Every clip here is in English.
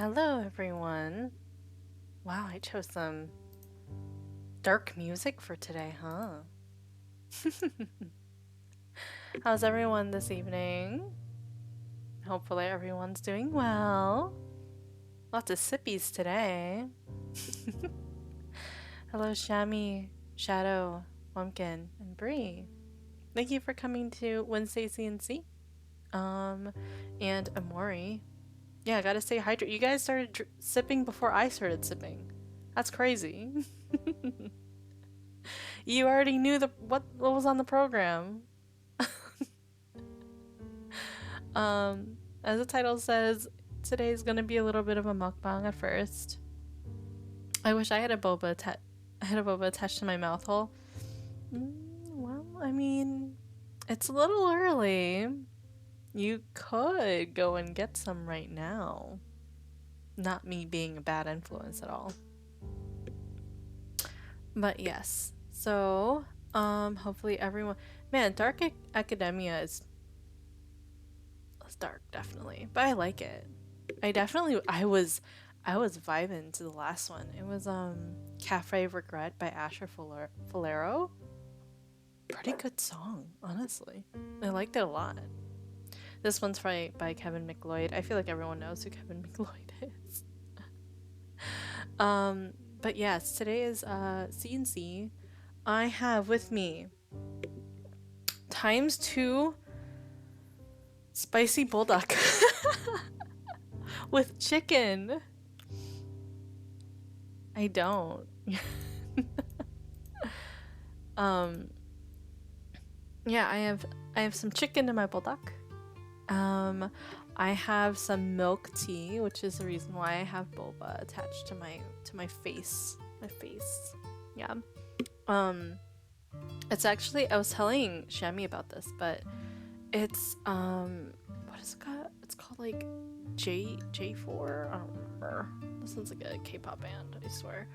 Hello, everyone. Wow, I chose some dark music for today, huh? How's everyone this evening? Hopefully everyone's doing well. Lots of sippies today. Hello, Shami, Shadow, Pumpkin, and Bree. Thank you for coming to Wednesday CNC. And Amori. Yeah, I gotta stay hydrated. You guys started sipping before I started sipping. That's crazy. You already knew what was on the program. As the title says, today's gonna be a little bit of a mukbang at first. I wish I had a boba attached to my mouth hole. Well, I mean, it's a little early. You could go and get some right now. Not me being a bad influence at all. But yes. So, hopefully everyone... Man, Dark Academia is dark, definitely. But I like it. I was vibing to the last one. It was, Cafe Regret by Asher Falero. Pretty good song, honestly. I liked it a lot. This one's by Kevin McLeod. I feel like everyone knows who Kevin McLeod is. But yes, today is CNC. I have with me ×2 spicy bulldog with chicken. I don't. Yeah, I have some chicken in my bulldog. I have some milk tea, which is the reason why I have boba attached to my face. My face. Yeah. It's actually, I was telling Shami about this, but it's what is it called? It's called like J4? I don't remember. This sounds like a K-pop band, I swear.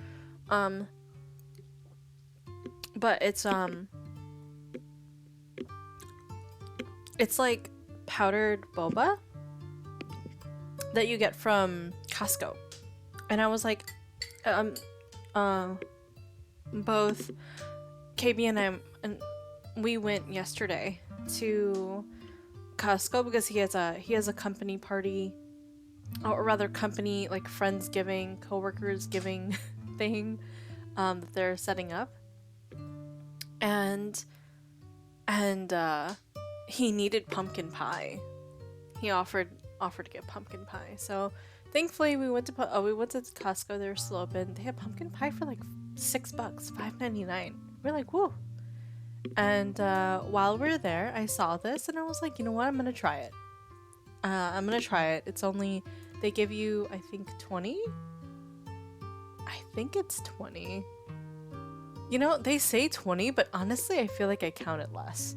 But it's like powdered boba that you get from Costco. And I was like, both KB and I, and we went yesterday to Costco because he has a company party, or rather company like friendsgiving, coworkers giving thing that they're setting up, and he needed pumpkin pie. He offered to get pumpkin pie. So thankfully we went to Costco. They were still open. They had pumpkin pie for like $6, $5.99. We're like, whoa. And while we were there, I saw this and I was like, you know what? I'm gonna try it. It's only, they give you, I think 20. I think it's 20. You know, they say 20, but honestly, I feel like I counted less.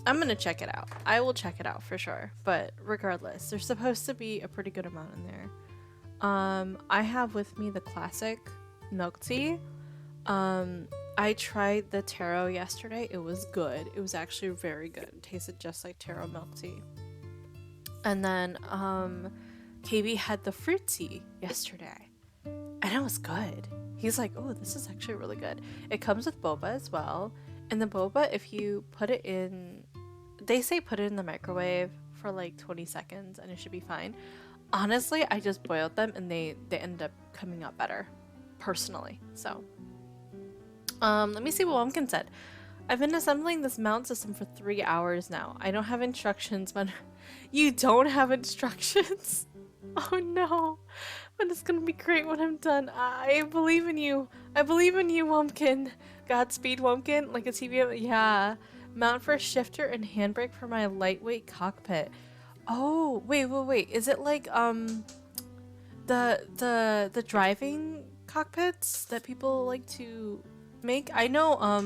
I'm gonna check it out. I will check it out for sure. But regardless, there's supposed to be a pretty good amount in there. I have with me the classic milk tea. I tried the taro yesterday. It was good. It was actually very good. It tasted just like taro milk tea. And then KB had the fruit tea yesterday. And it was good. He's like, oh, this is actually really good. It comes with boba as well. And the boba, if you put it in, they say put it in the microwave for like 20 seconds and it should be fine. Honestly, I just boiled them and they ended up coming out better, personally. So, let me see what Womkin said. I've been assembling this mount system for 3 hours now. I don't have instructions, but you don't have instructions? Oh no. But it's gonna be great when I'm done. I believe in you. I believe in you, Wumpkin. Godspeed, Wumpkin. Like a TV. Yeah. Mount for shifter and handbrake for my lightweight cockpit. Oh, wait. Is it like the driving cockpits that people like to make? I know oh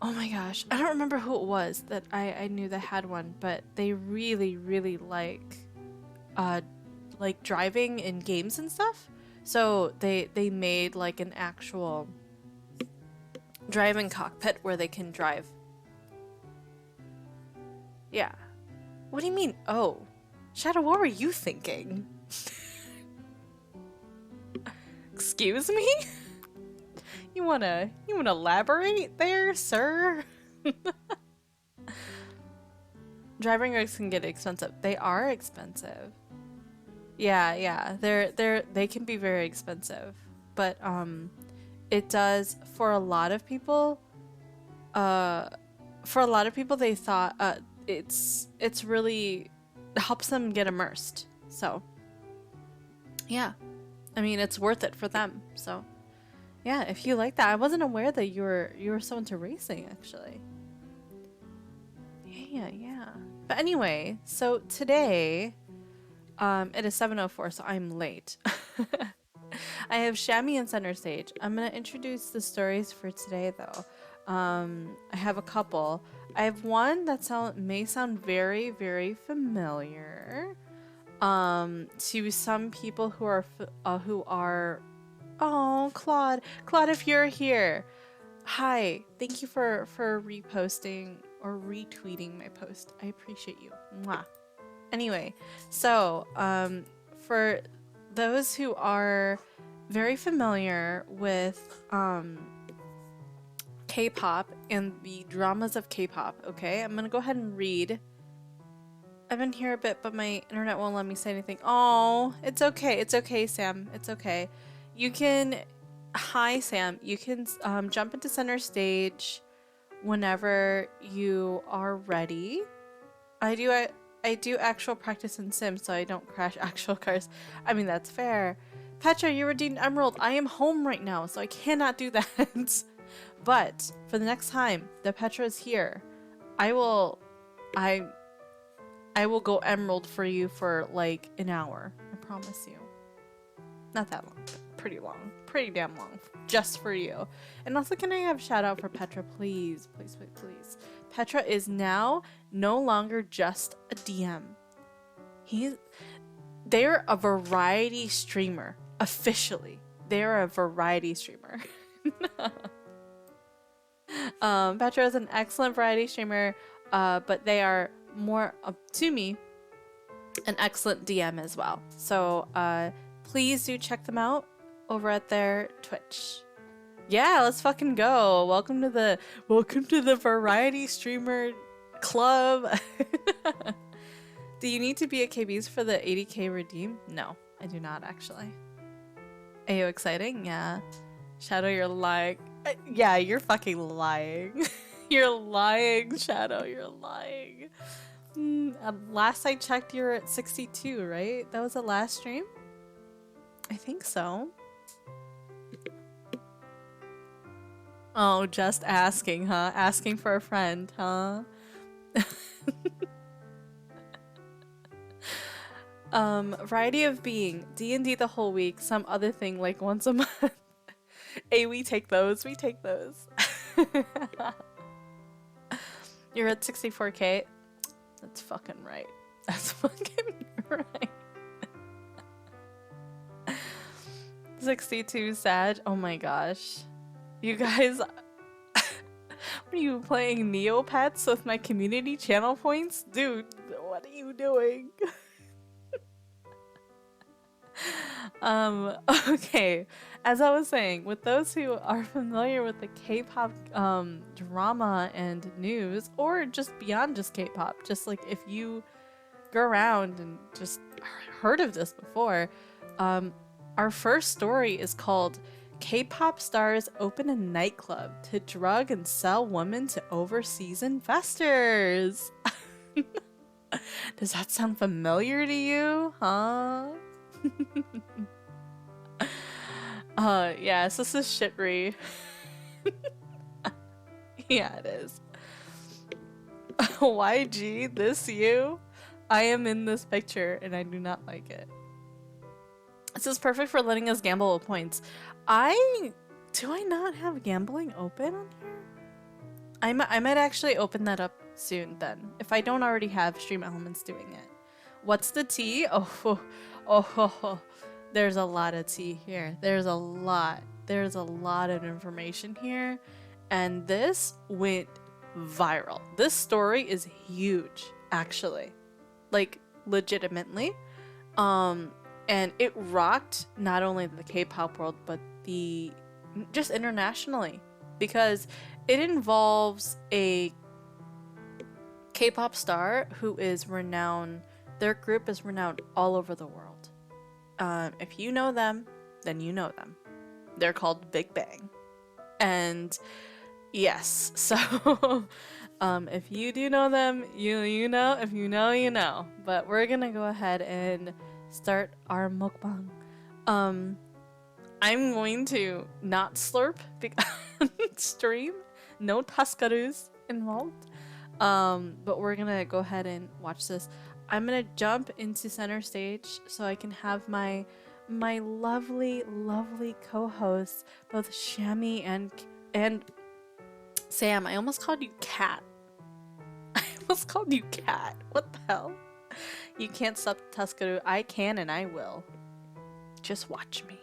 my gosh, I don't remember who it was that I knew that had one, but they really like driving in games and stuff. So they made like an actual driving cockpit where they can drive. Yeah. What do you mean? Oh. Shadow, what were you thinking? Excuse me? You wanna elaborate there, sir? Driving rigs can get expensive. They are expensive. Yeah, they can be very expensive. But it does for a lot of people, they thought it's really helps them get immersed. So yeah. I mean, it's worth it for them. So yeah, if you like that. I wasn't aware that you were so into racing, actually. Yeah. But anyway, so today, it is 7:04, so I'm late. I have Shammy in center stage. I'm gonna introduce the stories for today, though. I have a couple. I have one that may sound very, very familiar. To some people who are. Oh, Claude, if you're here, hi. Thank you for reposting or retweeting my post. I appreciate you. Mwah. Anyway, so for those who are very familiar with K-pop and the dramas of K-pop, okay, I'm gonna go ahead and read. I've been here a bit, but my internet won't let me say anything. Oh, it's okay. It's okay, Sam. It's okay. You can... Hi, Sam. You can jump into center stage whenever you are ready. I do actual practice in Sims, so I don't crash actual cars. I mean, that's fair. Petra, you redeemed Emerald. I am home right now, so I cannot do that. But for the next time that Petra is here, I will go Emerald for you for like an hour. I promise you. Not that long, but pretty long. Pretty damn long. Just for you. And also, can I have a shout out for Petra, please? Please, please, please. Petra is now no longer just a DM. They're a variety streamer. Officially. They're a variety streamer. Petra is an excellent variety streamer, but they are more, to me, an excellent DM as well. So please do check them out over at their Twitch. Yeah, let's fucking go. Welcome to the variety streamer club. Do you need to be at KB's for the 80k redeem? No, I do not actually. Ayo, exciting? Yeah. Shadow, you're lying. Yeah, you're fucking lying. You're lying, Shadow. You're lying. Last I checked, you were at 62, right? That was the last stream? I think so. Oh, just asking, huh? Asking for a friend, huh? Variety of being. D&D the whole week. Some other thing like once a month. Hey, we take those. We take those. You're at 64k. That's fucking right. That's fucking right. 62 sad. Oh my gosh. You guys, what are you playing Neopets with my community channel points? Dude, what are you doing? Okay. As I was saying, with those who are familiar with the K-pop drama and news, or just beyond just K-pop, just like if you go around and just heard of this before, our first story is called K-pop stars open a nightclub to drug and sell women to overseas investors. Does that sound familiar to you? Huh? Yes, this is shitry. Yeah, it is. YG, this you? I am in this picture and I do not like it. This is perfect for letting us gamble with points. Do I not have gambling open on here? I might actually open that up soon then, if I don't already have Stream Elements doing it. What's the tea? Oh, there's a lot of tea here. There's a lot of information here, and this went viral. This story is huge, actually, like legitimately. and it rocked not only the K-pop world but the just internationally, because it involves a K-pop star who is renowned. Their group is renowned all over the world. If you know them, then you know them. They're called Big Bang. And yes, so if you do know them, you know. If you know, you know. But we're gonna go ahead and start our mukbang. I'm going to not slurp on stream. No Tuscaroos involved. But we're gonna go ahead and watch this. I'm gonna jump into center stage so I can have my lovely, lovely co-hosts, both Shammy and Sam. I almost called you Cat. I almost called you Cat. What the hell? You can't stop the Tuscaroo. I can and I will. Just watch me.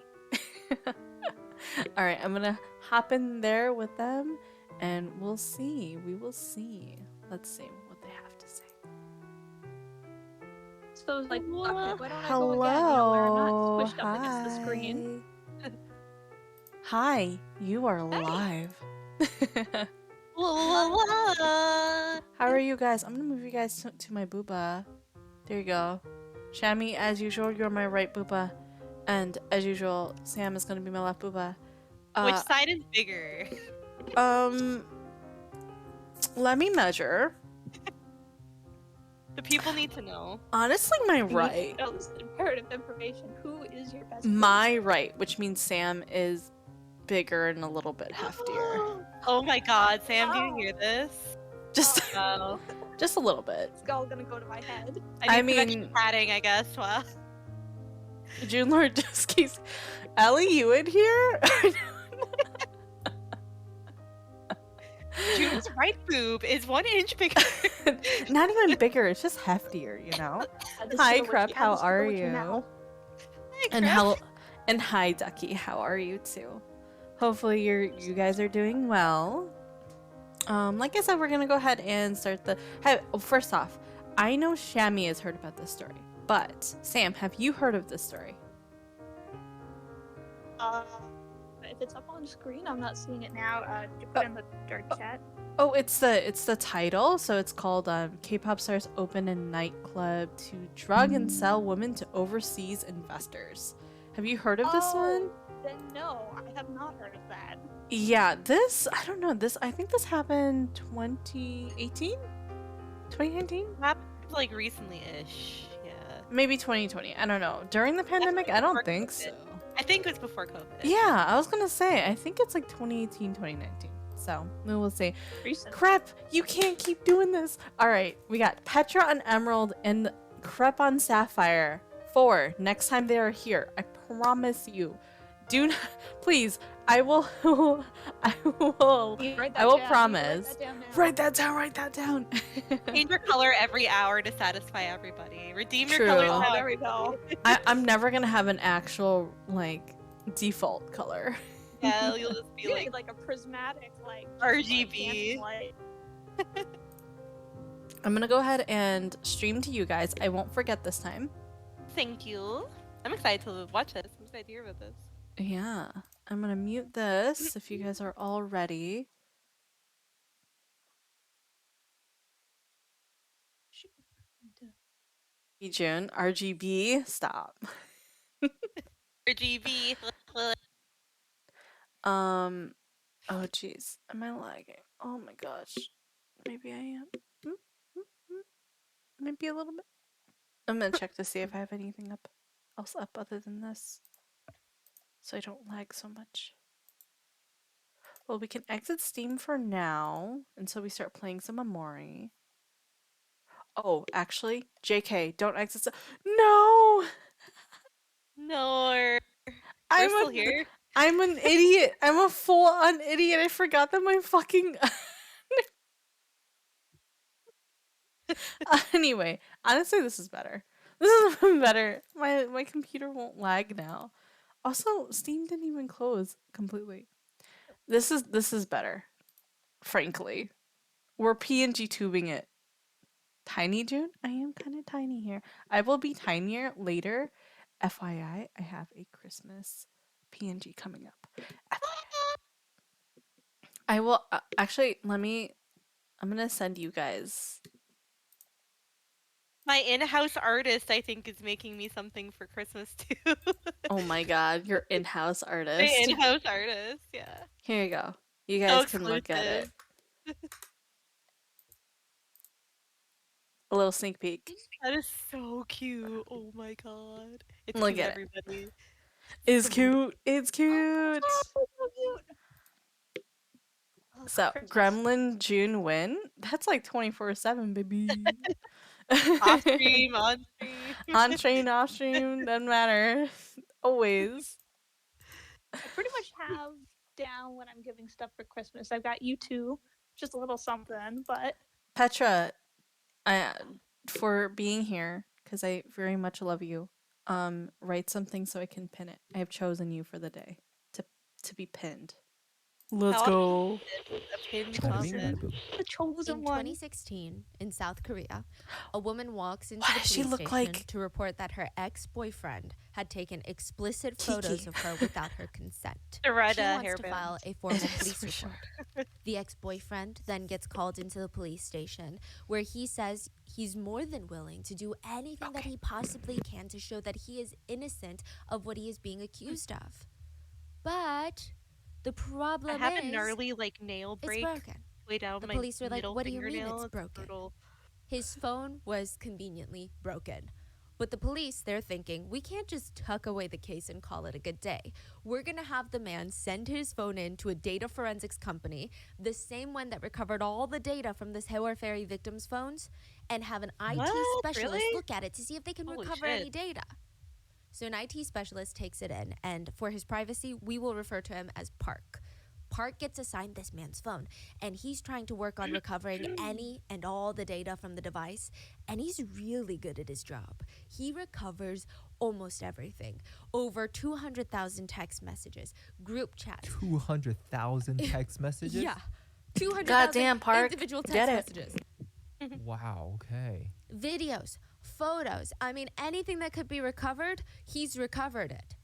Alright, I'm gonna hop in there with them and we'll see. We will see. Let's see what they have to say. So like, okay, why don't Hello. I go again? You know, where I'm not squished up against the screen. Hi, you are live. How are you guys? I'm gonna move you guys to my booba. There you go. Shammy, as usual, you're my right booba. And as usual, Sam is gonna be my left booba. Which side is bigger? Let me measure. The people need to know. Honestly, my right. Oh, this is imperative information. Who is your best? My right, which means Sam is bigger and a little bit heftier. Oh my god, Sam, do you hear this? Just, Oh. just a little bit. It's all gonna go to my head. I mean, padding, I guess. Well, June Lord just keeps. Ellie, you in here? June's right boob is 1 inch bigger. Not even bigger, it's just heftier, you know? Hi, Crep, how are you? Hi, And Crep. hello, and hi, Ducky, how are you too? Hopefully you guys are doing well. Like I said, we're gonna go ahead and start the. First off, I know Shammy has heard about this story, but Sam, have you heard of this story? If it's up on screen, I'm not seeing it now. Did you put it in the dark chat? Oh, it's the title. So it's called K-pop stars open a nightclub to drug and sell women to overseas investors. Have you heard of this one? Then no, I have not heard of that. Yeah, I don't know. I think this happened 2018? 2019? Happened like recently-ish. Yeah. Maybe 2020. I don't know. During the pandemic? I don't think so. I think it was before COVID. Yeah, I was gonna say, I think it's like 2018, 2019. So, we will see. Recent. Crep, you can't keep doing this. All right, we got Petra on Emerald and Crep on Sapphire. 4, next time they are here. I promise you. Do not, please, I will, I will promise. Write that down. Change your color every hour to satisfy everybody. Redeem your True. color. Oh, there we go. I'm never gonna have an actual, like, default color. Yeah, you'll just be You like need like a prismatic, like RGB. Light. I'm gonna go ahead and stream to you guys. I won't forget this time. Thank you. I'm excited to watch this. I'm excited to hear about this. Yeah, I'm gonna mute this if you guys are all ready. Jun, RGB, stop. RGB. Oh jeez, am I lagging? Oh my gosh, maybe I am. Maybe a little bit. I'm gonna check to see if I have anything else up other than this, so I don't lag so much. Well, we can exit Steam for now until we start playing some Amori. Oh, actually, JK, don't exit. No! No. I'm still here. I'm an idiot. I'm a full-on idiot. I forgot that my fucking. Anyway, honestly, this is better. This is better. My computer won't lag now. Also, Steam didn't even close completely. This is better. Frankly, we're PNG tubing it. Tiny June? I am kind of tiny here. I will be tinier later FYI, I have a Christmas PNG coming up. I will actually I'm gonna send you guys. My in-house artist, I think, is making me something for Christmas too. Oh my god, your in-house My artist. in-house artist, yeah. Here you go. You So guys can look at it. exclusive. A little sneak peek. That is so cute. Oh my god. It's Look cute, at it. everybody. It's So cute. It's cute. So cute. Oh, So Christmas. Gremlin Jun win. That's like 24/7, baby. off stream, on stream. On stream, off stream, doesn't matter. Always. I pretty much have down what I'm giving stuff for Christmas. I've got you two, just a little something, but Petra, for being here, because I very much love you. Write something so I can pin it. I have chosen you for the day to be pinned. Let's How go. A pin Bada bing, comment. bada boom. the chosen In one. 2016, in South Korea, a woman walks into Why the does she police look station like- to report that her ex-boyfriend had taken explicit photos Kiki. of her without her consent. The red She wants to hairband. file a formal It is police for report. sure. The ex-boyfriend then gets called into the police station, where he says he's more than willing to do anything that Okay. he possibly can to show that he is innocent of what he is being accused of. But the problem I have a is gnarly like nail it's break broken. way down The my police were like, middle "What do you mean fingernail. it's broken?" brutal. His phone was conveniently broken. But the police, they're thinking, we can't just tuck away the case and call it a good day. We're going to have the man send his phone in to a data forensics company, the same one that recovered all the data from this Hair Fairy victims' phones, and have an IT What? specialist Really? look at it to see if they can Holy recover any shit. data. So an IT specialist takes it in, and for his privacy, we will refer to him as Park. Park gets assigned this man's phone, and he's trying to work on recovering any and all the data from the device, and he's really good at his job. He recovers almost everything. Over 200,000 text messages, group chats. 200,000 text messages? Yeah. 200,000 Goddamn, Park. individual text Get it. messages. Wow, okay. Videos, photos, I mean, anything that could be recovered, he's recovered it.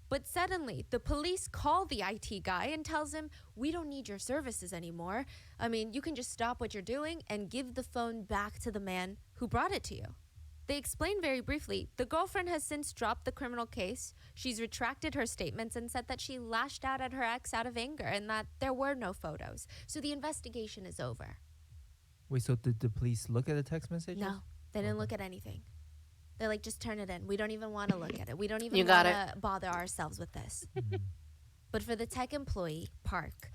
But suddenly, the police call the IT guy and tells him, we don't need your services anymore. I mean, you can just stop what you're doing and give the phone back to the man who brought it to you. They explain very briefly, the girlfriend has since dropped the criminal case. She's retracted her statements and said that she lashed out at her ex out of anger and that there were no photos. So the investigation is over. Wait, so did the police look at the text messages? No, they didn't Okay. look at anything. They're like, just turn it in. We don't even want to look at it. We don't even You got want to bother ourselves with this. Mhm. But for the tech employee, Park,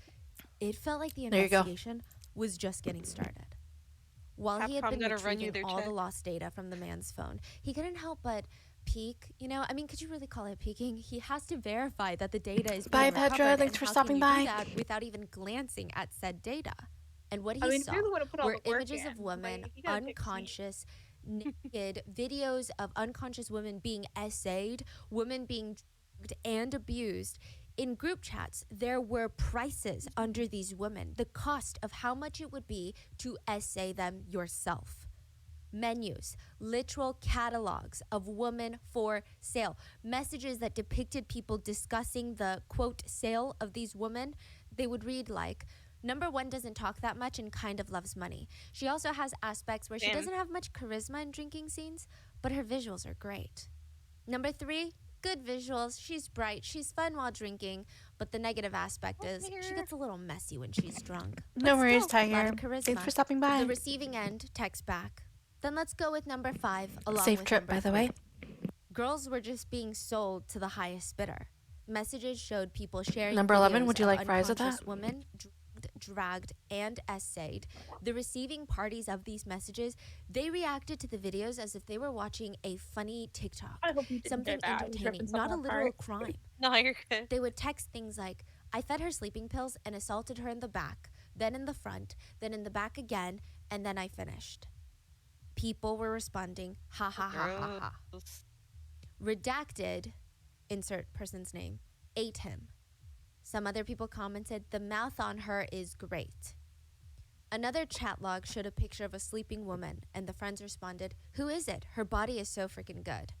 it felt like the There you go. investigation was just getting started. While he had Capcom been gotta run you retrieving their all the check. lost data from the man's phone, he couldn't help but peek. You know, I mean, could you really call it peeking? He has to verify that the data is Bye, being Petra. recovered, Thanks and for how stopping can you do by. that without even glancing at said data? And what he I mean, saw if you're the one who put all were the work images of in, women like, you gotta pick a seat. unconscious, naked, videos of unconscious women being essayed, women being drugged and abused. In group chats, there were prices under these women, the cost of how much it would be to essay them yourself. Menus, literal catalogs of women for sale, messages that depicted people discussing the quote sale of these women. They would read like, number one doesn't talk that much and kind of loves money. She also has aspects where she Damn. doesn't have much charisma in drinking scenes, but her visuals are great. Number three, good visuals. She's bright. She's fun while drinking, but the negative aspect is she gets a little messy when she's drunk. No But worries, still, a lot Tiger. of charisma. Thanks for stopping by. The receiving end texts back. Then let's go with number 5 along Safe with trip, number by the 3. way. Girls were just being sold to the highest bidder. Messages showed people sharing Number 11, videos would you of like fries with unconscious that? women dragged, and essayed. The receiving parties of these messages, they reacted to the videos as if they were watching a funny TikTok, I hope you didn't something do that. I was entertaining, ripping not a someone literal apart. crime. No, you're good. They would text things like, I fed her sleeping pills and assaulted her in the back, then in the front, then in the back again, and then I finished. People were responding, ha ha ha ha ha. Gross. Redacted, insert person's name, ate him. Some other people commented, the mouth on her is great. Another chat log showed a picture of a sleeping woman, and the friends responded, who is it? Her body is so freaking good.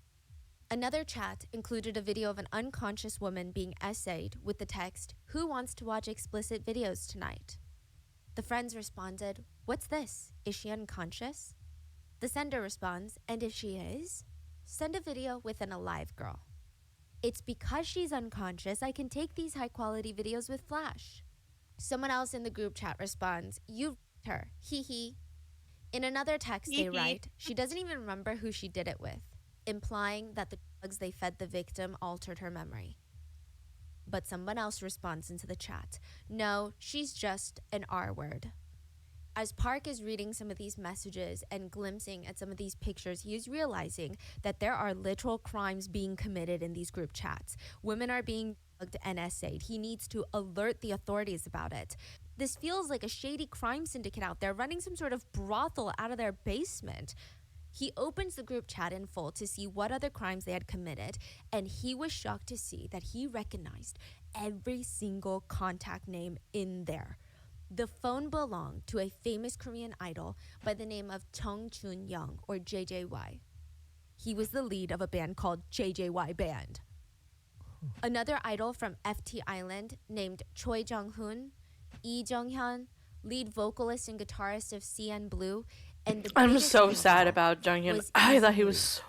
Another chat included a video of an unconscious woman being essayed with the text, "Who wants to watch explicit videos tonight?" The friends responded, "What's this? Is she unconscious?" The sender responds, "And if she is, send a video with an alive girl. It's because she's unconscious I can take these high quality videos with flash." Someone else in the group chat responds, "You her, hee hee." In another text they write, "She doesn't even remember who she did it with," implying that the drugs they fed the victim altered her memory. But someone else responds into the chat, "No, she's just an R word." As Park is reading some of these messages and glimpsing at some of these pictures, he is realizing that there are literal crimes being committed in these group chats. Women are being drugged and essayed. He needs to alert the authorities about it. This feels like a shady crime syndicate out there running some sort of brothel out of their basement. He opens the group chat in full to see what other crimes they had committed, and he was shocked to see that he recognized every single contact name in there. The phone belonged to a famous Korean idol by the name of Chung Chun Young, or JJY. He was the lead of a band called JJY Band. Another idol from FT Island named Choi Jung-hoon, Lee Jung-hyun, lead vocalist and guitarist of CN Blue, and the I'm biggest so name sad of all about Junghyun. was I thought Lee he was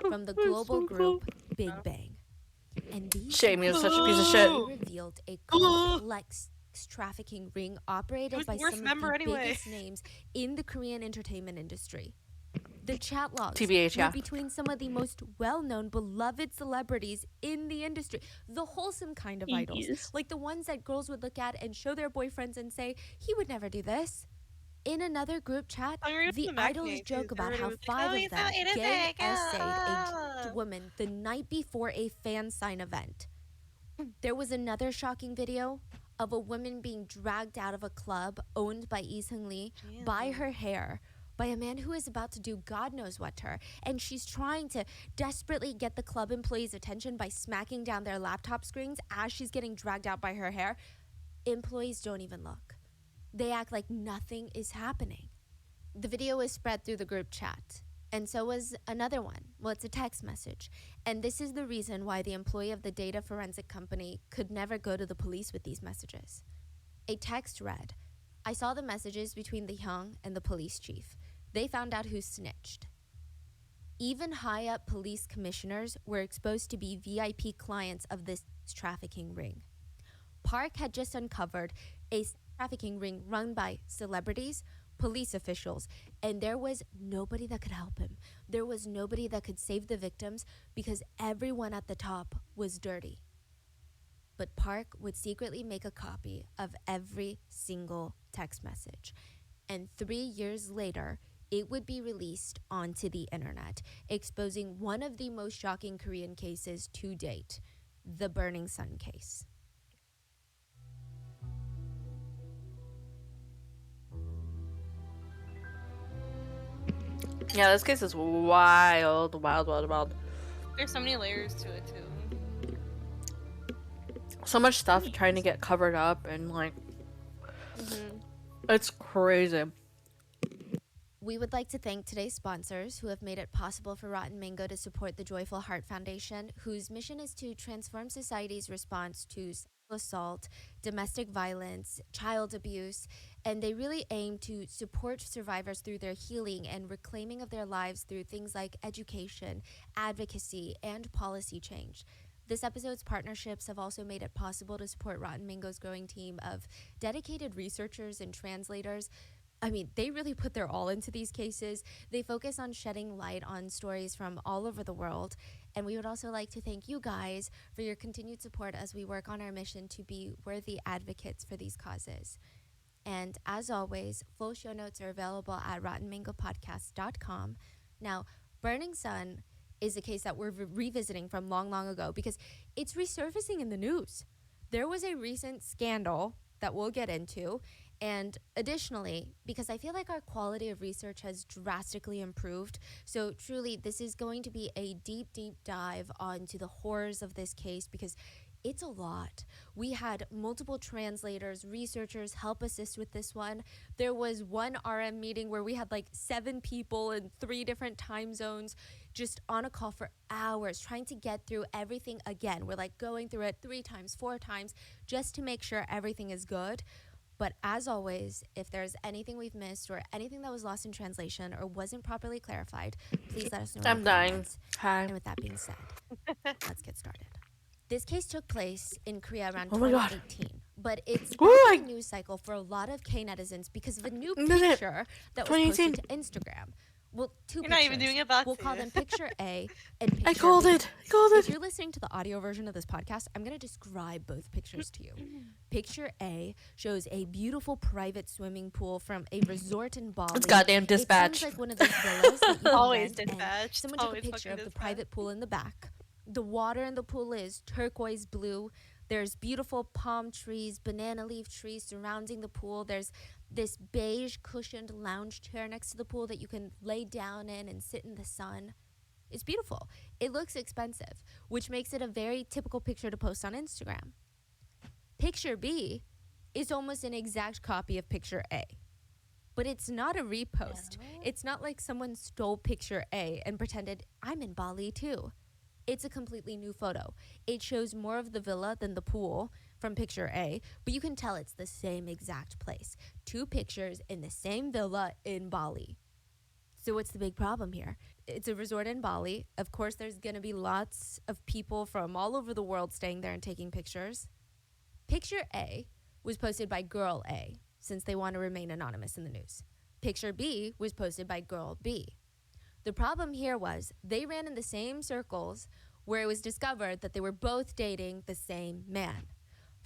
from the global group Big Bang. And these Shame he was such a piece of images shit. revealed a complex trafficking ring operated was by the worst some of member the anyway. biggest names in the Korean entertainment industry. The chat logs TBH, were yeah. between some of the most well-known, beloved celebrities in the industry. The wholesome kind of idols. Yes. Like the ones that girls would look at and show their boyfriends and say, "He would never do this." In another group chat, I'm reading the the idols Mac joke about Everybody how was like, 5 "Oh, of he's them so innocent, gang go!" essayed a drugged woman the night before a fan sign event. There was another shocking video of a woman being dragged out of a club owned by Lee Seung-lee by her hair by a man who is about to do God knows what to her, and she's trying to desperately get the club employees' attention by smacking down their laptop screens as she's getting dragged out by her hair. Employees don't even look. They act like nothing is happening. The video was spread through the group chat, and so was another one. Well, it's a text message. And this is the reason why the employee of the data forensic company could never go to the police with these messages. A text read, "I saw the messages between the Hyung and the police chief. They found out who snitched." Even high-up police commissioners were exposed to be VIP clients of this trafficking ring. Park had just uncovered a trafficking ring run by celebrities, police officials, and there was nobody that could help him. There was nobody that could save the victims because everyone at the top was dirty. But Park would secretly make a copy of every single text message. And 3 years later, it would be released onto the internet, exposing one of the most shocking Korean cases to date, the Burning Sun case. Yeah, this case is wild, wild, wild, wild. There's so many layers to it too. So much stuff trying to get covered up and like, it's crazy. We would like to thank today's sponsors who have made it possible for Rotten Mango to support the Joyful Heart Foundation, whose mission is to transform society's response to sexual assault, domestic violence, child abuse, and they really aim to support survivors through their healing and reclaiming of their lives through things like education, advocacy, and policy change. This episode's partnerships have also made it possible to support Rotten Mango's growing team of dedicated researchers and translators. I mean, they really put their all into these cases. They focus on shedding light on stories from all over the world. And we would also like to thank you guys for your continued support as we work on our mission to be worthy advocates for these causes. And as always, full show notes are available at rottenmangopodcast.com. Now, Burning Sun is a case that we're revisiting from long, long ago because it's resurfacing in the news. There was a recent scandal that we'll get into. And additionally, because I feel like our quality of research has drastically improved, so truly this is going to be a deep, deep dive onto the horrors of this case because it's a lot. We had multiple translators, researchers help assist with this one. There was one RM meeting where we had like 7 people in 3 different time zones just on a call for hours trying to get through everything again. We're like going through it 3 times, 4 times just to make sure everything is good. But as always, if there's anything we've missed or anything that was lost in translation or wasn't properly clarified, please let us know. I'm dying. Comments. Hi. And with that being said, let's get started. This case took place in Korea around Oh my God. 2018, but it's Woo, back in the news cycle for a lot of K-netizens because of a new Minute. picture that was posted to Instagram. Well, 2 You're pictures. not even doing it back We'll to call you. them picture A and picture I called B. it. I called If it. you're listening to the audio version of this podcast, I'm going to describe both pictures to you. Picture A shows a beautiful private swimming pool from a resort in Bali. It's goddamn It dispatch. seems like one of those villas that you can Always rent, and dispatch. someone took a Always picture fucking of the dispatch. private pool in the back. The water in the pool is turquoise blue. There's beautiful palm trees, banana leaf trees surrounding the pool. There's this beige cushioned lounge chair next to the pool that you can lay down in and sit in the sun. It's beautiful. It looks expensive, which makes it a very typical picture to post on Instagram. Picture B is almost an exact copy of picture A. But it's not a repost. It's not like someone stole picture A and pretended, I'm in Bali too. It's a completely new photo. It shows more of the villa than the pool from picture A, but you can tell it's the same exact place. 2 pictures in the same villa in Bali. So what's the big problem here? It's a resort in Bali. Of course, there's going to be lots of people from all over the world staying there and taking pictures. Picture A was posted by Girl A, since they want to remain anonymous in the news. Picture B was posted by Girl B. The problem here was they ran in the same circles where it was discovered that they were both dating the same man.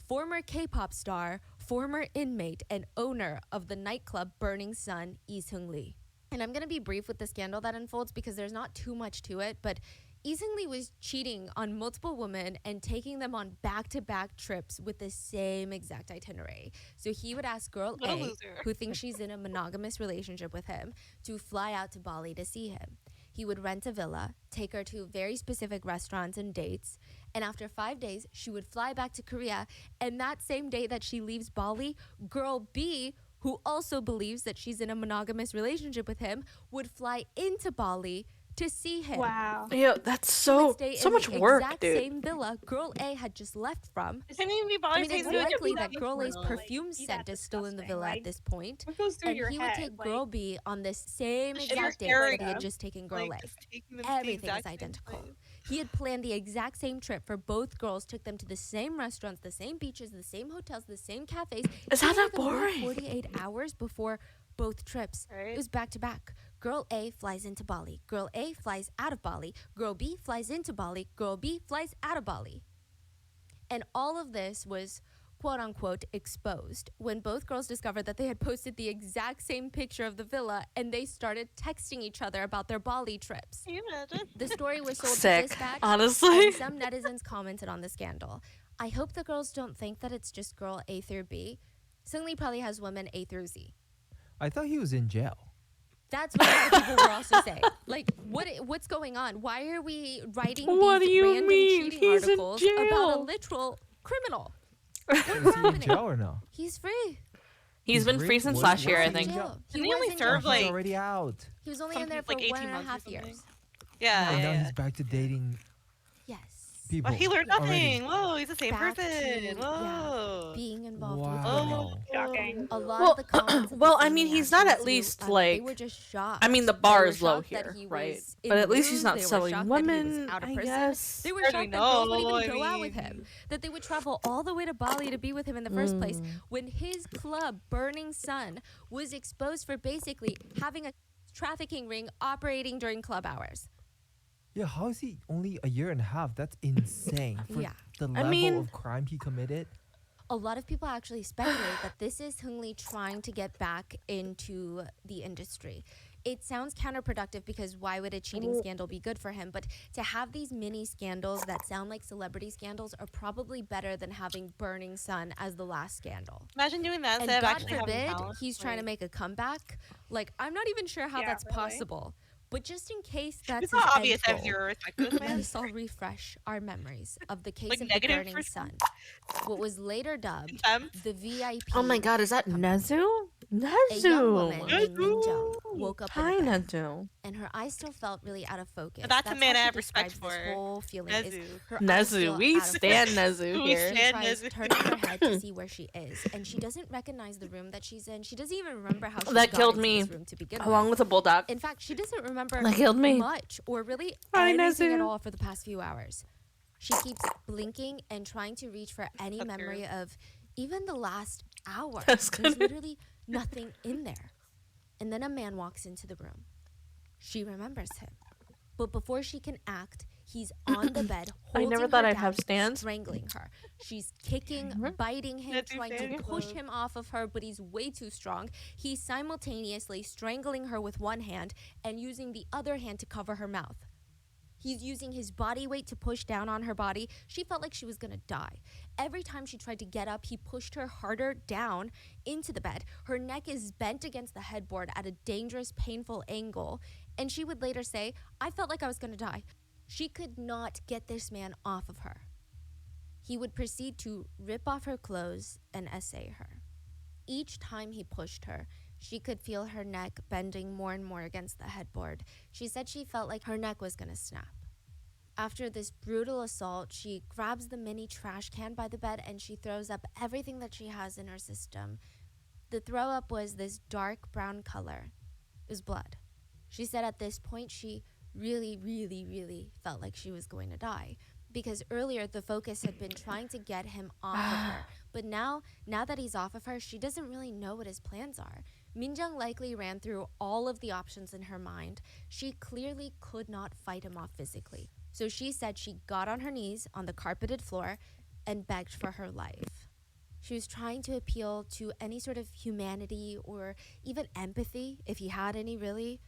Former K-pop star, former inmate, and owner of the nightclub Burning Sun, Lee Seung Lee. And I'm going to be brief with the scandal that unfolds because there's not too much to it, but Lee Seung Lee was cheating on multiple women and taking them on back-to-back trips with the same exact itinerary. So he would ask girl What a A, loser. who thinks she's in a monogamous relationship with him, to fly out to Bali to see him. He would rent a villa, take her to very specific restaurants and dates, and after 5 days, she would fly back to Korea, and that same day that she leaves Bali, girl B, who also believes that she's in a monogamous relationship with him, would fly into Bali to see him. Wow. Yeah, that's Would so stay so in much the work, exact dude. same villa girl A had just left from. Shouldn't even be I bothering mean, it's doing it. likely that that girl A's much more, like, perfume be scent that is still in the disgusting, villa at like, this point. What goes through And your he head? would take like, girl B on this same You're exact date staring that he had at just taken girl Like, A. just taking them to the Everything is exact same identical. place. He had planned the exact same trip for both girls, took them to the same restaurants, the same beaches, the same hotels, the same cafes. Is He that didn't not even wait boring? 48 hours before both trips. Right? It was back to back. Girl A flies into Bali. Girl A flies out of Bali. Girl B flies into Bali. Girl B flies out of Bali. And all of this was quote unquote exposed when both girls discovered that they had posted the exact same picture of the villa and they started texting each other about their Bali trips. Can you imagine? The story was sold to Sick, Dispatch, honestly. and some netizens commented on the scandal. I hope the girls don't think that it's just girl A through B. Seung Lee probably has women A through Z. I thought he was in jail. That's what other people were also saying. Like, what's going on? Why are we writing What these do you random mean? cheating He's in articles about a jail. literal criminal? Is he in jail or no? He's free. He's been free since last year, I He's in think. jail. Didn't he was only in serve, jail. He's like, already out. He was only in there for like 18 1.5 months or something. years. Yeah, And yeah, now yeah. he's back to dating Yes. people. Well, he learned already. nothing. Whoa, he's the same Back to, person. yeah, Whoa. Being involved with Wow. women. Shocking. A lot Well, of the comments. of well, the I mean, Seung Lee he's not at actions, least, they like- were just shocked. I mean, the They bar were is low shocked that here, he right? was in But the at least he's news. not They were selling shocked that he was women, out of I prison. guess. They were Where do shocked we that girls would know? even I go out with mean- him. That they would travel all the way to Bali to be with him in the first place. When his club, Burning Sun, was exposed for basically having a trafficking ring operating during club hours. Yeah, how is he only a year and a half? That's insane. For Yeah. the I level mean- of crime he committed. A lot of people actually speculate that this is Seung Lee trying to get back into the industry. It sounds counterproductive because why would a cheating scandal be good for him? But to have these mini scandals that sound like celebrity scandals are probably better than having Burning Sun as the last scandal. Imagine doing that And instead of God actually having forbid talent. he's trying to Like, make a comeback. Like, I'm not even sure how Yeah, that's really. possible. But just in case that's It's his not end obvious goal, if you're respected, let man. us all refresh our memories of the case Like of the negative Burning for Sun. What was later dubbed Contempt. the VIP. Oh my god, is that Nezu? A young woman Nezu. named Minjung woke up in Hi, the bed, Nezu. and her eyes still felt really out of focus. That's a man how I she have respect describes this for. whole feeling is Nezu. her eyes Nezu. feel We out of stand focus. Nezu We here. She stand tries Nezu. turning her head to see where she is, and she doesn't recognize the room that she's in. She doesn't even remember how she That got killed into me. this room to begin Along with. with a bulldog. In fact, she doesn't remember That killed me. much or really Hi, anything at Nezu. all for the past few hours. She keeps blinking and trying to reach for any That's memory weird. of even the last hour. That's There's good. literally nothing in there. And then a man walks into the room. She remembers him. But before she can act, he's on the bed, I holding never her thought I'd down, have stands. strangling her. She's kicking, biting him, That's trying to very push close. him off of her, but he's way too strong. He's simultaneously strangling her with one hand and using the other hand to cover her mouth. He's using his body weight to push down on her body. She felt like she was gonna die. Every time she tried to get up, he pushed her harder down into the bed. Her neck is bent against the headboard at a dangerous, painful angle. And she would later say, I felt like I was gonna die. She could not get this man off of her. He would proceed to rip off her clothes and essay her. Each time he pushed her, she could feel her neck bending more and more against the headboard. She said she felt like her neck was gonna snap. After this brutal assault, she grabs the mini trash can by the bed and she throws up everything that she has in her system. The throw up was this dark brown color. It was blood. She said at this point she really felt like she was going to die, because earlier the focus had been trying to get him off of her. But now that he's off of her, she doesn't really know what his plans are. Minjung likely ran through all of the options in her mind. She clearly could not fight him off physically. So she said she got on her knees on the carpeted floor and begged for her life. She was trying to appeal to any sort of humanity or even empathy, if he had any, really.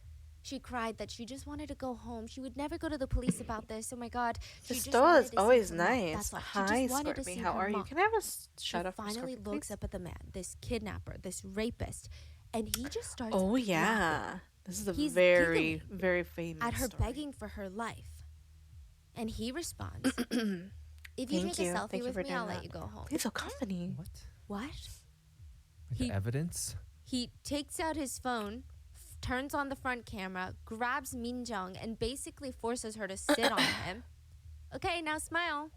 She cried that she just wanted to go home. She would never go to the police about this. Oh my God. She just Stoa wanted is to see always her mom. nice. That's all. She Hi, just wanted to Scorpy. see How her are you? mom. Can I have a shut She up for finally Scorpy, looks please? up at the man, this kidnapper, this rapist, and he just starts Oh laughing yeah. This is a He's very, giggling very famous at her story. begging for her life. And he responds, if you Thank take a you. selfie Thank you with for me, doing I'll let that. you go home. Please, company. What? What? Like He- the evidence? He takes out his phone, turns on the front camera, grabs Minjung, and basically forces her to sit on him. Okay, now smile.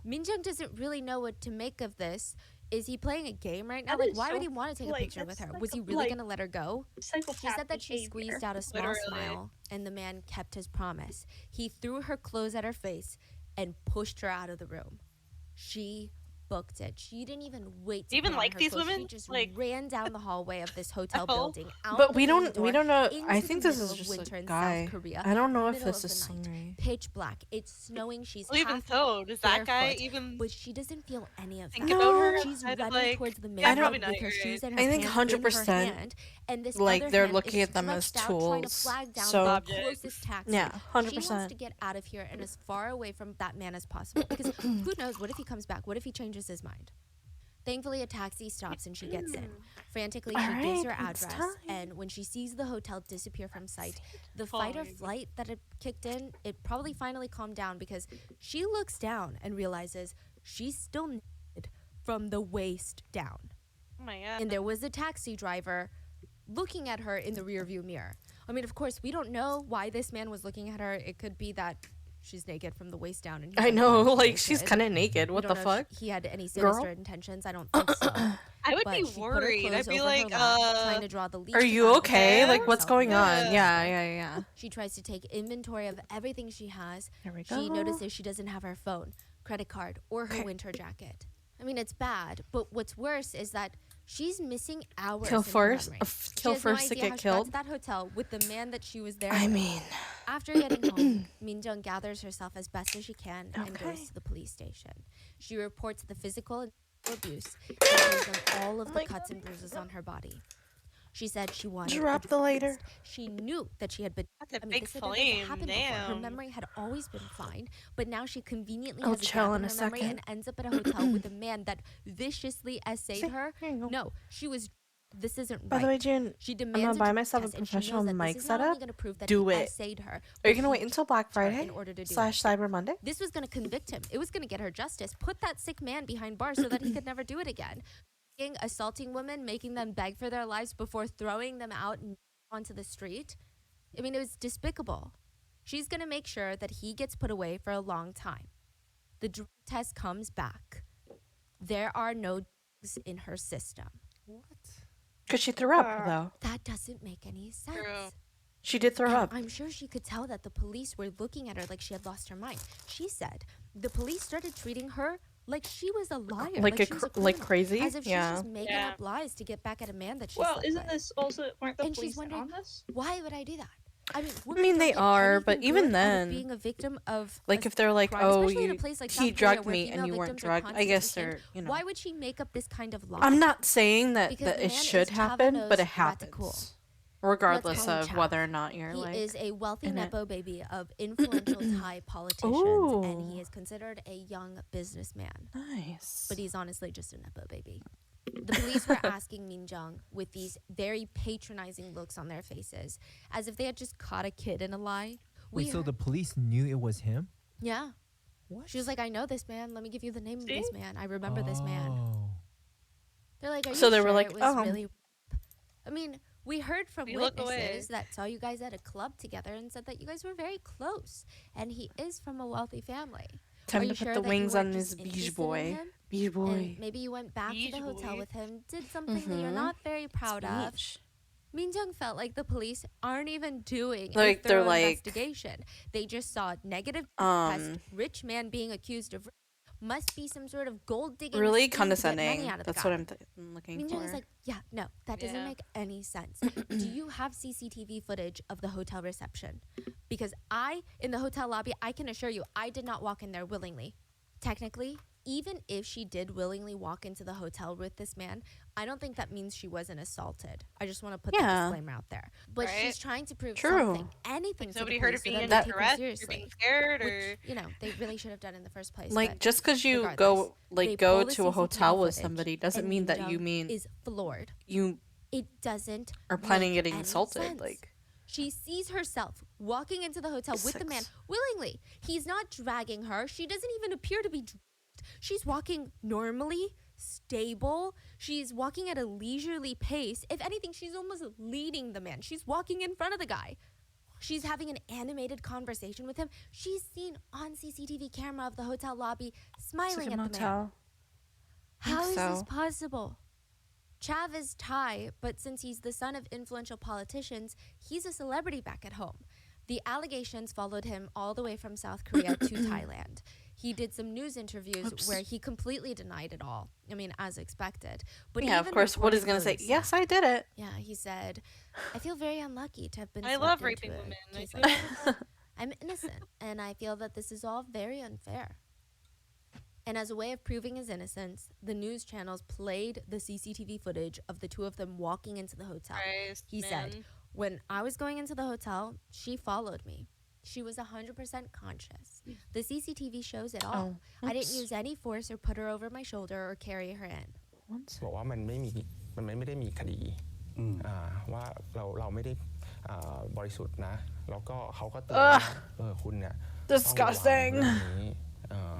Minjung doesn't really know what to make of this. Is he playing a game right now? That Like, is why would so- he want to take like, a picture with that's her? like Was he a- really like- going to let her go? Psychopath She said that she behavior. squeezed out a small Literally. smile, and the man kept his promise. He threw her clothes at her face and pushed her out of the room. She booked it. She didn't even wait to Even put on like her these clothes. She women? just Like- ran down the hallway of this hotel Oh. building, out But the we main don't door, know. I into think the this middle is of just winter a in guy. South Korea. I don't know if middle this of is the night. Sungri. Pitch black. It's snowing. She's Well, even half so, does that guy barefoot, even but she doesn't feel any of think that. about her? She's outside of, running like, towards the main yeah, road probably with not, her you're shoes right. and her I think pants 100% in her hand, and this like, other they're hand looking is at them as stretched out, trying to tools. flag down So- the Objects. closest taxi. Yeah, She wants 100%. to get out of here and as far away from that man as possible, because who knows? What if he comes back? What if he changes his mind? Thankfully, a taxi stops and she gets in. Frantically, she All gives her right, it's address, time. and when she sees the hotel disappear from sight, the fight or Fine. flight that had kicked in, it probably finally calmed down, because she looks down and realizes she's still naked from the waist down. Oh my god. And there was a taxi driver looking at her in the rearview mirror. I mean, of course, we don't know why this man was looking at her. It could be that she's naked from the waist down. And I know, like she's kind of naked. We What the don't know fuck? if he had any Girl? sinister intentions. I don't think so. I would But be she put her worried. clothes I'd be over her like, lap, trying to draw the least Are you amount of okay? attention Like, to what's herself. going on? Yeah. Yeah. She tries to take inventory of everything she has. There we go. She notices she doesn't have her phone, credit card, or her Okay. winter jacket. I mean, it's bad, but what's worse is that she's missing hours. Kill in her first? memory. Kill She has first no to idea get how she got killed? to that hotel with the man that she was there I with. mean, After getting home, Minjung gathers herself as best as she can and Okay. goes to the police station. She reports the physical and sexual abuse and tells them all of the cuts and bruises on her body. She said she wanted Drop the lighter. advanced. She knew that she had been. That's a I mean, big this had never flame. happened before. Her Damn. memory had always been fine, but now she conveniently I'll has a chill gap in in a her memory second. and ends up at a hotel with a man that viciously essayed See, her. here you go. No, she was. This isn't By right. the way, June, She I'm demands gonna buy drug myself a test, and she professional knows that mic this is not only setup. gonna prove that Do he it. essayed her, Are but you gonna he wait until Black her in Friday order to do / it. Cyber Monday? This was going to convict him. It was going to get her justice. Put that sick man behind bars so that he could never do it again. assaulting women, making them beg for their lives before throwing them out onto the street. I mean, it was despicable. She's going to make sure that he gets put away for a long time. The drug test comes back. There are no drugs in her system. What? Because she threw up, though. That doesn't make any sense. True. She did throw And up. I'm sure she could tell that the police were looking at her like she had lost her mind. She said the police started treating her like she was a liar, Like she was a like criminal, crazy? as if she's Yeah. just making Yeah. up lies to get back at a man that she Well, slept isn't with. this also weren't the And she's police in wondering, on this? why would I do that? I mean, I mean, they are, but even then, being a victim of Like, a if they're like, crime, oh, especially in a you, place like he South Korea drugged where me female and you weren't victims are drugged, I constantly guess shamed, they're, you know. Why would she make up this kind of lie? I'm not saying that, Because that the it man should is happen, but it Chavanos happens. Raticool. Regardless call him of Chav. whether or not you're He like. is a wealthy in it. nepo baby of influential Thai politicians, and he Ooh. is considered a young businessman. Nice. But he's honestly just a nepo baby. The police were asking Min Jung with these very patronizing looks on their faces, as if they had just caught a kid in a lie. Wait, so the police knew it was him? Yeah. What? She was like, I know this man. Let me give you the name of this See? man. I remember this man. Oh. They're like, are So you they were sure like, it was oh. really... I mean, we heard from We look away. witnesses that saw you guys at a club together and said that you guys were very close. And he is from a wealthy family. Are Time you to put sure the that you wings weren't on just this beach interested in boy. him? Beach boy. And maybe you went back to Beach the hotel boy. with him, did something that you're not very proud of. Beach. Min Jung felt like the police aren't even doing Like, a they're thorough like, investigation. They just saw negative test, Um, rich man being accused of rape. Must be some sort of gold digging really scheme to get condescending. money out of the That's guy. what I'm looking Min Jung is for. like, yeah, no, that doesn't Yeah. make any sense. Do you have CCTV footage of the hotel reception? Because in the hotel lobby, I can assure you, I did not walk in there willingly. Technically, even if she did willingly walk into the hotel with this man, I don't think that means she wasn't assaulted. I just want to put that Yeah. disclaimer out there. But Right. she's trying to prove True. something, anything. Like to nobody the heard police of so being that under they take her arrest or seriously. being scared or Which, you know, they really should have done in the first place. Like, but just because you regardless, go they like go pull the to a CCTV hotel with footage, somebody doesn't and mean Min that you Jung mean is floored. you It doesn't are planning on make getting any assaulted. sense. Like, She sees herself walking into the hotel with the man Six. willingly. He's not dragging her. She doesn't even appear to be dragged. She's walking normally, stable. She's walking at a leisurely pace. If anything, she's almost leading the man. She's walking in front of the guy. She's having an animated conversation with him. She's seen on CCTV camera of the hotel lobby it's smiling like a at the man. motel. How is this so. possible? Chav is Thai, but since he's the son of influential politicians, he's a celebrity back at home. The allegations followed him all the way from South Korea to Thailand. He did some news interviews Oops. where he completely denied it all. I mean, as expected. But Yeah, of even course. before What is he gonna say? released Yes, that- I did it. Yeah, he said, I feel very unlucky to have been I swept love into raping a women. case I like this. I'm innocent, and I feel that this is all very unfair. And as a way of proving his innocence, the news channels played the CCTV footage of the two of them walking into the hotel. Christ, He man. said, when I was going into the hotel, she followed me. She was 100% conscious. The CCTV shows it all. I didn't oops. use any force or put her over my shoulder or carry her in. Once. บอกว่ามันไม่ได้มีคดีว่าเราไม่ได้บริสุทธิ์นะแล้วก็เขาก็เตือนว่าคุณเนี่ยต้องระวัง Disgusting. เรื่องนี้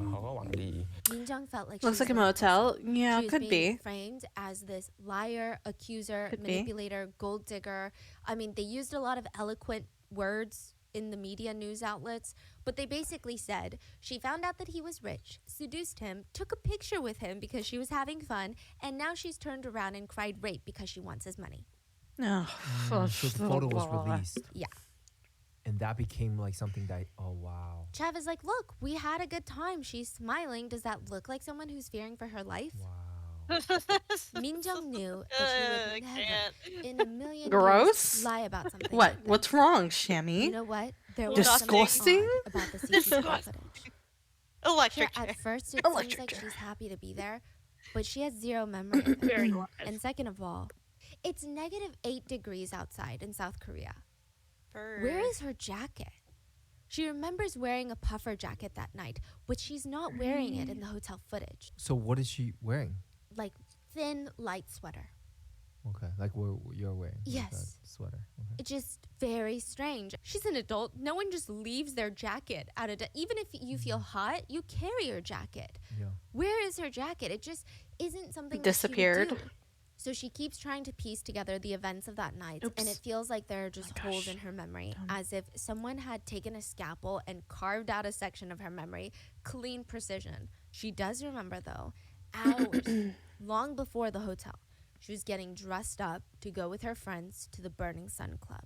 เขาก็หวังดี Min Jung felt like Looks she like a was being motel. hustled. Yeah, She was could being be. framed as this liar, accuser, Could be. manipulator, gold digger. I mean, they used a lot of eloquent words in the media news outlets, but they basically said she found out that he was rich, seduced him, took a picture with him because she was having fun, and now she's turned around and cried rape because she wants his money. No. So the photo was released. Yeah. And that became like something that, oh wow. Chav is like, look, we had a good time. She's smiling. Does that look like someone who's fearing for her life? Wow. Min Jung knew that she I would never can't. in a million Gross? years lie about something What? like that. What's wrong, Shammy? You know what? There was Disgusting? something odd about the CCTV footage. Electric Sure, chair. at first it Electric seems like chair. she's happy to be there, but she has zero memory of it. Very alive. And second of all, it's -8 degrees outside in South Korea. Where is her jacket? She remembers wearing a puffer jacket that night, but she's not wearing it in the hotel footage. So what is she wearing? Like thin, light sweater. Okay, like what you're wearing. like Yes. that sweater. Okay. It's just very strange. She's an adult. No one just leaves their jacket at even if you feel hot, you carry your jacket. Yeah. Where is her jacket? It just isn't something Disappeared. That she would do. So she keeps trying to piece together the events of that night, and it Oops. feels like there are just My holes gosh. in her memory, Dumb. as if someone had taken a scalpel and carved out a section of her memory, clean precision. She does remember, though, hours, long before the hotel. She was getting dressed up to go with her friends to the Burning Sun Club.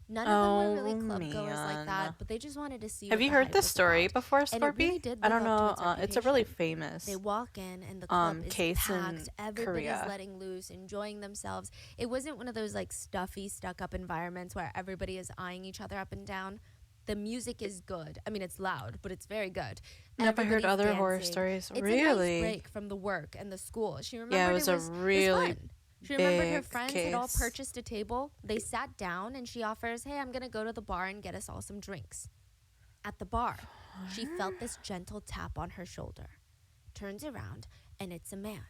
None of them were really club goers like that, man. but they just wanted to see Have what you the heard hype this was story about. before, And it really Scorpy? did I live don't up to know. its It's a really reputation. famous They walk in and the club is case in packed. Everybody's Korea. letting loose, enjoying themselves. It wasn't one of those like stuffy, stuck-up environments where everybody is eyeing each other up and down. The music is good. I mean, it's loud, but it's very good. Nope, I heard Everybody's other horror dancing. stories. It's a Really? nice break from the work and the school. She remembered Yeah, it was a was really fun. She remembered her big friends had all case. purchased a table. They sat down and she offers, "Hey, I'm going to go to the bar and get us all some drinks." At the bar, she felt this gentle tap on her shoulder. Turns around and it's a man.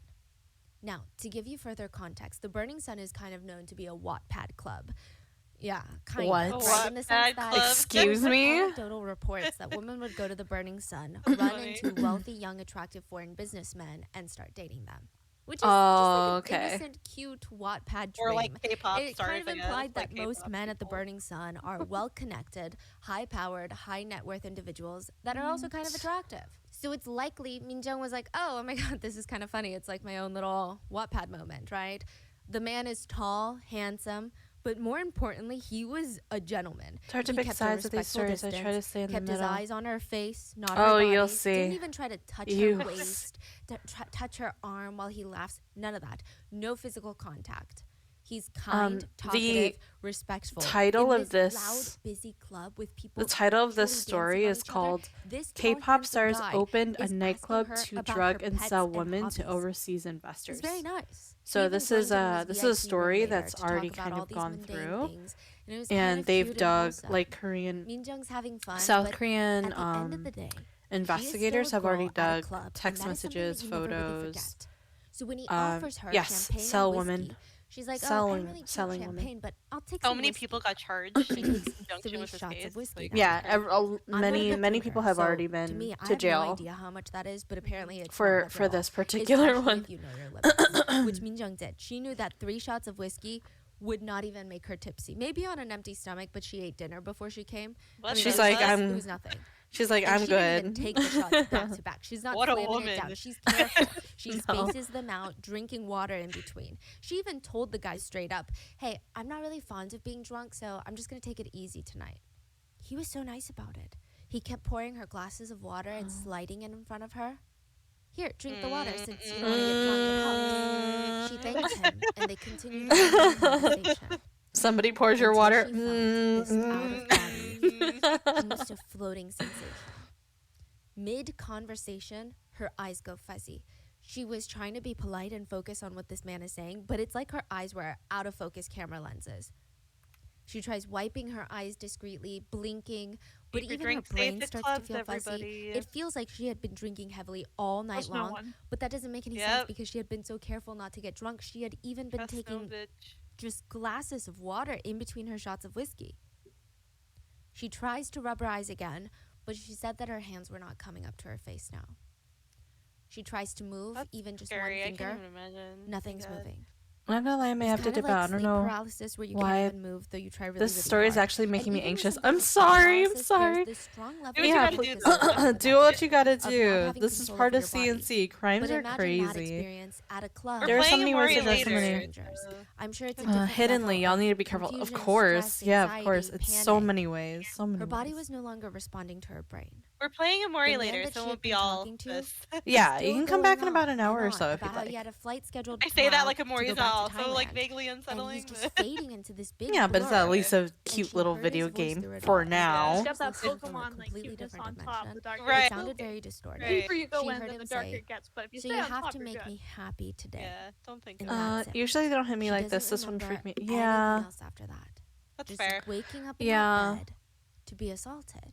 Now, to give you further context, the Burning Sun is kind of known to be a Wattpad club. Yeah, kind What? of. Right? In the Wattpad sense that club? Excuse there were me? anecdotal reports that women would go to the Burning Sun, run Funny. into wealthy, young, attractive foreign businessmen, and start dating them. Which is Oh, just like an okay. innocent, cute Wattpad dream. Or like K-pop It stars, kind of I guess, implied like that most K-pop men at the people. Burning Sun are well-connected, high-powered, high-net-worth individuals that are also kind of attractive. So it's likely Minjung was like, oh my god, this is kind of funny. It's like my own little Wattpad moment, right? The man is tall, handsome, but more importantly, he was a gentleman. It's hard to He pick kept a sides of these respectful stories. I try distance, to stay in the kept his middle. eyes on her face, not Oh, her body. you'll Didn't see. even try to touch You- her waist, touch her arm while he laughs. None of that. No physical contact. He's kind, the talkative, respectful. title In of this this- loud, busy club with people The title of this truly dancing story on is each other, called this tall, K-pop handsome stars guy opened a is asking nightclub her to about drug her and pets sell and women to hobbies. overseas investors. It's very nice. So She even this joined is him in a his this is a VIP room story later that's to talk already about kind all of these gone mundane through, things. And it was kind and of they've cute and dug wholesome. like Korean, Minjung's having fun. South but Korean at the end of the day, investigators have already dug text text messages, photos. So when he offers her yes, champagne sell and women. whiskey, she's like, Selling- "Oh, I really drink selling women. champagne, but I'll take So some many whiskey." people got charged She in takes conjunction 3 with this shots case. of whiskey. Like, Now, Yeah, I'm not a many big many drinker, people have so already to been me, I to have jail no idea how much that is, but apparently it's for not much at this all, particular especially one. if you know your limits, which Minjung did. She knew that 3 shots of whiskey would not even make her tipsy. Maybe on an empty stomach, but she ate dinner before she came. What She's the like, fuck? I'm- It was nothing. She's like, And I'm she didn't even good. take the shots back to back. She's not What a slamming it woman. down. She's careful. She No. spaces them out, drinking water in between. She even told the guy straight up, "Hey, I'm not really fond of being drunk, so I'm just gonna take it easy tonight." He was so nice about it. He kept pouring her glasses of water and sliding it in front of her. "Here, drink the water since you don't want to get drunk. It helps." She thanked him, and they continued the conversation. Somebody pours your Until water. she felt this out-of-body, almost a floating sensation. Mid-conversation, her eyes go fuzzy. She was trying to be polite and focus on what this man is saying, but it's like her eyes were out-of-focus camera lenses. She tries wiping her eyes discreetly, blinking, but Keep your even her drinks safe brain at starts clubs, to feel fuzzy. everybody. It feels like she had been drinking heavily all night Trust no long, one. but that doesn't make any sense Yep. because she had been so careful not to get drunk. She had even been Trust no taking bitch. just glasses of water in between her shots of whiskey. She tries to rub her eyes again, but she said that her hands were not coming up to her face now. She tries to move, That's even just Scary. one I finger. can't even imagine. Nothing's God. moving. I'm not gonna lie, I may It's have to kind of dip like out. I don't sleep know. paralysis where you why can't even move, though you try really, This really story is hard. actually making And me even with anxious. something I'm like sorry. I'm paralysis, sorry. there's this strong level what of you gotta focus do, and though. self-control Do what you gotta of not do. having This is control part over of your body. CNC. Crimes But are imagine that crazy. experience at a club. We're There are so playing many ways to Amori address later. somebody. I'm sure it's a different Hiddenly, level y'all of need to be careful. Of confusion, course. stress, Yeah, of course. anxiety, It's so panic. many ways. So many Her body ways. was no longer responding to her brain. We're playing Amori The man later, that so she it had won't be been all talking to this. Yeah, Still you can come back in going about an on hour or and so on if you'd about how like. he had a flight scheduled I say that tomorrow like to go Amori's back to all so like Thailand. vaguely And unsettling. he's just fading into this big Yeah, but it's at blur. least a And cute she little heard his video voice game through it for all. now. It's got that Listened from a Pokemon like completely cuteness different on top. dimension. The darker Right. It sounded very distorted. The Right. deeper you go She in, heard then him the darker say, it gets. But if you "So stay you on have top, to you're make good. me happy today." Yeah, don't think And of that. that's it. Usually they don't hit me She like this. doesn't This one freaked me. remember Yeah. anything else after that. That's Just fair. waking up in Yeah. that bed to be assaulted.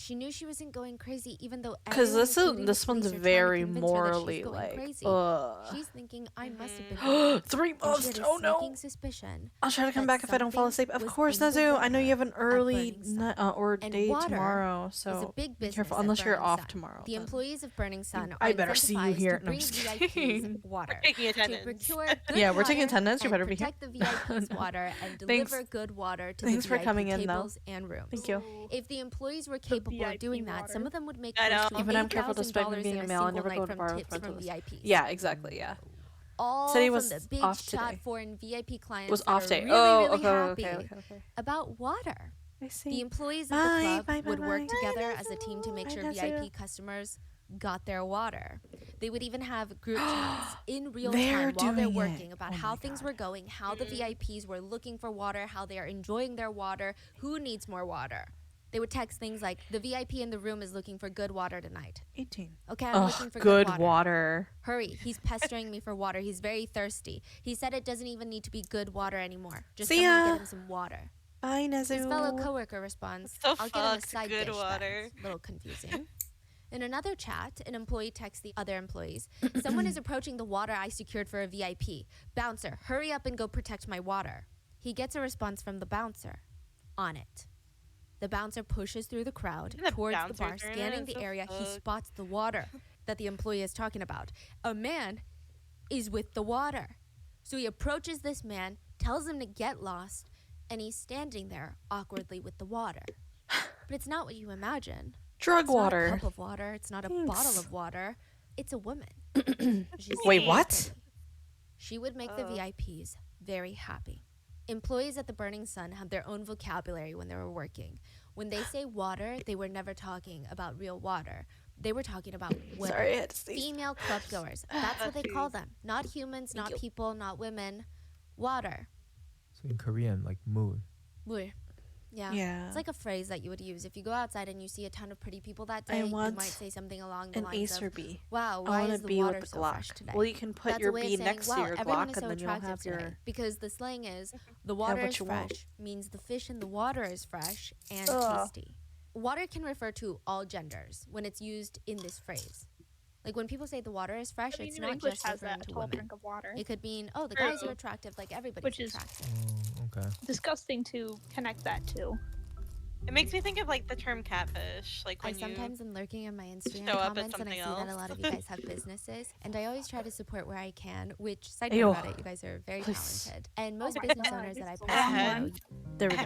she knew she wasn't going crazy, even though Because everyone, including the this one's police, are trying to very convince her that she's morally going like. crazy. She's thinking, I must have been. 3 And months. she had a Oh no. sneaking suspicion I'll try to come that back if I don't fall something asleep. Of was course, in the Nazu. I know you have an water at early Burning Sun. or And day water tomorrow, is a so big be business careful. at Unless you're Burning off Sun. tomorrow. The then. employees of Burning Sun I are better see you incentivized here. to No, I'm bring just VIPs kidding. water. Taking To attendance. procure good Yeah, we're taking water attendance. You and better be here. protect the VIPs' water and Thanks. deliver good water to Thanks the for VIP coming in, though. tables and rooms. Thank you. Ooh. If the employees were capable of VIP doing that, some water. of them would make I close know. to Yeah, but I'm careful despite me $8,000 being in a a male. I single never night go to from bar with tips from rentals. VIPs. Yeah, exactly. Yeah. All Said he from was the big off shot today. foreign VIP clients Was that off are day. really, Oh, really happy okay. about water. I see. The employees of Bye, the club bye, bye, would work bye. together as a team to make Bye, sure Nazu. VIP customers got their water. They would even have group chats in real They're time while they're doing it. working about Oh how my things God. were going, how the VIPs were looking for water, how they are enjoying their water, who needs more water. They would text things like, the VIP in the room is looking for good water tonight. 18. Okay, I'm looking Ugh, for good water. water. Hurry, he's pestering me for water. He's very thirsty. He said it doesn't even need to be good water anymore. Just See someone ya. get him some water. Bye, His fellow Nazu. coworker responds, So I'll get him a fucked, side good dish water. then. Little confusing. In another chat, an employee texts the other employees, someone is approaching the water I secured for a VIP. Bouncer, hurry up and go protect my water. He gets a response from the bouncer. On it. The bouncer pushes through the crowd The towards the bouncers bar, are in scanning it, the so area. He fucked. spots the water that the employee is talking about. A man is with the water. So he approaches this man, tells him to get lost, and he's standing there awkwardly with the water. But it's not what you imagine. Drug It's not a water. cup of water. It's not a bottle Thanks. of water. It's a woman. She's Wait, very what? pretty. She would make the VIPs very happy. Employees at the Burning Sun had their own vocabulary when they were working. When they say water, they were never talking about real water. They were talking about women. Sorry, I had to sneeze. Female club goers. That's what they call them. Not humans, not people, not women. Water. So in Korean, like moon. 물. Yeah. Yeah. It's like a phrase that you would use if you go outside and you see a ton of pretty people that I day. You want might say something along the An lines ace of, or B. "Wow, I why want is to the be water with the so fresh Glock. today?" Well, you can put That's your a way B of saying, next wow, to your everyone Glock, is so and then you'll attractive have today. your. Because the slang is the water what is you fresh want. means the fish in the water is fresh and Ugh. tasty. Water can refer to all genders when it's used in this phrase. Like when people say the water is fresh, I mean, it's even not English just has referring that to tall women. drink of water. It could mean, oh, the guys are True. attractive, like everybody's Which is- attractive. Oh, okay. Disgusting to connect that to. It makes me think of like the term catfish. Like I when you sometimes am lurking in my Instagram show up at comments and I see something that a lot of else. you guys have businesses and I always try to support where I can, which side Ew. note about it, you guys are very Please. talented. And most my business God, owners that I it's personally know. There we go.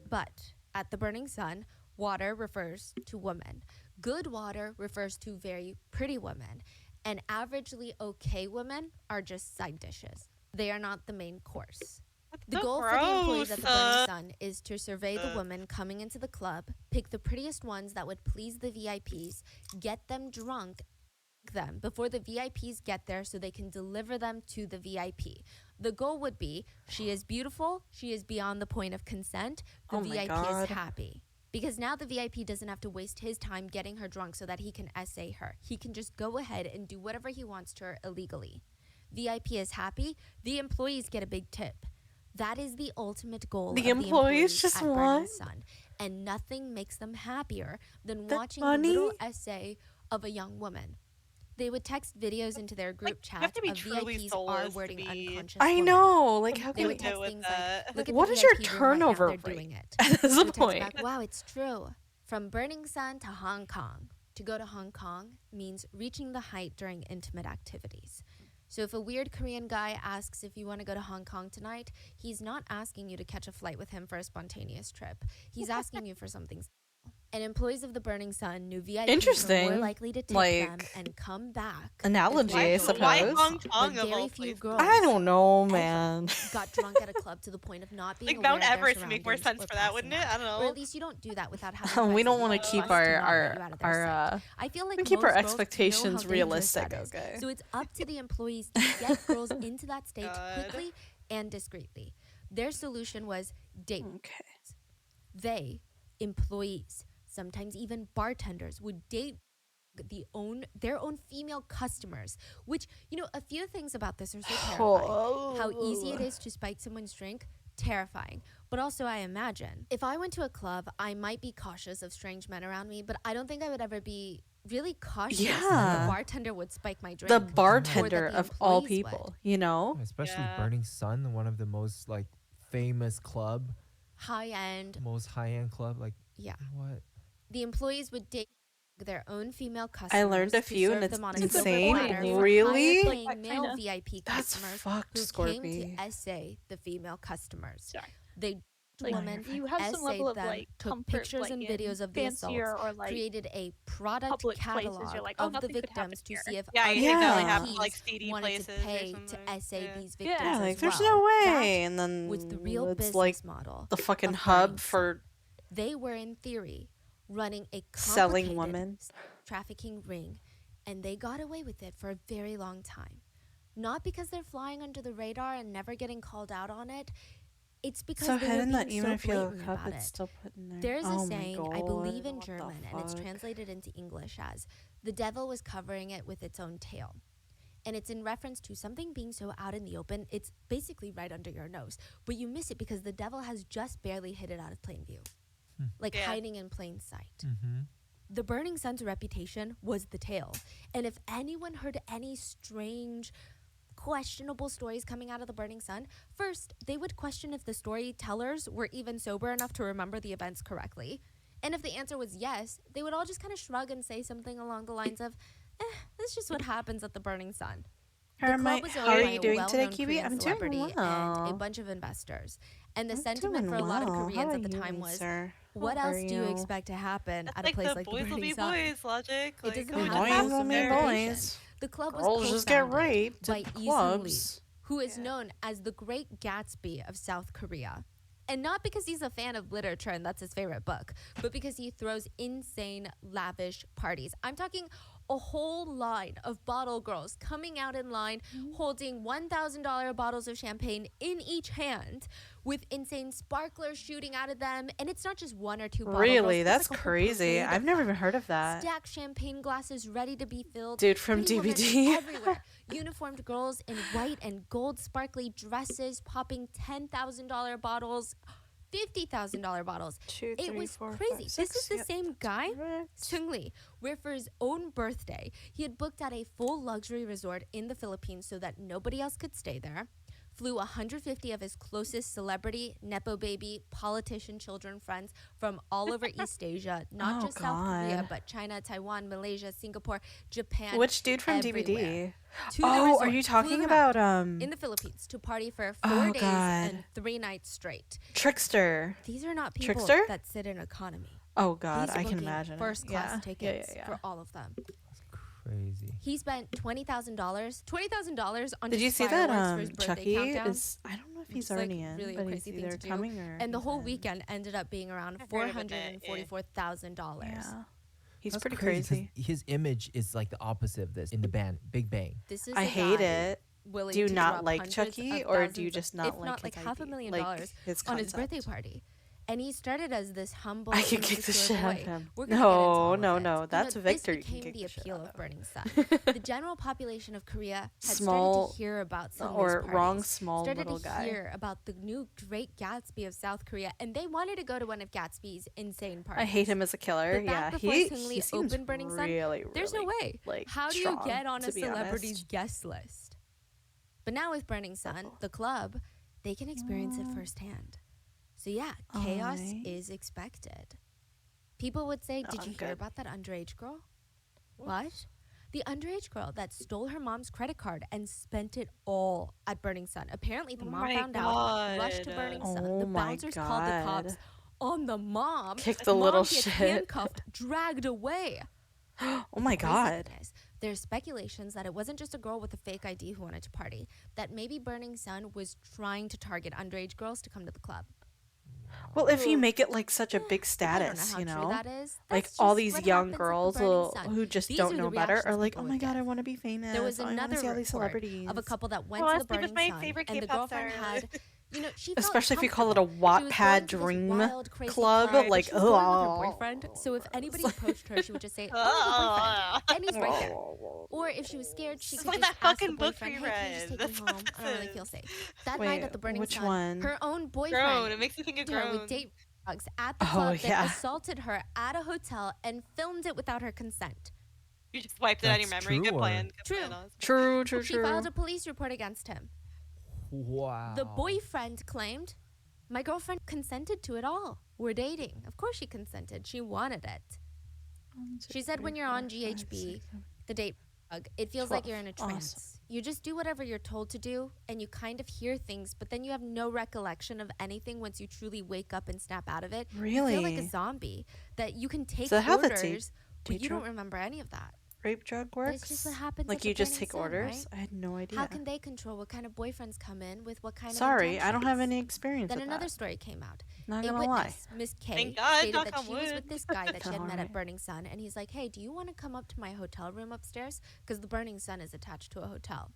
But at the Burning Sun, water refers to women. Good water refers to very pretty women. And averagely okay women are just side dishes. They are not the main course. The so goal for the employees at the gross. Burning Sun is to survey the women coming into the club, pick the prettiest ones that would please the VIPs, get them drunk them before the VIPs get there so they can deliver them to the VIP. The goal would be she is beautiful, she is beyond the point of consent, the Oh my VIP God. is happy. Because now the VIP doesn't have to waste his time getting her drunk so that he can essay her. He can just go ahead and do whatever he wants to her illegally. VIP is happy, the employees get a big tip. That is the ultimate goal The of the employees employees just at Burning want Sun. And nothing makes them happier than the watching money? the little essay of a young woman. They would text videos into their group you have chat to be of truly VIPs soulless to R-wording be- unconscious I women. know. Like, how They can would we? do text with things that? like, look at What the is your VIP room right now, turnover they're rate? doing it. That's They the would text point. back, wow, it's true. From Burning Sun to Hong Kong. To go to Hong Kong means reaching the height during intimate activities. So if a weird Korean guy asks if you want to go to Hong Kong tonight, he's not asking you to catch a flight with him for a spontaneous trip. He's asking you for something simple. And employees of the Burning Sun knew VIPs were Interesting. more likely to tip them Like, and come back. if analogy, they I were suppose. Why drunk. Hong But Kong of very all few places? girls I don't know, ever man. got drunk at a club to the point of not being Like aware Mount of their Everest would make more surroundings sense or for that, passing wouldn't it? out. I don't Or know. at least you don't do that without having We friends don't that want you to keep trust to our not get you out of their sight. I feel like we keep most our girls know how expectations dangerous realistic, that is. okay? So it's up to the employees to get girls into that state God. quickly and discreetly. Their solution was date. Okay. They, employees, sometimes even bartenders, would date their own female customers, which, you know, a few things about this are so terrifying. How easy it is to spike someone's drink, terrifying. But also, I imagine if I went to a club, I might be cautious of strange men around me, but I don't think I would ever be really cautious that Yeah. the bartender would spike my drink. The or that bartender the of all employees would. people, you know? Especially Yeah. Burning Sun, one of the most like famous club, High end. most high-end club. Like, Yeah. what? The employees would date their own female customers. I learned a to few and serve it's them on a insane. silver platter for Really? higher-paying Like, male kinda. VIP That's customers fucked, who Scorpy. came to essay the female customers. Sorry. They Like, women you have some essayed level of them, like took comfort, pictures like, and in videos of the fancier assaults, or like created a product public places. catalog You're like, oh, of the nothing could happen victims to here. see if Yeah, other you think they only have Yeah. like VIPs seedy wanted places to pay or to something. essay Yeah. these victims Yeah, as like there's well. no way. That And then was the real it's business like model. the fucking of hub Burning for They were in theory running a selling complicated women. trafficking ring, and they got away with it for a very long time. Not because they're flying under the radar and never getting called out on it. It's because So they were hidden that being even so if you blatant look up, about it's it. still put in there. There's Oh a my saying, I God, believe in what the German, and it's fuck? translated into English as, the devil was covering it with its own tail. And it's in reference to something being so out in the open, it's basically right under your nose. But you miss it because the devil has just barely hid it out of plain view. Like Yeah. hiding in plain sight. Mm-hmm. The Burning Sun's reputation was the tail. And if anyone heard any strange, questionable stories coming out of the Burning Sun, first, they would question if the storytellers were even sober enough to remember the events correctly. And if the answer was yes, they would all just kind of shrug and say something along the lines of, that's just what happens at the Burning Sun. The club was owned How are by you a doing today, well-known Kiwi? Korean I'm celebrity doing and a well. bunch of investors. And the I'm sentiment doing for a lot of well. How Koreans at are the you, time was, sir? what How else are do you you? expect to happen That's at a like place the like the boys will Burning be Sun? boys logic. It Like, doesn't oh, have what to Boys happens will be there? boys. The club was Girls just get co-founded raped by at Lee, clubs. who is known as the Great Gatsby of South Korea. And not because he's a fan of literature and that's his favorite book, but because he throws insane, lavish parties. I'm talking a whole line of bottle girls coming out in line, holding $1,000 bottles of champagne in each hand, with insane sparklers shooting out of them. And it's not just one or two bottle Really? girls. That's It's like a whole crazy. parade I've of never them. even heard of that. Stacked champagne glasses ready to be filled. Dude from Pretty women DVD. everywhere. Uniformed girls in white and gold sparkly dresses popping $10,000 bottles, $50,000 bottles. It was crazy. This is the same guy, Seung Lee, where for his own birthday, he had booked out a full luxury resort in the Philippines so that nobody else could stay there. Flew 150 of his closest celebrity, nepo baby, politician children friends from all over East Asia, not Oh, just South Korea, God. but China, Taiwan, Malaysia, Singapore, Japan. Which dude from everywhere. DVD? To the Oh, are resort, you flew talking them out about in the Philippines to party for 4 Oh, days God. and 3 nights straight. Trickster? These are not people Trickster? that sit in economy. Oh God, He's I can booking imagine. first class tickets Yeah. for all of them. Crazy. He spent $20,000 on Did you just see that fireworks for his birthday Chucky countdown. is? I don't know if he's Just, like, already in, really a but crazy he's thing either to do. coming or And the he's whole in. weekend ended up being around I've heard of it, yeah. $444,000. Yeah, he's That's pretty 'cause crazy. His image is like the opposite of this in the band Big Bang. This is I a hate guy it. willing Do you to not drop like hundreds Chucky, of or do thousands you of- just not if like not his like idea? $500,000 Like his on his birthday concept? party? And he started as this humble, I could kick the insecure shit out of boy. him. We're gonna get into all of No, it. no, You that's know, Victor. You This can became kick the the shit appeal out of of Burning Sun. him. The general population of Korea had Small- started to hear about some of or these wrong parties, small started little to guy. hear about the new Great Gatsby of South Korea, and they wanted to go to one of Gatsby's insane parties. I hate him as a killer. But back Yeah, before he Seung Lee seems opened Burning Sun, really, There's no really, way. like, How do you strong, get on a to be celebrity's honest. guest list? But now with Burning Sun, the club, they can experience it firsthand. So yeah, chaos Alright. is expected. People would say, No, did I'm you hear good. about that underage girl? What? The underage girl that stole her mom's credit card and spent it all at Burning Sun. Apparently, the Oh mom my found out, rushed to God. Burning Sun. Oh The my bouncers called the cops God. on the mom. Kick and the mom little gets shit. handcuffed, dragged away. Oh my God. Craziness. There's speculations that it wasn't just a girl with a fake ID who wanted to party, that maybe Burning Sun was trying to target underage girls to come to the club. Well, if you make it like such a big I don't know status, how you true know, that is. like That's all just these what young happens at the girls Burning Sun. who just These don't are know the better reactions are like, people oh would my God, get. I want to be famous. There was I want another to see all these report celebrities. of a couple that went Well, to let's the see what Burning my Sun, favorite and the K-pop girlfriend star had is. You know, she felt Especially if you call it a comfortable. She was Wattpad going to this dream wild, crazy club, club, but like, she was going with her oh. boyfriend. So if anybody approached her, she would just say, "Oh, the boyfriend," and he's right there. Or if she was scared, she It's could like just that ask the fucking book boyfriend, we "Hey, can you just read. take me That's what home? I don't really this feel is. safe." That night at the Burning Which Sun, one? her own Grown. boyfriend It makes me think of her with grown. date drugs at the Oh, club, then yeah. assaulted her at a hotel and filmed it without her consent. You just wiped it out of your That's memory. true, Good or- plan. Good True. plan, honestly. True. She filed a police report against him. Wow. The boyfriend claimed, "My girlfriend consented to it all. We're dating. Of course she consented. She wanted it." She said when you're on GHB, the date drug, it feels like you're in a 12. trance. Awesome. You just do whatever you're told to do, and you kind of hear things, but then you have no recollection of anything once you truly wake up and snap out of it. You feel like Really? a zombie, that you can take So how the orders, but date you don't drug- remember any of that. Rape drug But works? it's just what happens Like at the you just Burning take Sun, orders? right? I had no idea. How can they control what kind of boyfriends come in with what kind Sorry, of I don't have intentions? any experience Then with another that. story came out. Not A gonna lie. witness, Miss K, Thank God, stated knock that on she was wood. with this guy that she had met Alright. at Burning Sun, and he's like, "Hey, do you want to come up to my hotel room upstairs? Because the Burning Sun is attached to a hotel."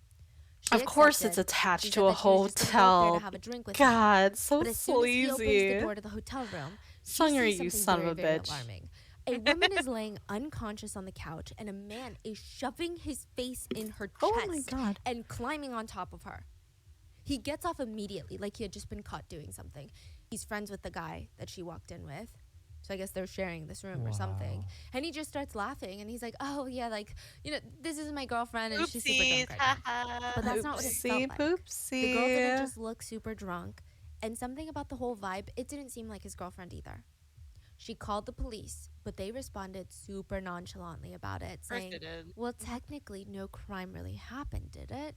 She Of course it's accepted. attached She to said a that she was just gonna go up there hotel. to have a drink with him. God, so But as soon as he opens the sleazy. door to the hotel room, she Sonia, sees you something son very, of a very bitch. alarming. A woman is laying unconscious on the couch, and a man is shoving his face in her chest Oh my god. and climbing on top of her. He gets off immediately, like he had just been caught doing something. He's friends with the guy that she walked in with. So I guess they're sharing this room or something. Wow. And he just starts laughing, and he's like, "Oh, yeah, like, you know, this is my girlfriend, and she's super Oopsies. drunk right now." Haha. But that's not what it Oopsie felt like. The girl didn't poopsie. just look super drunk, and something about the whole vibe, it didn't seem like his girlfriend either. She called the police, but they responded super nonchalantly about it, Of course saying, it did. "Well, technically, no crime really happened, did it?"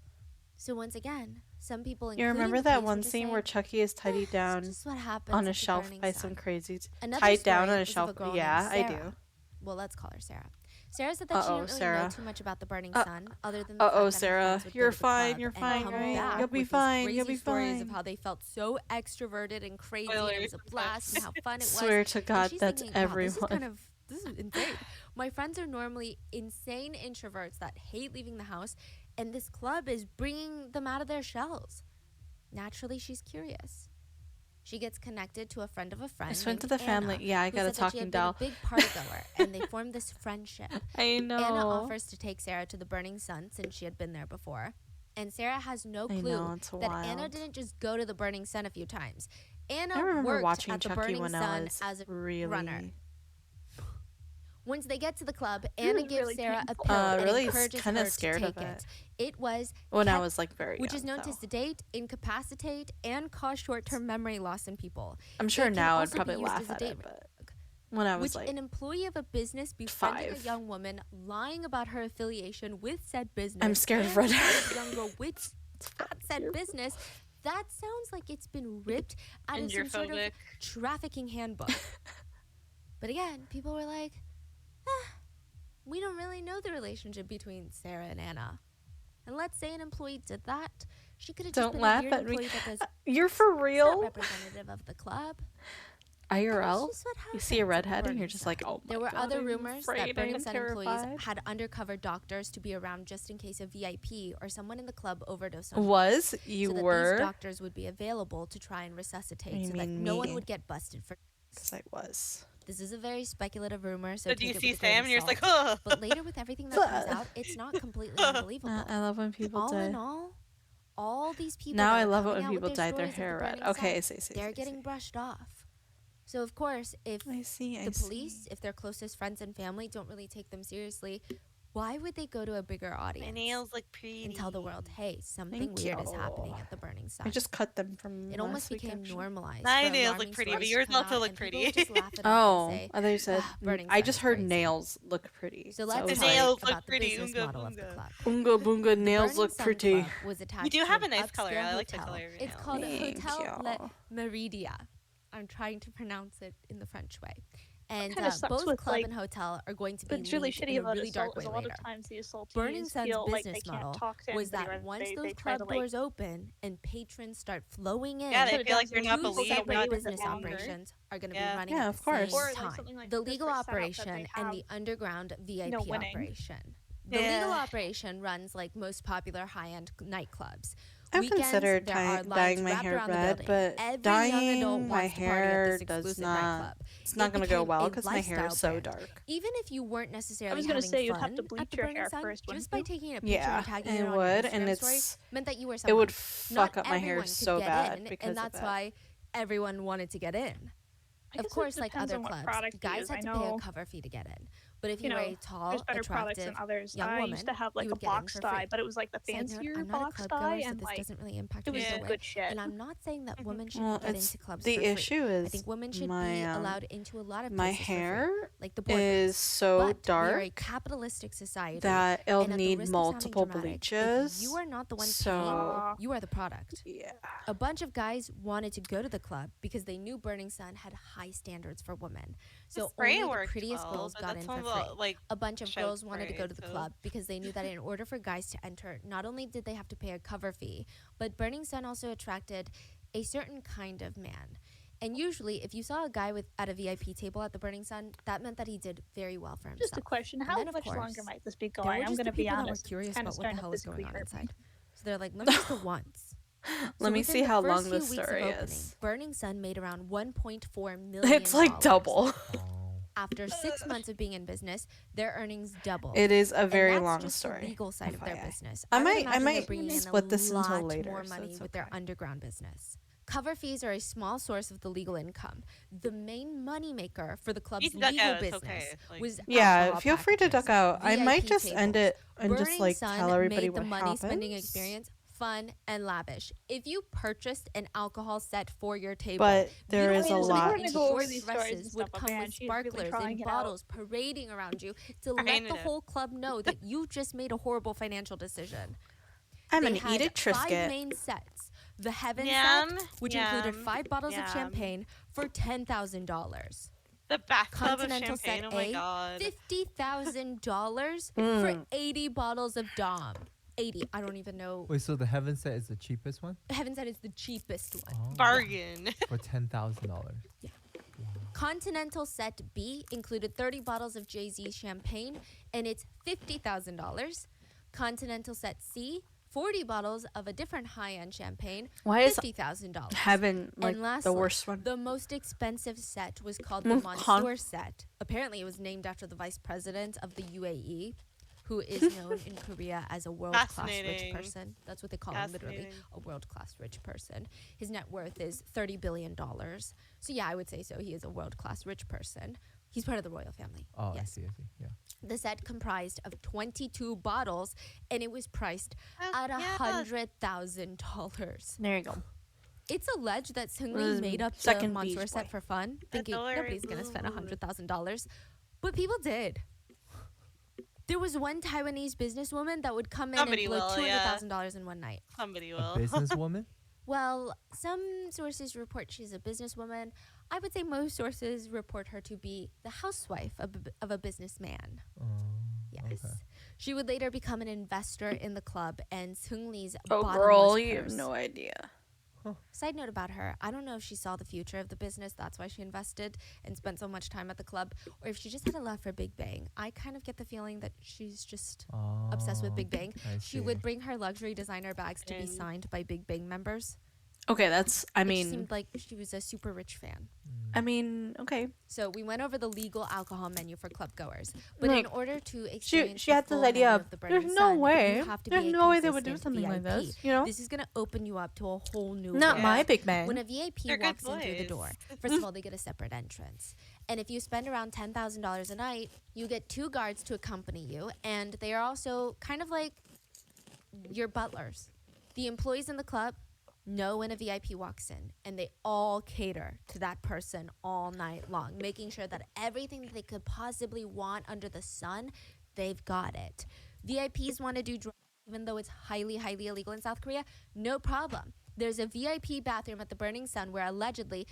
So once again, some people, You including remember the that police, were one just scene saying, where Chucky is tidied "It's down just what happens on a at the shelf Burning by Sun." some crazy Another tied down story on a is of shelf? girl Yeah, named I Sarah. do. Well, let's call her Sarah. Sarah said that she Uh-oh, didn't really Sarah. know too much about the Burning Uh, Sun, other than the Uh-oh, fact that her Sarah. friends would go You're to the fine, club you're and fine, come right? back You'll be with these fine, crazy you'll be stories of fine. how they felt so extroverted and crazy, and it Spoiler was a blast, and how fun it was. Swear to And God, she's that's thinking, "Wow, everyone. this is insane. My friends are normally insane introverts that hate leaving the house, and this club is bringing them out of their shells." Naturally, she's curious. She gets connected to a friend of a friend. It's friend to named the family. Anna, Yeah, I who got a said that she talking had been doll. a big party goer, and they formed this friendship. I know. Anna offers to take Sarah to the Burning Sun since she had been there before. And Sarah has no I clue know, it's that Anna wild. didn't just go to the Burning Sun a few times. Anna I remember worked watching at the Chucky Burning when Sun I was as a really runner. Once they get to the club, It Anna was gives really Sarah a painful. pill and Really encourages kinda her to scared take of it. It was when I pep- was like very which young. is known to though. sedate, incapacitate, and cause short-term memory loss in people. I'm sure It can now I'd also be probably used laugh as a at date it, but when I was which like, an employee of a business befriending 5. a young woman, lying about her affiliation with said business. I'm scared of and red having a young girl with at said business. That sounds like it's been ripped out of some sort of Androphobic. trafficking handbook. But again, people were like, we don't really know the relationship between Sarah and Anna. And let's say an employee did that. She could have just Don't been laugh a weird at me. employee that does You're for not real? representative of the club. IRL? That's just what You see a happens at the redhead and Burning you're just Sun. like, oh my There were God, other I'm rumors afraid, that Burning I'm Sun employees terrified. had undercover doctors to be around just in case a VIP or someone in the club overdosed on Was drugs, you so that were? these doctors would be available to try and resuscitate You so that mean no one me. would get busted for. 'Cause I was. This is a very speculative rumor, so So do you take it see with a grain Sam of and you're just like, salt. huh? But later, with everything that comes out, it's not completely unbelievable. I love when people All in die. all these people. Now that I are love it coming when out with people dye their stories of the hair red. Burning Okay, Sun, see. they're getting brushed off. So of course, if I see. the police, if their closest friends and family don't really take them seriously, why would they go to a bigger audience My nails look pretty. and tell the world, "Hey, something Thank weird is you. happening at the Burning Sun"? I just cut them from It last almost week, became actually. normalized. My for nails look alarming pretty, but stories yours to come also out, look and people pretty. just laugh it off Oh, and say, I thought you said. Burning I Sun just is heard crazy. nails look pretty. So I let's was talk like, nails look about the pretty, business oonga model of the boonga. club. Oonga boonga The nails Burning look Sun pretty. Club was attached You do to have an a nice color. upscale I like the hotel. color of your It's nails. called Thank Hotel you. Le Meridia. I'm trying to pronounce it in the French way. And Kinda sucks both with, club like, and hotel are going to be What's really linked shitty in a about really dark assault is way a lot later. of times the assaultees Burning Sun's feel like business they can't model talk to was anybody that or once they those try to, club like, doors open and patrons start flowing in, Yeah, they Shut it feel down like so they're not people believed, get separate away not with it business longer. operations are going to Yeah. be running Yeah, at of the course. same Or like time. something like The this legal for setup that they operation and the have, underground VIP winning. operation. The Yeah. legal operation runs like most popular high-end nightclubs, I've Weekends, considered there are lines dyeing my wrapped hair around the red, building. but Every young adult dyeing my wants to party at hair this does exclusive not. nightclub. It's not It gonna go became well a because my hair is so lifestyle brand. dark. Even if you weren't necessarily was gonna having say, you'd fun have to at bleach the your Burning hair Sun, first, just wouldn't by you? taking a picture Yeah, and tagging it it on would, your and Instagram story it's meant that you were it someone. would Not fuck up my hair everyone could so get bad in, because and of that's it. why everyone wanted to get in. I Of guess it course, like depends other on what clubs, product you guys use. had I to pay a know, cover fee to get in. But if you you were know, a tall, there's better products than attractive others. young I woman, used to have you like a would get in box for dye, free. but it was like the Side note, fancier I'm not a box club dye, goer, so and this like doesn't really impact it me was either Yeah. way. good shit. And I'm not saying that women Well, shouldn't get it's into clubs the for free. issue I is think women should my be allowed into a lot of my places for free, hair like the boardrooms. is so But we are a dark capitalistic society, that it'll and at the need risk of sounding multiple dramatic, if bleaches. you are not the one paying, So you are the product. yeah, A bunch of guys wanted to go to the club because they knew Burning Sun had high standards for women. The So spray only the worked prettiest well, girls but got that's in one for of free. the, like, A bunch of shout girls wanted to go spray, to the so- club because they knew that in order for guys to enter, not only did they have to pay a cover fee, but Burning Sun also attracted a certain kind of man. And usually, if you saw a guy at a VIP table at the Burning Sun, that meant that he did very well for himself. Just a question: And how then, of much course, longer might this be There going? were I'm just gonna the be people that were honest. curious It's kind about of what the starting to hell was going physically on hurt me. inside. So they're like, let me just go once. So let me within see the how first long few this weeks of story opening, is. Burning Sun made around $1.4 million. It's like double. Oh. After 6 months of being in business, their earnings doubled. It is a And very that's long just story. The legal side of their FYI. business. I would might imagine they're might bringing in split a this until lot later, more so money it's with their okay. underground business. Cover fees are a small source of the legal income. The main moneymaker for the club's You can duck legal out, it's business okay, like- was Yeah, alcohol feel free to packages, duck out. I might VIP just end tables. it and just Burning like Sun tell everybody made the what money happens. spending experience fun and lavish. If you purchased an alcohol set for your table, But there is a beautiful lot. women in We're gonna go over short these stories and dresses would stuff, come man. with She's really sparklers trying and it out. bottles parading around you to Trying let it the out. whole club know that you just made a horrible financial decision. I'm They gonna eat had a Triscuit. 5 main sets. The Heaven Yum, set, which included yum, 5 bottles of yum. champagne for $10,000. The bathtub of Continental champagne. set Oh my A, god. $50,000 for 80 bottles of Dom. 80. I don't even know. Wait, so the heaven set is the cheapest one? Heaven set is the cheapest one. Oh, Bargain. for $10,000. Continental set B included 30 bottles of Jay-Z champagne, and it's $50,000. Continental set C, 40 bottles of a different high-end champagne, Why is $50,000. Heaven like And lastly, the worst one? the most expensive set was called the Mansour set. Apparently, it was named after the vice president of the UAE, who is known in Korea as a world-class rich Fascinating. person. That's what they call him, literally, Fascinating. a world-class rich person. His net worth is $30 billion. So yeah, I would say so. He is a world-class rich person. He's part of the royal family. Oh, yes. I see. Yeah. The set comprised of 22 bottles, and it was priced Oh, at yeah. $100,000. There you go. It's alleged that Was Seungri made up the second Mansour Beach set Boy. for fun, thinking Adorable. nobody's gonna spend $100,000, but people did. There was one Taiwanese businesswoman that would come in Somebody and blow will, yeah. $200,000 in one night. Somebody A will. businesswoman? Well, some sources report she's a businesswoman. I would say most sources report her to be the housewife of a businessman. Oh, Yes. okay. She would later become an investor in the club and Seungli's Oh, bottomless girl, you have purse. no idea. Side note about her, I don't know if she saw the future of the business, that's why she invested and spent so much time at the club, or if she just had a love for Big Bang. I kind of get the feeling that she's just obsessed with Big Bang. I She see. would bring her luxury designer bags to be And- signed by Big Bang members. Okay, that's. I It just mean, seemed like she was a super rich fan. okay. So we went over the legal alcohol menu for club goers, but in Look, order to She experience she the had this full idea menu of of the there's Burning no Sun, way, you have to there's be a no way they would do consistent something like VIP. this. You know, This is gonna open you up to a whole new not world. my Big Bang. When a VIP They're good walks in through the boys. door, first of all, they get a separate entrance. And if you spend around $10,000 a night, you get 2 guards to accompany you, and they are also kind of like your butlers. The employees in the club know when a VIP walks in, and they all cater to that person all night long, making sure that everything that they could possibly want under the sun, they've got it. VIPs want to do drugs, even though it's highly, highly illegal in South Korea, no problem. There's a VIP bathroom at the Burning Sun where allegedly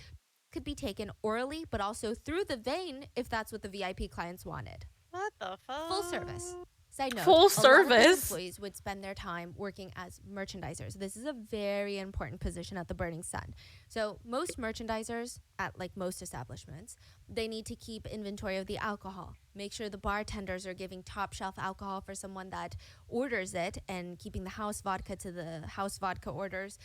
could be taken orally, but also through the vein if that's what the VIP clients wanted. What the fuck? Full service. Side note, Full a lot of these service. employees would spend their time working as merchandisers. This is a very important position at the Burning Sun. So most merchandisers at like most establishments, they need to keep inventory of the alcohol, make sure the bartenders are giving top shelf alcohol for someone that orders it and keeping the house vodka to the house vodka orders.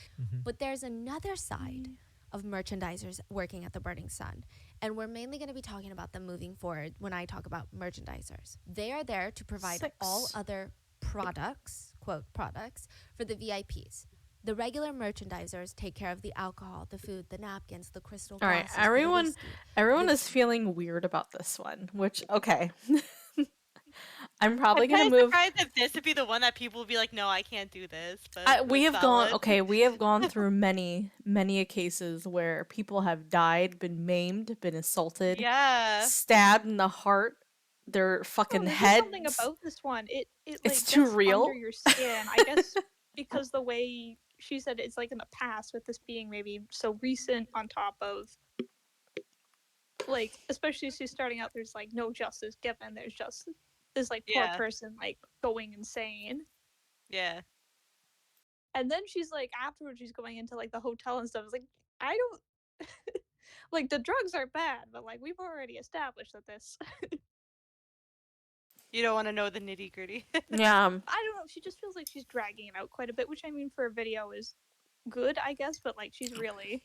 But there's another side of merchandisers working at the Burning Sun. And we're mainly going to be talking about them moving forward when I talk about merchandisers. They are there to provide 6. all other products, quote, products, for the VIPs. The regular merchandisers take care of the alcohol, the food, the napkins, the crystal All right, glasses, the everyone whiskey. is feeling weird about this one, which okay. I'm probably I'm gonna kind of move. surprised that this would be the one that people would be like, no, I can't do this. But We that's have gone valid. we have gone through many cases where people have died, been maimed, been assaulted, Yeah. stabbed in the heart, their Oh, fucking there's just heads. something about this one. It It's like too gets real. under your skin. I guess because the way she said it's like in the past, with this being maybe so recent, on top of like, especially she's starting out. There's like no justice given. There's just this like poor Yeah. person like going insane. Yeah. And then she's like, afterwards, she's going into like the hotel and stuff. It's like, I don't like, the drugs are bad, but like we've already established that this. You don't want to know the nitty gritty. Yeah. I don't know. She just feels like she's dragging it out quite a bit, which I mean, for a video is good, I guess. But like, she's really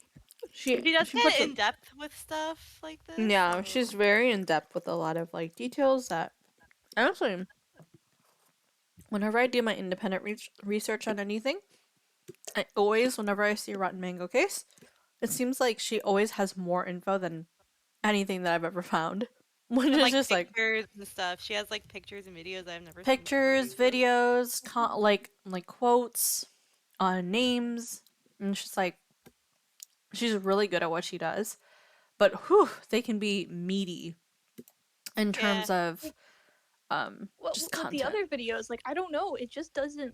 She She does she puts get a- in depth with stuff like this. Yeah, so- she's very in depth with a lot of like details that honestly, whenever I do my independent research on anything, I always, whenever I see a Rotten Mango case, it seems like she always has more info than anything that I've ever found. Which and, is like, just like pictures and stuff. She has like pictures and videos I've never pictures, seen before. videos, like quotes, names, and it's just like she's really good at what she does. But whew, they can be meaty in terms of well, just with content. the other videos. Like, I don't know. It just doesn't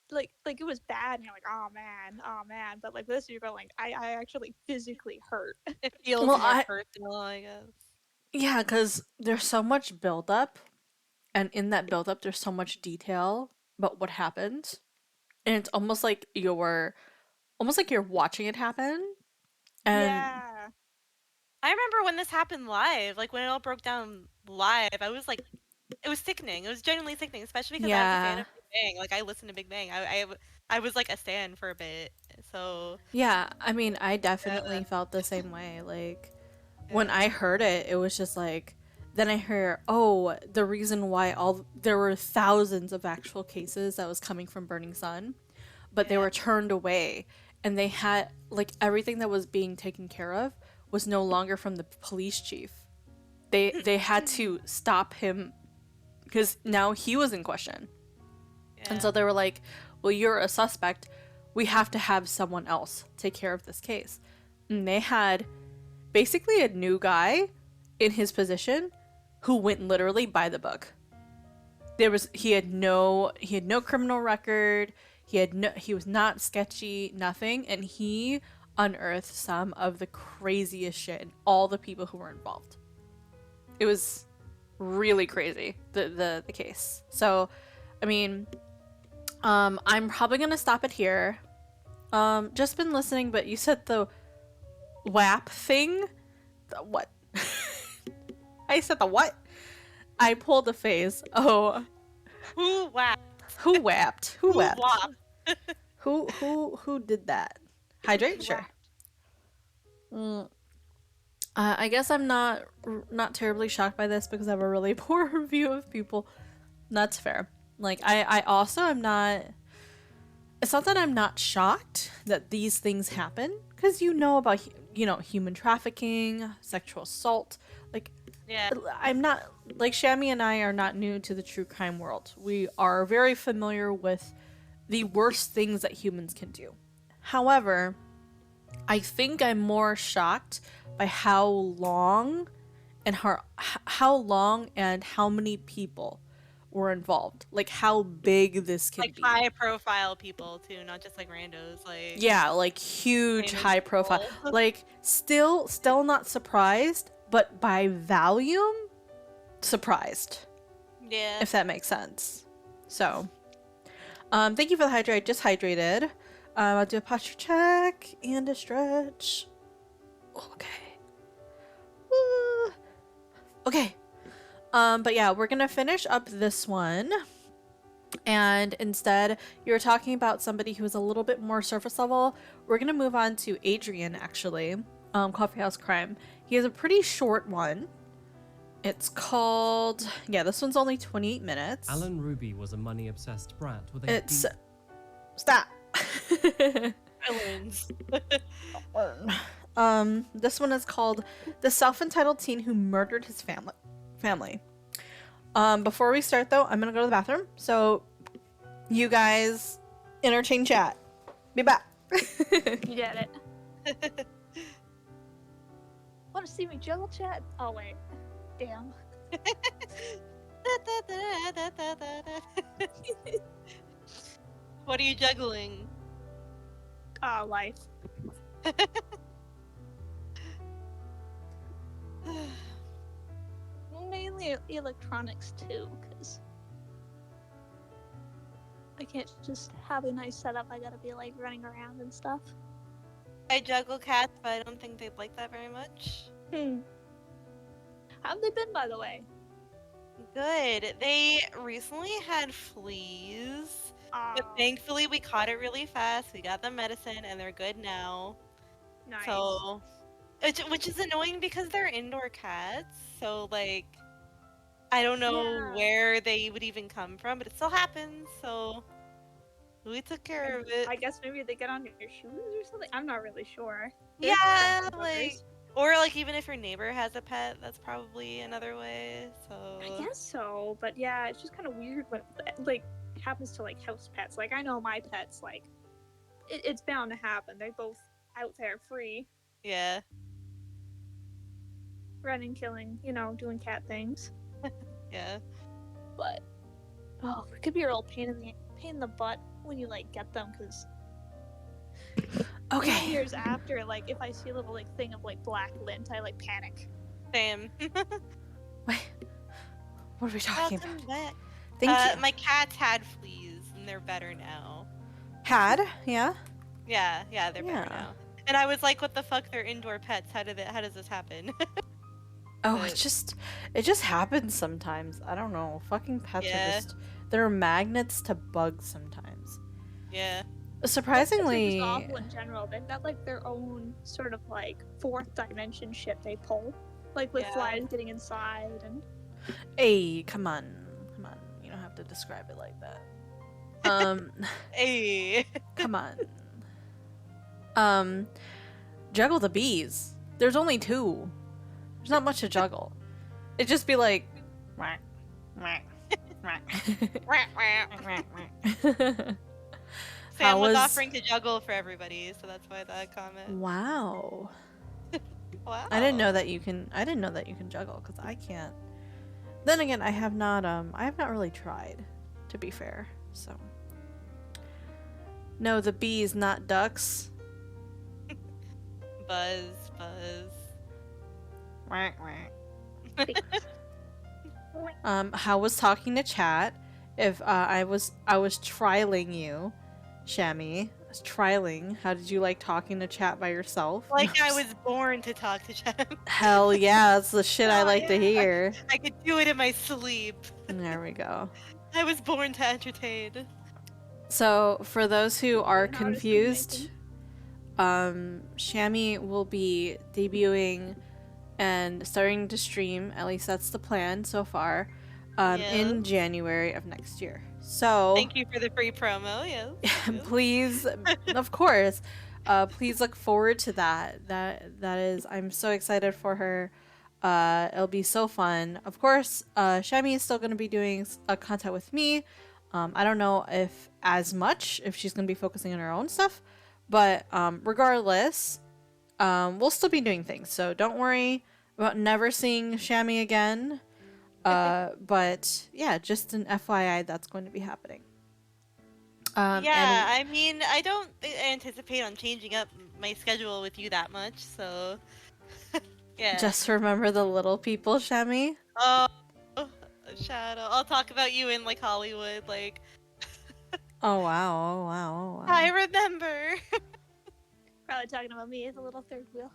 like it was bad, and you're like, oh man. But like this, you're going like, I actually physically hurt. It feels Well, more personal, I guess. Yeah, because there's so much buildup, and in that buildup, there's so much detail about what happened, and it's almost like you're watching it happen. And Yeah. I remember when this happened live, like when it all broke down live, I was like, it was sickening. It was genuinely sickening, especially because I was a fan Yeah. of Big Bang. Like I listened to Big Bang. I was like a stan for a bit. So yeah, I mean, I definitely felt the same way. Like when I heard it, it was just like. Then I hear, oh, the reason why there were thousands of actual cases that was coming from Burning Sun, but they were turned away, and they had like everything that was being taken care of was no longer from the police chief. They had to stop him because now he was in question. And so they were like, well, you're a suspect. We have to have someone else take care of this case. And they had basically a new guy in his position who went literally by the book. He had no criminal record. He was not sketchy, nothing, and he unearthed some of the craziest shit and all the people who were involved. It was really crazy, the case. So, I mean, I'm probably gonna stop it here. Just been listening, but you said the WAP thing? The what? I said the what? I pulled a phase. Oh. who wow. Who wapped? Who wapped? wop? Who did that? Hydrate? Sure. I guess I'm not terribly shocked by this because I have a really poor review of people. That's fair. Like I also am not. It's not that I'm not shocked that these things happen because you know about human trafficking, sexual assault. Like Yeah. I'm not like Shammy and I are not new to the true crime world. We are very familiar with the worst things that humans can do. However, I think I'm more shocked by how long and how many people were involved. Like how big this can Like be. high profile people too, not just like randos. Like Yeah, like huge famous high profile. people. Like still not surprised, but by volume surprised. Yeah. If that makes sense. So, thank you for the hydrate. I just hydrated. I'll do a posture check and a stretch. Okay. Woo. Okay. But yeah, we're gonna finish up this one. And instead, you were talking about somebody who's a little bit more surface level. We're gonna move on to Adrian, actually. Coffeehouse Crime. He has a pretty short one. It's called... Yeah, this one's only 28 minutes. Alan Ruby was a money-obsessed brat with a It's... deep... Stop! Villains. This one is called The Self-Entitled Teen Who Murdered His Family. Before we start, though, I'm gonna go to the bathroom. So, you guys interchange chat. Be back. You get it. Want to see me juggle chat? Oh wait, damn. What are you juggling? Life. Mainly electronics too, because I can't just have a nice setup. I gotta be like running around and stuff. I juggle cats, but I don't think they'd like that very much. How've they been, by the way? Good. They recently had fleas, but thankfully we caught it really fast. We got them medicine, and they're good now. Nice. So, which is annoying because they're indoor cats. So like, I don't know where they would even come from, but it still happens. So we took care of it. I guess maybe they get on your shoes or something. I'm not really sure. Yeah, like, or like even if your neighbor has a pet, that's probably another way. So I guess so, but yeah, it's just kind of weird when like happens to like house pets. Like I know my pets, like it's bound to happen. They're both out there free, yeah. running, killing, doing cat things. Yeah. But it could be a real pain in the butt when you like get them, because Okay. years after, like if I see a little like thing of like black lint, I like panic. Same. Wait. What are we talking about? Welcome back. Thank you. My cats had fleas, and they're better now. Had? Yeah? Yeah, they're Yeah. better now. And I was like, what the fuck? They're indoor pets. How does this happen? Oh, But- it just happens sometimes. I don't know. Fucking pets Yeah. are they're magnets to bugs sometimes. Yeah. Surprisingly, It's just awful in general. They've got like their own sort of like fourth dimension shit they pull, like with Yeah. flies getting inside and. hey, come on. You don't have to describe it like that. Hey. Come on. Juggle the bees. There's only 2. There's not much to juggle. It'd just be like, whack, whack, whack. Sam How was was- offering to juggle for everybody, so that's why that comment. Wow. Wow. I didn't know that you can juggle, because I can't. Then again, I have not really tried, to be fair. So no, the bees, not ducks. Buzz. Whack, whack. How was talking to chat? If I was trialing you, Shammy. I was trialing. How did you like talking to chat by yourself? Like I was born to talk to chat. Hell yeah, that's the shit I Oh, like to yeah. hear. I could do it in my sleep. There we go. I was born to entertain. So, for those who are Learn how to confused, Shammy will be debuting and starting to stream, at least that's the plan so far, in January of next year. So, Thank you for the free promo. Yes. please, of course, please look forward to that. That is, I'm so excited for her. It'll be so fun. Of course, Shammy is still going to be doing content with me. I don't know if she's going to be focusing on her own stuff, but regardless, we'll still be doing things. So don't worry about never seeing Shammy again. But yeah, just an FYI, that's going to be happening. Yeah, I mean, I don't anticipate on changing up my schedule with you that much, so yeah. Just remember the little people, Shammy. Oh, Shadow. I'll talk about you in like Hollywood. Like, Oh wow, oh wow, oh wow. I remember. Probably talking about me as a little third wheel.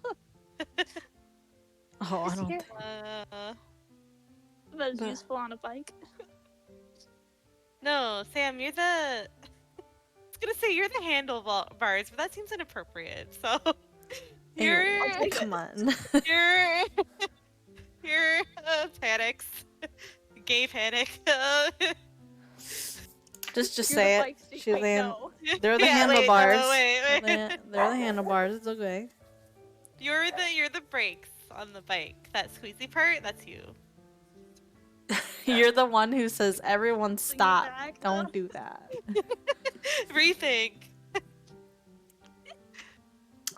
Oh, I don't think. That was But- useful on a bike. No, Sam, you're the. I was gonna say you're the handlebars, but that seems inappropriate. So you're Ew, come on. you're you're panics, gay panic. Just You're say the it. bike stick, She's like, the no. They're the Yeah, wait, no, handlebars. wait. They're the handlebars. It's okay. You're the brakes on the bike. That squeezy part, that's you. You're the one who says, "Everyone, stop! back. Don't do that." Rethink.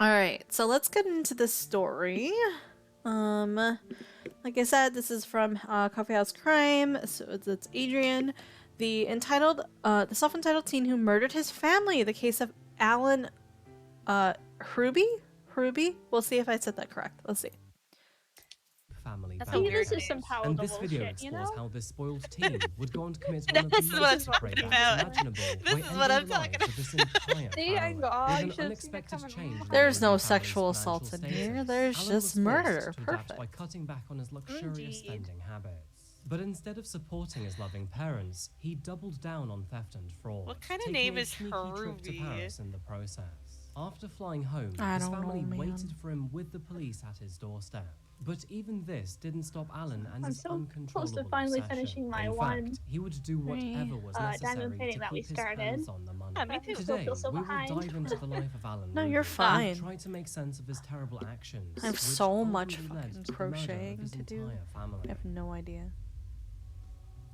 All right, so let's get into the story. Like I said, this is from Coffeehouse Crime. So it's Adrian, the self-entitled teen who murdered his family. The case of Alan, Ruby. We'll see if I said that correct. Let's see. Family That's a values. weird this is some name. palatable And this video shit, explores you know? how this spoiled teen would go on to commit No, one of the this is what I'm most talking great about. acts imaginable This by is what I'm ending the talking lives of this entire See, I family. go, oh, With you an should've seen it unexpected coming. change in There's the no family's sexual financial assaults in here. status, There's Alan just was murder. forced to adapt by Perfect. cutting back on his luxurious Indeed. spending habits. But instead of supporting his loving parents, he doubled down on theft and fraud. What kind of taking name a is sneaky trip to Haruka? Paris in the process. After flying home, I his don't know, family man. waited for him with the police at his doorstep. But even this didn't stop Alan and I'm his so close uncontrollable to finally obsession. finishing my In one, fact, he would do whatever was necessary diamond painting to that we keep his started. hands on the money. Yeah, me too. Still Today, feel so we will behind. dive into the life of Alan. No, Ruby you're and fine. try to make sense of his terrible actions. I have which so much ultimately led fucking to the murder of crocheting his to do. entire family. I have no idea.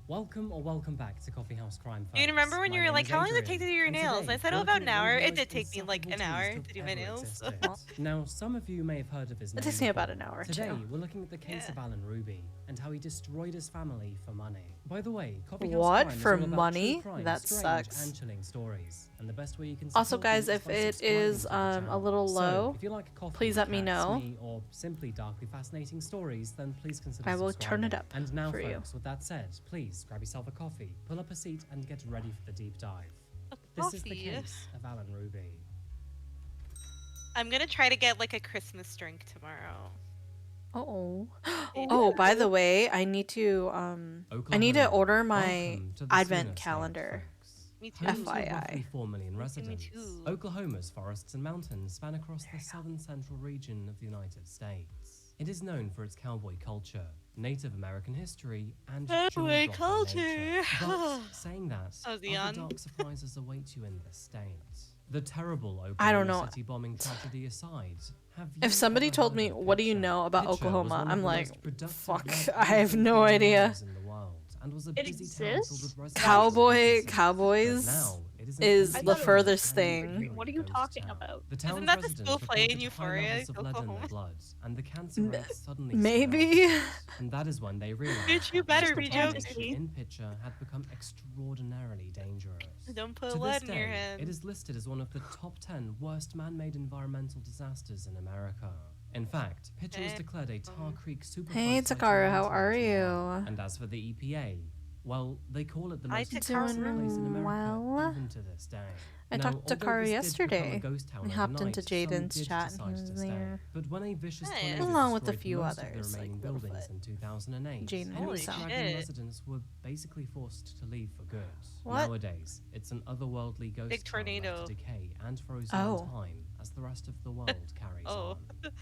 Welcome back to Coffeehouse Crime. Do you remember when My you were name like, is "How long does it Adrian, take to do your and nails?" today I said, we're "Oh, about looking an at one hour." of the It did most take me like an insufferable hour tools to do have my ever nails. existed. Now, some of you may have heard of his name. It takes me about before. an hour, Today, too. we're looking at the case Yeah. of Alan Ruby and how he destroyed his family for money. By the way, Coffeehouse What? Crime is For all about money? true crime, That strange sucks. and chilling stories. And the best way you can Also, support guys, them if by it subscribing is to the a channel. little So, low, if you like coffee, please let me cats, know. me, or simply darkly fascinating stories, then please consider I will turn it subscribing. up And now, for you. folks, with that said, please grab yourself a coffee, pull up a seat, and get ready for the deep dive. This is the coffee? case of Alan Ruby. I'm gonna try to get like a Christmas drink tomorrow. Oh. Oh, by the way, I need to I need to Oklahoma. order my Welcome to the advent Sooner State, calendar. folks. Me too. Home to FYI. roughly 4 million Me residents, too. Oklahoma's forests and mountains span across the southern central region of the United States. It is known for its cowboy culture, Native American history, and Cowboy jaw-dropping culture. nature. But saying that, Oh, Dion. other dark surprises await you in this state. The terrible I don't Oklahoma know. City bombing tragedy aside, have you If somebody ever told heard me, of "What do you Pitcher?" know about Pitcher was Oklahoma?" one of I'm the like, most productive fuck, red I have oil no idea. areas in the world, and was a It busy town filled with exists? residents and Cowboy- businesses. cowboys But now, it is is an the empty furthest and thing. eerie What are you ghost talking town. about? The town's Isn't that the residents school play in reported high Euphoria, levels of lead in their Oklahoma? blood, and the cancer M- rate suddenly maybe. skyrocketed. And that is when they realized Bitch, you that better the be population joking. in Pitcher had become extraordinarily dangerous. Don't put To lead this in your day, hand. it is listed as one of the top 10 worst man-made environmental disasters in America. In fact, Pitcher was declared a Tar Creek Superfund Hey, site in Takara, how are 1991. you? And as for the EPA, well, they call it the Hi, most Takara. expensive place in America, Well, even to this day. I Now, talked to although Kara this did yesterday. become a ghost town We hopped into overnight, some Jaden's did chat and decide he to was stay. there. But when a vicious Hey. tornado Along with a destroyed few most others, of the remaining like buildings Littlefoot. in 2008, Jaden and Holy himself. shit. residents were basically forced to leave for good. What? Nowadays, it's an otherworldly ghost Big town left tornado. to decay and frozen Oh. in time as the rest of the world carries Oh. on.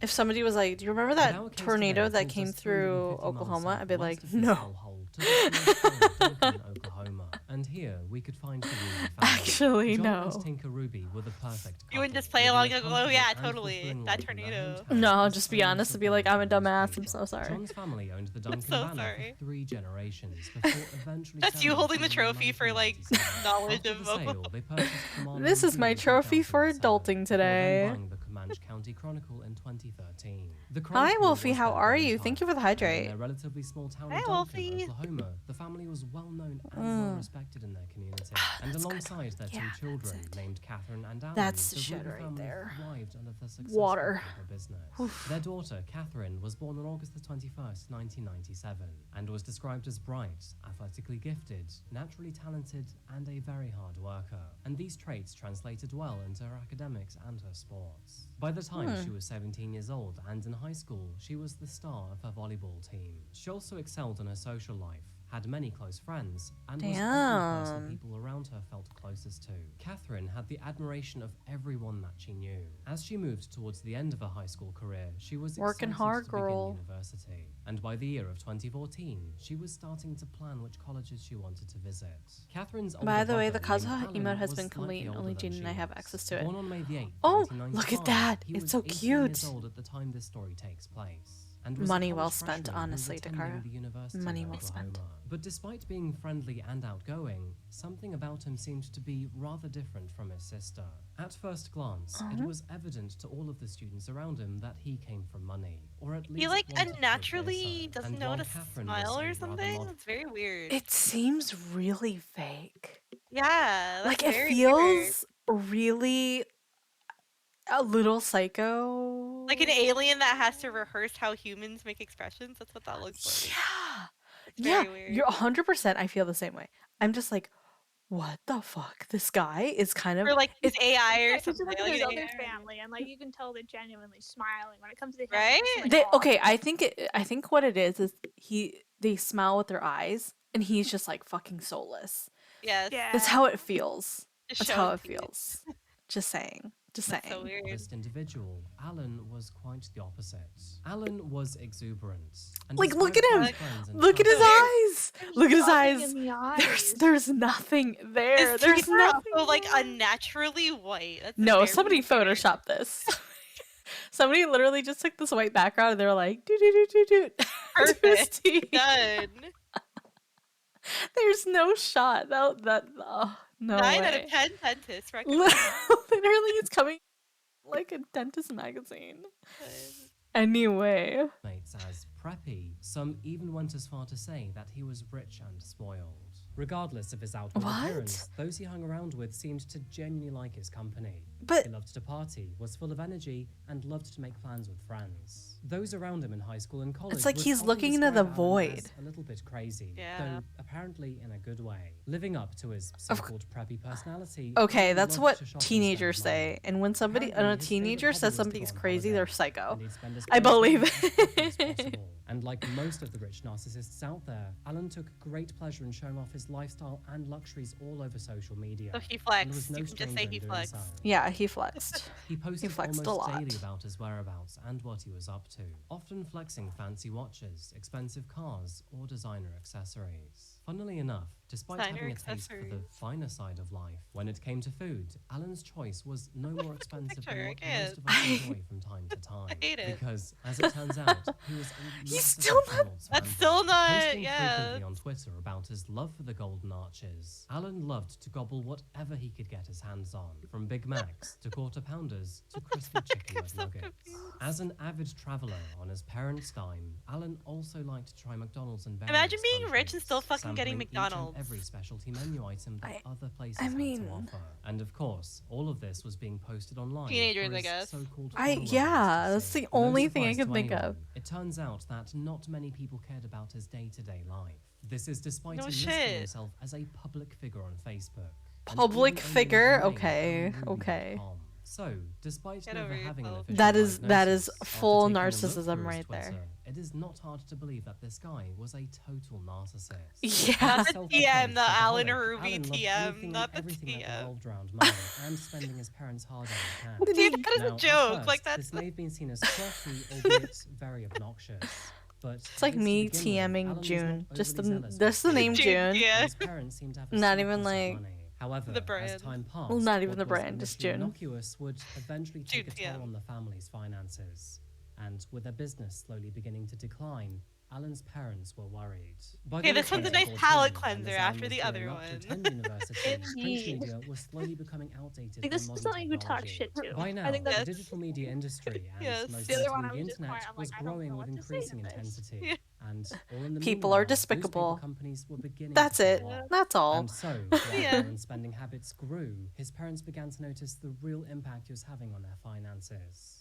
If somebody was like, "Do you remember But that our case tornado today that takes came us through 350 miles Oklahoma?" I'd be like, southwest of this "No." hellhole to the small town of Duncan, Oklahoma. And here we could find the Ruby family. Actually, John no. and Tinker Ruby were the perfect You wouldn't couple, just play living along a and go, "Oh, comfortable yeah, and totally, fulfilling that life in their tornado." hometown No, I'll as just be friends honest of and be like, those "I'm a dumbass. I'm people. so sorry." John's family owned the Duncan so banner sorry. for 3 generations before eventually That's you selling holding them the in trophy for, like, 1997. knowledge After of the sale, they purchased Commander This is my Ruby in trophy for 2007, adulting before then today. buying the Commander Orange County Chronicle in 2013. The Hi, Chronicle Wolfie. was How their are own you? Thank you for the time, and in hydrate. their relatively small town Hi, of Duncan, Wolfie. Oklahoma, the family was well known and well respected in their community. And That's good. alongside their Yeah, two that's children, it. named Catherine and Alan, That's the the shit Ruby right family there. thrived under the successful Water. paper business. Their daughter, Catherine, was born on August the 21st, 1997, and was described as bright, athletically gifted, naturally talented, and a very hard worker. And these traits translated well into her academics and her sports. By the time she was 17 years old and in high school, she was the star of her volleyball team. She also excelled in her social life, had many close friends, and was often the person Damn. people around her felt closest to. Catherine had the admiration of everyone that she knew. As she moved towards the end of her high school career, she was Working excited hard, to begin girl. university. And by the year of 2014, she was starting to plan which colleges she wanted to visit. Catherine's older By the way, the brother, Kazuha named emote Alan, has was been slightly complete. older Only than Jun she and I have was. access to it. Born on May the 8th, Oh, 1995, look at that. he It's was so 18 cute. years old at the time this story takes place. And was a Money college well spent, freshman who was honestly, attending Dakara. the University Money of well spent. Oklahoma. But despite being friendly and outgoing, something about him seemed to be rather different from his sister. At first glance, it was evident to all of the students around him that he came from money, or at least He like wanted to unnaturally appear so. doesn't And know how while to Catherine was smile a or rather something. mod- It's very weird. It seems really fake. Yeah, that's Like, it very weird. feels really a little psycho. Like an alien that has to rehearse how humans make expressions. That's what that looks like. Yeah. It's Yeah. very weird. You're 100%. I feel the same way. I'm just like, what the fuck? This guy is kind of. Or like he's It's AI or Yeah, 'cause something. you look at Like his an other AI. family, and like you can tell they're genuinely smiling when it comes to him. Right? It's like, they, "Aw." okay, I think what it is they smile with their eyes and he's just like fucking soulless. Yes. Yeah. That's how it feels. Just That's show how it it to you. feels. Just saying. Just That's saying. so weird. modest individual, Alan was quite the opposite. Alan was exuberant. And Like, look despite at his him! friends and Look at his family- eyes. Look at his Nothing eyes. in the There's nothing there. His There's teeth are nothing. also like there. unnaturally white. That's No, very somebody weird. photoshopped this. Somebody literally just took this white background and they were like, do do do do do. Perfect. Done. There's no shot. That oh, no 9 way. out of 10 dentists recommend. Literally, it's coming like a dentist magazine. Anyway. mates as preppy. Some even went as far to say that he was rich and spoiled. Regardless of his outward What? appearance, those he hung around with seemed to genuinely like his company. But He loved to party, was full of energy, and loved to make plans with friends. Those around him in high school and college like would he's often looking into describe the Alan void. as a little bit crazy, Yeah. though apparently in a good way. Living up to his so-called preppy personality. okay, Alan that's loved what to shop and teenagers spend money. say. And when somebody, Apparently, a his favorite teenager hobby says was to something's go on crazy, holiday, they're psycho. and he'd spend as I much money believe as possible. it. And like most of the rich narcissists out there, Alan took great pleasure in showing off his lifestyle and luxuries all over social media. So he and was flexed. no You can just stranger say in he doing flexed. so. Yeah, he flexed. He posted flexed a almost lot. daily about his whereabouts and what he was up to, often flexing fancy watches, expensive cars, or designer accessories. Funnily enough, despite Designer having a taste for the accessories. finer side of life, when it came to food, Alan's choice was no more expensive picture, than I what can't. most of us enjoy from time to time. I hate it. Because, as it turns out, he was a He's massive still not- McDonald's That's fanboy, still not- posting yeah. frequently on Twitter about his love for the golden arches. Alan loved to gobble whatever he could get his hands on, from Big Macs to quarter pounders to crispy chicken I'm so McNuggets. confused. As an avid traveler on his parents' dime, Alan also liked to try McDonald's in various Imagine being rich and countries, still fucking getting sampling each and McDonald's. every specialty menu item that other places I had mean- to offer. And of course, all of this was being posted online. Teenagers, for I his guess. So-called Yeah, followers that's to see. the No only thing I surprise could to think of. anyone, it turns out that not many people cared about his day-to-day life. This is despite No him listing shit. himself as a public figure on Facebook. and Public even owning a figure? domain Okay, on okay. Ruby.com. So, despite Get never over having an yourself. official That is diagnosis, after full taking a look narcissism through his right there. Twitter, it is not hard to believe that this guy was a total narcissist. Yeah. Not the Self-proclaimed TM, the Alan alcoholic, Ruby Alan loved TM, anything not and the everything that TM. revolved around money and spending his parents' hard-earned cash. See, that is Now, a at joke. Like first, that's this may have been seen as quirky, albeit very obnoxious. But It's like me TMing June. Just the name June, June. yeah. His parents seemed to have a Not surplus even of like- money. However, The as brand. time passed, Well, not even what the was brand, just initially June. innocuous would eventually take a June, yeah. toll on the family's finances. And with their business slowly beginning to decline, Alan's parents were worried. By Okay, the this one's a nice 2014, palate and cleanser as after Alan the was other growing up to one. attend university, print Indeed. media was slowly becoming outdated Like, by this is modern something you talk technology. shit to. By now, I think the that's Yes. digital media industry and Yes. most the other one. notably I the was just internet quiet. I'm was like, I don't growing know with what to say increasing to this. intensity. Yeah. And all in the People are meanwhile, despicable. newspaper companies were beginning That's to it. fall off. That's all. And so, while Yeah. Alan's spending habits grew, his parents began to notice the real impact he was having on their finances.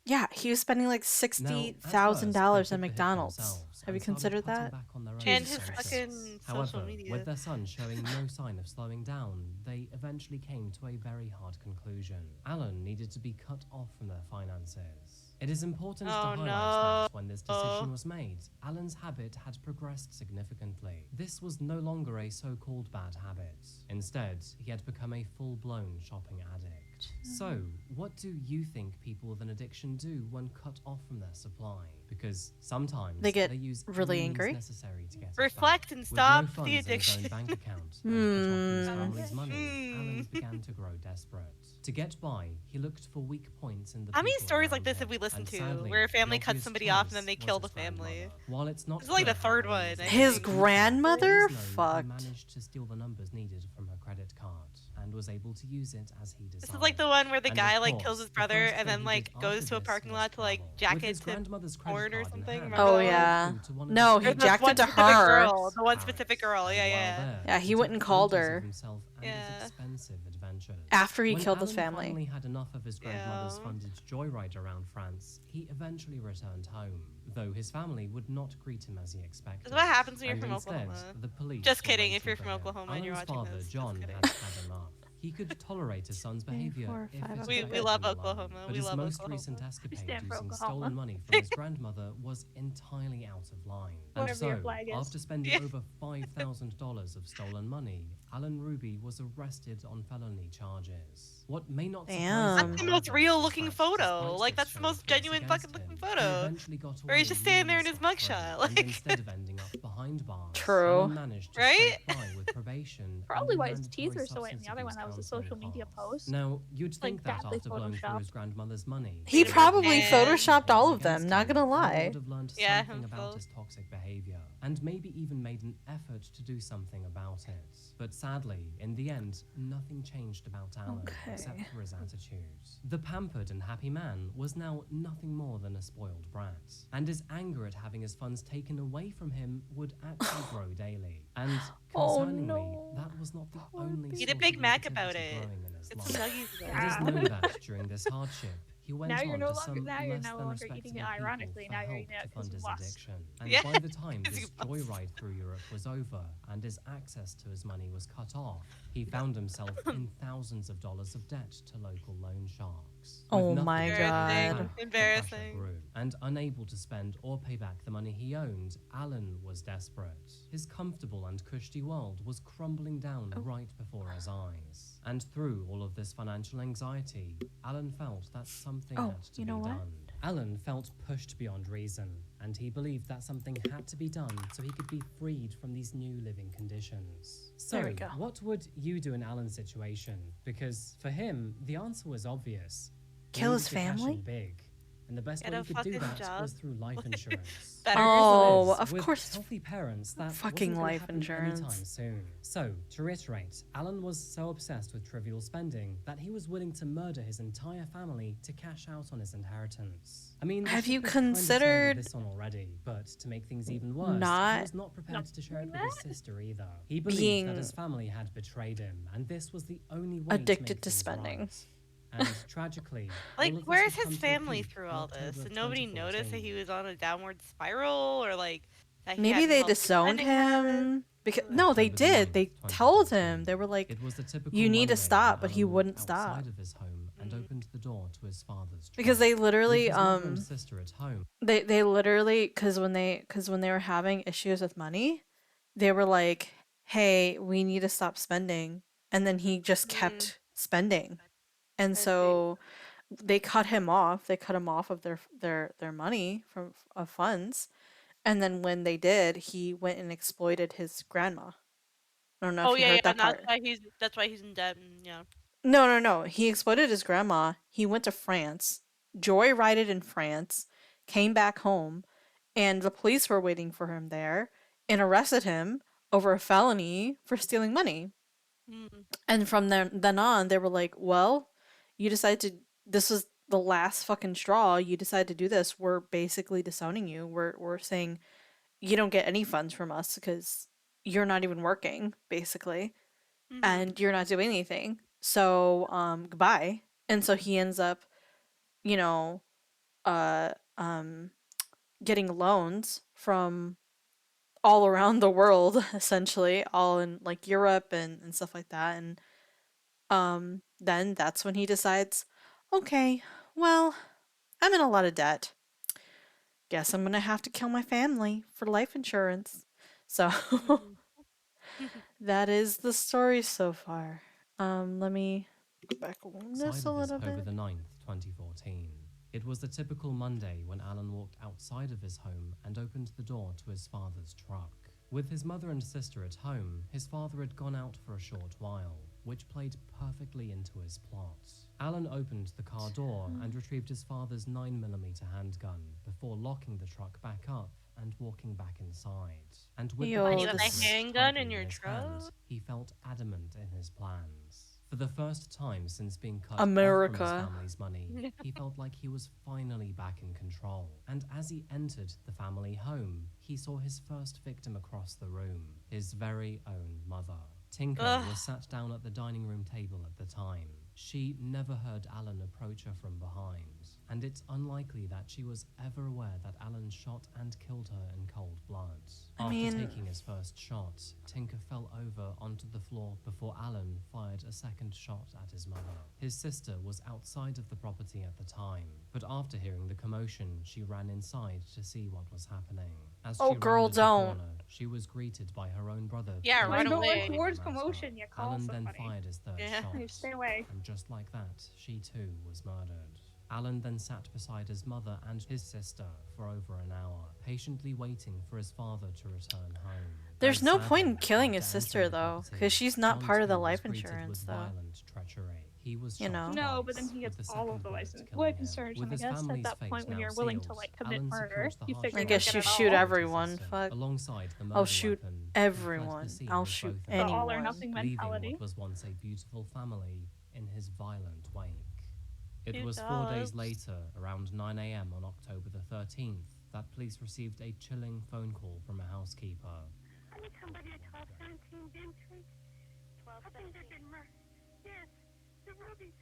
Yeah, he was spending like Now, $60,000 at first, they on took the hit McDonald's. themselves Have you and started considered cutting that? back on their own And Jesus his Christ. fucking social However, media. with their son showing no sign of slowing down, they eventually came to a very hard conclusion. Alan needed to be cut off from their finances. It is important to Oh, highlight no. that when this decision was made, Alan's habit had progressed significantly. This was no longer a so-called bad habit. Instead, he had become a full-blown shopping addict. So, what do you think people with an addiction do when cut off from their supply? Because sometimes They get use really any means angry? necessary to get it Reflect back. and With stop no the funds in his own addiction. bank account and cut off from his Hmm. family's money, Hmm. Alan began to grow desperate. To get by, he looked for weak points in the How many people stories like around this have him, we listened and to, sadly, where a family the cuts obvious somebody off and then choice they was kill his the family? grandmother. While it's not This is like the clear third how one, Alan was I able think. His to do so, grandmother? it is known Fucked. He managed to steal the numbers needed from her credit card and was able to use it as he desired. This is like the one where the And guy of like course, kills his the brother first and thing then he like did goes after to a this parking was lot to like travel. jack With it his to grandmother's credit porn or card in something. hand, Remember Oh, that one? yeah. flew to one of No, his he Or favorite the jacked one it to specific her. girl, the one Paris. specific girl. And Yeah, while yeah. there, Yeah, he took went and called photos of her. himself and Yeah. his expensive adventures. After he When killed his Alan family. finally had enough of his grandmother's Yeah. funded joyride around France, he eventually returned home, though his family would not greet him as he expected. This is what happens when you're And from instead, Oklahoma. the police Just were kidding, if waiting you're for from him. Oklahoma and you're Alan's watching father, this, just John, kidding. had had enough. He could tolerate his son's 3, behavior 4, if 5 it of We affected love him alone. Oklahoma. But We his love most Oklahoma. recent We escapade stand for using Oklahoma. stolen money from his grandmother was entirely out of line. And Whatever your so, flag is. after spending Yeah. over $5,000 of stolen money, Alan Ruby was arrested on felony charges. What may not surprise Damn. you, That's the most however, real is looking that photo. despite Like, this that's the showing most force genuine against fucking looking him, photo. He eventually got Where he's away just standing there in really his scot-free, mugshot, and like- instead of ending up behind bars, True. Alan managed to Right? scrape by with probation. Probably and why his mandatory teeth are so white. And the other one, substance that was a abuse social media counselling post. Now, you'd think Like, that badly after blowing through photoshopped. his grandmother's money, He Wait a probably minute. photoshopped all of them, against not him, gonna Alan lie. would have learned Yeah, something about himself. his toxic behavior, and maybe even made an effort to do something about it. But sadly, in the end, nothing changed about Alan except Okay. for his attitude. The pampered and happy man was now nothing more than a spoiled brat, and his anger at having his funds taken away from him would actually grow daily. And Oh, concerningly, no. that was not the Poor only Eat a source of Big Mac about negativity it. growing in his Get life. some nuggies. It Yeah. is known that during this hardship, he went Now on you're no to longer- some now you're less no than longer respectable eating it people ironically, for now you're help eating it to 'cause fund you his lost. addiction. And Yeah. by the time 'Cause this you lost. joyride through Europe was over and his access to his money was cut off, he found himself in thousands of dollars of debt to local loan sharks. Oh With nothing my to pay God. back, the pressure Embarrassing. grew, and unable to spend or pay back the money he owned, Alan was desperate. His comfortable and cushy world was crumbling down right before his eyes. And through all of this financial anxiety, Alan felt that something Oh, had to you know be what? done. Alan felt pushed beyond reason, and he believed that something had to be done so he could be freed from these new living conditions. So, There we go. what would you do in Alan's situation? Because for him, the answer was obvious. He Kill needed his to cash in family? big. And the best Get way a he could do fucking that job. was through life insurance. Better Oh, With of course. healthy parents, that Fucking wasn't gonna life happen insurance. anytime soon. So, to reiterate, Alan was so obsessed with trivial spending that he was willing to murder his entire family to cash out on his inheritance. I mean, the Have you ship has kind of sailed with considered this one already? But to make things even worse, he not was not prepared to share it with his sister either. He being believed that his family had betrayed him, and this was the only way addicted to, make to things spending. right. And tragically, Like, all of this where's would come his to a family peak through in all October this? of Did nobody notice that 2014. he was on a downward spiral, or like that he Maybe hadn't they healthy disowned spending habits? him. Because no, they October the did. 9th, They told 2014. him. They were like, It was the typical "You need to Monday stop," when but he Alan walked wouldn't stop. outside of his home and Mm. opened the door to his father's because truck. they literally With his mother and sister at home. they literally because when they were having issues with money, they were like, "Hey, we need to stop spending," and then he just kept spending, and I see. so they cut him off. They cut him off of their money from of funds, and then when they did, he went and exploited his grandma. I don't know Oh if you yeah, heard yeah. that That's part. why he's in debt. And, yeah. No. He exploited his grandma. He went to France, joyrided in France, came back home, and the police were waiting for him there and arrested him over a felony for stealing money. Mm. And from then on, they were like, well, you decided to, this was the last fucking straw. You decided to do this. We're basically disowning you. We're saying you don't get any funds from us because you're not even working, basically, Mhm. and you're not doing anything. So, goodbye. And so he ends up, you know, uh, um, getting loans from all around the world, essentially, all in like Europe and stuff like that. And then that's when he decides, okay, well, I'm in a lot of debt. Guess I'm gonna have to kill my family for life insurance. So Mhm. that is the story so far. Let me go back on this Side a of little October bit. the 9th, 2014. It was a typical Monday when Alan walked outside of his home and opened the door to his father's truck. With his mother and sister at home, his father had gone out for a short while, which played perfectly into his plot. Alan opened the car door and retrieved his father's 9mm handgun before locking the truck back up and walking back inside. And with Yo, Why do you have a this- handgun in tightly your his truck? hand, he felt adamant in his plans. For the first time since being cut off America. from his family's money, he felt like he was finally back in control. And as he entered the family home, he saw his first victim across the room, his very own mother. Tinker Ugh. was sat down at the dining room table at the time. She never heard Alan approach her from behind, and it's unlikely that she was ever aware that Alan shot and killed her in cold blood. I After mean- taking his first shot, Tinker fell over onto the floor before Alan fired a second shot at his mother. His sister was outside of the property at the time, but after hearing the commotion, she ran inside to see what was happening. As Oh, she girl, rounded the don't. corner, she was greeted by her own brother. Yeah, Why run don't away. run towards commotion, you call Alan somebody. then fired his third Yeah. shot. You stay away. And just like that, she too was murdered. Alan then sat beside his mother and his sister for over an hour, patiently waiting for his father to return home. There's And no sadly, point in killing his after sister, entering the though, property, 'cause she's not John part of the too was life greeted insurance, with though. violent treachery. He was You shot know. No, twice, but then he with gets the all second of the bullet life killing him. insurance, With and I his guess at family's that fate point when now you're willing to sealed, like commit Alan murder, secures the you harsh figure I you'll guess get you it shoot all. everyone. system. Fuck. Alongside the I'll murder shoot weapon, he fled the everyone. scene I'll with shoot both of The them, all or anyone. nothing leaving mentality. what was once a beautiful family in his violent wake. It Cute was 4 days dogs. later, around 9 a.m. on October the 13th, that police received a chilling phone call from a housekeeper. I need somebody at 1217 Bin Street. 1217. I think they've been murdered. Yes, the Rubies.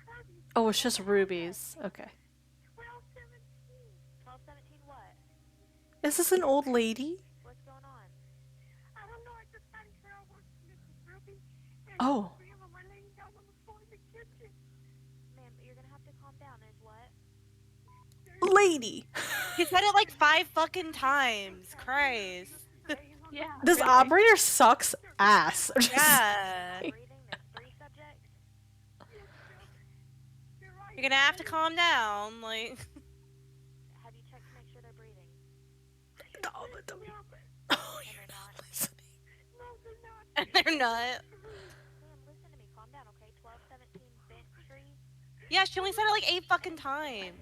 Rubies. Oh, it's just rubies. Okay. 1217. 1217 what? Is this an old lady? What's going on? I don't know. I just got here. I worked for Mrs. Ruby. And Oh. three of them are laying down on the floor in the kitchen. Ma'am, you're gonna have to calm down. There's what? Lady! He said it like 5 fucking times. Christ. Yeah. This really. operator sucks ass. Yeah. Breathing, there's 3 subjects. You're gonna have to calm down. Like, Have you checked to make sure they're breathing? Oh, And they're not. and they're not. Ma'am, listen to me. Calm down, okay? 1217 Bent Street. Yeah, she only said it like 8 fucking times.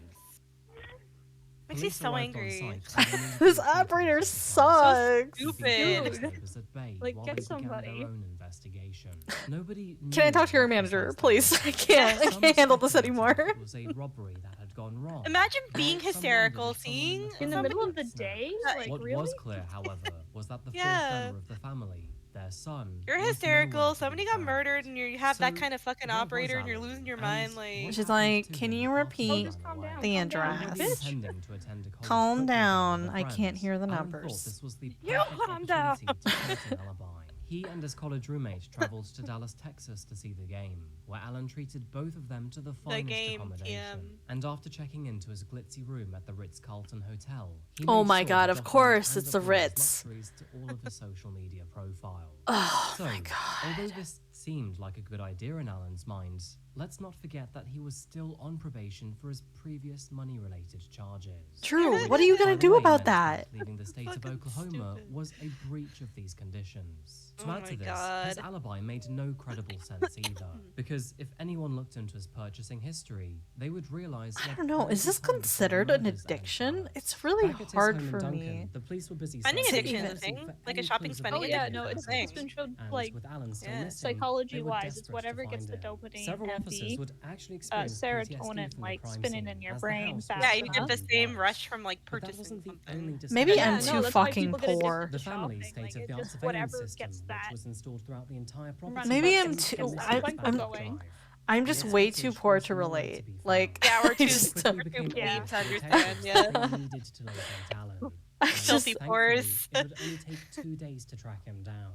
Makes me Police so arrived on angry. site and immediately This treated operator the crisis. sucks. Stupid. Dude. Was at bay Like, while get they began somebody. their own investigation. Nobody Can I knew talk to your what manager, precise please? damage I can't. I Some can't handle this speculated anymore. It was a robbery that had gone wrong. Imagine While being some wondered hysterical, if someone seeing In the family middle of the snapped. day? Like, What really? was clear, however, was that the Yeah. fourth member of the family, their son, You're was hysterical. nowhere to Somebody be got found. murdered, and you have that So, kind of fucking where was operator, and you're Alan? losing your And mind. what Like, She's happened like, to "Can him you after he repeat Oh, just ran calm away?" down. the calm down, address? bitch. Intending to attend a college Calm football game down. with a I friend, can't hear the Alan numbers. thought this was the You perfect calm down. opportunity to create an alibi. He and his college roommate traveled to Dallas, Texas to see the game, where Alan treated both of them to the finest game, accommodation. TM. And after checking into his glitzy room at the Ritz-Carlton Hotel, he Oh made my sure God, to of document course, and it's the upload his Ritz. luxuries to all of his social media profiles. Oh So, my God. although this seemed like a good idea in Alan's mind, let's not forget that he was still on probation for his previous money-related charges. True. What are you gonna By the do way, about mentioning that? Leaving the state of Fucking Oklahoma stupid. was a breach of these conditions. To Oh add my to this, his God. alibi made no credible sense either. Because if anyone looked into his purchasing history, they would realize I that don't know. Allen Is this had planned considered several an murders and addiction? pallets. It's really Back at his hard home in for Duncan, me. the police were busy Spending searching addiction is a for thing, like a any shopping clues of spending Oh yeah, addiction no, is a it's thing. been shown and like with Alan still Yeah. missing, they were psychology-wise, it's desperate to whatever gets find the him. dopamine Several and officers the would actually experience PTSD serotonin from the like crime spinning scene, in your as the brain house fast was Yeah, you get the enough. same rush from like But that purchasing wasn't the only something. Maybe Yeah, I'm no, too that's why fucking people get addicted poor. to The family shopping, state like, of it's the art just surveillance whatever system, gets which that was installed throughout the entire run property. Maybe fucking I'm too. cycle I'm going. I'm just This way footage too poor was to nowhere relate. to be found. Like, Yeah, we're I too- just Quickly we're became too Yeah. obvious to to understand, detectives yeah. that they needed to locate Alan. I And Filthy just- pores. thankfully, it would only take 2 days to track him down.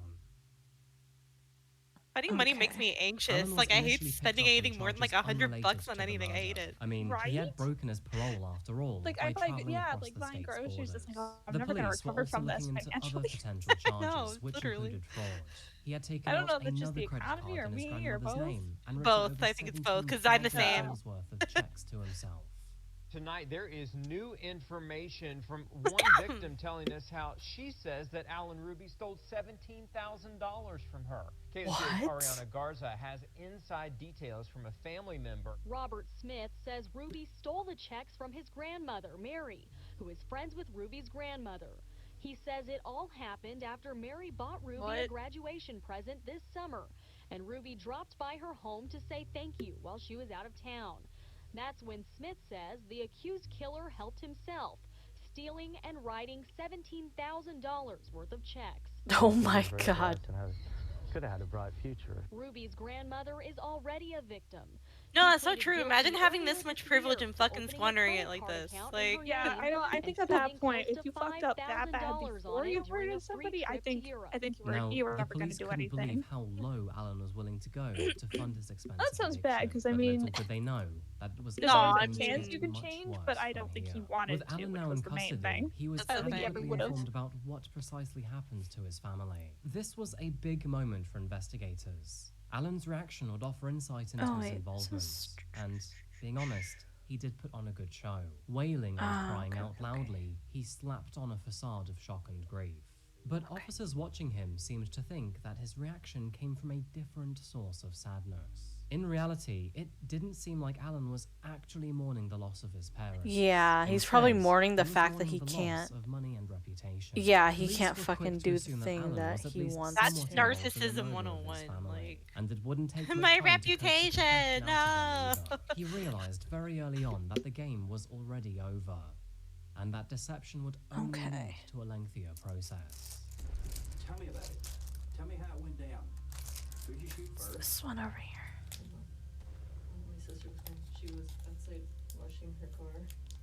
Spending money makes Okay. me anxious. Alan was Like I hate initially picked spending up on anything more than like charges $100 unrelated on to the anything. I murder. hate it. I mean, he had broken his parole after all. Like by I like traveling yeah, across like the buying state's groceries. It's like borders. oh, I'm The never gonna police were recover also from this looking into other financially. potential charges, No, which literally. included fraud. He had taken I don't out know if it's just another the credit economy card or in his me or grandmother's both. name and wrote Both, over I think it's both, 'cause I'm the same. $17,000 worth of checks to himself. Tonight, there is new information from one victim telling us how she says that Alan Ruby stole $17,000 from her. KSC's What? Ariana Garza has inside details from a family member. Robert Smith says Ruby stole the checks from his grandmother, Mary, who is friends with Ruby's grandmother. He says it all happened after Mary bought Ruby a What? graduation present this summer, and Ruby dropped by her home to say thank you while she was out of town. That's when Smith says the accused killer helped himself, stealing and writing $17,000 worth of checks. Oh my god. Could have had a bright future. Ruby's grandmother is already a victim. No, She that's so pleaded true. guilty Imagine having earlier this much this privilege year and for fucking opening a squandering it credit like card this. account in Like, her Yeah, name I don't. I and think at that spending point, close if to you fucked up that bad $5,000 before on you it during murdered a free somebody, I trip to think Europe. Now, you were the never going police to do couldn't anything. believe how low Alan was willing to go to fund his expensive That sounds bad, addiction, 'cause I but mean, little did they know that it was There's always No, a I mean, chance you can much change, worse but I from don't think he here. wanted With to, Alan which now was in the main custody, thing. he was I don't think he ever subsequently would've. informed about what precisely happened to his family. This was a big moment for investigators. Alan's reaction would offer insight into Oh, his wait, this involvement, is- and being honest, he did put on a good show. Wailing and crying okay, out loudly, he slapped on a facade of shock and grief. But officers watching him seemed to think that his reaction came from a different source of sadness. In reality, it didn't seem like Alan was actually mourning the loss of his parents. Yeah, he's probably Instead, mourning the he was fact that mourning he the loss can't. of money and reputation. Yeah, he Police can't were quick fucking to do the assume thing Alan that was at he least wants That's to. somewhat involved in the narcissism murder of his 101, family, like- and it wouldn't take much My time to coax the reputation, confession out of him no. either. He realized very early on that the game was already over, and that deception would only Okay. lead to a lengthier process. Tell me about it. Tell me how it went down. Who'd you shoot first? This one over here. My sister was home. She was outside washing her car.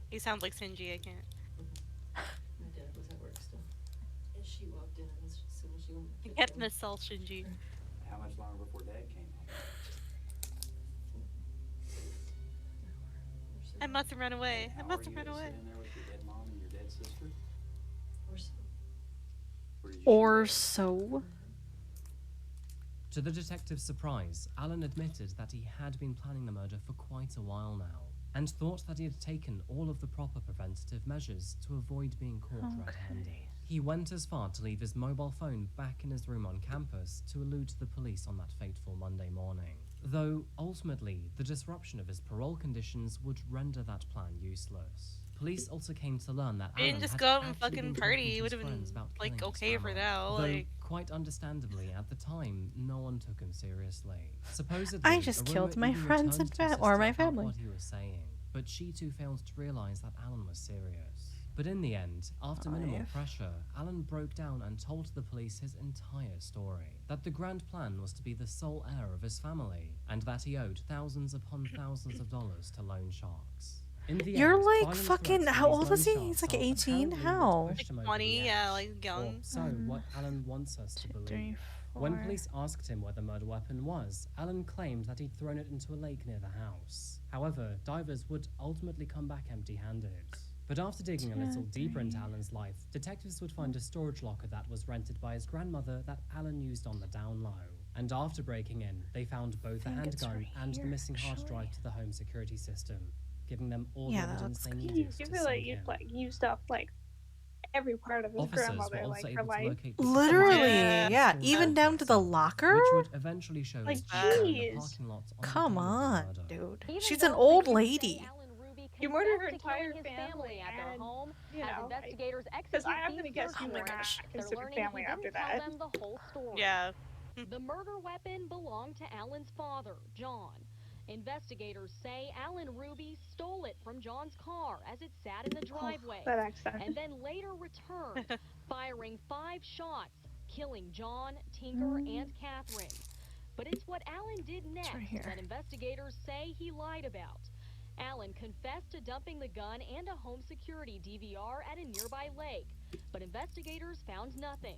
He sounds like Sinji. I can't. My dad was at work still. And she walked in as soon as she went. I can't misspell Shinji. How much longer before Dad came home? I must have run away. I How must are have you run to away. sit in there with your dead mom and your dead sister? Or so. Where did you Or shoot so. To the detective's surprise, Alan admitted that he had been planning the murder for quite a while now, and thought that he had taken all of the proper preventative measures to avoid being caught red-handed. He went as far to leave his mobile phone back in his room on campus to elude the police on that fateful Monday morning. Though, ultimately, the disruption of his parole conditions would render that plan useless. Police also came to learn that He didn't Alan just had go out and actually fucking been party. talking He to would his have been friends about like killing his okay for family. now. Though, Like quite understandably, at the time, no one took him seriously. Supposedly, I just Aurora killed my even friends returned and to his or sister my about family. what he was saying, but she too failed to realize that Alan was serious. But in the end, after minimal pressure, Alan broke down and told the police his entire story. That the grand plan was to be the sole heir of his family, and that he owed thousands upon thousands of dollars to loan sharks. In the You're end, like violent fucking. threats How from old these was he? loan He's like sharks are 18. apparently How? what pushed him over 20, the yeah, edge. like young. Or so what Alan wants us to believe. When police asked him where the murder weapon was, Alan claimed that he'd thrown it into a lake near the house. However, divers would ultimately come back empty-handed. But after digging a little deeper into Alan's life, detectives would find a storage locker that was rented by his grandmother that Alan used on the down low. And after breaking in, they found both the think it's handgun right and the here, missing hard actually. drive to the home security system, giving them all Yeah, the that evidence looks they good. needed You to feel like sink you've him. like used up like every part of his Officers were grandmother, also like her able to life. locate the Literally, security yeah, store even down to the itself, locker? which would eventually show Like, his picture in the jeez. parking lot on Come the day of the on, murder. dude. Even She's though an old police say lady. Alan Ruby You murdered her confessed to killing entire his family at their and, home, you as know, investigators because execute I'm gonna these guess search you would not warrants. They're consider learning family he after didn't tell that. them the whole story. Yeah. The murder weapon belonged to Alan's father, John. Investigators say Alan Ruby stole it from John's car as it sat in the driveway, That accent. and then later returned, firing 5 shots, killing John, Tinker, and Catherine. But it's what Alan did next right here. that investigators say he lied about. Alan confessed to dumping the gun and a home security DVR at a nearby lake, but investigators found nothing.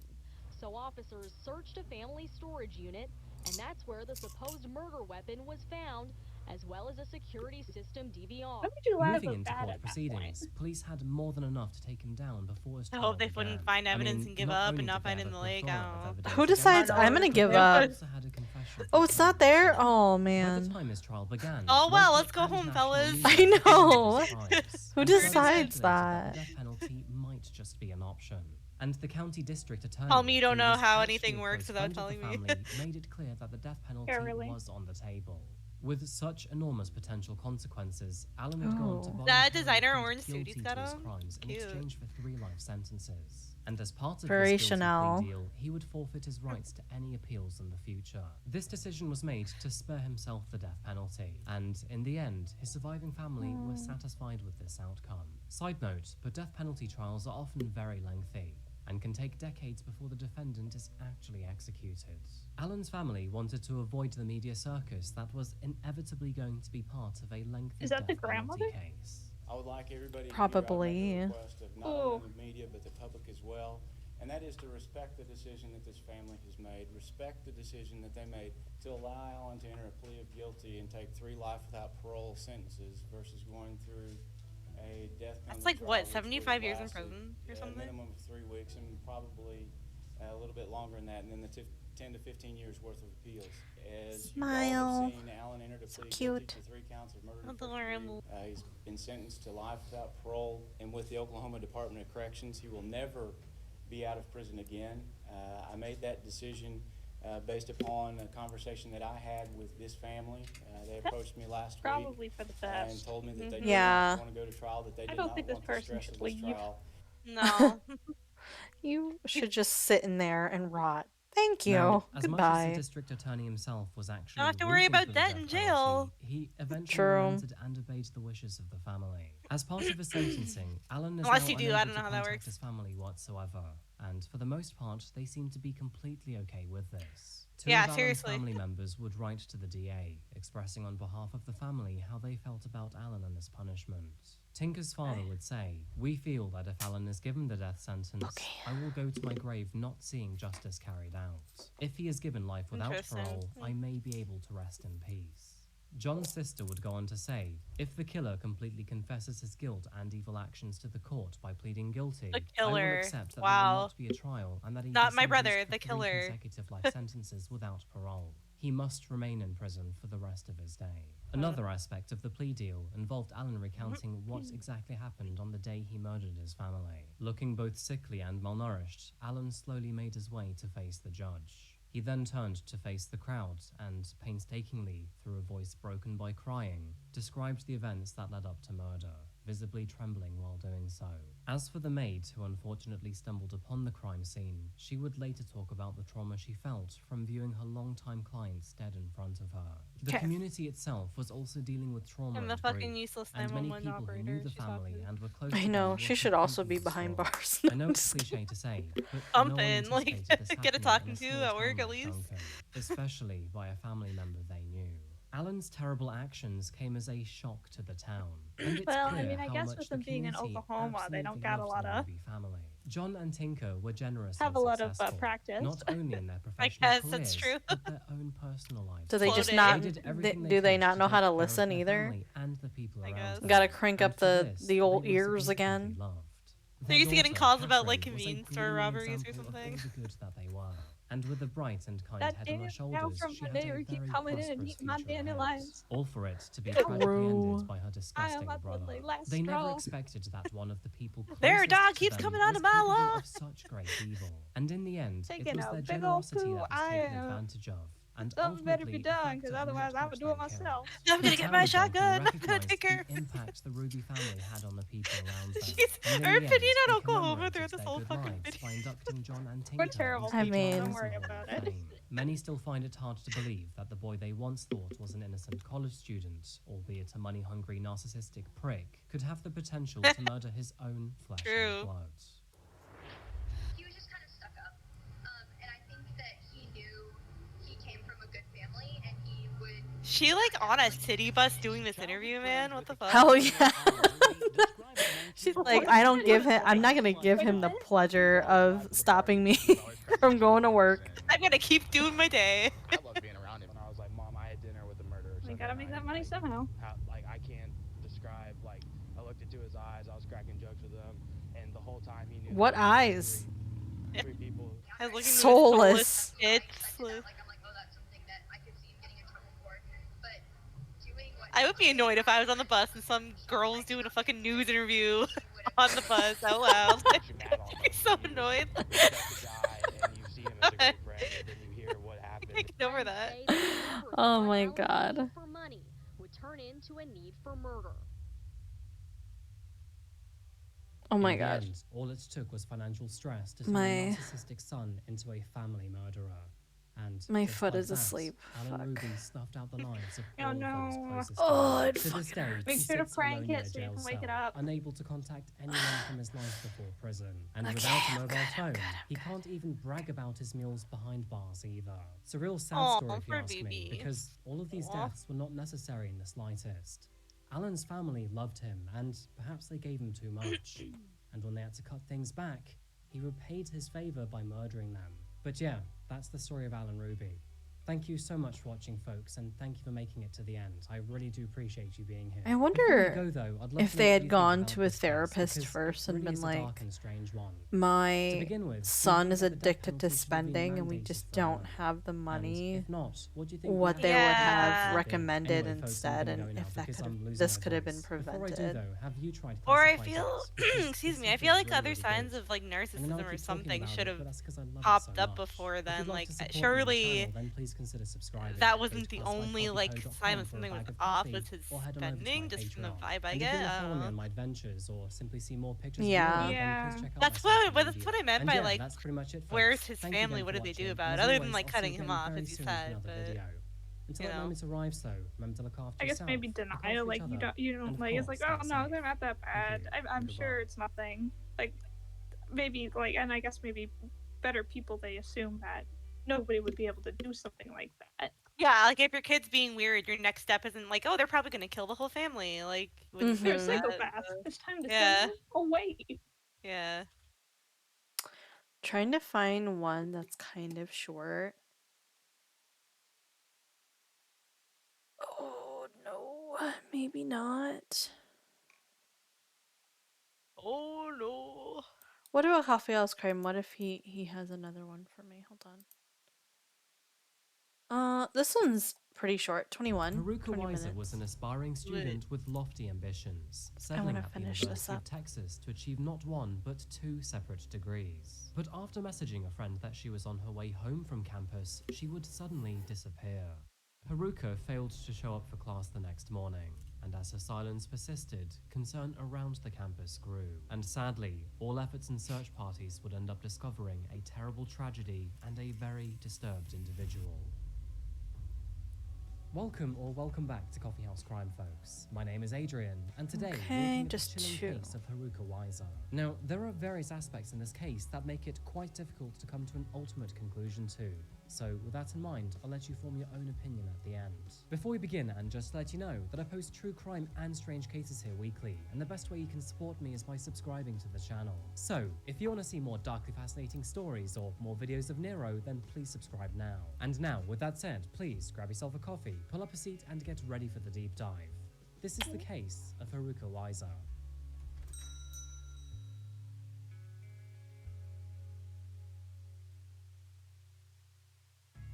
So officers searched a family storage unit, and that's where the supposed murder weapon was found, as well as a security system DVR. What did you lie Moving about into that court at that proceedings, point? police had more than enough to take him down before his I trial hope they began. wouldn't find evidence mean, and give not up only and not did they find have in a the lake. plethora I of don't know. evidence Who against decides him, I'm gonna give they up? also had a confession Oh, from it's not Alan's there? son. Oh, By the man. time his trial began, Oh, well, local let's go and home, national fellas. media I had know. covered his crimes, Who and so it decides speculated that? the death penalty might just be an option. And the county district attorney, Tell me you don't who know was how actually anything a works close without friend of the telling me. family, made it clear that the death penalty really? was on the table. With such enormous potential consequences, Alan had gone to Oh. That voluntarily designer plead orange suit he's guilty got to his on? crimes in Cute. exchange for 3 life sentences. And as part of Very this guilty Chanel. plea deal, he would forfeit his rights to any appeals in the future. This decision was made to spare himself the death penalty, and in the end, his surviving family were satisfied with this outcome. Side note, but death penalty trials are often very lengthy and can take decades before the defendant is actually executed. Alan's family wanted to avoid the media circus that was inevitably going to be part of a lengthy Is that the death penalty grandmother? case. I would like everybody Probably. to make a request of not Ooh. only the media but the public as well, and that is to respect the decision that this family has made, respect the decision that they made to allow Alan to enter a plea of guilty and take 3 life without parole sentences versus going through a death penalty. That's like, trial, what, which 75 would years in last prison or a something? minimum of 3 weeks and probably a little bit longer than that, and then the 10 to 15 years worth of appeals. As Smile. you all have seen, Alan entered a So plea cute. guilty to 3 counts of murder. and Adorable. first degree. He's been sentenced to life without parole, and with the Oklahoma Department of Corrections, he will never be out of prison again. I made that decision based upon a conversation that I had with this family. They approached me last week Probably for the and best. told me that they did Yeah. not want to go to trial, that they I did don't not think this want the person stress should of this leave. trial. No. You should just sit in there and rot. Thank you. Now, as much as Goodbye. the district attorney himself was actually Don't have to worry rooting about for the that death in jail. penalty, he eventually True. relented and obeyed the wishes of the family. As part of his sentencing, Alan is Unless now you do, unable I don't know to how that contact works. his family whatsoever, and for the most part, they seem to be completely okay with this. 2 Yeah, of Alan's seriously. family members would write to the DA, expressing on behalf of the family how they felt about Alan and his punishment. Tinker's father would say, "We feel that if Alan is given the death sentence, I will go to my grave not seeing justice carried out. If he is given life without Interesting. parole, I may be able to rest in peace." John's sister would go on to say, "If the killer completely confesses his guilt and evil actions to the court by pleading guilty, The I will killer. accept that there Wow. will not be a trial and that he Not be my brother, sentenced the to 3 killer. consecutive life sentences without parole. He must remain in prison for the rest of his day." Another aspect of the plea deal involved Alan recounting what exactly happened on the day he murdered his family. Looking both sickly and malnourished, Alan slowly made his way to face the judge. He then turned to face the crowd and, painstakingly, through a voice broken by crying, described the events that led up to murder, visibly trembling while doing so. As for the maid who unfortunately stumbled upon the crime scene, she would later talk about the trauma she felt from viewing her longtime clients dead in front of her. The Okay. community itself was also dealing with trauma And the and fucking grief, useless and many 911 people who knew operator the she's family talking to. and were close I to them know. were She should also be completely behind distraught. bars. I know it's cliche to say, but no one Something, like, anticipated this get a happening talking in a to small at work town at like least. Duncan, especially by a family member they knew. Alan's terrible actions came as a shock to the town. And it's Well, I clear mean, I how guess much with the them being in community Oklahoma, they don't absolutely got a loved lot the of Ruby family. John and Tinker were generous have and a lot of successful, practice. not only in their I professional guess careers, that's true. but their own personal lives. Do they just Floating. not? They did everything Do they could not to know how take to care of listen their either? family and the people I around guess. them. Gotta crank And up for the this, the they old were ears significantly again. loved. They're Their used to getting daughter, calls about, Catherine, like, was a convenience store gleaming robberies or example of all something. the good that they were. And with a bright and kind That head on her damn cow shoulders, from she had Monday a keep very coming in and prosperous eating my future ahead. dandelions. All for it to be True. tragically ended by her I disgusting am at the, brother. like, last They never straw. expected that one of the people closest Their dog to keeps them coming was onto my capable lawn. of such great evil. And in the end, it Taking was a their big ol' generosity poo, that was I taken am. advantage of. And Something better be ultimately, the done, factor because that otherwise I got would do it them killed. myself. I'm gonna The get my town shotgun. dog I'm gonna recognised take her. the impact the Ruby family had on the people around them. Jeez, And in her the opinion end, on they Oklahoma throughout commemorated this their whole good fucking lives video. by inducting John and We're Tinker terrible into I the mean- John Don't worry Hall about of it. Fame. Many still find it hard to believe that the boy they once thought was an innocent college student, albeit a money-hungry narcissistic prick, could have the potential to murder his own flesh True. and blood. He was just kind of stuck up. And I think that he knew he came from a good family and he would. She like on a city bus doing this interview, man. What the fuck? Hell yeah. She's like, I'm not gonna give him the pleasure of stopping me from going to work. I'm gonna keep doing my day. I love being around him. When I was like, Mom, I had dinner with the murderer. We gotta make that money somehow. Like, I can't describe, like, I looked into his eyes, I was cracking jokes with him, and the whole time he knew. What that there was eyes? Three people. I was looking Soulless. at his soulless bits. I would be annoyed if I was on the bus and some girl was doing a fucking news interview on the bus out loud. I'd be so annoyed. Get over that. Oh my god. For money would turn into a need for murder. Oh my In the god. end, all it took was financial stress to turn My- a narcissistic son into a family murderer. And My just foot like is that, asleep. Alan Fuck. Ruby snuffed out the lives of Oh, all of no. those closest Oh, to him. it To this fucking day, Make he sure to sits prank alone in it a so you jail can wake it cell, up. unable to contact anyone from his life before prison. And Okay, without a I'm mobile good, I'm phone, good, I'm he can't even brag about his meals behind bars either. It's a real sad Aw, story if you poor ask me, baby. because all of these Aw. deaths were not necessary in the slightest. Alan's family loved him, and perhaps they gave him too much. And when they had to cut things back, he repaid his favor by murdering them. But yeah, that's the story of Alan Ruby. Thank you so much for watching, folks, and thank you for making it to the end. I really do appreciate you being here. I Before we wonder go, though, I'd love if to they know what had you think gone about to a this case, therapist because first it and really been is a dark like, and strange one. my To begin with, do you son think is that the death addicted to penalty should have been spending and we mandated just for don't Alan? have the And money, if not, what do you think what would they would Yeah. have recommended Anyway, folks, I'm instead, gonna and go now if that because could I'm have, losing this my could have been voice. Before I do, prevented. though, have you tried Or I classified feel, tests? Because excuse this me, I stuff feel is like really, other really signs good. of like I'm gonna narcissism or keep talking something about should it, have but that's 'cause I love it popped so up much. before If you'd then. like Like, to support me on the surely channel, then please consider subscribing. that Go wasn't to the only like sign classifycoffeeco.com of for a something was bag of off coffee, was his or head on over to spending, my just from the Patreon. vibe I And if get. you want to I follow don't me know. on my adventures or simply see more pictures Yeah. of me, then Yeah. please check out That's my social what media. I meant And by yeah, like, that's pretty much it, where's folks. his Thank you family? again What for did they do watching. about And it? as Other than always, like I'll see you cutting him again off, very as you soon for said. another But video. Until you that know. moment arrives, though, remember to look after I guess yourself. maybe look after denial, each like other, you don't and of like. It's course, like, oh stay no, safe. they're not that bad. you, I'm and sure goodbye. it's nothing. Like maybe like, and I guess maybe better people they assume that nobody would be able to do something like that. yeah, like if your kid's being weird, your next step isn't like, oh, they're probably gonna kill the whole family. Like, wouldn't They're a do that, psychopath. so- It's time to Yeah. send them away. Yeah. Trying to find one that's kind of short. Oh no, maybe not. Oh no. What about Coffeehouse Crime? What if he has another one for me? Hold on. This one's pretty short. 21. Haruka 20 Weiser minutes. was an aspiring student with lofty ambitions, I settling wanna at the finish this University of up. Texas to achieve not one but two separate degrees. But after messaging a friend that she was on her way home from campus, she would suddenly disappear. Haruka failed to show up for class the next morning, and as her silence persisted, concern around the campus grew. And sadly, all efforts and search parties would end up discovering a terrible tragedy and a very disturbed individual. Welcome back to Coffeehouse Crime, folks. My name is Adrian, and today we're Okay, looking at just the chilling two. case of Haruka Weiser. Now, there are various aspects in this case that make it quite difficult to come to an ultimate conclusion to. So, with that in mind, I'll let you form your own opinion at the end. Before we begin, and just to let you know that I post true crime and strange cases here weekly, and the best way you can support me is by subscribing to the channel. So, if you want to see more darkly fascinating stories or more videos of Nero, then please subscribe now. And now, with that said, please grab yourself a coffee, pull up a seat, and get ready for the deep dive. This is the case of Haruka Weiser.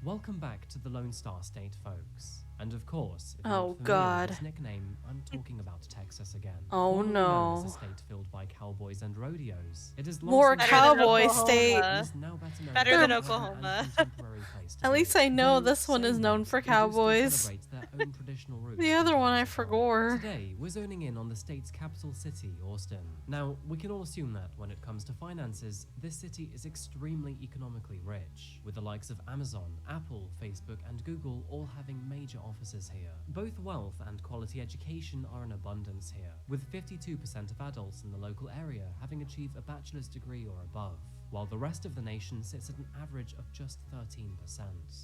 Welcome back to the Lone Star State, folks. And of course, if Oh, you're not familiar God. with this nickname, I'm talking about Texas again. Oh, Formerly no. known as a state filled by cowboys and rodeos, it is long More since cowboy been- state. It is now better known Better as than an urban Oklahoma. and contemporary place to At be. least I know Though, this one is saying known that, for they do still cowboys. celebrate their own traditional roots The from other one time I to time. forgot. Today, we're zoning in on the state's capital city, Austin. Now, we can all assume that when it comes to finances, this city is extremely economically rich, with the likes of Amazon, Apple, Facebook, and Google all having major offices here. Both wealth and quality education are in abundance here, with 52% of adults in the local area having achieved a bachelor's degree or above, while the rest of the nation sits at an average of just 13%.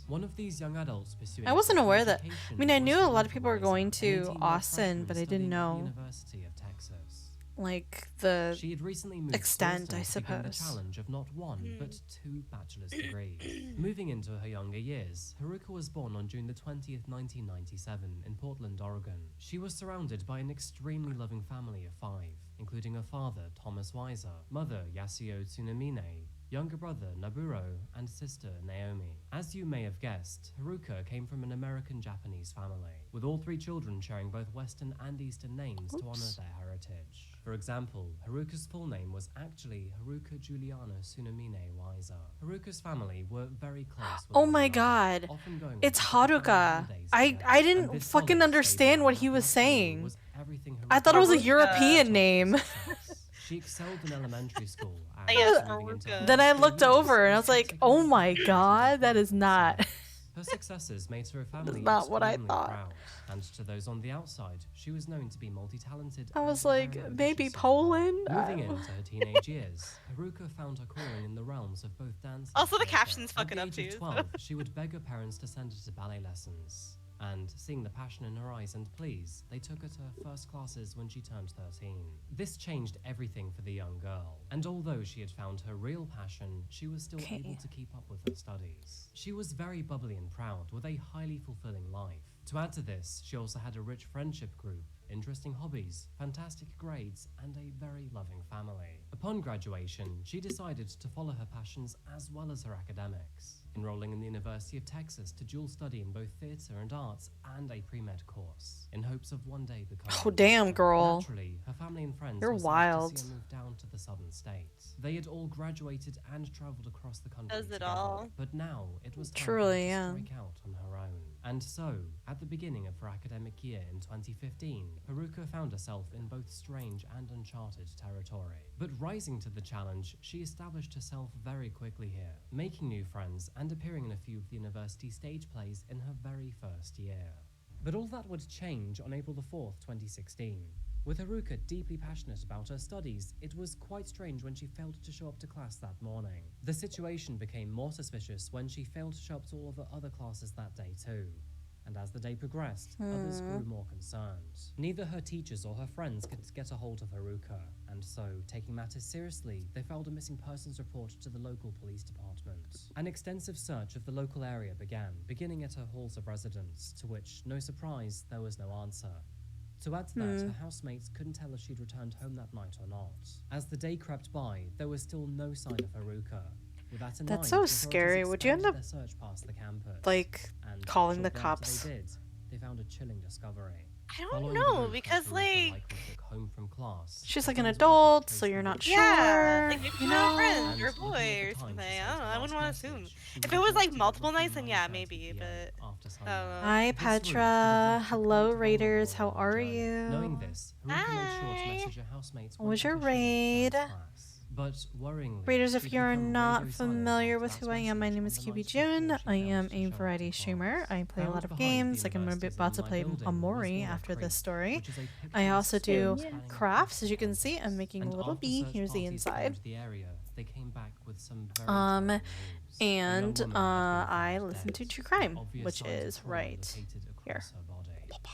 One of these young adults pursuing I wasn't aware that. I education mean, I was knew a lot of Haruka people were Weiser, going an to 18-year-old Austin, freshman but I didn't studying at the know University of Texas. like the She had recently moved to extent, Austin I to begin the suppose. challenge of not one, but 2 bachelor's degrees. Moving into her younger years, Haruka was born on June the 20th, 1997 in Portland, Oregon. She was surrounded by an extremely loving family of 5, including her father, Thomas Weiser, mother, Yasuo Tsunamine, younger brother, Naburo, and sister, Naomi. As you may have guessed, Haruka came from an American-Japanese family, with all 3 children sharing both Western and Eastern names to honor their heritage. For example, Haruka's full name was actually Haruka Juliana Tsunamine Weiser. Haruka's family were very close with Oh one my another, god. often going It's on different Haruka. holidays I together, didn't and this fucking solid, understand stable, what he was happy family saying. was everything I thought it was a Haruka European wanted name. for success. She excelled in elementary school. And Yes, moving into high Then I school looked years, over and I was she like, took oh an my interest in god, that technical is not. Her successes made her family not what I extremely thought. proud, and to those on the outside, she was known to be multi-talented. I was and very like, ambitious maybe as well. Poland? Moving into her teenage years, Haruka found her calling in the realms of both dance. Also, and the theater. captions At fucking the up age of too. 12, she would beg her parents to send her to ballet lessons. And seeing the passion in her eyes and pleas, they took her to her first classes when she turned 13. This changed everything for the young girl, and although she had found her real passion, she was still able to keep up with her studies. She was very bubbly and proud, with a highly fulfilling life. To add to this, she also had a rich friendship group, interesting hobbies, fantastic grades, and a very loving family. Upon graduation, she decided to follow her passions as well as her academics, enrolling in the University of Texas to dual study in both theater and arts and a pre-med course, in hopes of one day becoming Oh, damn, girl. Naturally, her family and friends You're were sad wild. to see her move down to the southern states. They had all graduated and traveled across the country Does it together, all? but now it was time Truly, for her to yeah. strike out on her own. And so, at the beginning of her academic year in 2015, Haruka found herself in both strange and uncharted territory. But rising to the challenge, she established herself very quickly here, making new friends and appearing in a few of the university stage plays in her very first year. But all that would change on April the 4th, 2016. With Haruka deeply passionate about her studies, it was quite strange when she failed to show up to class that morning. The situation became more suspicious when she failed to show up to all of the other classes that day too. And as the day progressed, others grew more concerned. Neither her teachers or her friends could get a hold of Haruka, and so, taking matters seriously, they filed a missing persons report to the local police department. An extensive search of the local area beginning at her halls of residence, to which, no surprise, there was no answer. To add to that, her housemates couldn't tell if she'd returned home that night or not. As the day crept by, there was still no sign of Haruka. With that in That's mind, so scary. authorities Would you end expanded up, their search past the campus, like, and calling the shortly after cops? They did. They found a chilling discovery. I don't Following the know, route because, that Haruka like- likely took home from class, She's like an friends were able to adult, trace so you're the not route. sure. Yeah, like maybe you she's not a know? friend And or a looking boy at the or time something. she I sent don't know. her I wouldn't last want to assume. message, she If was it was like reported at multiple roughly nights, then yeah, 9:30 maybe. PM But after I sundown. don't know. Hi, This route could have Petra. left her Hello, quite Raiders. vulnerable How on her are journey. you? Knowing this, Haruka made sure to Hi. message her housemates What was when your she returned to raid? class. But worryingly, Readers, if she'd you're become not radio silent familiar after with that who I am, my message name on is the night QBJun. before she I failed am to a show up variety to streamer. class. I play a Found lot of behind games, the like I'm university's about to alumni play building Omori was after Walnut this Creek, story. which is a I picturesque also street do spanning crafts, as you can across see. I'm making a and little after bee. search Here's the parties inside. combed the area, they came back with some very Um, troubling news. A young And woman had been I found listen to dead, true with crime, obvious which signs of is trauma right located here. across her body.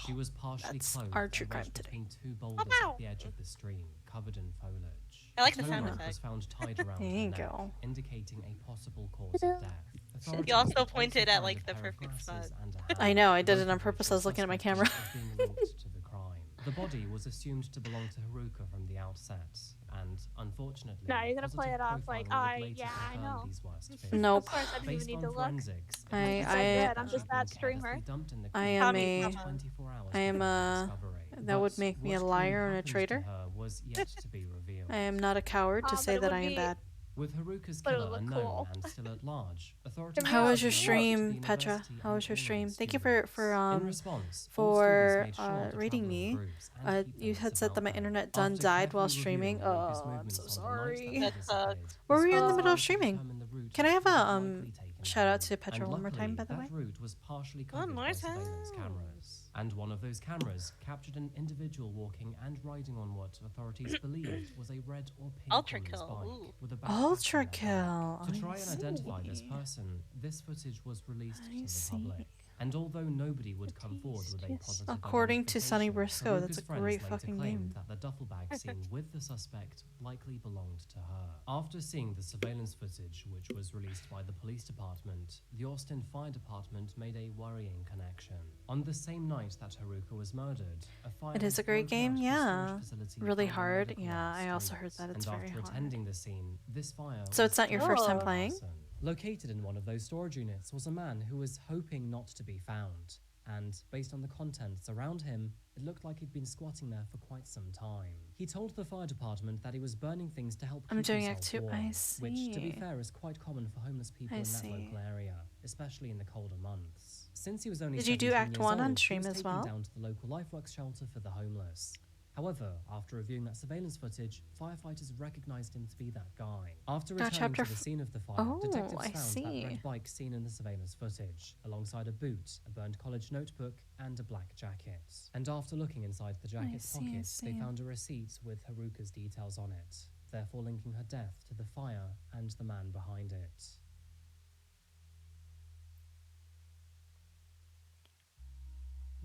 She was partially That's clothed our and true crime wedged today. between 2 boulders at the edge of the stream, covered in foliage. I like A the tow sound rope effect. was found tied around There her you neck, go. indicating a possible cause of death. Authorities You also also pointed at, found like, a the pair of perfect glasses spot. and a I know, I hammer, did both it on of which purpose. I were was looking at my suspected camera. of being linked to the crime. The body was assumed to belong to Haruka from the outset, and unfortunately, No, you're gonna play positive it off like, profiling would later yeah, I confirm know. these worst fears. Nope. Of course, I didn't even Based need on to look. forensics, it I- was So I- good. I'm just that streamer. dumped in the I creek am for a- 24 hours I am before a- discovery. that would But make me a what liar truly and a happened to traitor. her was yet to be revealed. I am not a coward to But say it that would I am be- bad. With Haruka's But it killer would look unknown cool. and still at large, authorities How was found your the stream, Petra? university How was and your stream? Illinois Thank you students. for In response, all for students made sure to reading travel in me. groups and keep You notes had said about that my them. internet done After died while carefully streaming. reviewing Haruka's Oh, I'm movements so on the night sorry. that she disappeared, Where were you in the police middle of decided to streaming? determine the route Can I have she a had likely taken shout out home. to Petra And one more time, by luckily, the way? that route was partially One covered more by surveillance time. cameras. And one of those cameras captured an individual walking and riding on what authorities believed was a red or pink Ultra woman's kill, bike ooh. with a backpack Ultra on their back. kill. To try I and identify this see. person, this footage was released I to see. the public. And although nobody would come forward with a Yes. positive According to Sonny identification, Briscoe, that's a Haruka's friends great later fucking claimed name. that the duffel bag seen with the suspect likely belonged to her. After seeing the surveillance footage, which was released by the police department, the Austin Fire Department made a worrying connection. On the same night that Haruka was murdered, a fire It is a had great broken game, out of a yeah. storage facility Really found in hard, Medical yeah. Ave I also heard Street. that it's And very after hard. attending the scene, this fire So was it's not your started first time by playing? arson. Located in one of those storage units was a man who was hoping not to be found. And based on the contents around him, it looked like he'd been squatting there for quite some time. He told the fire department that he was burning things to help I'm keep doing himself Act 2. warm, I which, to be see. fair, is quite common for homeless people I in that see. local area, especially in the colder months. Since he was only Did you do 17 Act years 1 on old, he stream was as taken well? down to the local LifeWorks shelter for the homeless. However, after reviewing that surveillance footage, firefighters recognized him to be that guy. After Now, returning to chapter the scene of the fire, Oh, detectives I found see. that red bike seen in the surveillance footage, alongside a boot, a burned college notebook, and a black jacket. And after looking inside the jacket's see, I pockets, they see. found a receipt with Haruka's details on it, therefore linking her death to the fire and the man behind it.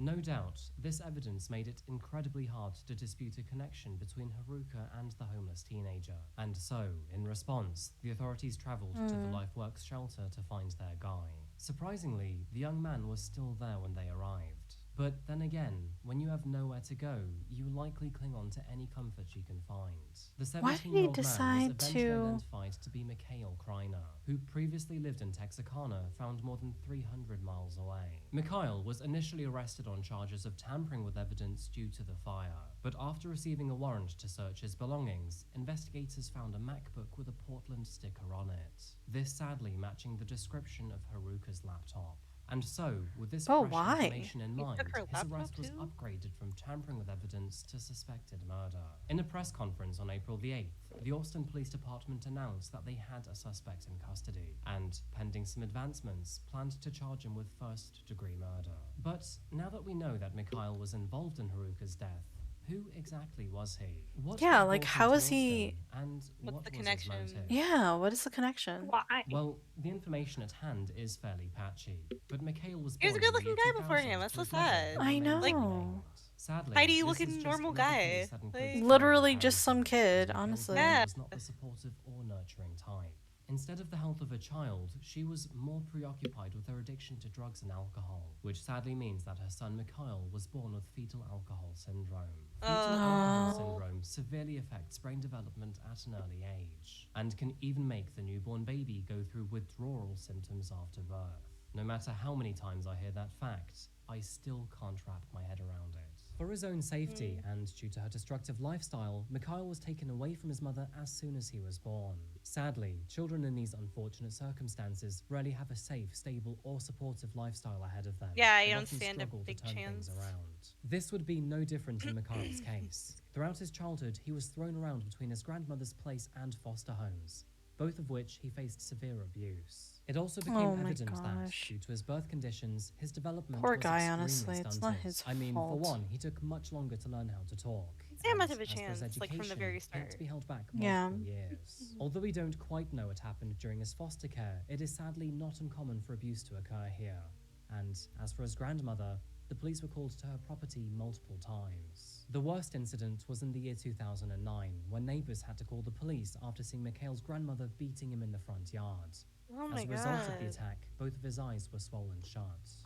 No doubt, this evidence made it incredibly hard to dispute a connection between Haruka and the homeless teenager. And so, in response, the authorities travelled to the LifeWorks shelter to find their guy. Surprisingly, the young man was still there when they arrived. But then again, when you have nowhere to go, you likely cling on to any comfort you can find. The Why did he 17-year-old man was decide eventually to- identified to be Mikhail Kreiner, who previously lived in Texarkana, found more than 300 miles away. Mikhail was initially arrested on charges of tampering with evidence due to the fire, but after receiving a warrant to search his belongings, investigators found a MacBook with a Portland sticker on it. This sadly matching the description of Haruka's laptop. And so, with this Oh, fresh why? information in He mind, took her his laptop arrest was too? upgraded from tampering with evidence to suspected murder. In a press conference on April the 8th, the Austin Police Department announced that they had a suspect in custody, and, pending some advancements, planned to charge him with first-degree murder. But now that we know that Mikhail was involved in Haruka's death, who exactly was he? What Yeah, had like, brought him how to is he- Austin, and What's what the was connection? his motive? Yeah, what is the connection? Why? Well, the information at hand is fairly patchy, but Mikhail was He was a born in the good-looking year guy before 2000 him, that's to so his mother, sad. who I remained know. unnamed. Sadly, Heidi this looking is just normal another guy. case that includes Like- Literally Mikhail's just some kid, Mikhail's honestly. mother Yeah. was not the supportive or nurturing type. Instead of the health of a child, she was more preoccupied with her addiction to drugs and alcohol, which sadly means that her son Mikhail was born with fetal alcohol syndrome. Fetal alcohol syndrome severely affects brain development at an early age, and can even make the newborn baby go through withdrawal symptoms after birth. No matter how many times I hear that fact, I still can't wrap my head around it. For his own safety and due to her destructive lifestyle, Mikhail was taken away from his mother as soon as he was born. Sadly, children in these unfortunate circumstances rarely have a safe, stable, or supportive lifestyle ahead of them. Yeah, and you don't often stand a struggle to big turn things chance. around. This would be no different in Mikhail's case. Throughout his childhood, he was thrown around between his grandmother's place and foster homes, both of which he faced severe abuse. It also became Oh my evident that, gosh. due to his birth conditions, his development Poor was guy, extremely honestly. It's not stunted. his I mean, for fault. one, he took much longer to learn how to talk. Yeah, and much of a as for his chance, like, from the education, very he had start. to be held back Yeah. multiple years. Although we don't quite know what happened during his foster care, it is sadly not uncommon for abuse to occur here. And as for his grandmother, the police were called to her property multiple times. The worst incident was in the year 2009, when neighbors had to call the police after seeing Mikhail's grandmother beating him in the front yard. Oh my As a result of the God. attack, both of his eyes were swollen shut.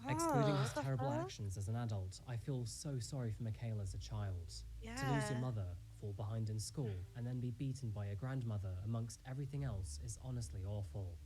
Excluding his what the terrible fuck? actions as an adult, I feel so sorry for Mikhail as a child. To lose your Yeah. mother, fall behind in school, and then be beaten by your grandmother amongst everything else is honestly awful.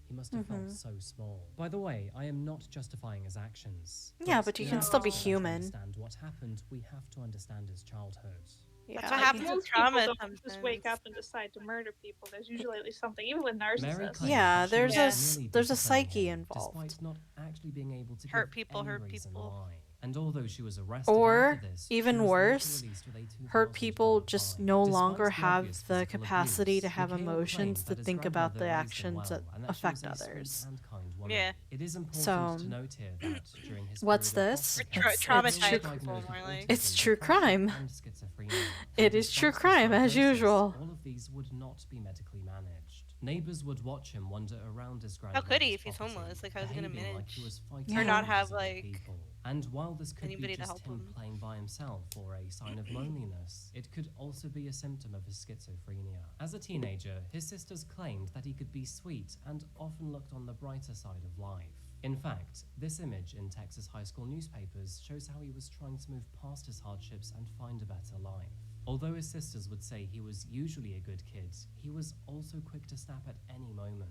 He must have felt so small. By the way, I am not justifying his actions. Yeah, but you in can order still be to human. understand what happened, we have to understand his childhood. Yeah. That's what happens with Most trauma people don't just wake sometimes. up and decide to murder people. There's usually at least something, even with Mary narcissists. claimed Yeah, that she there's was a merely there's a disciplining psyche him, involved. despite not actually being able to Hurt give people, any hurt reason people. why. And although she was arrested Or, after this, she even was later worse, released with a hurt $2,000 people just fine. no Despite longer the have obvious the physical capacity to abuse, have Mikhail emotions claimed to that his think about the grandmother raised him actions well, that and that affect she was a others. sweet and kind woman. Yeah. It is important So, to note here that during his what's period of this? foster Or care, It's traumatized true- Mikhail was people, diagnosed with more like. It's autism, true depression, crime. and schizophrenia. It And is true despite this crime, as diagnosis, usual. All of these would not be medically managed. Neighbors would watch him wander around his How could he grandmother's if he's property, homeless? Like, how's he gonna behaving like manage? he was fighting Or not with have, invisible like, people. And while this could be anybody to just help him him? playing by himself or a sign of loneliness, it could also be a symptom of his schizophrenia. As a teenager, his sisters claimed that he could be sweet and often looked on the brighter side of life. In fact, this image in Texas high school newspapers shows how he was trying to move past his hardships and find a better life. Although his sisters would say he was usually a good kid, he was also quick to snap at any moment.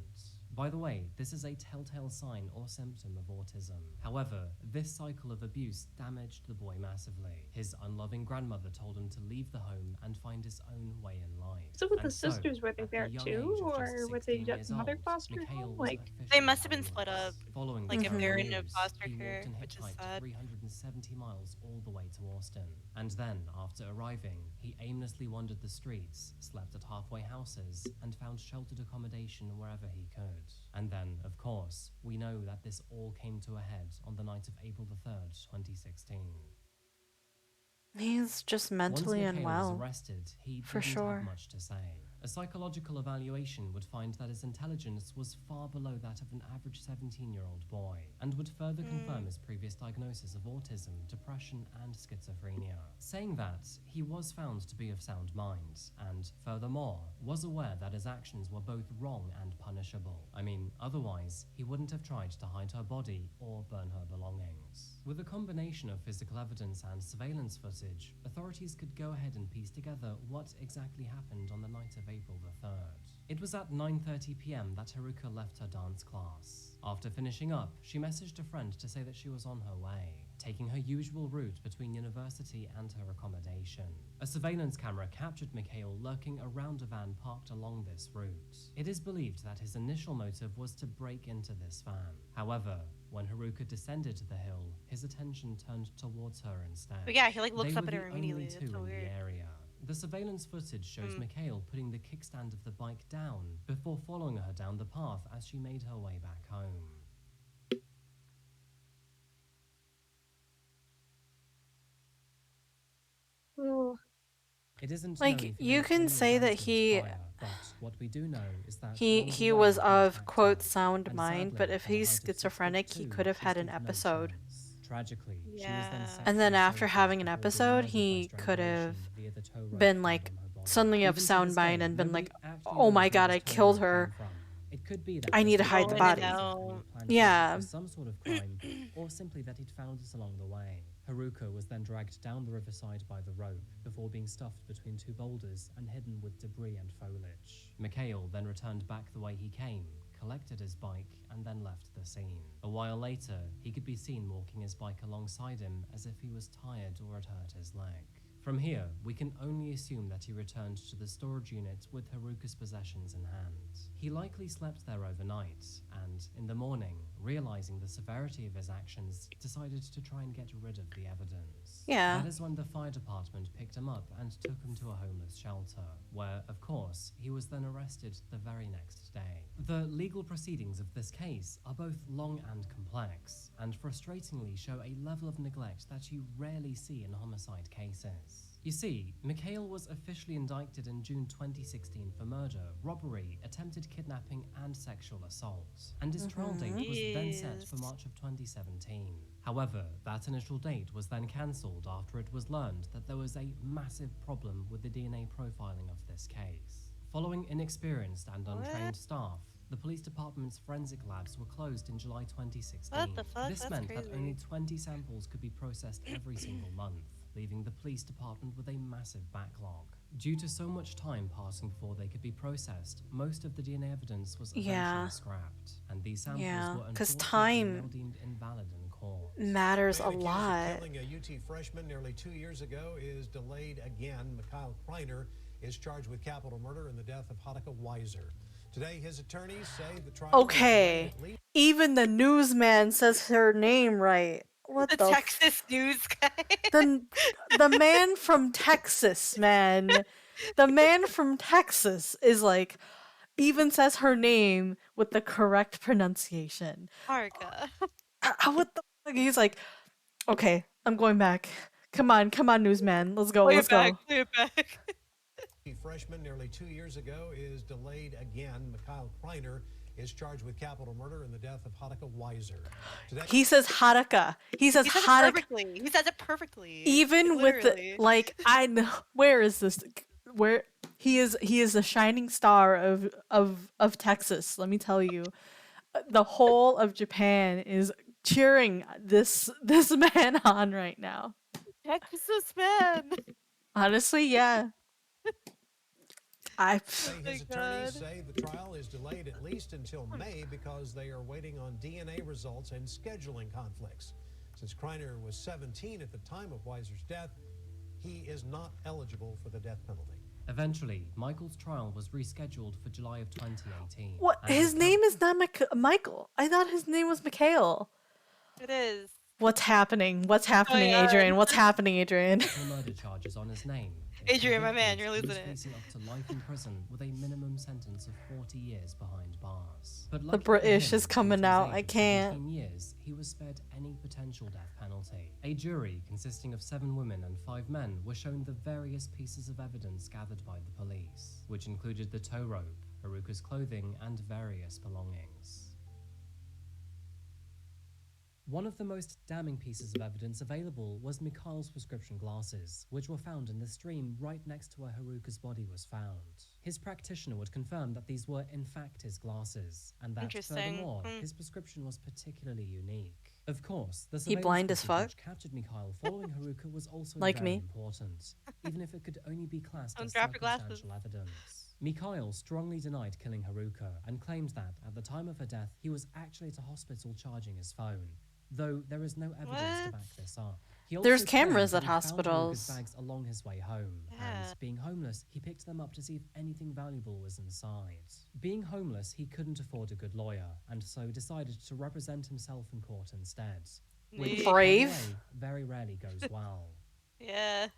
By the way, this is a telltale sign or symptom of autism. However, this cycle of abuse damaged the boy massively. His unloving grandmother told him to leave the home and find his own way in life. So with the And sisters, were they at the there young too, age of just or were they 16 just years another old, foster Mikhail home? was Like, officially They must have been split homeless. up. Following Like, the if they're in news, a foster he care, walked and which is hitchhiked sad. 370 miles all the way to Austin. And then, after arriving, he aimlessly wandered the streets, slept at halfway houses, and found sheltered accommodation wherever he could. And then, of course, we know that this all came to a head on the night of April the 3rd, 2016. He's just mentally Once Mikhail was unwell. arrested, he For didn't sure. have much to say. A psychological evaluation would find that his intelligence was far below that of an average 17-year-old boy, and would further confirm his previous diagnosis of autism, depression, and schizophrenia. Saying that, he was found to be of sound mind, and furthermore, was aware that his actions were both wrong and punishable. I mean, otherwise, he wouldn't have tried to hide her body or burn her belongings. With a combination of physical evidence and surveillance footage, authorities could go ahead and piece together what exactly happened on the night of April the 3rd. It was at 9:30 p.m. that Haruka left her dance class. After finishing up, she messaged a friend to say that she was on her way, taking her usual route between university and her accommodation. A surveillance camera captured Mikhail lurking around a van parked along this route. It is believed that his initial motive was to break into this van. However, when Haruka descended the hill, his attention turned towards her instead. But yeah, he, like, looks They up were at the her immediately. only It's two so in weird. the area. The surveillance footage shows Mikhail putting the kickstand of the bike down before following her down the path as she made her way back home. oh, It isn't Like, known if he you made can any say that advancements prior, but what we do know is that he along the he way was he of attacked quote her, sound and mind, sadly, but if at a he's height of schizophrenic, he 6'2", could have she had an stood no episode. chance. Tragically, she was then Yeah. And then sexually after assaulted having an before being episode, murdered by he could have strangulation via the tow rope been tied like on her body. suddenly of Even to sound this mind day, and been nobody like, actually oh knows my where god, this I tow killed rope her. came from. It could be that I need to this hide the was body. No. planned Yeah. for some sort of crime, or simply that he'd found us along the way. Haruka was then dragged down the riverside by the rope before being stuffed between two boulders and hidden with debris and foliage. Mikhail then returned back the way he came, collected his bike, and then left the scene. A while later, he could be seen walking his bike alongside him as if he was tired or had hurt his leg. From here, we can only assume that he returned to the storage unit with Haruka's possessions in hand. He likely slept there overnight, and in the morning, realizing the severity of his actions, decided to try and get rid of the evidence. Yeah. That is when the fire department picked him up and took him to a homeless shelter, where, of course, he was then arrested the very next day. The legal proceedings of this case are both long and complex, and frustratingly show a level of neglect that you rarely see in homicide cases. You see, Mikhail was officially indicted in June 2016 for murder, robbery, attempted kidnapping, and sexual assault. And his trial date was then set for March of 2017. However, that initial date was then cancelled after it was learned that there was a massive problem with the DNA profiling of this case. Following inexperienced and untrained staff, the police department's forensic labs were closed in July 2016. What the fuck? This That's meant crazy. that only 20 samples could be processed every single month, leaving the police department with a massive backlog. Due to so much time passing before they could be processed, most of the DNA evidence was eventually scrapped, and these samples were because unfortunately now time deemed invalid in court. matters a Man accused of lot. killing a UT freshman nearly 2 years ago is delayed again. Mikhail Kreiner is charged with capital murder in the death of Haruka Weiser. Today, his attorneys say the trial Okay, even the newsman says her name right. What The the Texas news guy. the man from Texas, man. The man from Texas is like, even says her name with the correct pronunciation. Haruka. What the fuck? He's like, okay, I'm going back. Come on, newsman. Let's go, Play let's it back, go. play it back. Freshman nearly 2 years ago is delayed again. Mikhail Kreiner is charged with capital murder in the death of Haruka Weiser. Today, He says Haruka. He says He says it Haruka. perfectly. He says it perfectly. Even Like, with the literally. like, I know where is this? Where he is the shining star of Texas. Let me tell you, the whole of Japan is cheering this man on right now. Texas man. Honestly, yeah. his attorneys say the trial is delayed at least until May because they are waiting on DNA results and scheduling conflicts. Since Kreiner was 17 at the time of Weiser's death, he is not eligible for the death penalty. Eventually, Michael's trial was rescheduled for July of 2018. What? and His the name is not Michael. I thought his name was Mikhail. It is. What's happening? What's happening, on? Adrian? What's happening, Adrian? the murder charges on his name. Adrian, my man, you're He was losing it. facing up to life in prison with a minimum sentence of 40 years behind bars. But The lucky for British him, is coming due to his out. age I of can't. 17 years, he was spared any potential death penalty. A jury consisting of 7 women and 5 men were shown the various pieces of evidence gathered by the police, which included the tow rope, Haruka's clothing, and various belongings. One of the most damning pieces of evidence available was Mikhail's prescription glasses, which were found in the stream right next to where Haruka's body was found. His practitioner would confirm that these were in fact his glasses, and that Interesting. furthermore, his prescription was particularly unique. Of course, the He blind surveillance as footage fuck? which captured Mikhail following Haruka was also Like very me. important, even if it could only be classed Don't as drop your glasses. circumstantial evidence. Mikhail strongly denied killing Haruka and claimed that, at the time of her death, he was actually at a hospital charging his phone, though there is no evidence to back this up. He also There's claimed cameras that at he found Haruka's hospitals. bags along his way home, Yeah. and being homeless, he picked them up to see if anything valuable was inside. Being homeless, he couldn't afford a good lawyer, and so decided to represent himself in court instead. Which, by the Brave. way, very rarely goes well. Yeah.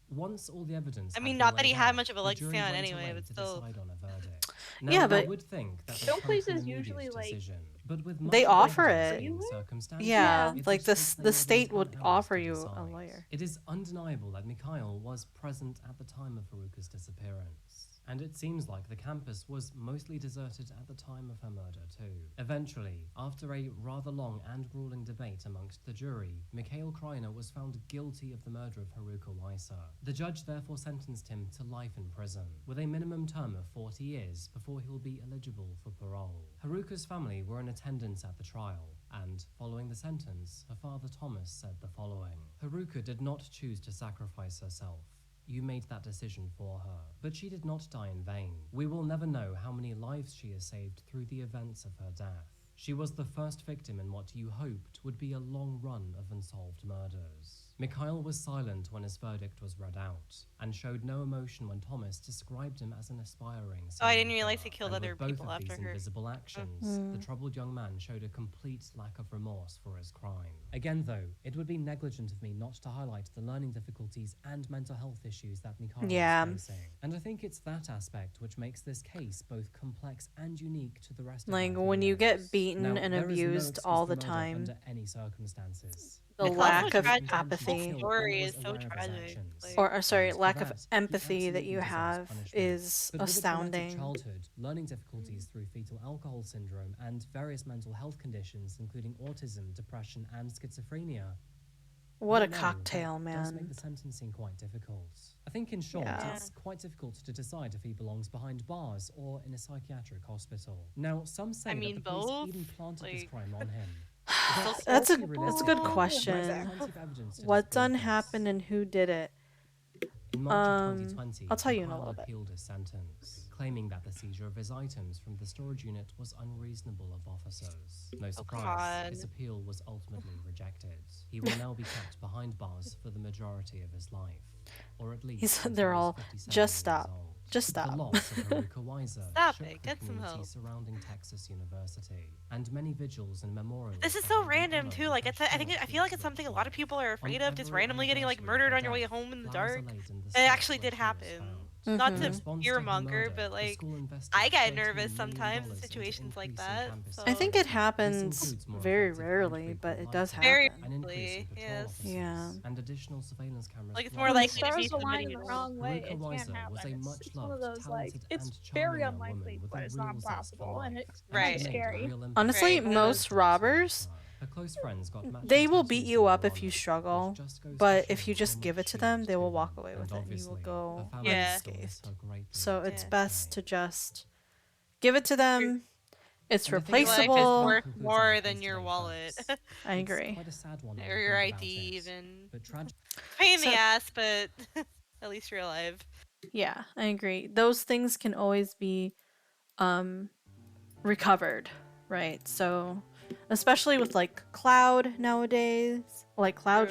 Once all the evidence I had mean, been not that he laid had out, much of a the legacy jury on went anyway, away but to still. decide on a verdict. Yeah, Now, but- you would think that Show they'd come to places an immediate usually, like- decision, but with They much of the offer evidence it. being circumstantial, Yeah, it like just takes the more than state 1 would hour offer to you a decide. lawyer. It is undeniable that Mikhail was present at the time of Haruka's disappearance. And it seems like the campus was mostly deserted at the time of her murder too. Eventually, after a rather long and grueling debate amongst the jury, Mikhail Kreiner was found guilty of the murder of Haruka Weiser. The judge therefore sentenced him to life in prison, with a minimum term of 40 years before he will be eligible for parole. Haruka's family were in attendance at the trial, and following the sentence, her father Thomas said the following: Haruka did not choose to sacrifice herself. You made that decision for her, but she did not die in vain. We will never know how many lives she has saved through the events of her death. She was the first victim in what you hoped would be a long run of unsolved murders. Mikhail was silent when his verdict was read out, and showed no emotion when Thomas described him as an aspiring Oh, I didn't serial realize he killer. killed And other with both people of after these her. invisible actions, Mm. the troubled young man showed a complete lack of remorse for his crime. Again though, it would be negligent of me not to highlight the learning difficulties and mental health issues that Mikhail Yeah. is facing. And I think it's that aspect which makes this case both complex and unique to the rest of Like my when you videos. get beaten Now, and there is no abused excuse all for the murder time. under any circumstances. the It's also lack of tragic. The whole apathy, story is so tragic. Like, or sorry, lack of that, he empathy that absolutely you deserves have punishment. is But with a traumatic astounding. childhood, learning difficulties through fetal alcohol syndrome, and various mental health conditions, including autism, depression, and schizophrenia. What a Not knowing cocktail, that does make man. the sentencing quite difficult. I think, in short, Yeah. it's quite difficult to decide if he belongs behind bars or in a psychiatric hospital. Now, some say I that mean, the police both, even planted this like- crime on him. That's a That's good question. What done happened and who did it? In March of 2020, I'll tell you in a Kyle little bit. appealed his sentence, claiming that the seizure of his items from the storage unit was unreasonable of officers. No surprise, God. his appeal was ultimately rejected. He will now be kept behind bars for the majority of his life, or at least until They're he's all 57 just years stop. old. Just The stop. loss of Haruka Weiser Stop shook it, the get some community help. surrounding Texas University, and many vigils and memorials. This is have so been random honored too. with Like their I feel like it's something a lot of people are afraid of, just randomly getting like murdered on your way home in the dark. It actually did happen. Not to fearmonger, but like I get nervous sometimes in situations like that. So. I think it happens very rarely, but it does happen. Very rarely, yes. Yeah. And additional surveillance cameras. When Like it's more the likely to stars be align in somebody the who- wrong way, Haruka it Weiser can happen. was a It's much one of loved, those like talented, it's and very charming young unlikely, woman with but a it's real not zest for impossible, and life. it's And kind of she made a scary. real impact Honestly, on most robbers, her close friends got matching they will beat tattoos you on up their if you armor, struggle, which just goes to but show if you how just much give it to she them, meant they to will them. walk away And with it and you will obviously, go her family Yeah. still miss unscathed. her greatly So it's Yeah. best to just give it to them. It's And I think Your life is replaceable. worth concludes more our than case your today, wallet. folks. I It's agree. quite a sad one when Or you your think about ID it, even. but tragic. Pain in So- the ass, but at least you're alive. Yeah, I agree. Those things can always be recovered, right? So especially with like cloud nowadays, like cloud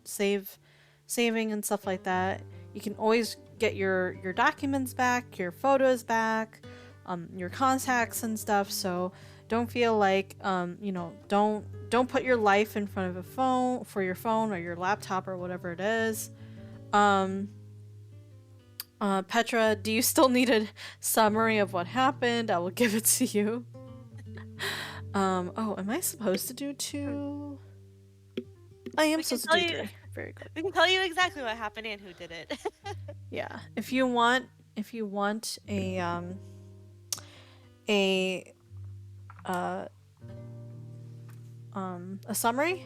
saving and stuff like that, you can always get your documents back, your photos back, your contacts and stuff. So don't feel like don't put your life in front of your phone or your laptop or whatever it is. Petra, do you still need a summary of what happened? I will give it to you. Oh, am I supposed to do 2? I am supposed to do 3. Very good. We can tell you exactly what happened and who did it. Yeah. If you want a summary,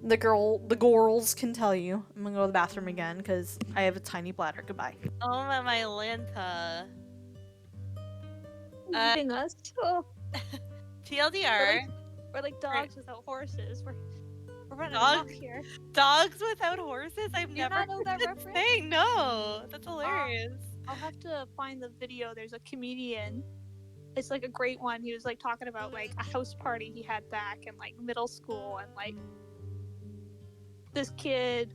the girls can tell you. I'm gonna go to the bathroom again because I have a tiny bladder. Goodbye. Oh my Lanta. Leaving us. Oh. TLDR. We're like dogs without horses. We're running Dog- amok here. Dogs without horses? I've Do you never not know that heard reference? saying. No, that's hilarious. I'll have to find the video. There's a comedian. It's like a great one. He was like talking about like a house party he had back in like middle school, and like this kid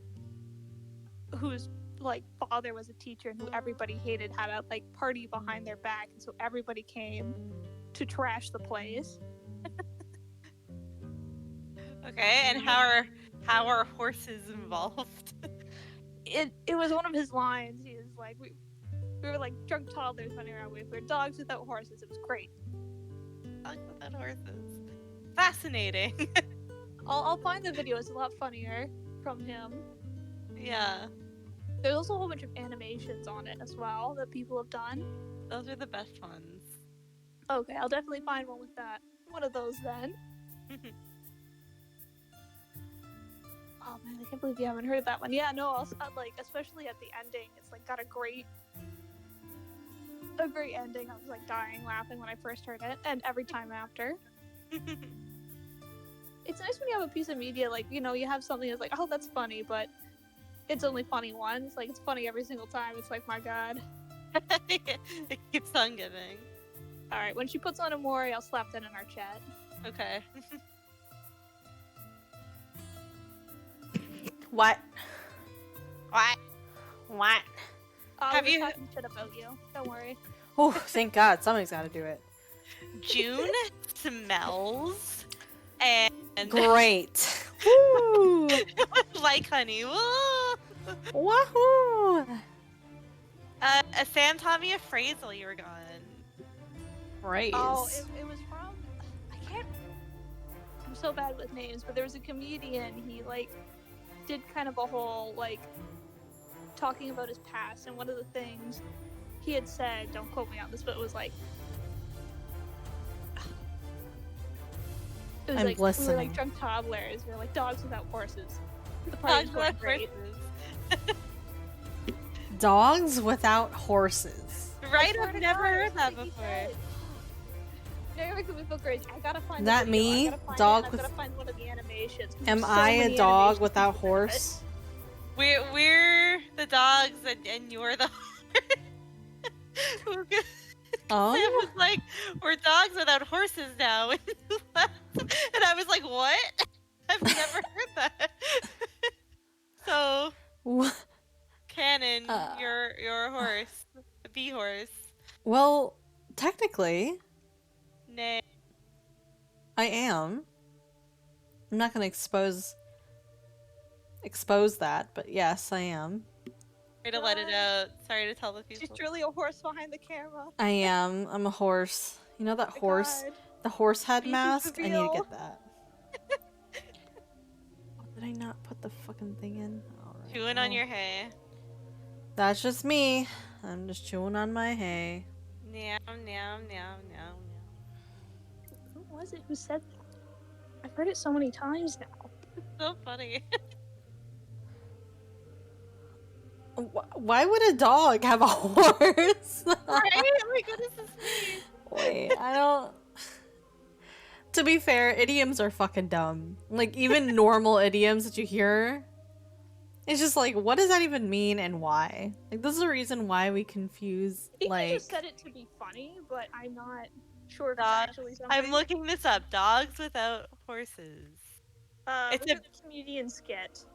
whose like father was a teacher and who everybody hated had a like party behind their back, and so everybody came to trash the place. Okay, and how are horses involved? It was one of his lines. He was like, we were like drunk toddlers running around. We were dogs without horses. It was great. Dogs without horses. Fascinating. I'll find the video. It's a lot funnier from him. Yeah. There's also a whole bunch of animations on it as well that people have done. Those are the best ones. Okay, I'll definitely find one with that. One of those then. Oh man, I can't believe you haven't heard that one. Yeah, no, also like especially at the ending, it's like got a great ending. I was like dying laughing when I first heard it, and every time after. It's nice when you have a piece of media like you have something that's like, oh, that's funny, but it's only funny once. Like it's funny every single time. It's like, my god. It keeps on giving. All right, when she puts on Omori, I'll slap that in our chat. Okay. What? What? What? Have you talking shit about you? Don't worry. Oh, thank God, somebody's got to do it. Jun smells and Great. Woo! like honey. Woo! Wahoo! Sam taught me a phrase while you were gone. Praise. Oh, it was from. I can't. I'm so bad with names, but there was a comedian. He like did kind of a whole like talking about his past, and one of the things he had said, don't quote me on this, but it was like I'm like listening. we were like drunk toddlers. We were like dogs without horses. The party was going great. Dogs without horses. Right? I've never heard that before. Never make me feel great. I gotta find That the video. me? I gotta find Dog it, with- I gotta find one of the animations. Am So I a many dog animations without people did it. horse? We're the dogs and you're the horse. Oh. Sam was like, we're dogs without horses now. And I was like, what? I've never heard that. So, Canon, you're a horse. A bee horse. Well, technically, Nay. I am. I'm not gonna expose that, but yes, I am. Sorry to let it out. Sorry to tell the people. She's truly a horse behind the camera. I am. I'm a horse. You know that Oh my horse? God. The horse head Beef is mask? I need to real. get that. Oh, did I not put the fucking thing in? Alright, Chewing on your hay. That's just me. I'm just chewing on my hay. Meow, meow, meow, meow, Who was it who said that? I've heard it so many times now. It's so funny. Why would a dog have a horse? Right? Oh my goodness, this is me. Wait, I don't. To be fair, idioms are fucking dumb. Like, even normal idioms that you hear, it's just like, what does that even mean and why? Like, this is the reason why we confuse, I think like. he just said it to be funny, but I'm not sure if it's Dogs. actually something. I'm looking this up. Dogs without horses. It's Look at the comedian skit.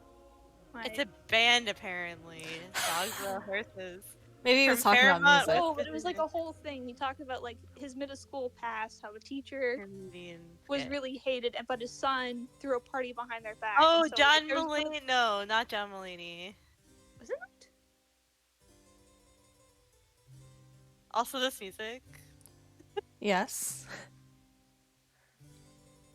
It's a band apparently. Dogs without horses. Maybe he was From talking about Paramount. music. Oh, but it was like a whole thing. He talked about like his middle school past, how the teacher was really hated, but his son threw a party behind their back. Oh, and so, John there's- Mulaney. No, not John Mulaney. Was it? Also, this music. Yes.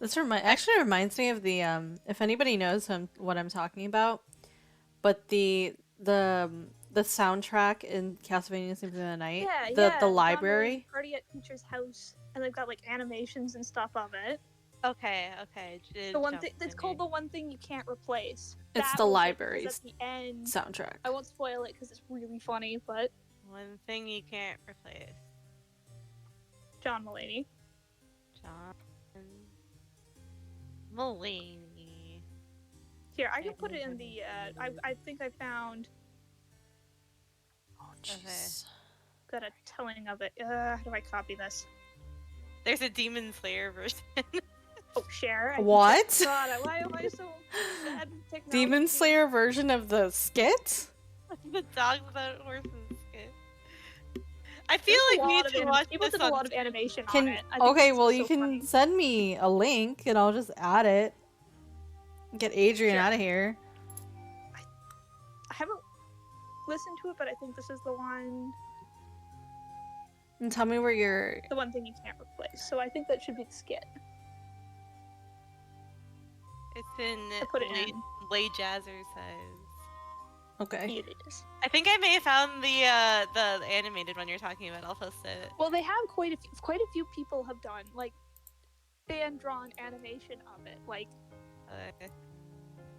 This actually reminds me of the if anybody knows what I'm talking about, but the soundtrack in Castlevania Symphony of the Night, the John library. Mulaney Party at Teacher's House, and they've got like animations and stuff of it. Okay. The one thing it's called the one thing you can't replace. It's That the was it, 'cause library's at the end soundtrack. I won't spoil it because it's really funny, but One thing you can't replace. John Mulaney. John Mulaney. Here, I can put it in the. I think I found. Oh jeez. Got a telling of it. How do I copy this? There's a Demon Slayer version. Oh, share. What? God, why am I so bad with technology? Demon Slayer version of the skit? The Dogs Without Horses skit. I feel There's a like we lot need of to anim- watch people this did a on lot of animation on Can it. I think okay, it's well so you can funny. send me a link and I'll just add it. Get Adrian out of here. I haven't listened to it, but I think this is the one. And tell me where you're. The one thing you can't replace. So I think that should be the skit. It's in put it in. lay jazzercise. Okay. It is. I think I may have found the animated one you're talking about. I'll post it. Well, they have quite a few people have done like fan drawn animation of it. Like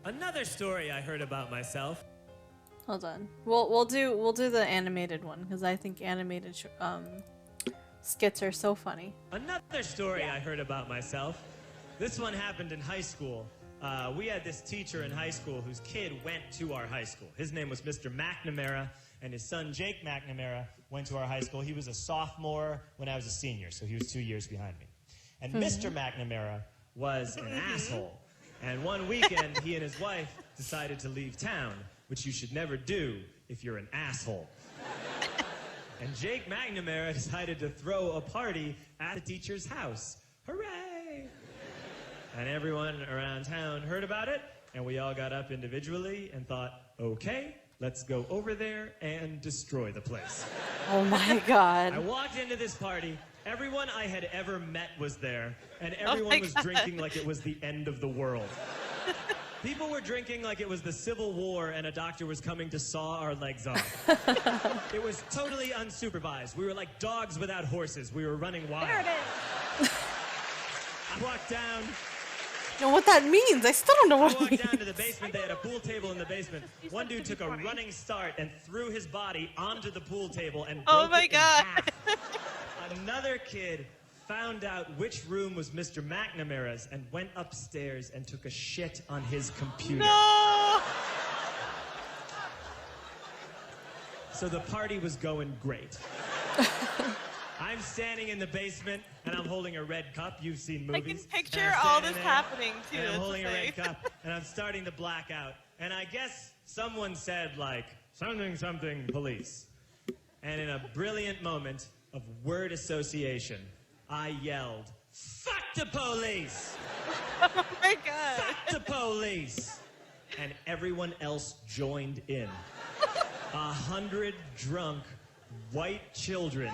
Another story I heard about myself. Hold on. We'll do the animated one because I think animated skits are so funny. Another story I heard about myself. This one happened in high school. We had this teacher in high school whose kid went to our high school. His name was Mr. McNamara, and his son Jake McNamara went to our high school. He was a sophomore when I was a senior, so he was 2 years behind me. And Mr. McNamara was an asshole. And one weekend, he and his wife decided to leave town, which you should never do if you're an asshole. And Jake McNamara decided to throw a party at the teacher's house. Hooray! And everyone around town heard about it, and we all got up individually and thought, okay, let's go over there and destroy the place. Oh my I god. walked into this party. Everyone I had ever met was there, and Oh everyone my was God. drinking like it was the end of the world. People were drinking like it was the Civil War and a doctor was coming to saw our legs off. It was totally unsupervised. We were like dogs without horses. We were running wild. There it is. I walked down. You know what that means? I still don't know I what it walked means. down to the basement. They had a pool table in the basement. One dude took a running start and threw his body onto the pool table and Oh broke my it in God. half. Another kid found out which room was Mr. McNamara's and went upstairs and took a shit on his computer. No! So the party was going great. I'm standing in the basement and I'm holding a red cup. You've seen I movies. can picture And I'm all standing this there, happening too. And I'm that's holding the a thing. red cup and I'm starting to black out. And I guess someone said like, something, something, police. And in a brilliant moment of word association, I yelled, fuck the police! Oh my God. Fuck the police! And everyone else joined in. 100 drunk white children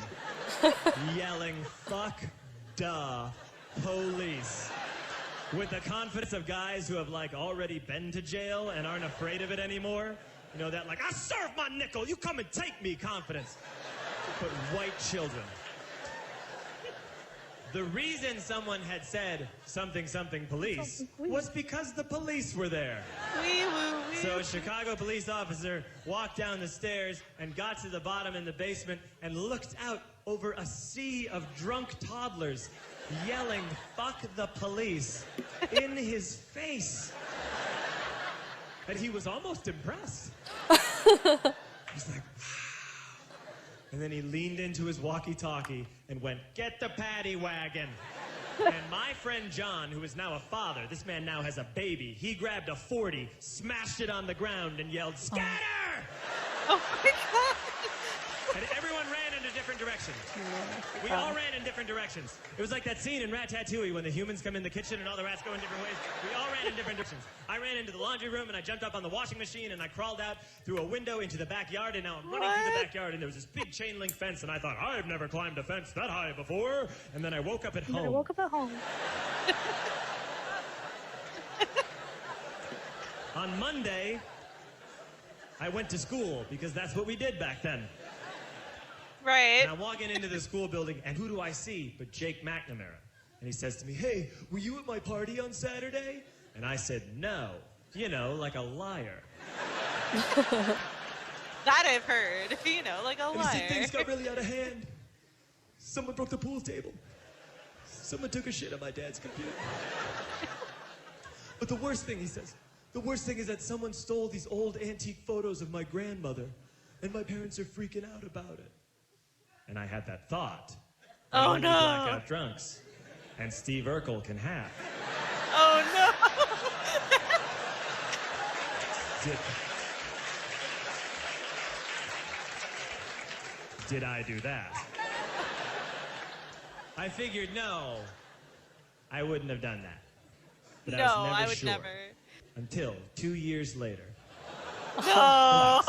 yelling, fuck the police. With the confidence of guys who have like already been to jail and aren't afraid of it anymore. You know, that like, I serve my nickel, you come and take me confidence. But white children. The reason someone had said something, something police was because the police were there. Wee woo wee. So a Chicago police officer walked down the stairs and got to the bottom in the basement and looked out over a sea of drunk toddlers yelling, fuck the police, in his face. And he was almost impressed. He was like, wow. And then he leaned into his walkie-talkie and went, get the paddy wagon. And my friend John, who is now a father, this man now has a baby, he grabbed a 40, smashed it on the ground, and yelled, scatter! Oh my God. And everyone ran in a different direction. We all ran in different directions. It was like that scene in Ratatouille when the humans come in the kitchen and all the rats go in different ways. We all ran in different directions. I ran into the laundry room and I jumped up on the washing machine and I crawled out through a window into the backyard and now I'm running through the backyard and there was this big chain link fence and I thought, I've never climbed a fence that high before. And then I woke up at home. I woke up at home. On Monday, I went to school because that's what we did back then. Right. And I'm walking into the school building, and who do I see but Jake McNamara? And he says to me, hey, were you at my party on Saturday? And I said, no. You know, like a liar. That I've heard. You know, like a And he liar. said, things got really out of hand. Someone broke the pool table. Someone took a shit on my dad's computer. But the worst thing, he says, the worst thing is that someone stole these old antique photos of my grandmother, and my parents are freaking out about it. And I had that thought. Oh, How many no. blackout drunks? And Steve Urkel can have. Oh no. Did I do that? I figured no, I wouldn't have done that. But No, I was never I would sure. never. Until 2 years later. No.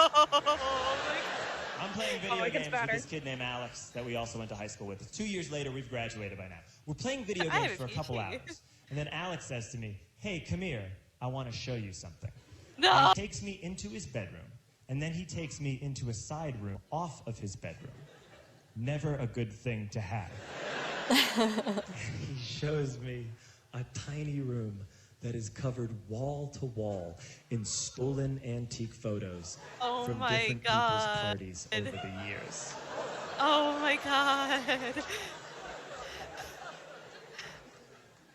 I'm playing video Oh, it gets games with better. this kid named Alex that we also went to high school with. 2 years later, we've graduated by now. We're playing video I have games a for a couple PhD. hours. And then Alex says to me, hey, come here. I want to show you something. No. And he takes me into his bedroom. And then he takes me into a side room off of his bedroom. Never a good thing to have. And he shows me a tiny room that is covered wall to wall in stolen antique photos Oh from my different God. people's parties over the years. Oh my God.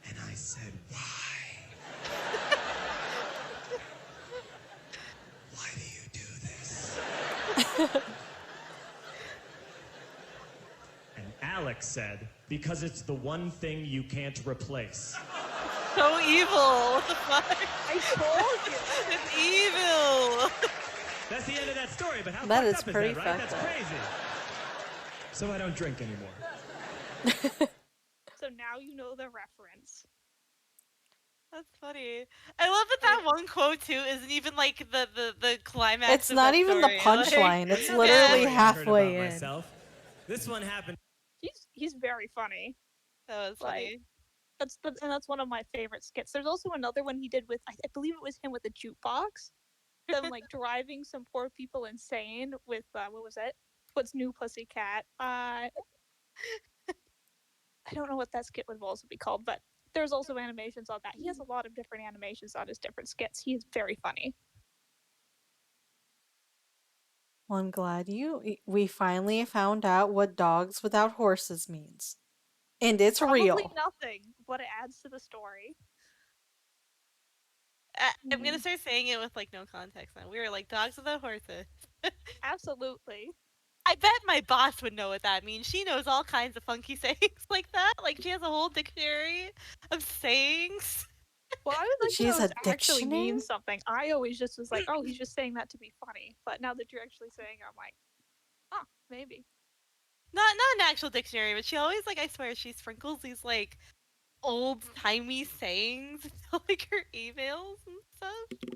And I said, why? Why do you do this? And Alex said, because it's the one thing you can't replace. So evil. What the fuck? I told you. It's evil. That's the end of that story, but how That fucked is up is pretty that, right? fucked That's up. crazy. So I don't drink anymore. So now you know the reference. That's funny. I love that one quote too isn't even like the climax It's of not that even the story. punchline. Like, It's Another literally story I heard halfway about in. myself. This one happened. He's very funny. That was Like, funny. that's one of my favorite skits. There's also another one he did with I believe it was him with a jukebox. Them like driving some poor people insane with what was it? What's New Pussycat? I don't know what that skit would also be called, but there's also animations on that. He has a lot of different animations on his different skits. He is very funny. Well, I'm glad we finally found out what dogs without horses means. And it's Probably real. nothing, but it adds to the story. I'm gonna start saying it with like no context now. We were like dogs without horses. Absolutely. I bet my boss would know what that means. She knows all kinds of funky sayings like that. Like she has a whole dictionary of sayings. Well, I would like She to has know a if it actually dictionary? means something. I always just was like, oh, he's just saying that to be funny. But now that you're actually saying it, I'm like, oh, maybe. Not an actual dictionary, but she always like I swear she sprinkles these like old timey sayings into like her emails and stuff.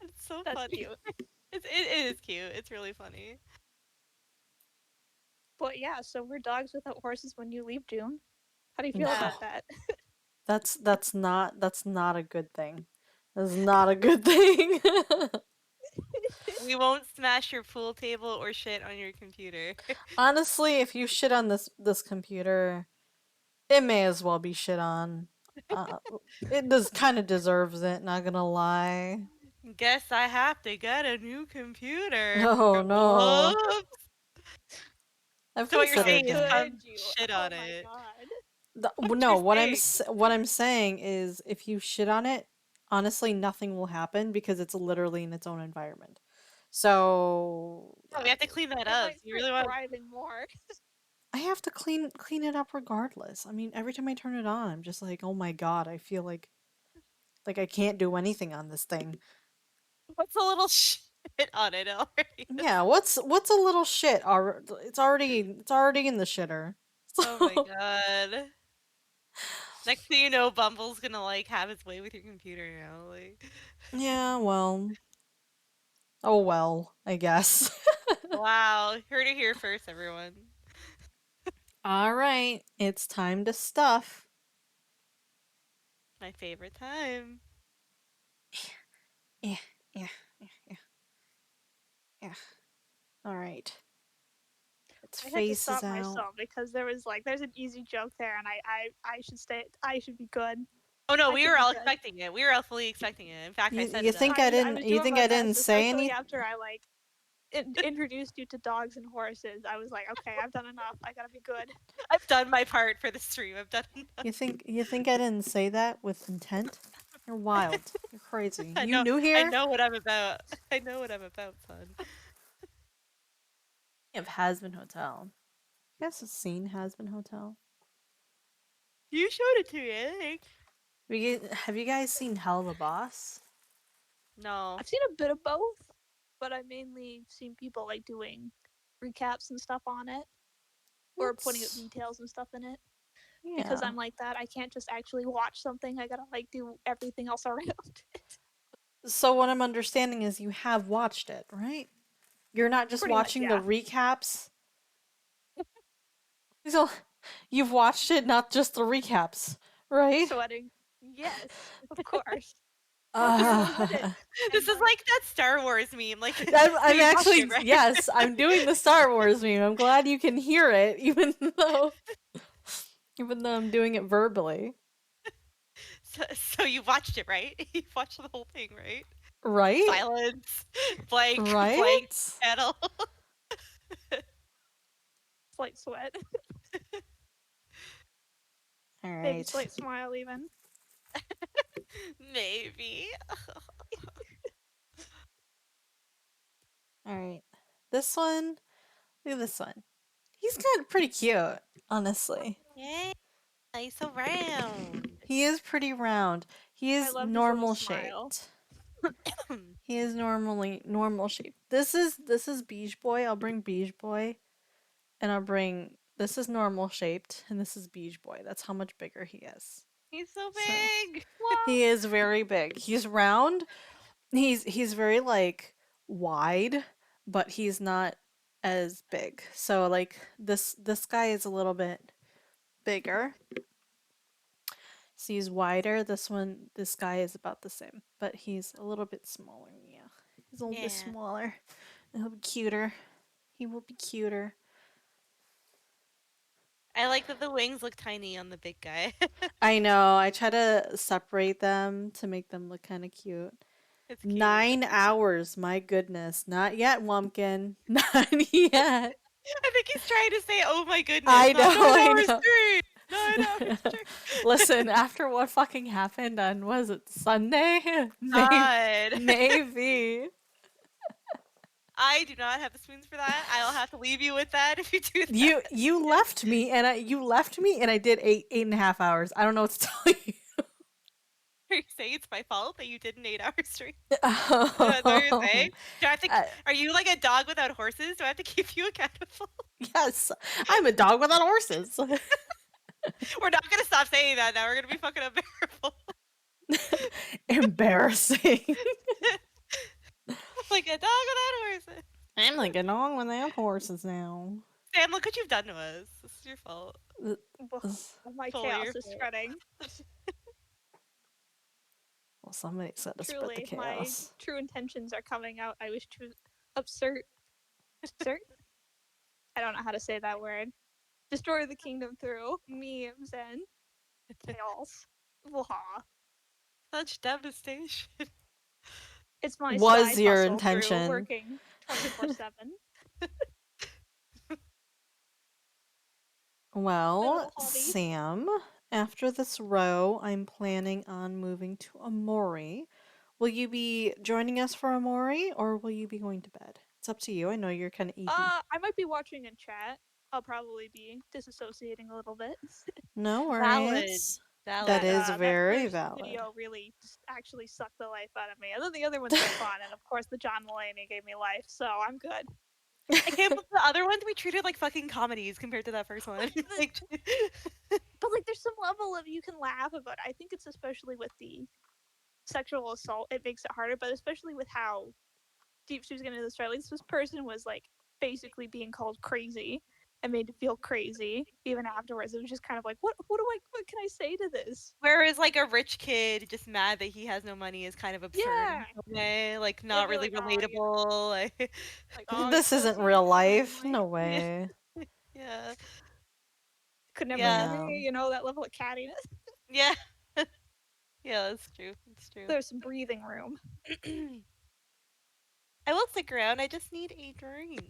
It's so That's funny. cute. It is cute. It's really funny. But yeah, so we're dogs without horses when you leave, June. How do you feel No. about that? That's not a good thing. That's not a good thing. We won't smash your pool table or shit on your computer. Honestly, if you shit on this computer, it may as well be shit on. It does kind of deserves it, not gonna lie. Guess I have to get a new computer. Oh no. Whoops. I've So what you're considered saying is that. come shit on it. No, you're what I'm saying is if you shit on it, honestly nothing will happen because it's literally in its own environment. So Oh, we have to clean that It up. might You start really want thriving more. I have to clean it up regardless. I mean, every time I turn it on, I'm just like, "Oh my god, I feel like I can't do anything on this thing." what's a little shit on it already? Yeah, what's a little shit? It's already in the shitter. Oh my god. Next thing you know, Bumble's gonna like have his way with your computer now. Like Yeah, well. Oh well, I guess. wow. Heard it here first, everyone. All right, it's time to stuff. My favorite time. Yeah, yeah, yeah, yeah. All right. Its I had to face is stop out. myself because there's an easy joke there, and I should stay. I should be good. Oh no, I we should were be all good. expecting it. We were all fully expecting it. In fact, I set You it think up. I was didn't? You doing think my I best, didn't say especially anything? after I introduced you to dogs and horses. I was like, okay, I've done enough. I gotta be good. I've done my part for the stream. I've done enough. You think I didn't say that with intent? You're wild. You're crazy. I You know, new I here? know what I'm about. I know what I'm about, son. Of Has-Been Hotel. You guys have seen Has-Been Hotel? You showed it to me, I think. Have you guys seen Hell the Boss? No. I've seen a bit of both, but I mainly seen people like doing recaps and stuff on it, or putting up details and stuff in it. Because Yeah. I'm like that, I can't just actually watch something. I gotta like do everything else around it. So what I'm understanding is you have watched it, right? You're not just Pretty much, watching yeah. the recaps. So you've watched it, not just the recaps, right? Sweating. Yes, of course. This is like that Star Wars meme. Like I'm you watched actually it, right? yes, I'm doing the Star Wars meme. I'm glad you can hear it, even though I'm doing it verbally. So you watched it, right? You watched the whole thing, right? Right? Silence. Blank. Right? Blank panel. Slight sweat. All Maybe right. slight smile even. Maybe. All right. This one. Look at this one. He's kind of pretty cute, honestly. Yay. Nice around. He is pretty round. He is love his normal little smile. shaped. He is normally normal shaped. This is Beige Boy. I'll bring Beige Boy, and I'll bring this is normal shaped, and this is Beige Boy. That's how much bigger he is. He's so So- big. He is very big. He's round. He's very like wide, but he's not as big. So like this guy is a little bit bigger. So he's wider. This guy is about the same, but he's a little bit smaller. Yeah, he's a little bit Yeah. smaller. And he'll be cuter. He will be cuter. I like that the wings look tiny on the big guy. I know. I try to separate them to make them look kind of cute. It's cute. 9 hours. My goodness. Not yet, Wumpkin. Not yet. I think he's trying to say, "Oh my goodness, I not know. 9 I hours know. straight, 9 hours straight." Listen, after what fucking happened on, was it Sunday? God. Maybe. I do not have the spoons for that. I'll have to leave you with that if you do that. You left me and I did 8.5 hours. I don't know what to tell you. Are you saying it's my fault that you did an 8 hour stream? Is that what you're saying? Do I have to, are you like a dog without horses? Do I have to keep you accountable? Yes, I'm a dog without horses. We're not gonna stop saying that now. We're gonna be fucking unbearable. Embarrassing. Like a dog without horses. I'm like a dog without horses now. Sam, look what you've done to us. This is your fault. My Totally chaos your is fault. spreading. Well, somebody's got to spread the Truly, my chaos. true intentions are coming out. I wish to absurd. I don't know how to say that word. Destroy the kingdom through memes and chaos. Blah. Such devastation. It's my Was side your hustle, Drew, intention. working 24/7. Well, little hobby. Sam, after this row, I'm planning on moving to Amori. Will you be joining us for Amori, or will you be going to bed? It's up to you. I know you're kind of eating. I might be watching in chat. I'll probably be disassociating a little bit. No Valid. worries. Valid. That is that very first valid. video really just actually sucked the life out of me. And then the other ones were fun, and of course the John Mulaney gave me life, so I'm good. I can't believe the other ones we treated like fucking comedies compared to that first one. Like, But like, there's some level of you can laugh about it. I think it's especially with the sexual assault, it makes it harder. But especially with how deep she was getting into the story, like, this person was like basically being called crazy and made to feel crazy even afterwards. It was just kind of like, what can I say to this? whereas like a rich kid just mad that he has no money is kind of absurd Yeah. in a way, like not be really like, "Oh, yeah." relatable. Like, Like, oh, This you're isn't pussy, real and, life. like, No way. yeah, could never Yeah. be me, you know, that level of cattiness. yeah, yeah. That's true. That's true. There's some breathing room. I will stick around. I just need a drink.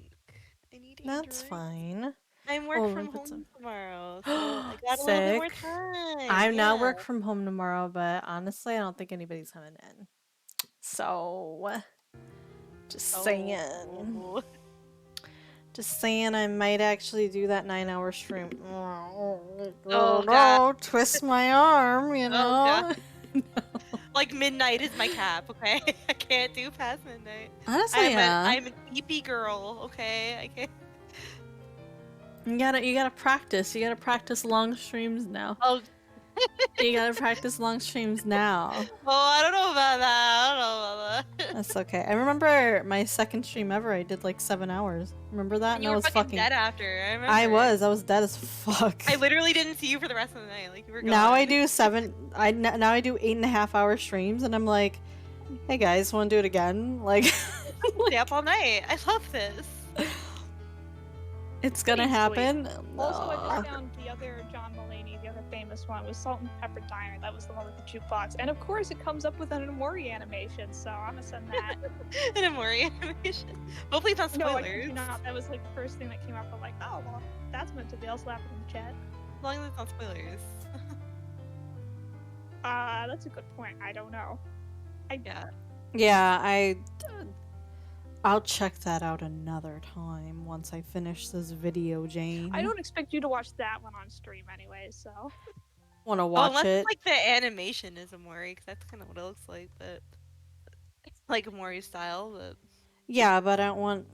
I need a That's drink. fine. I'm work Oh, from look, it's home tomorrow, so I got a little bit more Sick. time. I'm now yeah. work from home tomorrow, but honestly, I don't think anybody's coming in. So, just saying. Oh. Just saying, I might actually do that 9-hour stream. Oh, no, God. twist my arm, you Oh, know? God. Like midnight is my cap, okay? I can't do past midnight. Honestly, yeah. I'm an EP girl, okay? I can't. You gotta practice. You gotta practice long streams now. Oh. You gotta practice long streams now. Oh, I don't know about that. I don't know about that. That's okay. I remember my second stream ever. I did like 7 hours. Remember that? And you I were was fucking dead after. I remember. I was dead as fuck. I literally didn't see you for the rest of the night. Like you were gone. Now I do now I do 8.5 hour streams, and I'm like, hey guys, want to do it again? Like, stay up all night. I love this. It's gonna happen. Also, I just found the other John Mulaney, the other famous one, was Salt and Pepper Diner. That was the one with the jukebox. And of course, it comes up with an Amori animation, so I'm gonna send that. An Amori animation? Hopefully it's not No, I spoilers. kid you not. That was like the first thing that came up. I'm like, oh, well, that's meant to be. I'll slap it in the chat. As long as it's not spoilers. That's a good point. I don't know. Yeah, I'll check that out another time once I finish this video, Jane. I don't expect you to watch that one on stream anyway, so. Want to watch unless it. like the animation is Amori, because that's kind of what it looks like, but it's like Amori style, but Yeah, but I don't want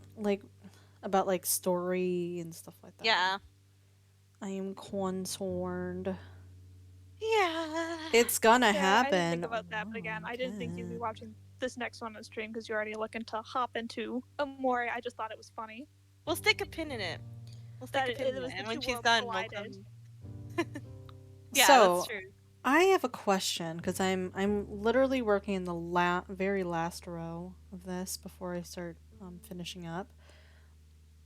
about story and stuff like that. yeah. I am concerned. Yeah. It's gonna Yeah, I didn't happen. think about that, but again, I didn't think you'd be watching this next one on stream because you're already looking to hop into Amore. I just thought it was funny. We'll stick a pin in it. We'll stick That a pin in it it, was the and when two she's worlds done, we'll collided. come. Yeah, So, that's true. I have a question because I'm literally working in the very last row of this before I start finishing up.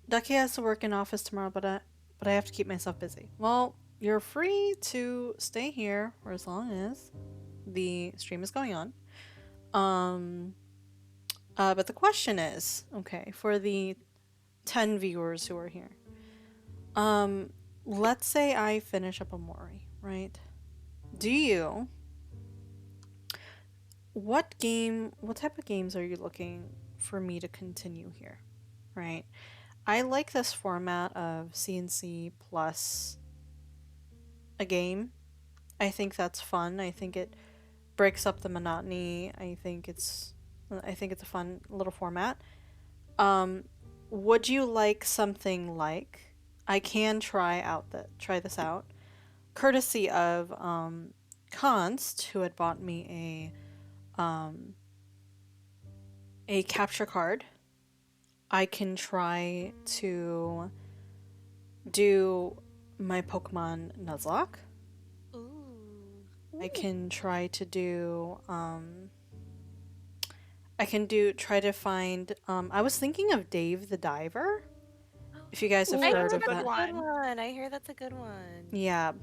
Ducky has to work in office tomorrow, but I have to keep myself busy. Well, you're free to stay here for as long as the stream is going on. But the question is, okay, for the 10 viewers who are here, let's say I finish up Amori, right? What type of games are you looking for me to continue here, right? I like this format of CNC plus a game. I think that's fun. I think it breaks up the monotony. I think it's a fun little format. Would you like something like I can try this out, courtesy of Const, who had bought me a capture card. I can try to do my Pokemon Nuzlocke. I can try to do try to find I was thinking of Dave the Diver. If you guys have heard of that. I hear that's a good one. Yeah,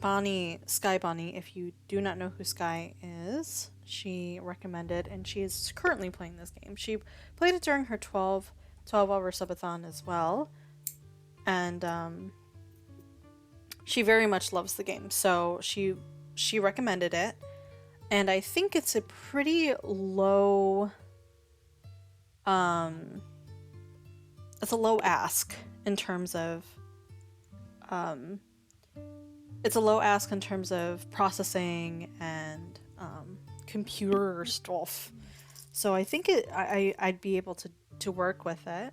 Sky Bonnie, if you do not know who Sky is, she recommended, and she is currently playing this game. She played it during her 12-hour subathon as well, and she very much loves the game, so she recommended it, and I think it's a pretty low it's a low ask in terms of processing and computer stuff. So I think I'd be able to work with it.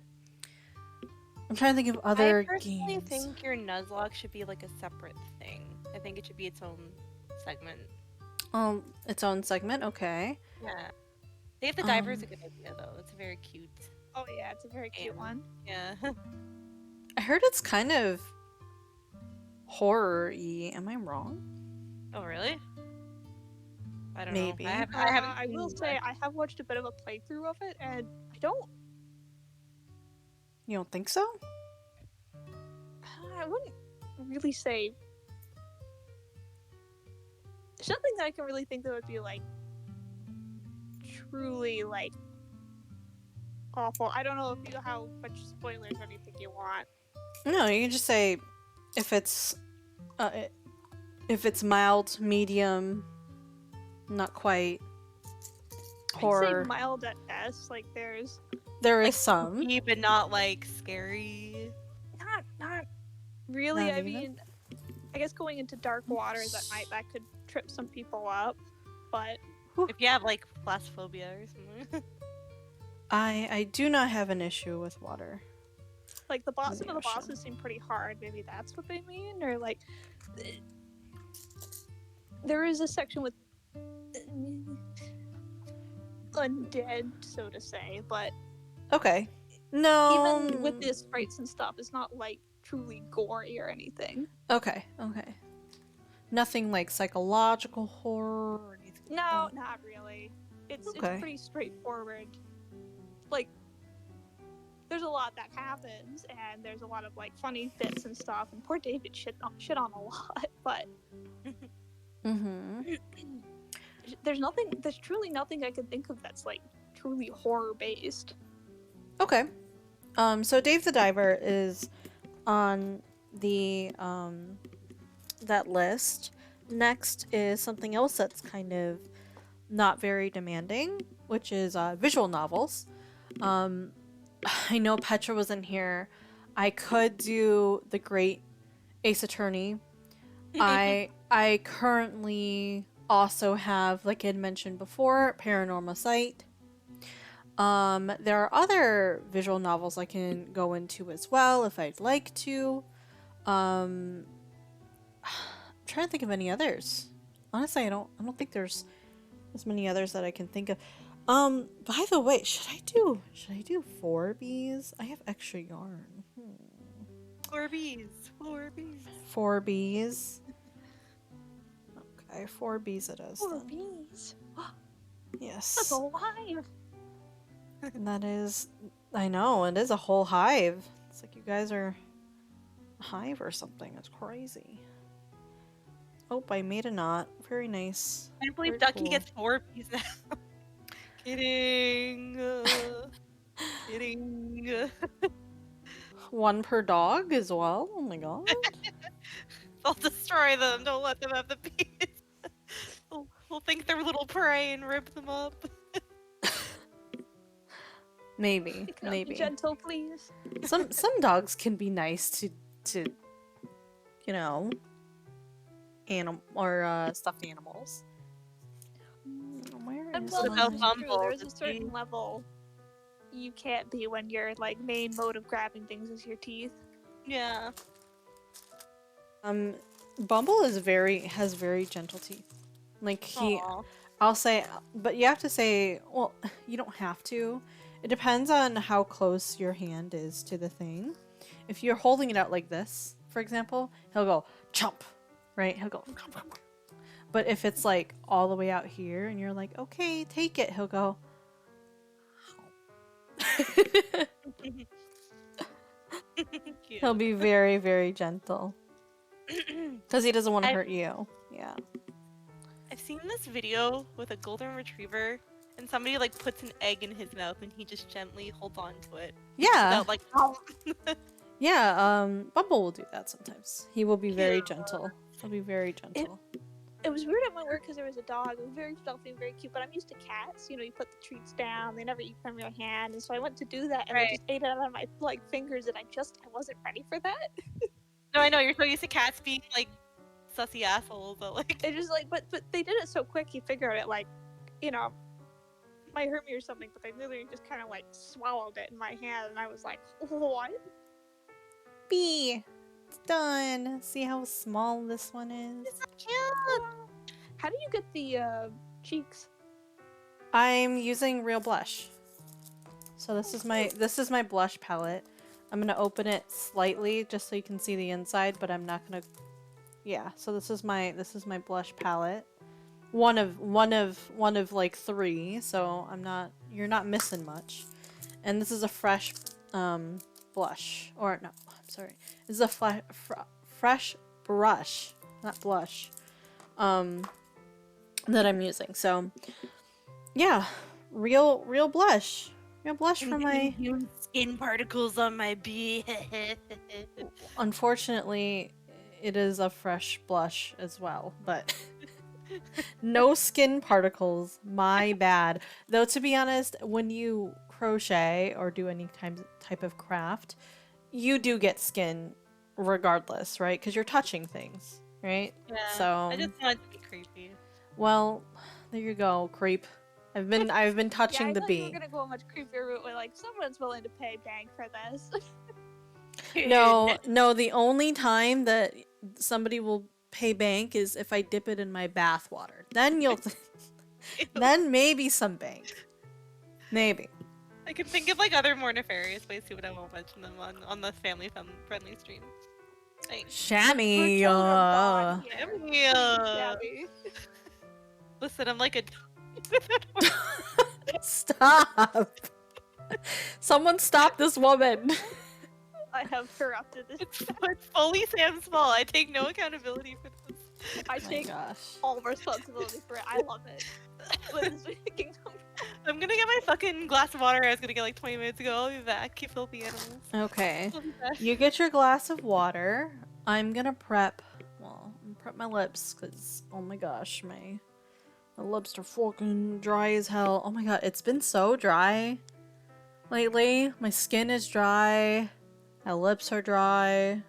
I'm trying to think of other I personally games. think your Nuzlocke should be like a separate thing. I think it should be its own segment. Its own segment, okay. Yeah. Dave the Diver is a good idea though. It's very cute. Oh yeah, it's a very cute one. Yeah. I heard it's kind of horror-y. Am I wrong? Oh really? I don't Maybe. know. I will say I have watched a bit of a playthrough of it, and I don't. You don't think so? I wouldn't really say. There's nothing that I can really think that would be like truly like awful. I don't know how much spoilers or anything you want. No, you can just say if it's mild, medium, not quite horror. I'd say mild at best. Like there is some, but not like scary. Not really. Not I even? mean, I guess going into dark waters at night that could trip some people up, but if you have like phasmophobia or something. I do not have an issue with water. like some of the bosses seem pretty hard. Maybe that's what they mean, or like there is a section with undead, so to say, but okay. No. Even with the sprites and stuff, it's not like truly gory or anything. Okay. Nothing like psychological horror or anything. No, not really. It's Okay. pretty straightforward. Like, there's a lot that happens, and there's a lot of like funny bits and stuff. And poor David shit on a lot, but there's truly nothing I could think of that's like truly horror based. Okay. So Dave the Diver is on the that list. Next is something else that's kind of not very demanding, which is visual novels. I know Petra was in here. I could do The Great Ace Attorney. I currently also have, like I had mentioned before, Paranormal Sight. There are other visual novels I can go into as well if I'd like to. I'm trying to think of any others. honestly, I don't think there's as many others that I can think of. By the way, should I do 4Bs? I have extra yarn. 4Bs. 4Bs. Okay, 4Bs it is. 4 then. bees. Yes. That's alive. And that is, I know, it is a whole hive. It's like you guys are a hive or something. It's crazy. Oh, I made a knot. Very nice. I can't believe Very Ducky cool. gets 4Bs now. Kidding. Kidding. One per dog as well. Oh my god. I'll destroy them. Don't let them have the bees. We'll think they're little prey and rip them up. Maybe. Be Maybe. gentle, please. Some dogs can be nice to you know, stuffed animals. Where And is well, my- that's true. There's a certain level you can't be when your like main mode of grabbing things is your teeth. Yeah. Bumble has very gentle teeth. Like Aw. I'll say, but you have to say, well, you don't have to. It depends on how close your hand is to the thing. If you're holding it out like this, for example, he'll go chomp, right? He'll go chomp, chomp. But if it's like all the way out here and you're like, okay, take it, he'll go. He'll be very, very gentle. Because he doesn't want to hurt you. Yeah. I've seen this video with a golden retriever, and somebody like puts an egg in his mouth, and he just gently holds on to it. Yeah. Without, like, Yeah, Bumble will do that sometimes. He will be very gentle. He'll be very gentle. It was weird at my work because there was a dog. It was very fluffy and very cute, but I'm used to cats. You know, you put the treats down, they never eat from your hand, and so I went to do that, and I just ate it out of my like fingers, and I wasn't ready for that. No, I know, you're so used to cats being like sussy assholes, but like It just like, but they did it so quick. He figured it like, you know, might hurt me or something, but they literally just kind of like swallowed it in my hand, and I was like, what? B. It's done. See how small this one is? It's so cute. How do you get the cheeks? I'm using real blush. So this is my blush palette. I'm gonna open it slightly just so you can see the inside, but I'm not gonna. Yeah. So this is my blush palette. One of like 3. So you're not missing much. And this is a fresh blush, or no, I'm sorry. This is a fresh brush, not blush. That I'm using. So yeah, real blush. Real blush for my skin particles on my bee. Unfortunately, it is a fresh blush as well, but no skin particles. My bad. Though to be honest, when you crochet or do any type of craft, you do get skin regardless, right? Because you're touching things, right? Yeah. So I just want it to be creepy. well, there you go, creep. I've been touching the I thought bee. you were gonna go a much creepier route where like someone's willing to pay bank for this. No, the only time that somebody will pay bank is if I dip it in my bath water. Then then maybe some bank. Maybe. I can think of like other more nefarious ways too, but I won't mention them on the family-friendly stream. Like, Shammy. Shammy. Listen, I'm like a. Stop. Someone stop this woman. I have corrupted this. It's fully Sam Small. I take no accountability for this. I take all responsibility for it. I love it. I'm gonna get my fucking glass of water I was gonna get like 20 minutes ago. I'll be back. You filthy animals. Okay. I'll be back. You get your glass of water. I'm gonna prep my lips because oh my gosh, my lips are fucking dry as hell. Oh my god, it's been so dry lately. My skin is dry. My lips are dry.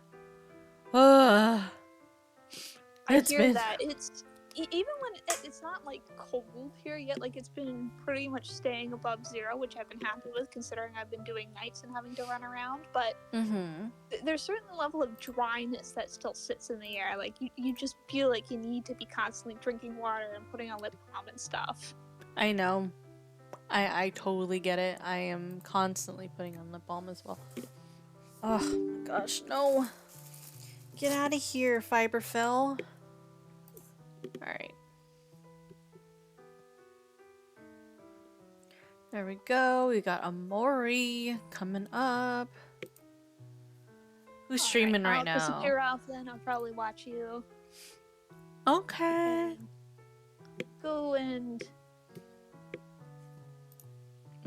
I It's hear been that. It's even when it's not like cold here yet, like it's been pretty much staying above 0, which I've been happy with considering I've been doing nights and having to run around. But there's a certain level of dryness that still sits in the air. Like you just feel like you need to be constantly drinking water and putting on lip balm and stuff. I know. I totally get it. I am constantly putting on lip balm as well. Oh my gosh, no. Get out of here, Fiberfill. Alright. There we go. We got Aubrey coming up. Who's streaming right I'll now? disappear off then. I'll probably watch you. Okay. Go and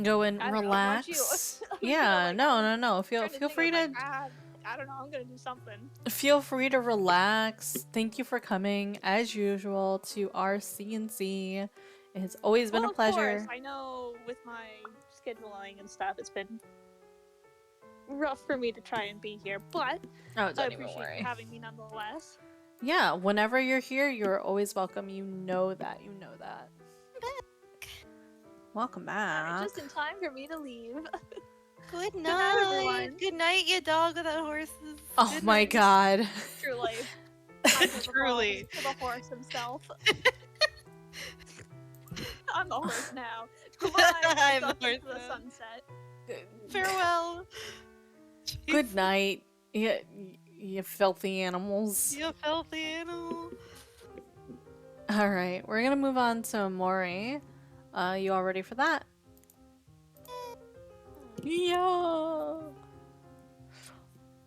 I don't know, watch you. relax. I'm Yeah, like, no. Feel trying to think, free I'm to like, I don't know. I'm gonna do something. feel free to relax. Thank you for coming as usual to our CNC. It has always been a Of pleasure. course, I know with my scheduling and stuff, it's been rough for me to try and be here, but Oh, I don't even appreciate worry. you having me nonetheless. Yeah, whenever you're here, you're always welcome. You know that. Welcome back. Just in time for me to leave. Good night, night, everyone. Good night, you dog without horses. Oh Good my night. god. Truly. Truly. To the horse himself. I'm the horse now. Goodbye. I'm the Up into horse the now. sunset. Farewell. Good night, you filthy animals. You filthy animal. Alright, we're gonna move on to Aubrey. You all ready for that? Yeah.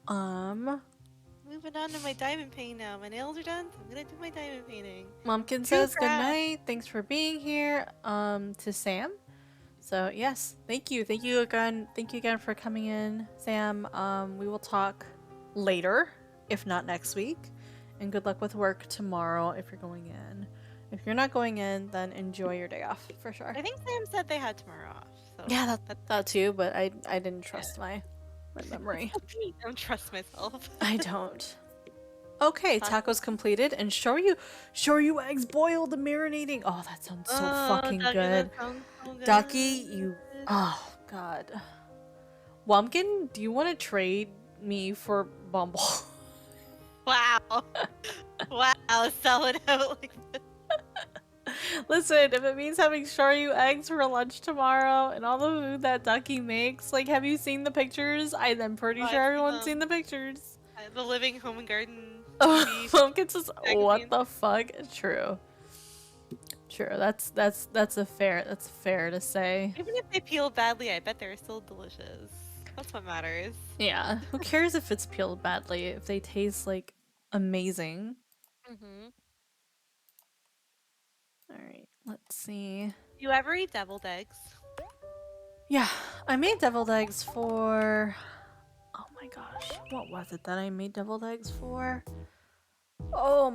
Moving on to my diamond painting now. My nails are done, so I'm gonna do my diamond painting. Momkin says good night. Thanks for being here. To Sam. So yes, thank you again. Thank you again for coming in, Sam. We will talk later, if not next week. And good luck with work tomorrow if you're going in. If you're not going in, then enjoy your day off for sure. I think Sam said they had tomorrow off. So Yeah, that too. But I didn't trust my memory. I don't trust myself. I don't. Okay, tacos completed and shoyu eggs boiled and marinating. Oh, that sounds so fucking Ducky, good. that sounds so good. Ducky, oh god. Wumpkin, do you want to trade me for Bumble? Wow. Wow, sell it out like this. Listen, if it means having shoyu eggs for lunch tomorrow and all the food that Ducky makes, like, have you seen the pictures? I'm pretty sure everyone's seen the pictures. The living home and garden. Wumpkin says, what the fuck? True. That's fair to say. Even if they peel badly, I bet they're still delicious. That's what matters. Yeah. Who cares if it's peeled badly if they taste like amazing? Alright, let's see. You ever eat deviled eggs? Yeah, I made deviled eggs for... Oh my gosh, what was it that I made deviled eggs for? Oh,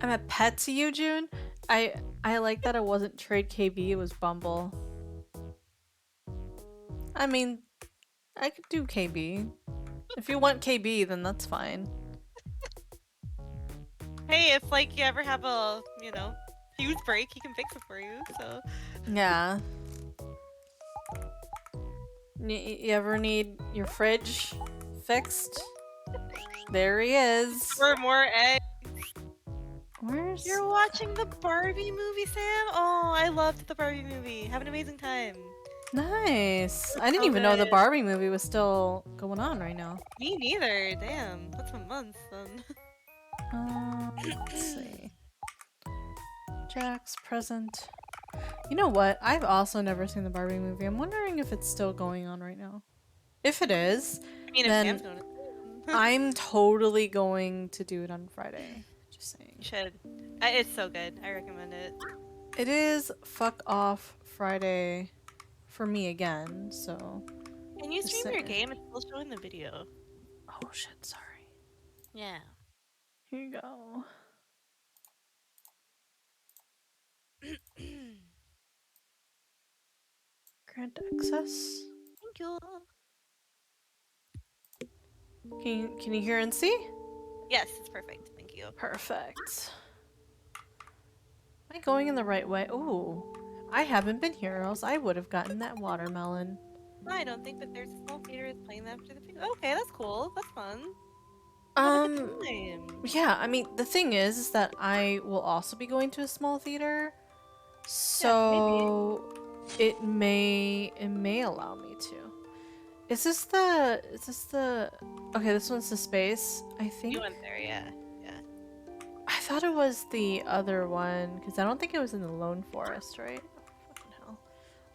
I'm a pet to you, Jun. I like that it wasn't Trade KB, it was Bumble. I mean, I could do KB. If you want KB, then that's fine. Hey, if like you ever have a, fuse break, he can fix it for you, so. Yeah. You ever need your fridge fixed? There he is. For more eggs. Where's... You're watching the Barbie movie, Sam? Oh, I loved the Barbie movie. Have an amazing time. Nice. I didn't even know the Barbie movie was still going on right now. Me neither. Damn, that's a month then. Let's see. Jack's present. You know what? I've also never seen the Barbie movie. I'm wondering if it's still going on right now. If it is, I mean, if then Sam's doing it. I'm totally going to do it on Friday. Just saying. You should. It's so good. I recommend it. It is fuck off Friday for me again, so. Can you just stream your saying. game? It's still showing the video. Oh shit, sorry. Yeah. Here you go. Grant access. Thank you. Can you hear and see? Yes, it's perfect. Thank you. Perfect. Am I going in the right way? Ooh, I haven't been here, or else I would have gotten that watermelon. I don't think that there's a small theater that's playing that after the picture. Okay, that's cool. That's fun. Yeah, I mean, the thing is that I will also be going to a small theater, so it may allow me to. Is this the okay, this one's the space, I think. You went there, yeah. Yeah. I thought it was the other one, because I don't think it was in the Lone Forest, right? Fucking hell.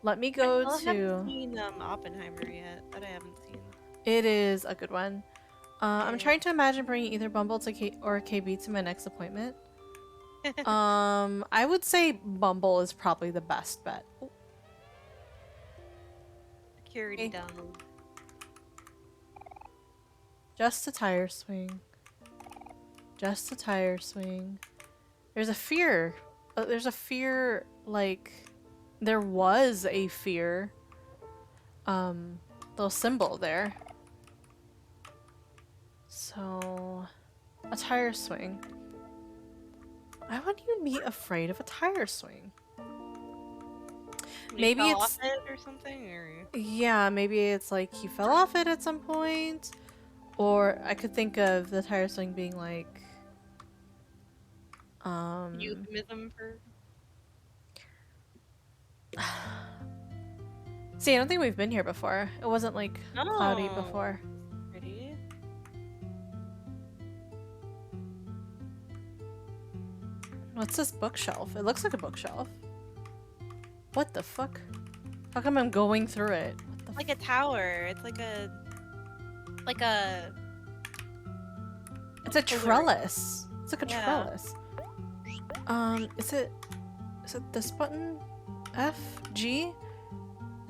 Let me go I to... haven't seen Oppenheimer yet, that I haven't seen. It is a good one. I'm trying to imagine bringing either Bumble to or KB to my next appointment. I would say Bumble is probably the best bet. Oh. Security down. Just a tire swing. Just a tire swing. There's a fear. There's a fear, like... There was a fear. Little symbol there. So... A tire swing. Why would you be afraid of a tire swing? Maybe fell it's... off it or something? Or... Yeah, maybe it's like he fell off it at some point. Or I could think of the tire swing being like... Euphemism for... See, I don't think we've been here before. It wasn't like cloudy Oh. before. Pretty. What's this bookshelf? It looks like a bookshelf. What the fuck? How come I'm going through it? Like a tower. It's like a... Like a... It's a trellis. It's like a Yeah. trellis. Is it this button? F? G?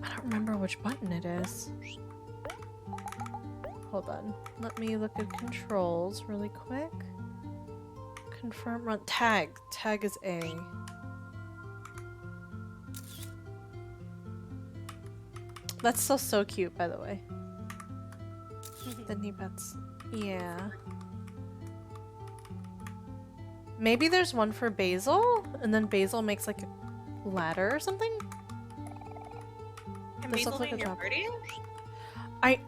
I don't remember which button it is. Hold on. Let me look at controls really quick. Confirm run. Tag. Tag is A. That's still so cute, by the way. The knee pads. Yeah. Maybe there's one for Basil, and then Basil makes like a ladder or something? Can This Basil looks be like in a your drop. party?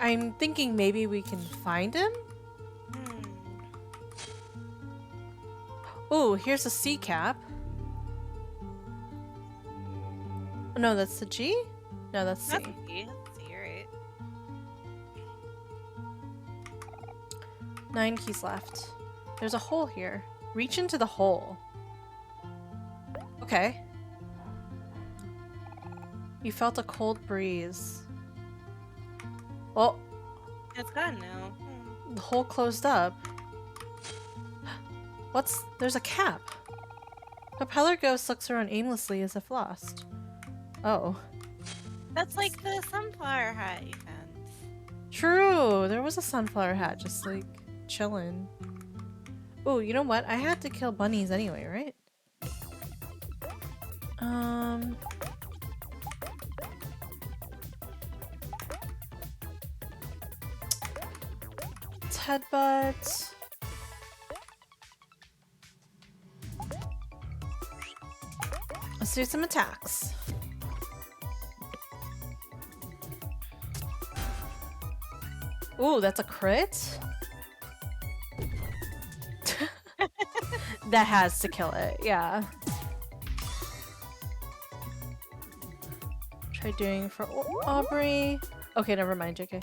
I'm thinking maybe we can find him? Ooh, here's a C cap. No, that's the G? No, that's C. That's C. That's C, right. 9 keys left. There's a hole here. Reach into the hole. Okay. You felt a cold breeze. Oh, It's gone now. the hole closed up. There's a cap. Propeller ghost looks around aimlessly as if lost. Oh. That's like the sunflower hat you found. True! There was a sunflower hat just like chilling. Oh, you know what? I had to kill bunnies anyway, right? Headbutt. Let's do some attacks. Ooh, that's a crit? That has to kill it, yeah. Try doing for Aubrey. Okay, never mind, JK.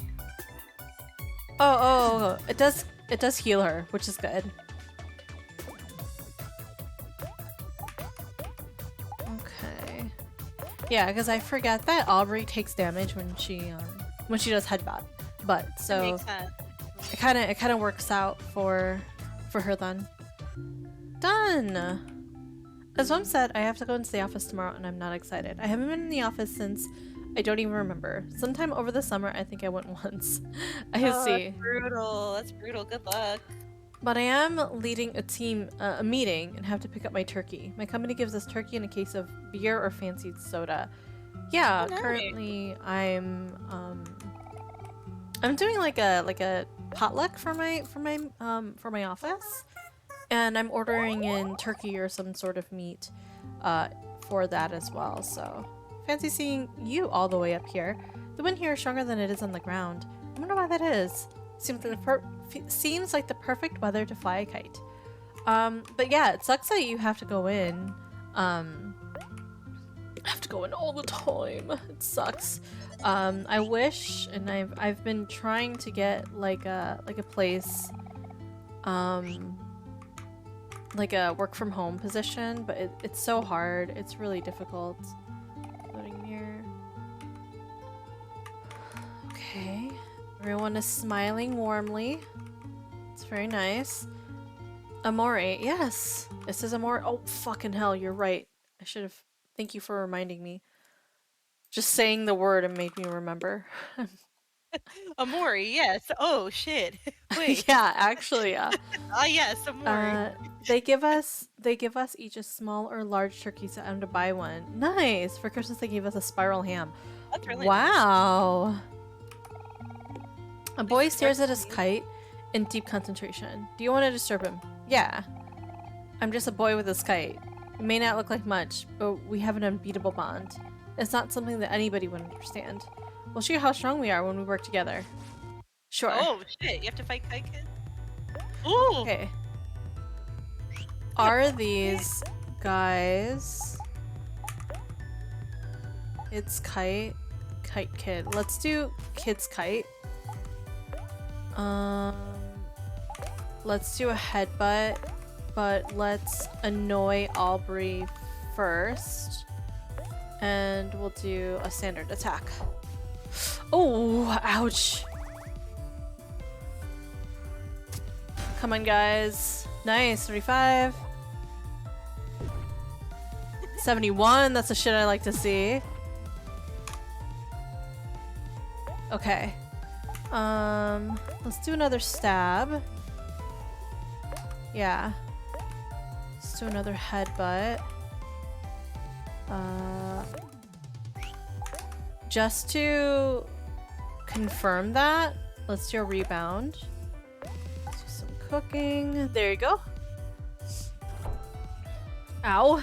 Oh, it does heal her, which is good. Okay. Yeah, because I forget that Aubrey takes damage when she does headbutt. But so it kind of works out for her then. Done. As Mom said, I have to go into the office tomorrow and I'm not excited. I haven't been in the office since I don't even remember. Sometime over the summer, I think I went once. I see. That's brutal. That's brutal. Good luck. But I am leading a meeting and have to pick up my turkey. My company gives us turkey in a case of beer or fancied soda. Yeah, Oh, nice. currently I'm doing like a potluck for my office, and I'm ordering in turkey or some sort of meat for that as well. So fancy seeing you all the way up here. The wind here is stronger than it is on the ground. I wonder why that is. Seems like the perfect weather to fly a kite. But yeah, it sucks that you have to go in. I have to go in all the time. It sucks. I wish, and I've been trying to get like a place, like a work from home position, but it's so hard. It's really difficult. Loading here. Okay. Everyone is smiling warmly. It's very nice. Amore, yes. It says Amore. Oh, fucking hell, you're right. I should have. Thank you for reminding me. Just saying the word and made me remember. Amori, yes. Oh shit. Wait. Yeah, actually, yeah. Yes, Amori. They give us each a small or large turkey set to buy one. Nice. For Christmas, they gave us a spiral ham. That's really wow. A boy stares at his kite in deep concentration. Do you want to disturb him? Yeah. I'm just a boy with his kite. It may not look like much, but we have an unbeatable bond. It's not something that anybody would understand. We'll show you how strong we are when we work together. Sure. Oh shit! You have to fight Kite Kid. Ooh. Okay. Are these guys? It's Kite Kid. Let's do Kid's Kite. Let's do a headbutt, but let's annoy Aubrey first. And we'll do a standard attack. Oh, ouch. Come on, guys. Nice, 35. 71, that's the shit I like to see. Okay. Let's do another stab. Yeah. Let's do another headbutt. Just to confirm that, let's do a rebound. Let's do some cooking. There you go. Ow.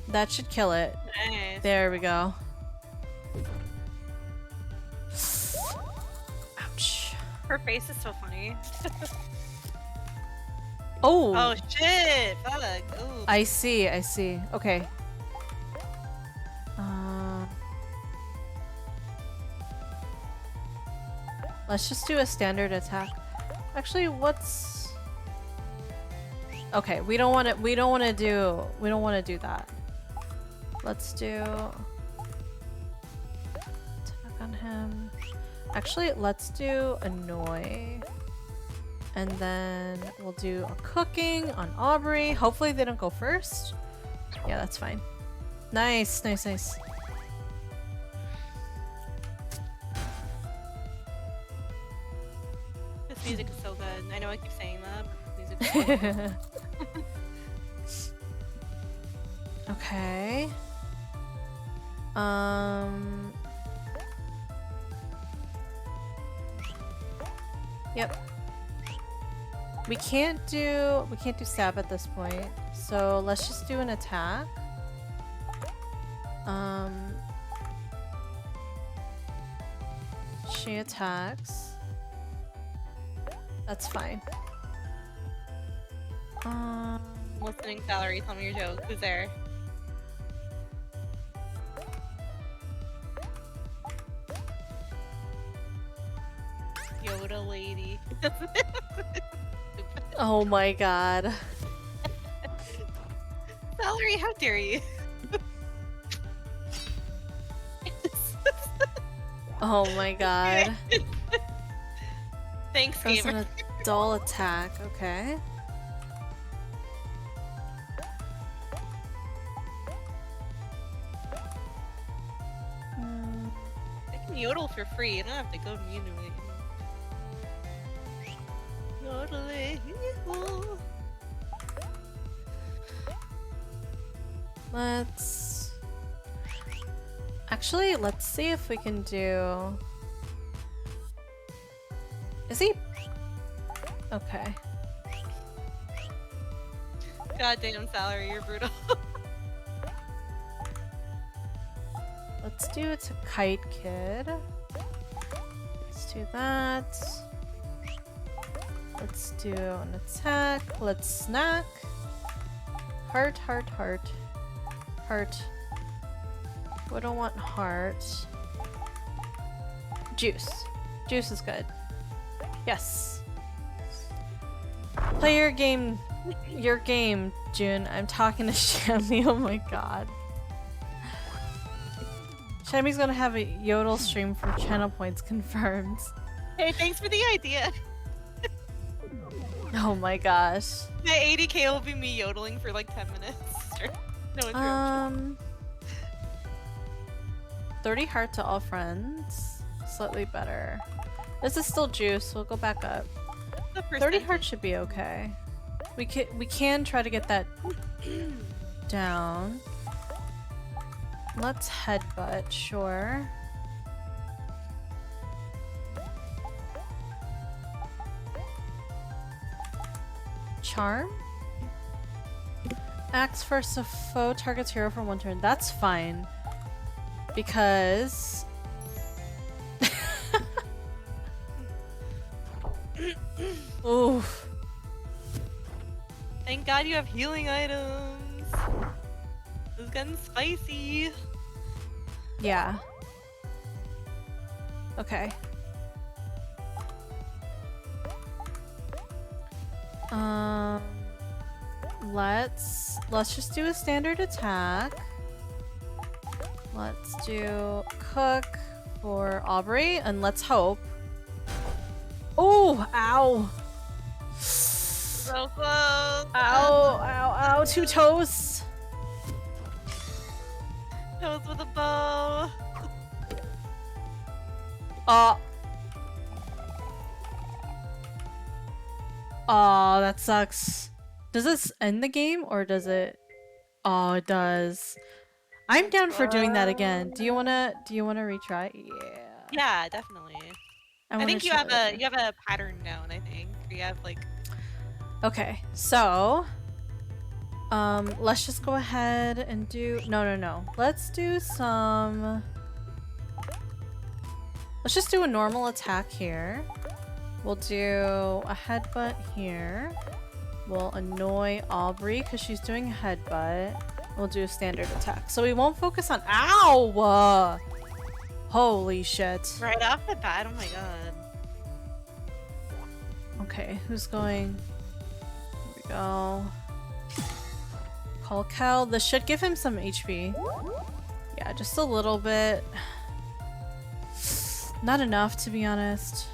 That should kill it. Nice. There we go. Ouch. Her face is so funny. Oh. Oh shit! Fuck. Ooh. I see. Okay. Let's just do a standard attack. Actually, what's... Okay, we don't want to do that. Let's do attack on him. Actually, let's do annoy. And then we'll do a cooking on Aubrey. Hopefully they don't go first. Yeah, that's fine. Nice. This music is so good. I know I keep saying that, but the music is so good. Okay. Yep. We can't do stab at this point. So let's just do an attack. She attacks. That's fine. Listening, Valerie, tell me your joke. Who's there? Yoda lady. Oh my god. Valerie, how dare you? Oh my god. Thanks, That's gamer. an dull attack, okay. I can yodel for free. I don't have to go to Mulaney. Yodeling. Let's Actually, let's see if we can do... Is he? Okay. Goddamn salary, you're brutal. Let's do it to Kite Kid. Let's do that. Let's do an attack. Let's snack. Heart, heart, heart. Heart. We don't want heart. Juice. Juice is good. Yes. Play your game. Your game, Jun. I'm talking to Shammy. Oh my god. Shammy's gonna have a yodel stream for channel points confirmed. Hey, thanks for the idea. Oh my gosh. My 80k will be me yodeling for like 10 minutes. No interruption. 30 heart to all friends. Slightly better. This is still juice. We'll go back up. 30 heart should be okay. We can try to get that down. Let's headbutt, sure. Charm? Acts first if foe targets hero for one turn. That's fine. Because... Oof. Thank God you have healing items. This is getting spicy. Yeah. Okay. Let's just do a standard attack. Let's do cook for Aubrey and let's hope. Oh, ow. So close. Ow, ow, ow, 2 toes. Toes with a bow. Oh, that sucks. Does this end the game or does it? Oh, it does. I'm down for doing that again. Do you wanna retry? Yeah. Yeah, definitely. I think you have a pattern down, I think. You have like Okay, so let's just go ahead and do no. Let's do some let's just do a normal attack here. We'll do a headbutt here. We'll annoy Aubrey because she's doing a headbutt. We'll do a standard attack. So we won't focus on ow! Holy shit. right off the bat. Oh my god. Okay, who's going? Here we go. Call Cal. This should give him some HP. Yeah, just a little bit. Not enough, to be honest.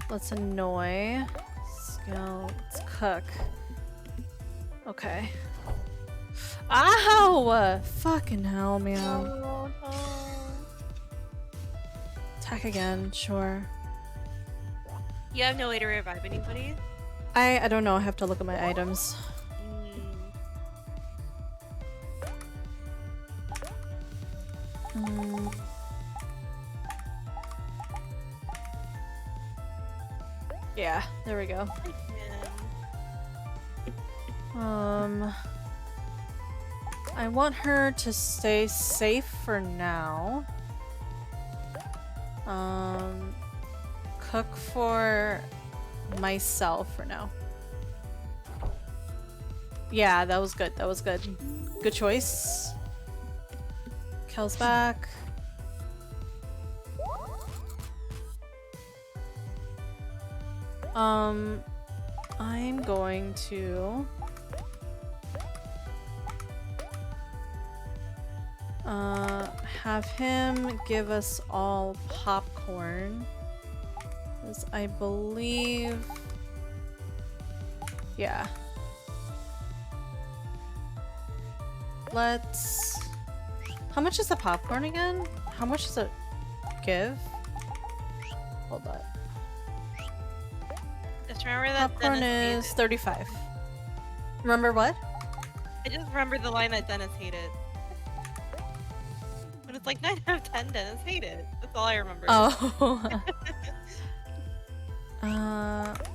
Let's annoy. Skill. Let's cook. Okay. Ow! Fucking hell, man. Attack again, sure. You have no way to revive anybody? I don't know, I have to look at my items. Yeah, there we go. I want her to stay safe for now. Cook for myself for now. Yeah, that was good. That was good. Good choice. Kel's back. I'm going to have him give us all popcorn, because I believe, yeah. Let's, how much is the popcorn again? How much does it give? Hold up. Just remember that Popcorn Dennis is 35. Remember what? I just remember the line that Dennis hated. But it's like 9 out of 10 Dennis hated. That's all I remember. Oh.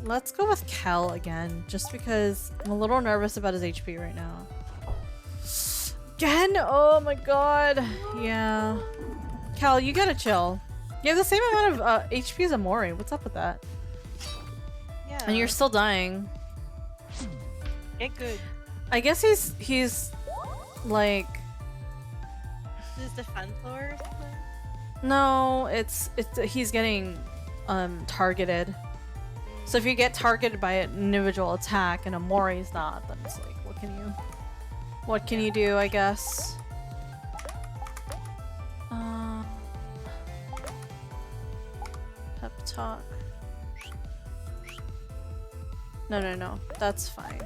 Let's go with Kel again, just because I'm a little nervous about his HP right now. Again? Oh my god. Yeah. Kel, you gotta chill. You have the same amount of HP as Aubrey. What's up with that? Yeah. And you're still dying. Get good. I guess he's like Is this defense lower or something? no, it's he's getting targeted. So if you get targeted by an individual attack and Aubrey's not, then it's like what can you do, I guess? Pep talk. No, that's fine.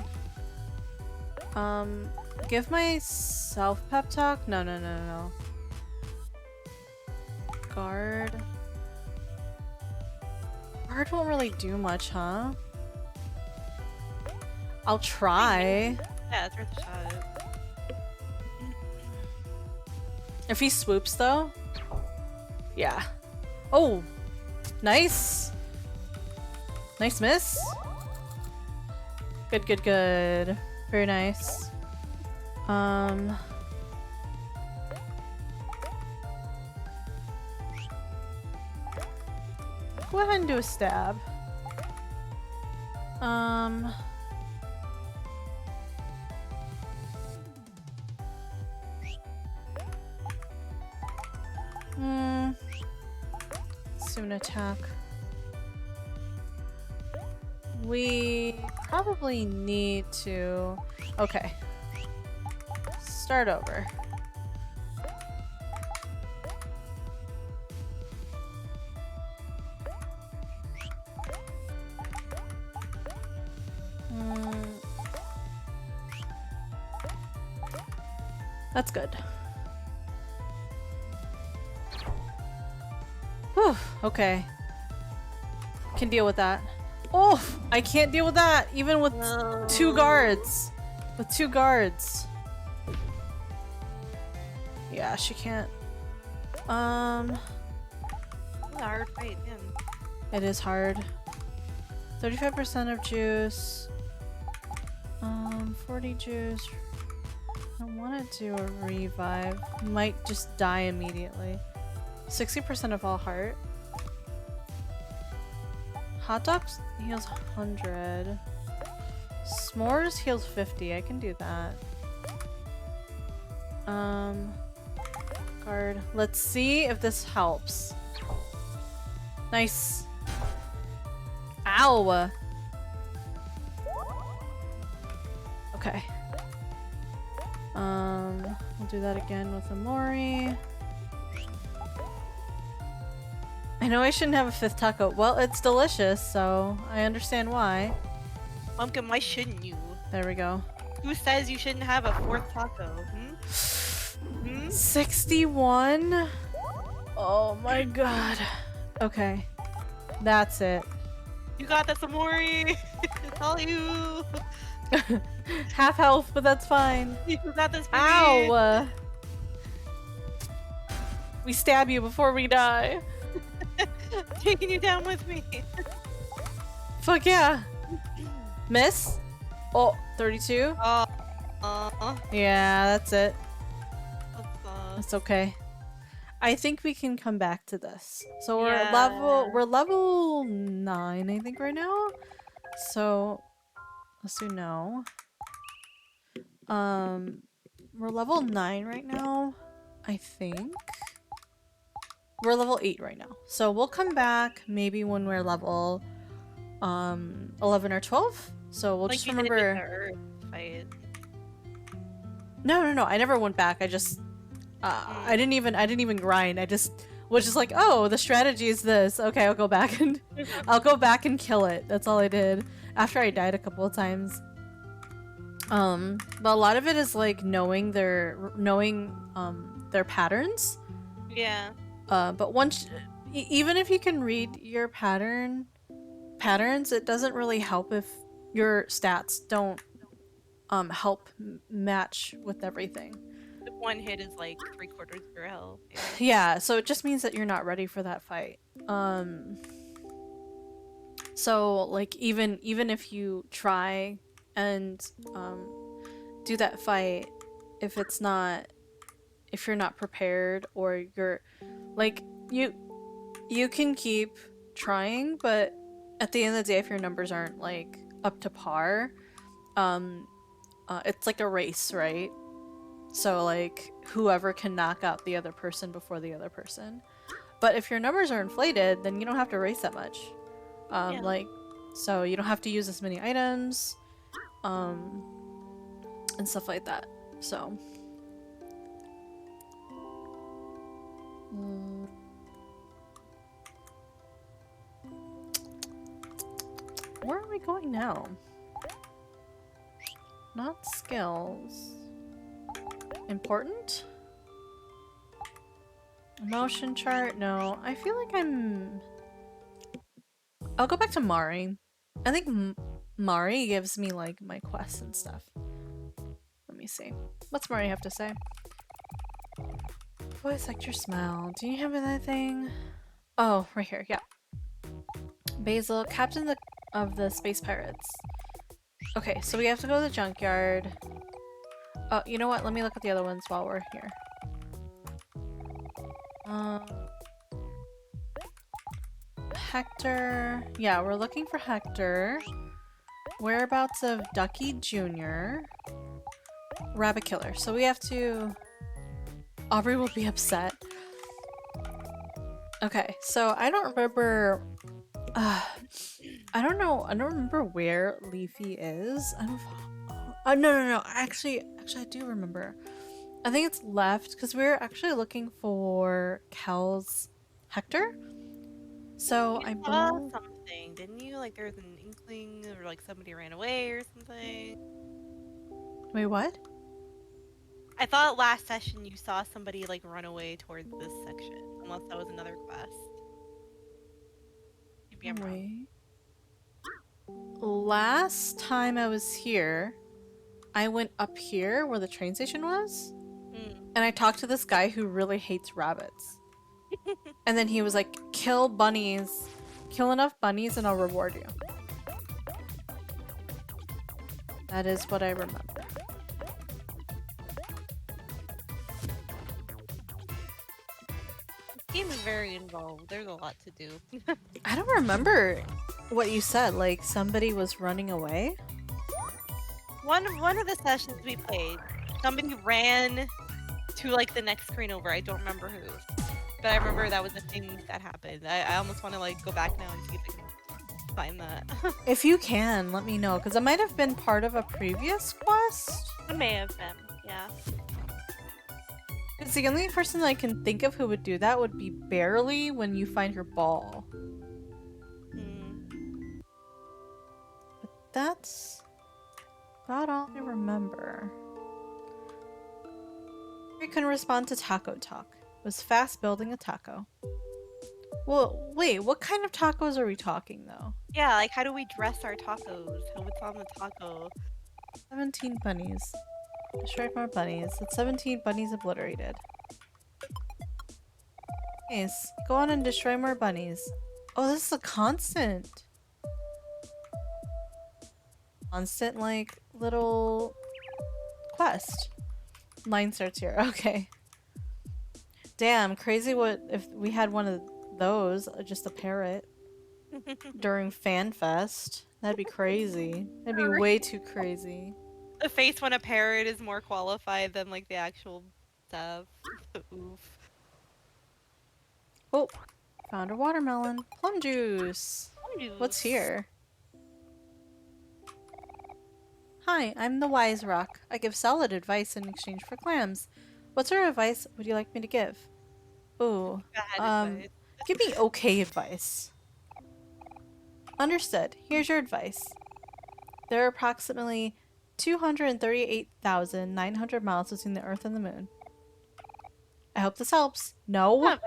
Give myself pep talk? No. Guard. Guard won't really do much, huh? I'll try. Yeah, it's worth a shot. If he swoops though? Yeah. Oh! Nice! Nice miss! Good. Very nice. Go ahead and do a stab. Soon attack. We probably need to... Okay. Start over. That's good. Whew, okay. Can deal with that. Oh, I can't deal with that, even with two guards. With two guards. Yeah, she can't. It's a hard fight, damn. It is hard. 35% of juice. 40 juice. I want to do a revive. Might just die immediately. 60% of all heart. Hot dogs heals 100. S'mores heals 50. I can do that. Guard. Let's see if this helps. Nice. Ow! Okay. We'll do that again with Aubrey. I know I shouldn't have a fifth taco. Well, it's delicious, so I understand why. Pumpkin, why shouldn't you? There we go. Who says you shouldn't have a fourth taco? 61? Oh my god. Okay. That's it. You got this, Aubrey! It's all you! Half health, but that's fine. You got this, baby. Ow! We stab you before we die. Taking you down with me. Fuck yeah. Miss? Oh, 32? Yeah, that's it. That's okay. I think we can come back to this. So we're level 9, I think, right now. So let's do no. We're level 9 right now, I think. We're level 8 right now. So we'll come back maybe when we're level 11 or 12. So we'll just remember fight. No, I never went back. I just I didn't even grind. I just was just like, "Oh, the strategy is this. Okay, I'll go back and kill it." That's all I did after I died a couple of times. But a lot of it is like knowing their patterns. Yeah. But once even if you can read your patterns, it doesn't really help if your stats don't help match with everything. The one hit is like 3/4 of your health. Yeah, so it just means that you're not ready for that fight. So like even if you try and do that fight, if you're not prepared, or you're like you can keep trying, but at the end of the day, if your numbers aren't like up to par, it's like a race, right? So like whoever can knock out the other person before the other person. But if your numbers are inflated, then you don't have to race that much. Like, so you don't have to use as many items, and stuff like that. So. Where are we going now? Not skills. Important? Emotion chart? No. I feel like I'll go back to Mari. I think Mari gives me like my quests and stuff. Let me see. What's Mari have to say? Voice actor smile. Do you have anything? Oh, right here. Yeah. Basil, captain of the space pirates. Okay, so we have to go to the junkyard. Oh, you know what? Let me look at the other ones while we're here. Hector. Yeah, we're looking for Hector. Whereabouts of Ducky Jr. Rabbit killer. So we have to... Aubrey will be upset. Okay, so I don't remember... I don't know. I don't remember where Leafy is. I don't... no. Actually, I do remember. I think it's left because we were actually looking for Cal's Hector. So You I saw believe... something, didn't you? Like there was an inkling, or like somebody ran away or something. Wait, what? I thought last session you saw somebody like run away towards this section, unless that was another quest. Maybe I'm wrong. Last time I was here, I went up here where the train station was, and I talked to this guy who really hates rabbits. And then he was like, kill bunnies. Kill enough bunnies and I'll reward you. That is what I remember. The game is very involved. There's a lot to do. I don't remember what you said. Like somebody was running away? One of the sessions we played, somebody ran to like the next screen over. I don't remember who. But I remember that was the thing that happened. I almost want to like go back now and see if I can find that. If you can, let me know, because it might have been part of a previous quest. It may have been, yeah. Because the only person I can think of who would do that would be Barely when you find her ball. But that's about all I remember. I couldn't respond to taco talk. Was fast building a taco. Well, wait, what kind of tacos are we talking though? Yeah, like how do we dress our tacos? What's on the taco? 17 bunnies. Destroyed more bunnies. That's 17 bunnies obliterated. Nice. Go on and destroy more bunnies. Oh, this is a constant. Constant, like, little quest. Line starts here. Okay. Damn, crazy what if we had one of those, just a parrot, during FanFest. That'd be crazy. That'd be way too crazy. The face when a parrot is more qualified than like the actual stuff. Oof. Oh, found a watermelon. Plum juice. What's here? Hi, I'm the Wise Rock. I give solid advice in exchange for clams. What sort of advice would you like me to give? Ooh, give me okay advice. Understood. Here's your advice. There are approximately 238,900 miles between the Earth and the Moon. I hope this helps. No?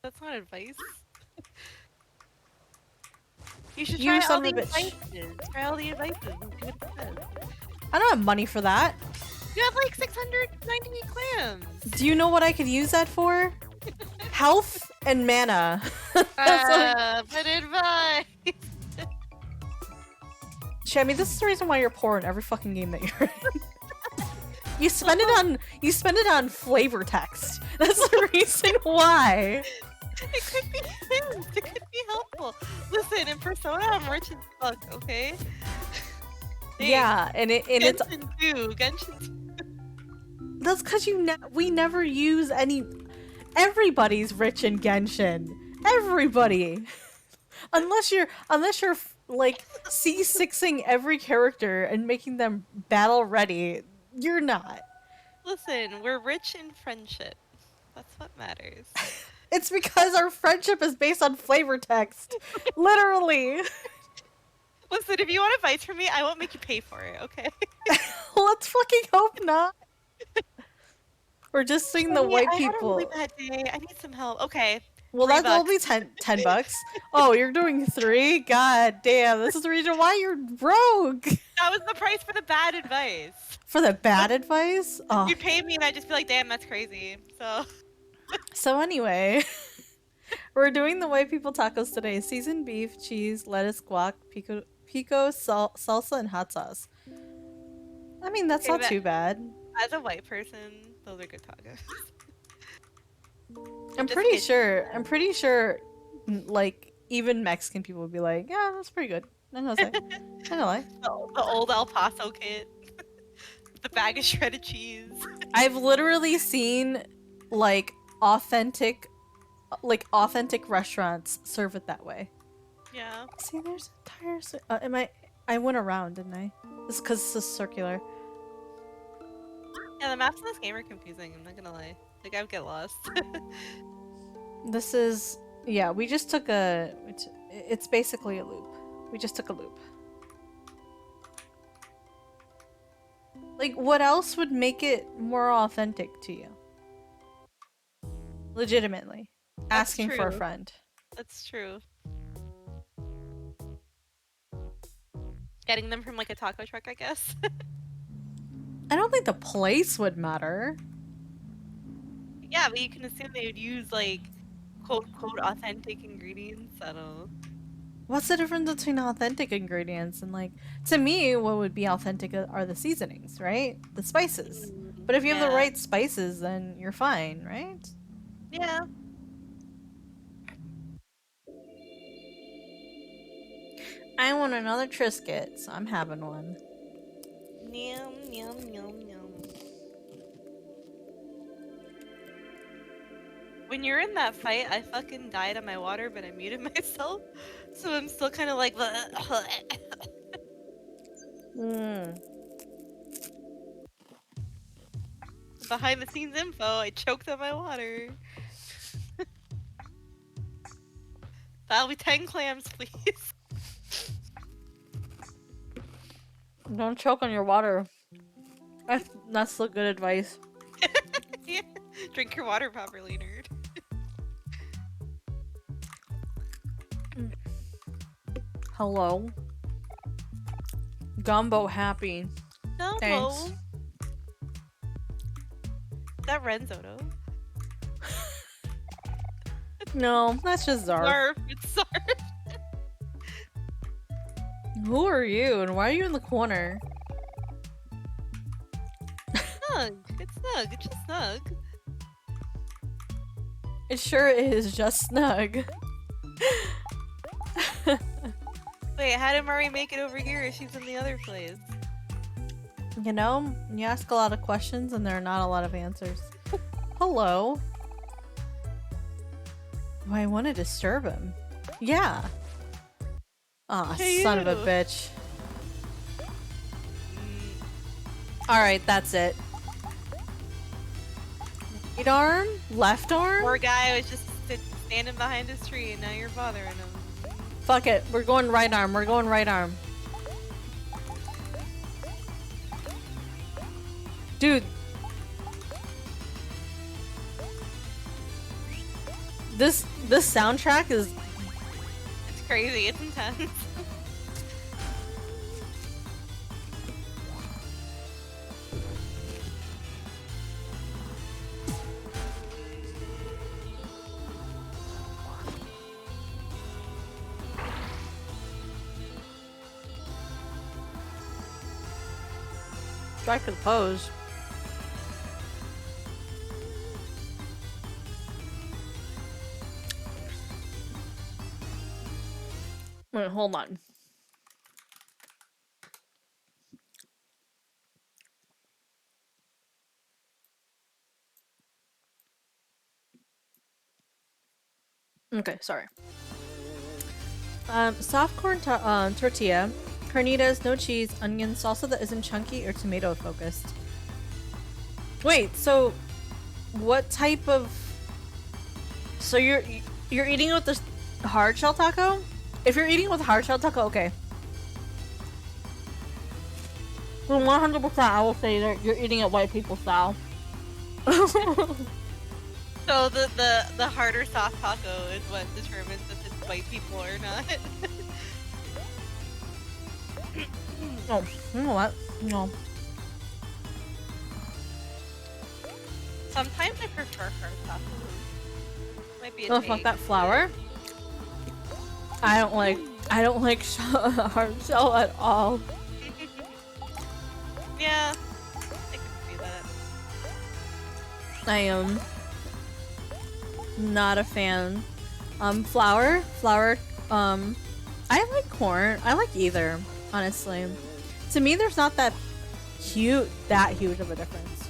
That's not advice. You should You try all son the of a bitch. advices. Try all the advices and see what it says. I don't have money for that. You have like 690 clams. Do you know what I could use that for? Health and mana. But advice. Shammy, this is the reason why you're poor in every fucking game that you're in. You spend it on flavor text. That's the reason why. It could be hints. It could be helpful. Listen, in Persona, I'm rich as fuck. Okay. Yeah, and it's Genshin too. Genshin too. that's because we never use any. Everybody's rich in Genshin. Everybody, unless you're like C6ing every character and making them battle ready, you're not. Listen, we're rich in friendship. That's what matters. It's because our friendship is based on flavor text, literally. Listen, if you want advice from me, I won't make you pay for it. Okay. Let's fucking hope not. We're just seeing the white I had a people. really bad day. I need some help. Okay. Well, $3. that's only 10 bucks. Oh, you're doing 3? God damn, this is the reason why you're broke. That was the price for the bad advice. For the bad advice? Oh. You'd pay me and I'd just be like, damn, that's crazy. So anyway, we're doing the white people tacos today. Seasoned beef, cheese, lettuce, guac, pico, salsa, and hot sauce. I mean, that's not too bad. As a white person, those are good tacos. I'm pretty sure, like, even Mexican people would be like, yeah, that's pretty good. I'm not gonna lie. The old El Paso kid. The bag of shredded cheese. I've literally seen, like, authentic restaurants serve it that way. Yeah. See, there's entire. I went around, didn't I? It's because this is circular. Yeah, the maps in this game are confusing. I'm not gonna lie. Like, I would get lost. This is, yeah. We just took it's basically a loop. We just took a loop. Like, what else would make it more authentic to you? Legitimately. Asking for a true. friend. That's true. Getting them from like a taco truck, I guess. I don't think the place would matter. Yeah, but you can assume they would use like quote quote authentic ingredients. I don't know. What's the difference between authentic ingredients and, like, to me, what would be authentic are the seasonings, right? The spices. But if you have the right spices, then you're fine, right? Yeah. I want another Triscuit, so I'm having one. Yum yum yum yum. When you're in that fight, I fucking died on my water, but I muted myself, so I'm still kind of like. Behind the scenes info, I choked on my water. That'll be 10 clams, please. Don't choke on your water. That's the good advice. Yeah. Drink your water properly, nerd. Hello. Gumbo happy. No. Thanks. Is that Renzoto? No, that's just Zarf. Zarf. It's Zarf. Who are you and why are you in the corner? Snug. It's snug. It's just snug. It sure is just snug. Wait, how did Murray make it over here if she's in the other place? You know, you ask a lot of questions and there are not a lot of answers. Hello. Do I want to disturb him? Yeah. Aw, Hey, son of a you. bitch. Alright, that's it. Right arm? Left arm? Poor guy was just standing behind his tree and now you're bothering him. Fuck it. We're going right arm. We're going right arm. Dude. This soundtrack is It's crazy. It's intense. strike the pose. Wait, hold on. Okay, sorry. Soft corn tortilla, carnitas, no cheese, onion, salsa that isn't chunky or tomato focused. Wait, so what type of? So you're eating with the hard shell taco? If you're eating with hard shell taco, okay. Well, 100% I will say that you're eating it white people style. So the harder soft taco is what determines if it's white people or not. Oh, you know what? No. Sometimes I prefer hard taco. Might be a Oh, take. fuck that flour. I don't like hard shell at all. Yeah, I can see that. I am not a fan. Flour, I like corn. I like either, honestly. To me, there's not that huge of a difference.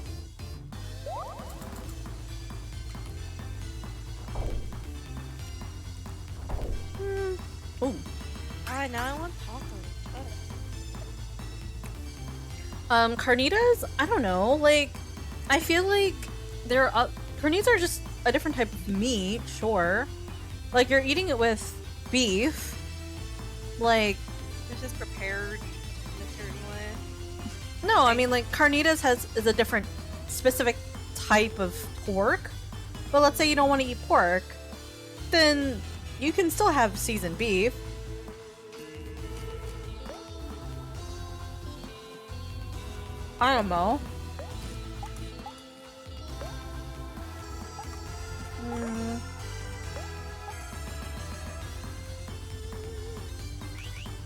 Ooh. Ah, now I want tacos. Carnitas, I don't know, like, I feel like carnitas are just a different type of meat, sure. Like, you're eating it with beef. Like, It's just prepared in a certain way. no, I mean, like, carnitas is a different, specific type of pork. But let's say you don't want to eat pork, then you can still have seasoned beef. I don't know.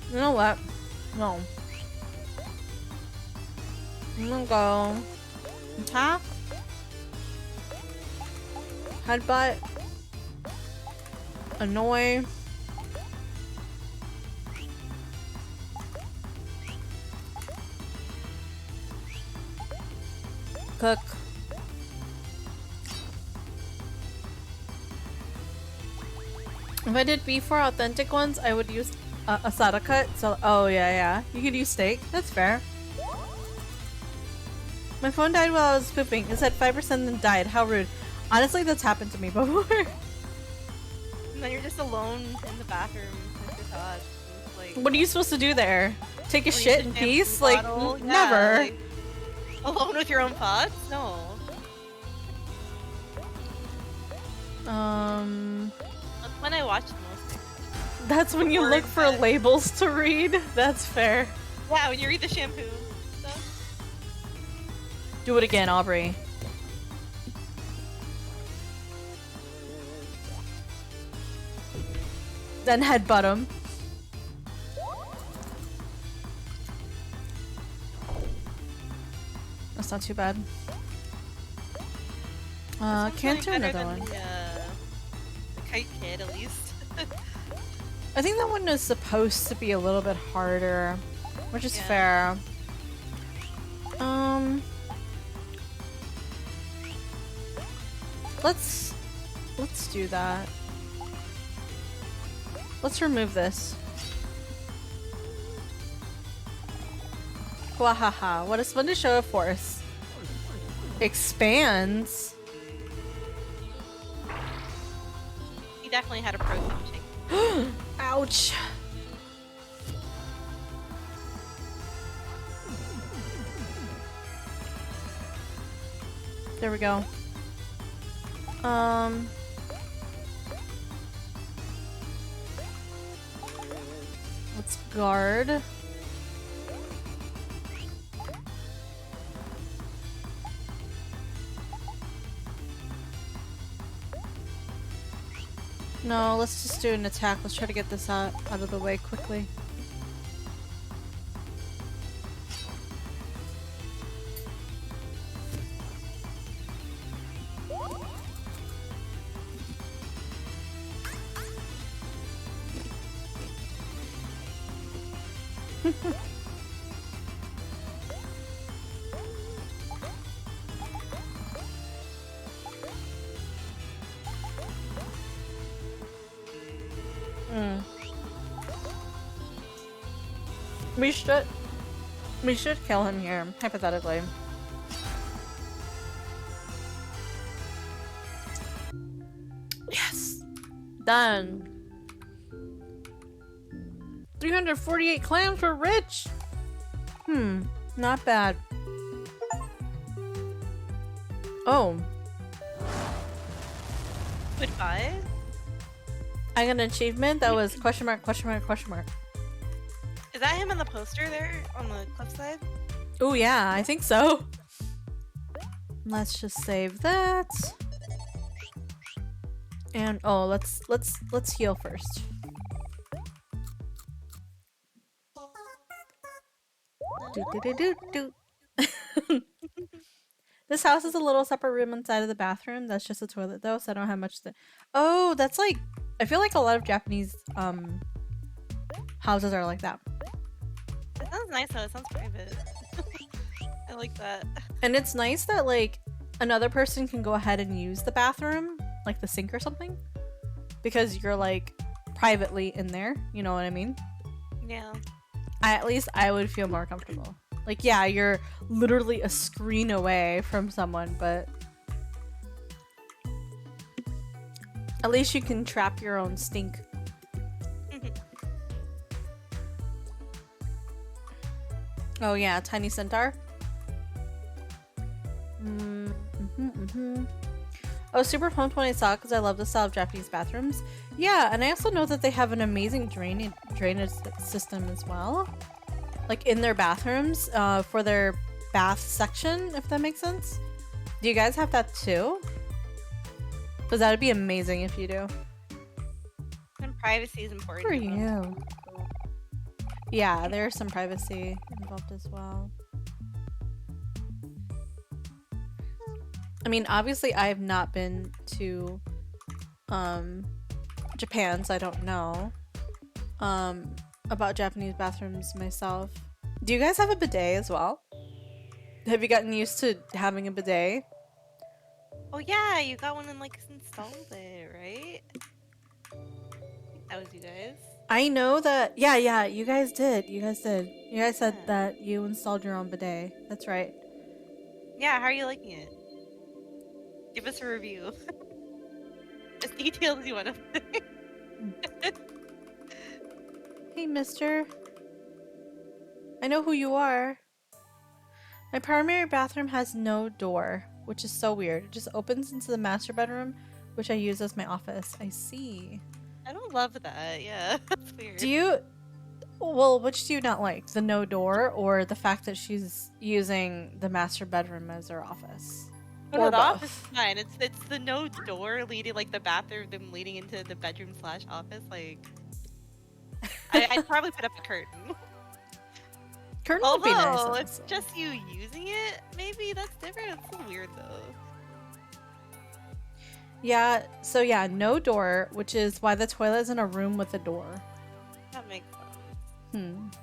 You know what? No. I'm gonna go attack, headbutt, annoy, cook, if I did beef for authentic ones, I would use asada cut. So, oh yeah, you could use steak. That's fair. My phone died while I was pooping. It said 5% then died. How rude. Honestly, that's happened to me before. And then you're just alone in the bathroom with your thoughts. Like, What are you supposed to do there? Take a use shit the in shampoo peace? Like, bottle? Yeah, never. like, alone with your own thoughts? No. That's when I watch the most. That's when you look for labels to read. That's fair. Yeah, when you read the shampoo stuff. Do it again, Aubrey. Then headbutt him. That's not too bad. Can't do another one. The Kite Kid, at least. I think that one is supposed to be a little bit harder, which is fair. Let's do that. Let's remove this. Wahaha, what a splendid show of force. Expands. He definitely had a protein shake. Ouch. There we go. Let's guard. No, let's just do an attack. Let's try to get this out of the way quickly. We should kill him here, hypothetically. Yes! Done. 348 clams, we're rich! Not bad. Oh. Goodbye. I got an achievement that was question mark, question mark, question mark. Is that him on the poster there on the cliffside? Oh yeah, I think so. Let's just save that. And oh, let's heal first. This house is a little separate room inside of the bathroom. That's just a toilet though, so I don't have much to. Oh, that's like, I feel like a lot of Japanese houses are like that. It sounds nice though. It sounds private. I like that. And it's nice that like another person can go ahead and use the bathroom, like the sink or something, because you're like privately in there. You know what I mean? Yeah. At least I would feel more comfortable. Like, yeah, you're literally a screen away from someone, but at least you can trap your own stink. Oh yeah, tiny centaur. I was super pumped when I saw it because I love the style of Japanese bathrooms. Yeah, and I also know that they have an amazing drainage system as well. Like in their bathrooms, for their bath section, if that makes sense. Do you guys have that too? Because that would be amazing if you do. And privacy is important. For you. Yeah, there's some privacy involved as well. I mean, obviously I have not been to Japan, so I don't know about Japanese bathrooms myself. Do you guys have a bidet as well? Have you gotten used to having a bidet? Oh yeah, you got one and like installed it, right? I think that was you guys. I know that. Yeah, you guys did. You guys said that you installed your own bidet. That's right. Yeah, how are you liking it? Give us a review. As detailed as you want to. Hey, mister. I know who you are. My primary bathroom has no door, which is so weird. It just opens into the master bedroom, which I use as my office. I see. I don't love that. Yeah, that's weird. Do you... Well, which do you not like? The no door or the fact that she's using the master bedroom as her office? No, Or the both? office is fine. It's the no door leading, like the bathroom leading into the bedroom / office. Like, I'd probably put up a curtain. Curtain would be nice. Although, if honestly. just you using it, maybe that's different. It's a little weird though. Yeah, so yeah, no door, which is why the toilet is in a room with a door. That makes sense.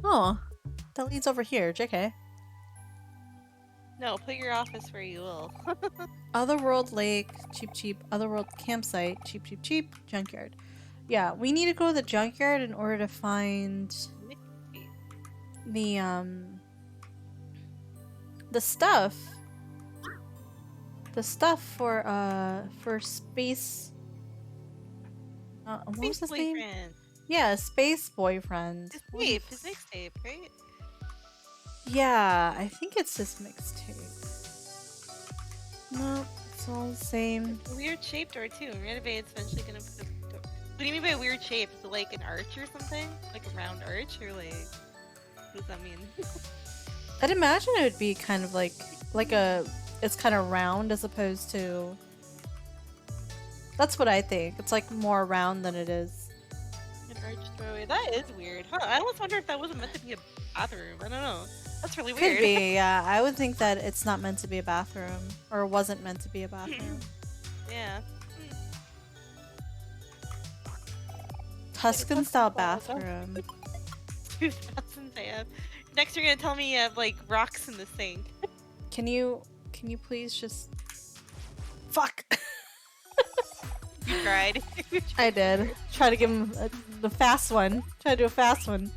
Oh, that leads over here, JK. No, put your office where you will. Otherworld lake, cheap. Otherworld campsite, cheap. Junkyard. Yeah, we need to go to the junkyard in order to find the stuff. The stuff for space. What was his name? Boyfriend. Yeah, space boyfriend. His mixtape, right? Yeah, I think it's his mixtape. No, it's all the same. It's a weird shaped door too. Renovate's eventually gonna put a door. do you mean by a weird shape? Is it like an arch or something? Like a round arch, or like what does that mean? I'd imagine it would be kind of like it's kind of round as opposed to. That's what I think. It's like more round than it is. An arch doorway. That is weird, huh? I almost wonder if that wasn't meant to be a bathroom. I don't know. That's really weird. Could be, yeah. I would think that it's not meant to be a bathroom, or wasn't meant to be a bathroom. Yeah. Tuscan style bathroom. 2000 they have. Next, you're gonna tell me you have like rocks in the sink. Can you please just? Fuck. You cried. I did. Try to give him the fast one. Try to do a fast one.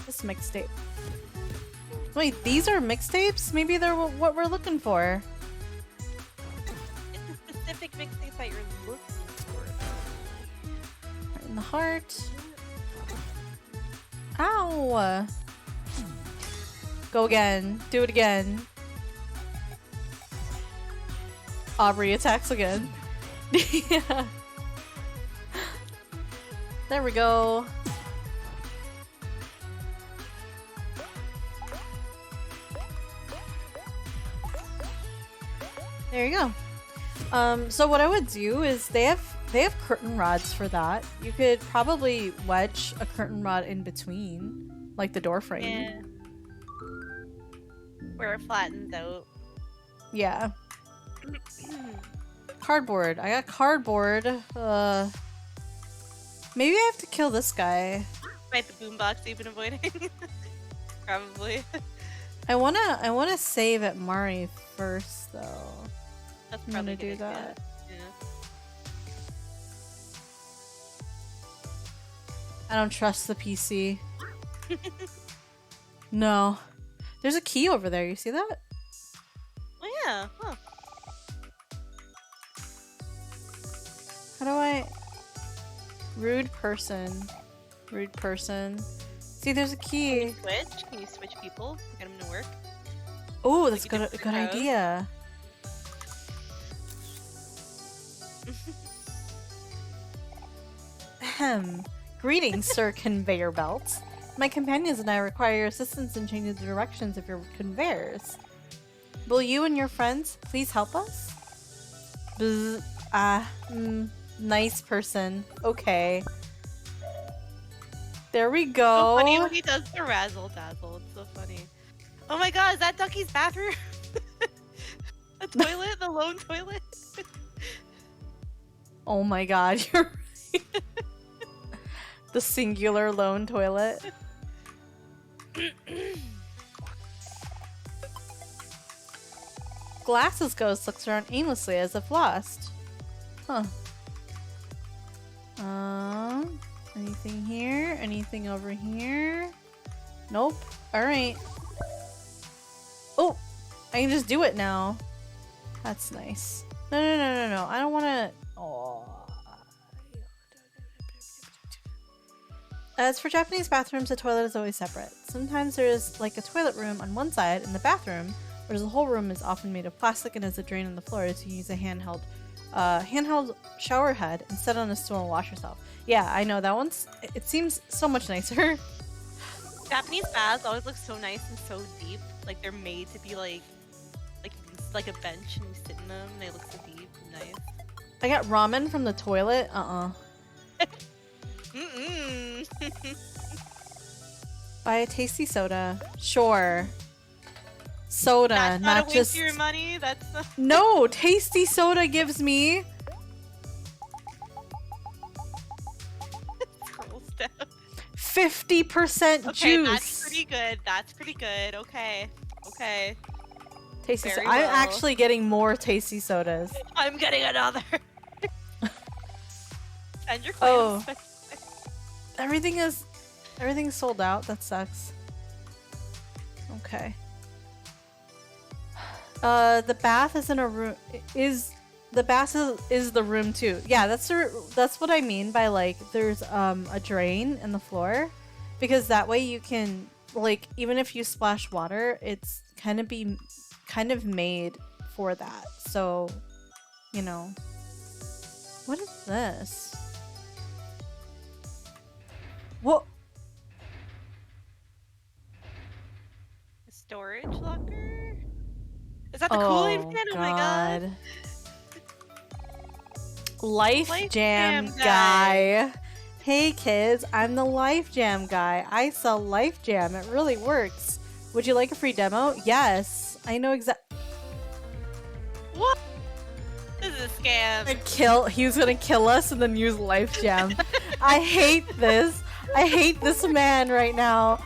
This mixtape. Wait, these are mixtapes? Maybe they're what we're looking for. It's a specific mixtape that you're looking for. Right in the heart. Ow! Go again. Do it again. Aubrey attacks again. Yeah. There we go. There you go. So what I would do is they have curtain rods for that. You could probably wedge a curtain rod in between, like the door frame. Yeah. Where it flattens out. Yeah. Cardboard. I got cardboard. Maybe I have to kill this guy. Right, the boombox you've been avoiding. Probably. I wanna save at Mari first though. That's I'm probably gonna do good, that. Yeah. I don't trust the PC. No. There's a key over there. You see that? Oh yeah. Huh. How do I... Rude person. Rude person. See, there's a key. Switch? Can you switch people? Get them to work? Oh, that's Like good. a Good different crowd? idea. Ahem. Greetings, Sir Conveyor Belt. My companions and I require your assistance in changing the directions of your conveyors. Will you and your friends please help us? Nice person. Okay. There we go. So funny when he does the razzle dazzle. It's so funny. Oh my god, is that Ducky's bathroom? A toilet? The lone toilet? Oh my god, you're right. The singular lone toilet. Glasses ghost looks around aimlessly as if lost. Huh. Anything here? Anything over here? Nope. Alright. Oh! I can just do it now. That's nice. No. I don't want to... Oh. As for Japanese bathrooms, the toilet is always separate. Sometimes there is like a toilet room on one side, and the bathroom, whereas the whole room is often made of plastic and has a drain on the floor, so you use a handheld shower head and sit on a stool and wash yourself. Yeah, I know that one's. It seems so much nicer. Japanese baths always look so nice and so deep. Like they're made to be like a bench and you sit in them. And they look so deep and nice. I got ramen from the toilet. Mm-mm. Buy a tasty soda. Sure. Soda, That's not not a waste just of your money. That's not... No, tasty soda gives me Scroll step. 50% Okay, juice. that's pretty good. That's pretty good. Okay. Tasty Very I'm well. actually getting more tasty sodas. I'm getting another. Send your Oh. claims. Everything's sold out. That sucks. Okay. The bath is in a room. The bath is the room too? Yeah, that's what I mean by like there's a drain in the floor, because that way you can like even if you splash water, it's kind of made for that. So, you know. What is this? What? A storage locker? Is that the Kool-Aid can? Oh my god. Life Jam guy. Hey kids, I'm the Life Jam guy. I sell Life Jam. It really works. Would you like a free demo? Yes. I know exactly. What? This is a scam. He's gonna kill us and then use Life Jam. I hate this. I hate this man right now.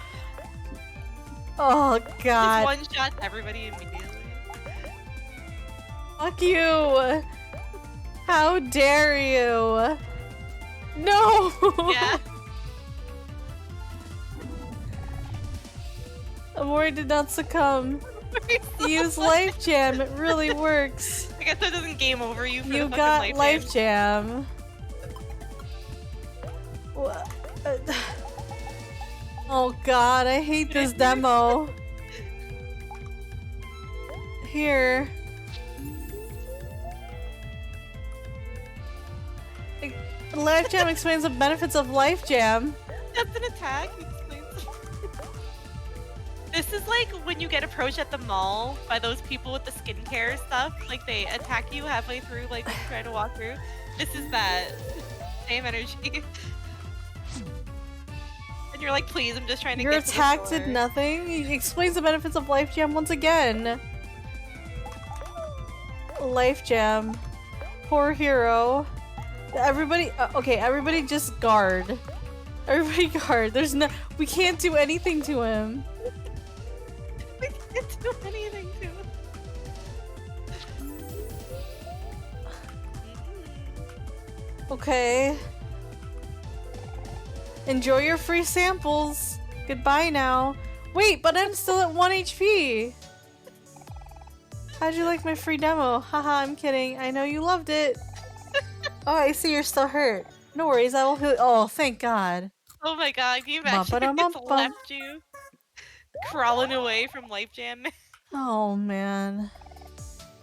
Oh god. Just one shot everybody immediately. Fuck you. How dare you? No. Yeah. Aubrey did not succumb. Use Life Jam. It really works. I guess that doesn't game over you. For You the got fucking Life Jam. Oh god, I hate this demo. Here. Life Jam explains the benefits of Life Jam. That's an attack. This is like when you get approached at the mall by those people with the skincare stuff. Like they attack you halfway through, like when you try to walk through. This is that same energy. And you're like, please, I'm just trying to Your get to the attack store. did nothing. He explains the benefits of Life Jam once again. Life Jam. Poor hero. Everybody, okay, everybody just guard. Everybody guard. There's no, we can't do anything to him. We can't do anything to him. Okay. Enjoy your free samples. Goodbye now. Wait, but I'm still at 1 HP. How'd you like my free demo? Haha, I'm kidding. I know you loved it. Oh, I see you're still hurt. No worries, I will heal. Oh, thank God. Oh my god, can you imagine if it's left you crawling away from Life Jam? Oh, man.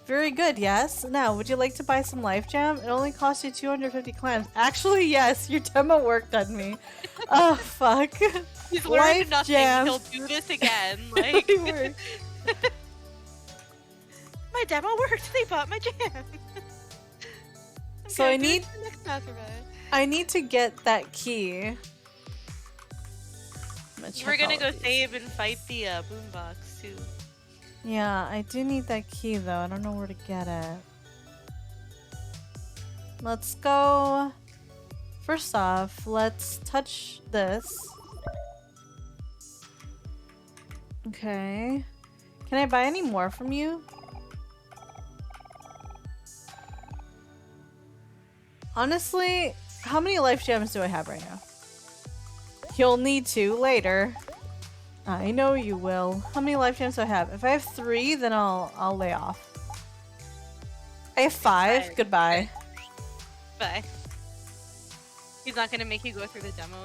Very good, yes. Now, would you like to buy some Life Jam? It only costs you 250 clams. Actually, yes, your demo worked on me. Oh, fuck. He's learned nothing. Jam. He'll do this again. Like, my demo worked. They bought my jam. So I need to get that key. We're gonna go save and fight the boombox too. Yeah, I do need that key though. I don't know where to get it. Let's go. First off, let's touch this. Okay. Can I buy any more from you? Honestly, how many Life Gems do I have right now? You'll need to later. I know you will. How many Life Gems do I have? If I have 3, then I'll lay off. I have 5. Bye. Goodbye. Bye. He's not gonna make you go through the demo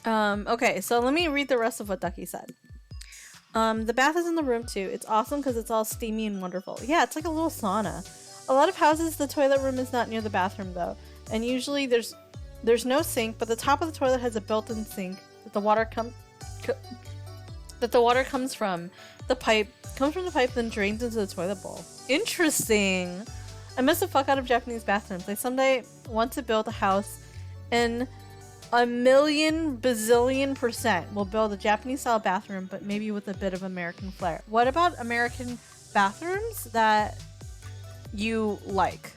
again. Okay, so let me read the rest of what Ducky said. The bath is in the room too. It's awesome because it's all steamy and wonderful. Yeah, it's like a little sauna. A lot of houses, the toilet room is not near the bathroom though. And usually there's no sink, but the top of the toilet has a built-in sink that the water comes from. The pipe comes from the pipe, then drains into the toilet bowl. Interesting. I miss the fuck out of Japanese bathrooms. I someday want to build a house in 1,000,000 bazillion % will build a Japanese style bathroom, but maybe with a bit of American flair. What about American bathrooms that you like?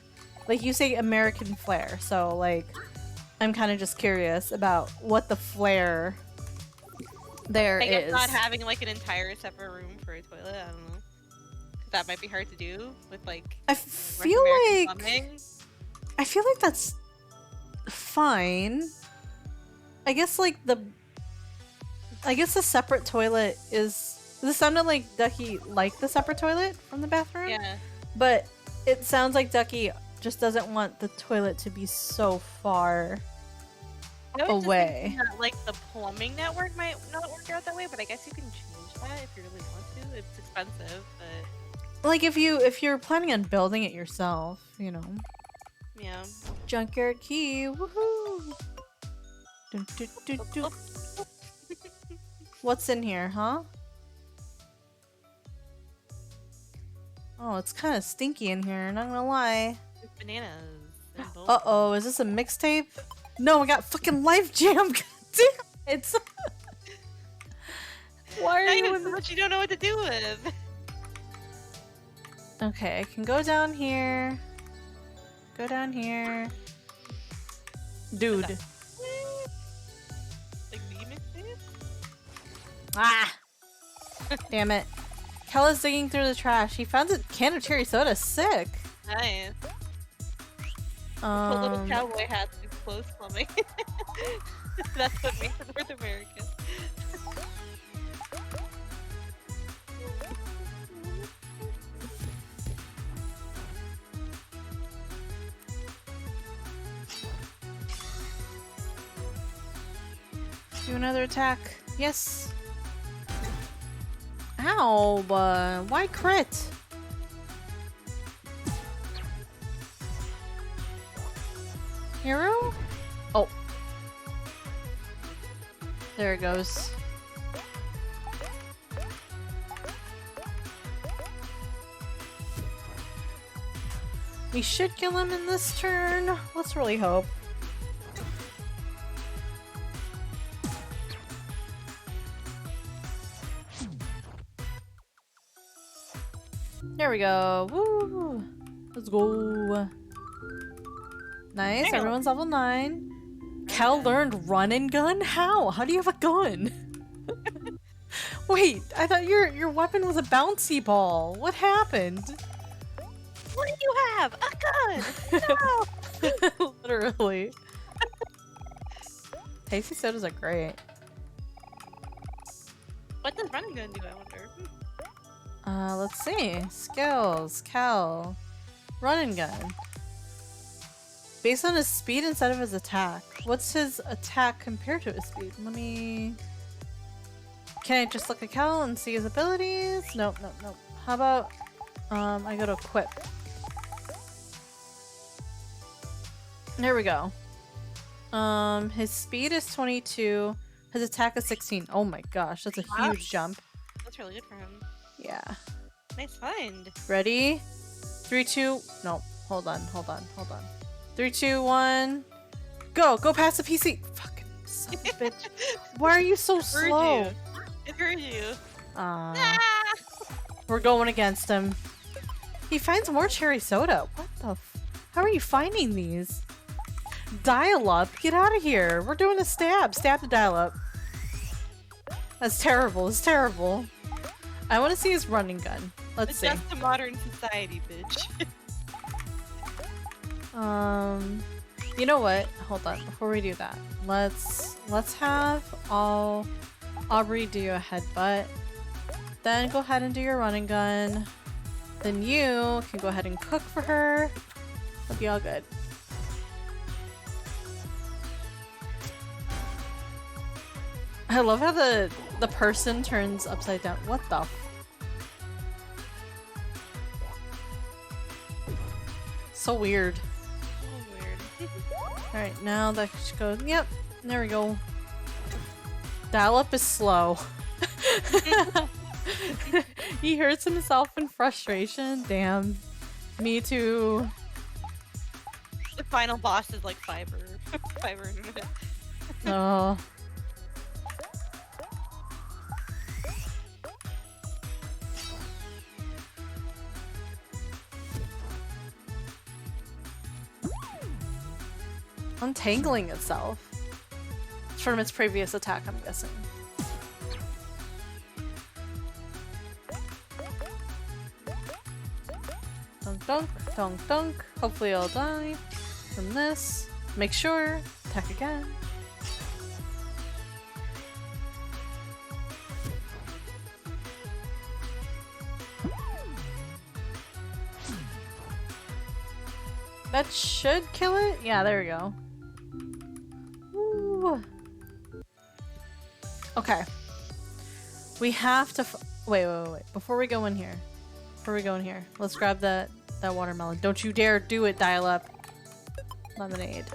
Like you say American flair, so like I'm kind of just curious about what the flair there I guess is. not having like an entire separate room for a toilet. I don't know. That might be hard to do with like. I feel like that's fine. I guess like the separate toilet is. This sounded like Ducky liked the separate toilet from the bathroom. Yeah. But it sounds like Ducky just doesn't want the toilet to be so far I was just away. thinking that, like, the plumbing network might not work out that way, but I guess you can change that if you really want to. It's expensive, but Like if you're planning on building it yourself, you know. yeah. Junkyard key, woohoo! Dun, dun, dun, dun. What's in here, huh? Oh, it's kind of stinky in here, not gonna lie. There's bananas. and Uh-oh, is this a mixtape? No, I got fucking life jam. God damn it. Why are Not you even in so much you don't know what to do with. Okay, I can go down here. Go down here. Dude. Like me mixtape? Ah! Damn it. Kella's digging through the trash. He found a can of cherry soda. Sick. Nice. Put little cowboy hats and clothes plumbing. That's what makes it North American. Do another attack. Yes. Ow! Why crit? Hero? Oh. There it goes. We should kill him in this turn. Let's really hope. There we go. Woo! Let's go. Nice. Damn. Everyone's level 9. Kel learned run and gun? How? How do you have a gun? Wait, I thought your weapon was a bouncy ball. What happened? What do you have? A gun! No! Literally. Tasty sodas are great. What does running gun do, I wonder? Let's see. Skills. Kel. Run and gun. Based on his speed instead of his attack. What's his attack compared to his speed? Let me... Can I just look at Kel and see his abilities? Nope, nope, nope. How about, I go to equip. There we go. His speed is 22. His attack is 16. Oh my gosh, that's a huge jump. That's really good for him. Yeah. Nice find. Ready? 3, 2... No, hold on. 3, 2, 1... Go! Go past the PC! Fucking son of a bitch. Why are you so slow? I heard you. We're going against him. He finds more cherry soda. What the f... How are you finding these? Dial up? Get out of here. We're doing a stab. Stab the dial up. That's terrible. It's terrible. I want to see his running gun. Let's see. Adjust to modern society, bitch. You know what? Hold on. Before we do that, let's have Aubrey do a headbutt. Then go ahead and do your running gun. Then you can go ahead and cook for her. It'll be all good. I love how the person turns upside down. What the f- So weird. Alright, now that should go. Yep, there we go. Dial up is slow. He hurts himself in frustration. Damn. Me too. The final boss is like fiber internet. Oh. Untangling itself. It's from its previous attack, I'm guessing. Dunk dunk, dunk dunk. Hopefully I'll die from this. Make sure. Attack again. That should kill it? Yeah, there we go. Ooh. Okay. We have to. Wait. Before we go in here, let's grab that watermelon. Don't you dare do it. Dial up. Lemonade.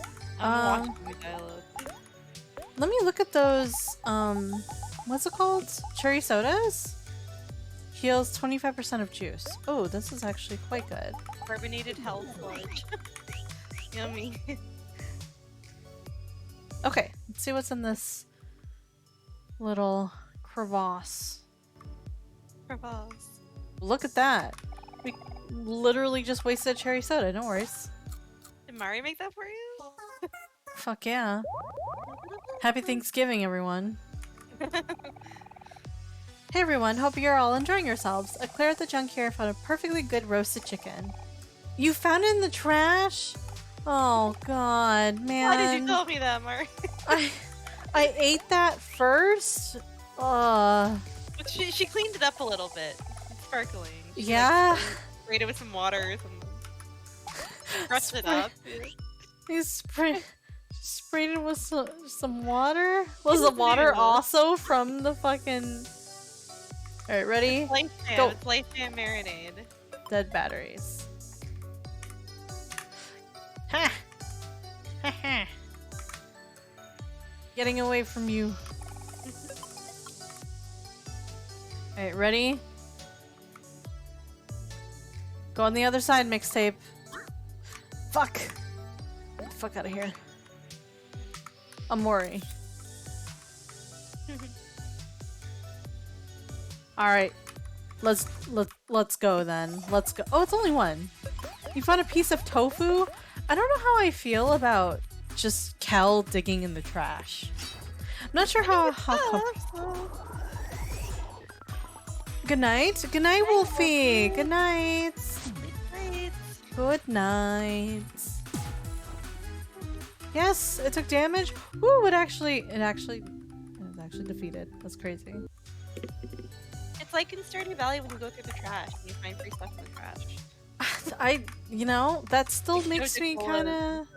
I'm watching the dial-up. Let me look at those. What's it called? Cherry sodas. Heals 25% of juice. Oh, this is actually quite good. Carbonated health lunch. Yummy. Okay, let's see what's in this little crevasse. Look at that. We literally just wasted a cherry soda. No worries. Did Mari make that for you? Fuck yeah. Happy Thanksgiving, everyone. Hey everyone, hope you're all enjoying yourselves. A Claire at the junk here found a perfectly good roasted chicken. You found it in the trash? Oh god, man. Why did you tell me that, Mari? I ate that first? But she cleaned it up a little bit. It's sparkling. She, yeah. Sprayed it with some water or something. Crushed it up. You sprayed it with some water? Was the water also from the fucking... Alright, ready? Go. It's lifetime marinade. Dead batteries. Ha! Ha ha! Getting away from you. Alright, ready? Go on the other side, mixtape. Fuck! Get the fuck out of here. Amori. Alright. Let's go then. Let's go. Oh, it's only one. You found a piece of tofu? I don't know how I feel about just Kel digging in the trash. I'm not sure how Good night. Good night, Wolfie. Good night. Good night. Yes, it took damage. Ooh, it was actually defeated. That's crazy. It's like in Stardew Valley when you go through the trash and you find free stuff in the trash. You know, that still makes me kind of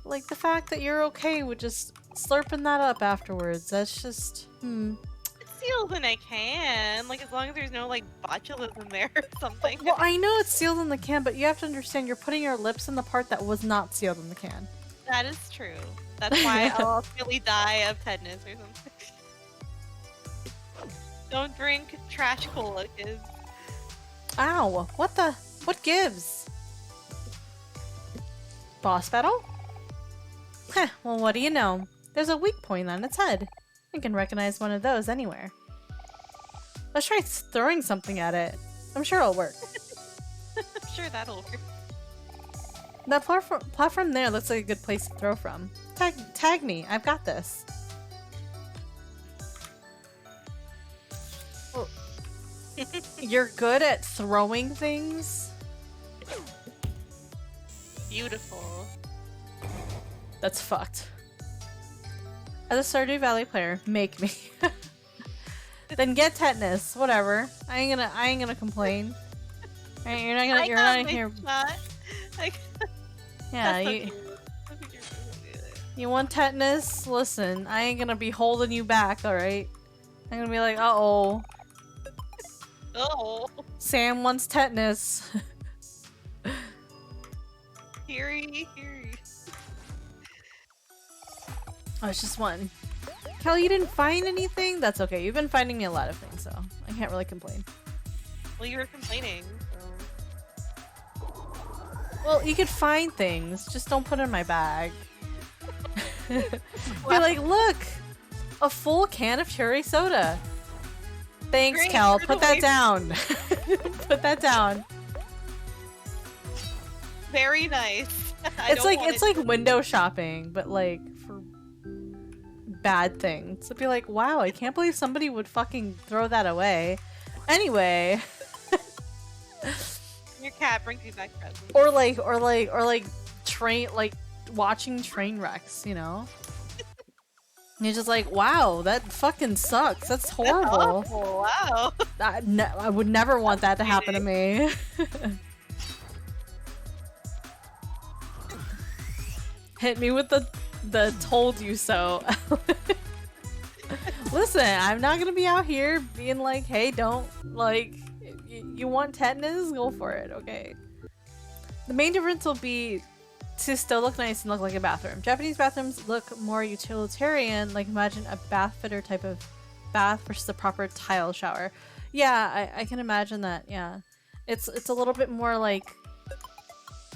like the fact that you're okay with just slurping that up afterwards. That's just, It's sealed in a can, like as long as there's no like botulism there or something. Well, I know it's sealed in the can, but you have to understand you're putting your lips in the part that was not sealed in the can. That is true. That's why I'll really die of tetanus or something. Don't drink trash cola, kids. Ow! What gives? Boss battle? Heh, well what do you know? There's a weak point on its head. I can recognize one of those anywhere. Let's try throwing something at it. I'm sure it'll work. I'm sure that'll work. That platform there looks like a good place to throw from. Tag me, I've got this. Oh. You're good at throwing things? Beautiful. That's fucked. As a Stardew Valley player, make me. Then get tetanus. Whatever. I ain't gonna complain. Right, you're not here. Yeah, you want tetanus? Listen, I ain't gonna be holding you back. All right. I'm gonna be like, uh-oh. Oh. Sam wants tetanus. Heary. Oh, it's just one. Kelly, you didn't find anything? That's okay. You've been finding me a lot of things, so I can't really complain. Well, you were complaining, so... Well, you could find things. Just don't put it in my bag. Be like, look! A full can of cherry soda. Thanks, Great, Kel. Put that down. Put that down. Very nice. It's like window shopping, but like for bad things. It'd be like, wow, I can't believe somebody would fucking throw that away. Anyway. Your cat brings you back presents. Or like watching train wrecks, you know? You're just like, wow, that fucking sucks. That's horrible. Oh, wow. I would never want that to happen to me. Hit me with the told you so. listen, I'm not gonna be out here being like, hey, don't, like, you want tetanus? Go for it, okay? The main difference will be to still look nice and look like a bathroom. Japanese bathrooms look more utilitarian, like imagine a bath fitter type of bath versus a proper tile shower. Yeah, I can imagine that, yeah. It's a little bit more like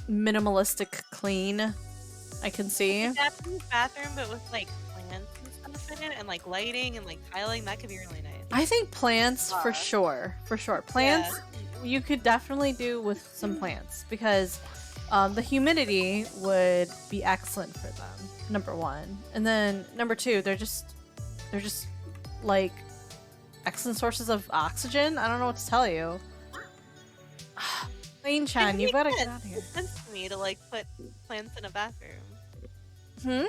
minimalistic clean, I can see. Japanese bathroom, but with like plants and stuff in it, and like lighting and like tiling, that could be really nice. I think plants for sure. Plants, you could definitely do with some plants because the humidity would be excellent for them, number one. And then number two, they're just like excellent sources of oxygen. I don't know what to tell you. Lane Chan, you gotta get out of here. It makes sense to me to like put plants in a bathroom. Hmm?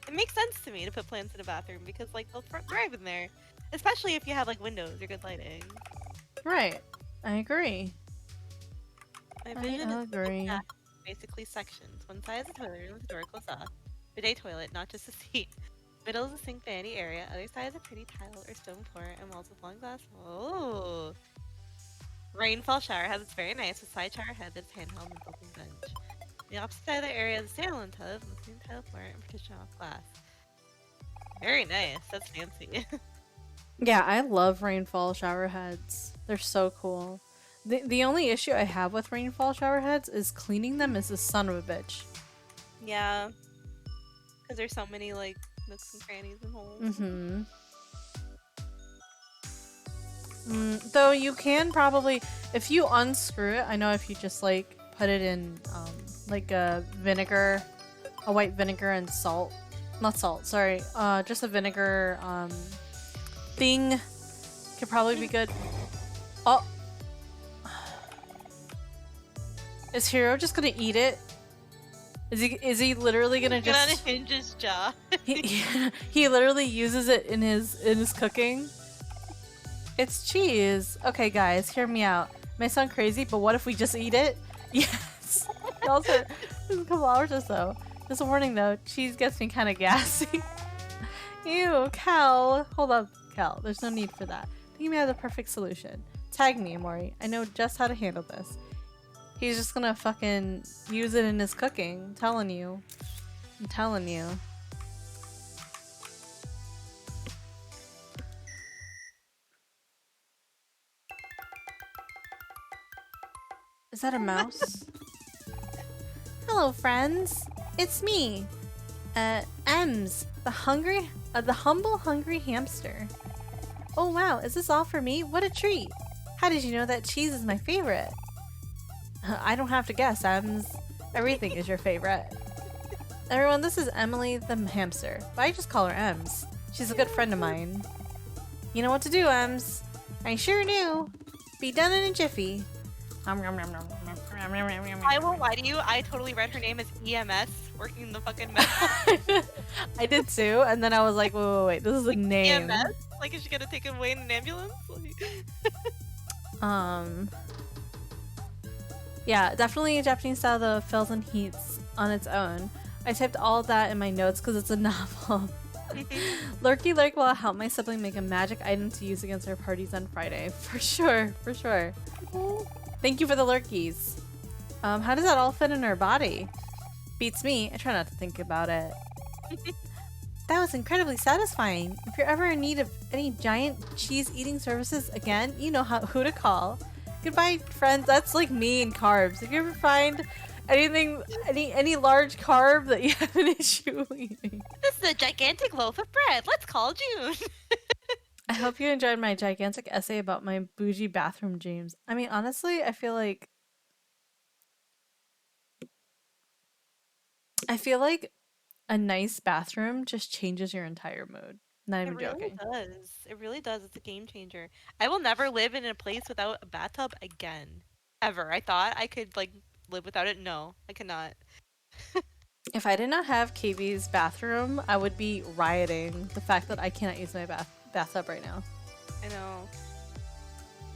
It makes sense to me to put plants in a bathroom because like they'll thrive in there. Especially if you have like windows or good lighting. Right. I agree. My vision is agree. basically sections. One side is a toilet room with the door closed off. Bidet toilet, not just a seat. Middle is a sink vanity area. Other side is a pretty tile or stone floor and walls with long glass. Oh. Rainfall shower has its very nice with side shower head that's handheld and built-in bench. The opposite side of the area is a standalone tub with a clean tile floor and partition off glass. Very nice. That's fancy. Yeah, I love rainfall shower heads. They're so cool. The only issue I have with rainfall shower heads is cleaning them is a son of a bitch. Yeah. Because there's so many like nooks and crannies and holes. Though you can probably, if you unscrew it, I know if you just like put it in like a vinegar, a white vinegar and salt, not salt, sorry, just a vinegar thing could probably be good. Oh, is Hiro just gonna eat it? Is he literally gonna He's gonna just unhinge his jaw? he literally uses it in his cooking? It's cheese. Okay, guys, hear me out. May sound crazy, but what if we just eat it? Yes. Also, in a couple hours or so. Just a warning though, cheese gets me kind of gassy. Ew, Cal. Hold up, Cal. There's no need for that. I think you may have the perfect solution. Tag me, Mori. I know just how to handle this. He's just gonna fucking use it in his cooking. I'm telling you. I'm telling you. Is that a mouse? Hello, friends. It's me, Ems, the humble hungry hamster. Oh wow, is this all for me? What a treat! How did you know that cheese is my favorite? I don't have to guess, Ems. Everything is your favorite. Everyone, this is Emily the hamster, but I just call her Ems. She's a good friend of mine. You know what to do, Ems. I sure do. Be done in a jiffy. I won't lie to you, I totally read her name as EMS, working the fucking metal. I did too, and then I was like, wait, this is a name. EMS? Like, is she gonna take him away in an ambulance? Yeah, definitely a Japanese style though, fills and heats on its own. I typed all that in my notes because it's a novel. Lurky Lurk will help my sibling make a magic item to use against our parties on Friday. For sure, for sure. Thank you for the lurkies. How does that all fit in her body? Beats me. I try not to think about it. That was incredibly satisfying. If you're ever in need of any giant cheese eating services again, you know who to call. Goodbye, friends. That's like me and carbs. If you ever find anything, any large carb that you have an issue eating. This is a gigantic loaf of bread. Let's call June. I hope you enjoyed my gigantic essay about my bougie bathroom dreams. I mean, honestly, I feel like a nice bathroom just changes your entire mood. Not even joking. It really does. It really does. It's a game changer. I will never live in a place without a bathtub again. Ever. I thought I could like live without it. No, I cannot. If I did not have KB's bathroom, I would be rioting the fact that I cannot use my bathtub right now. I know.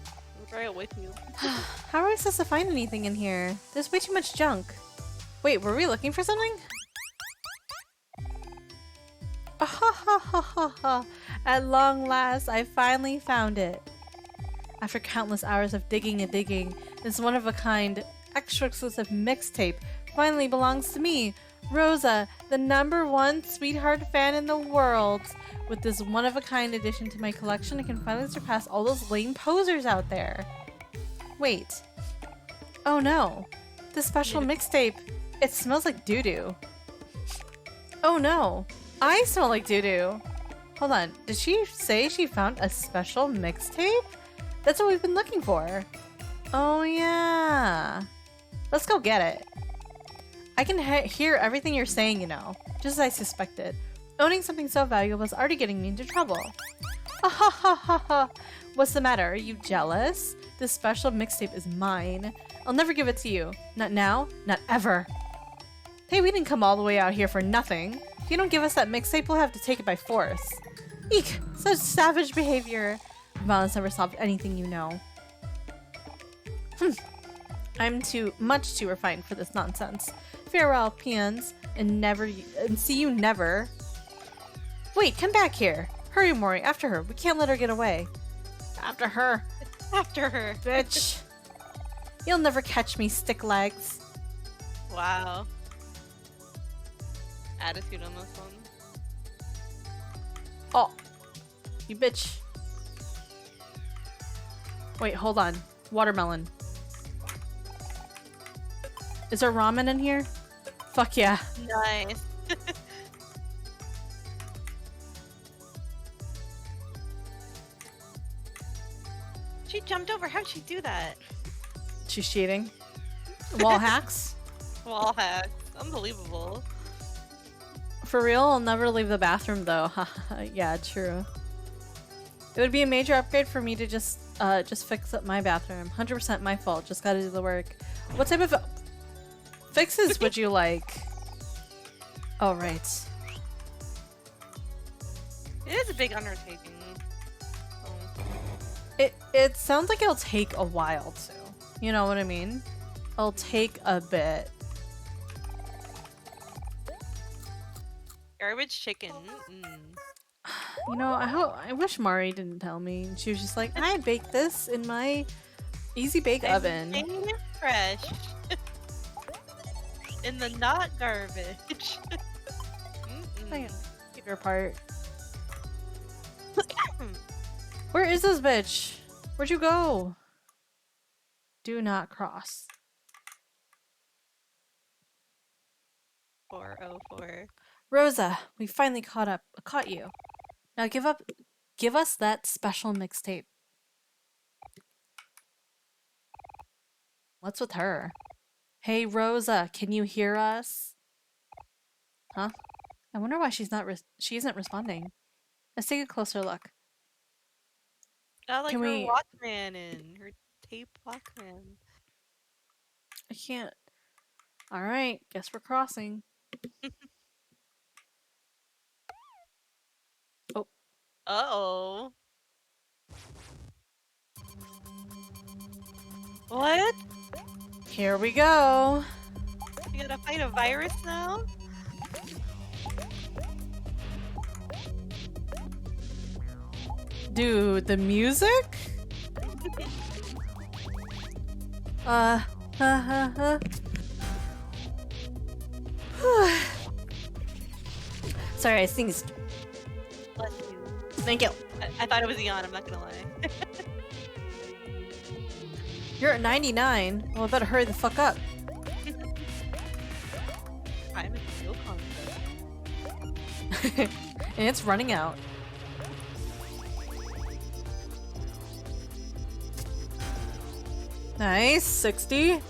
I'll riot with you. How are we supposed to find anything in here? There's way too much junk. Wait, were we looking for something? Ha ha ha ha. At long last, I finally found it. After countless hours of digging and digging, this one-of-a-kind, extra-exclusive mixtape finally belongs to me, Rosa, the #1 sweetheart fan in the world. With this one-of-a-kind addition to my collection, I can finally surpass all those lame posers out there. Wait. Oh no. This special mixtape, it smells like doo-doo. Oh no. I smell like doo-doo. Hold on. Did she say she found a special mixtape? That's what we've been looking for. Oh yeah. Let's go get it. I can hear everything you're saying, you know. Just as I suspected. Owning something so valuable is already getting me into trouble. Ah ha ha ha ha. What's the matter? Are you jealous? This special mixtape is mine. I'll never give it to you. Not now, not ever. Hey, we didn't come all the way out here for nothing. If you don't give us that mixtape, we'll have to take it by force. Eek! Such savage behavior. Violence never solved anything, you know. I'm much too refined for this nonsense. Farewell, peons, and see you never. Wait, come back here. Hurry, Mori, after her. We can't let her get away. After her. After her. Bitch. You'll never catch me, stick legs. Wow. Attitude on this one. Oh. You bitch. Wait, hold on. Watermelon. Is there ramen in here? Fuck yeah. Nice. She jumped over. How'd she do that? She's cheating. Wall hacks? Wall hacks. Unbelievable. For real, I'll never leave the bathroom though. Yeah, true. It would be a major upgrade for me to just fix up my bathroom. 100% my fault. Just gotta do the work. What type of fixes would you like? Oh, right. It is a big undertaking. It sounds like it'll take a while too. You know what I mean? It'll take a bit. Garbage chicken. You know, I wish Mari didn't tell me. She was just like, I baked this in my easy bake oven. Fresh. In the not garbage. Keep her apart. Where is this bitch? Where'd you go? Do not cross. 404. Rosa, we finally caught you. Now give us that special mixtape. What's with her? Hey Rosa, can you hear us? Huh? I wonder why she isn't responding. Let's take a closer look. Got like Can her we- Walkman in. Her tape Walkman. I can't. Alright, guess we're crossing. Oh. Uh-oh. What? Here we go. You gotta fight a virus now? Dude, the music? Sorry, I sneezed. Bless you. Thank you. I thought it was Eon, I'm not gonna lie. You're at 99. Well, I better hurry the fuck up. I'm in no conflict. And it's running out. Nice. 60.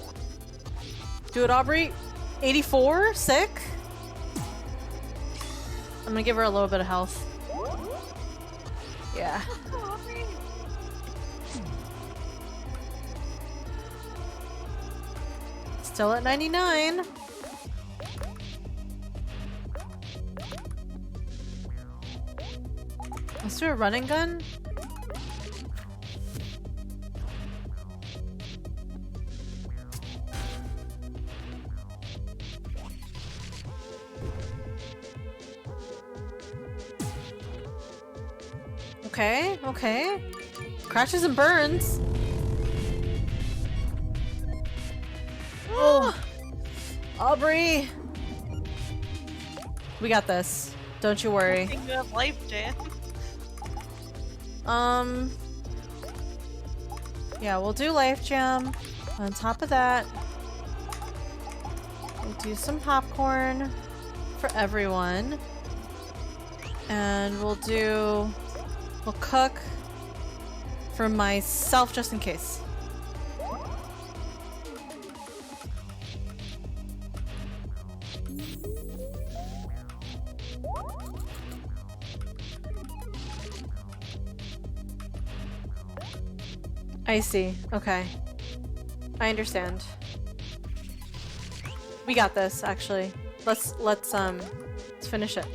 Do it, Aubrey. 84. Sick. I'm gonna give her a little bit of health. Yeah. Still at 99. Let's do a running gun. Okay, okay. Crashes and burns. Oh, Aubrey. We got this. Don't you worry. I think you have life, Jan. Yeah, we'll do life jam. On top of that, we'll do some popcorn for everyone. And we'll cook for myself just in case. I see. Okay. I understand. We got this, actually. Let's finish it.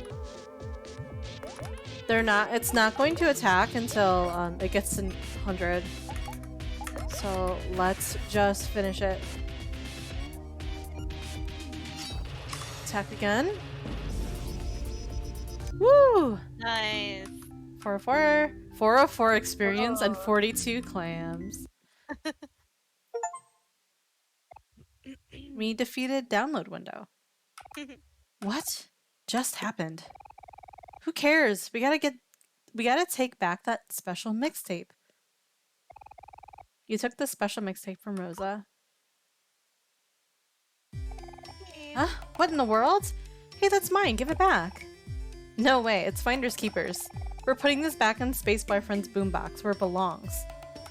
It's not going to attack until it gets to 100. So let's just finish it. Attack again. Woo! Nice. 404. 404 experience and 42 clams. We defeated download window. What just happened? Who cares? We gotta take back that special mixtape. You took the special mixtape from Rosa. Huh? What in the world? Hey, that's mine. Give it back. No way. It's finders keepers. We're putting this back in Space Boyfriend's boombox where it belongs.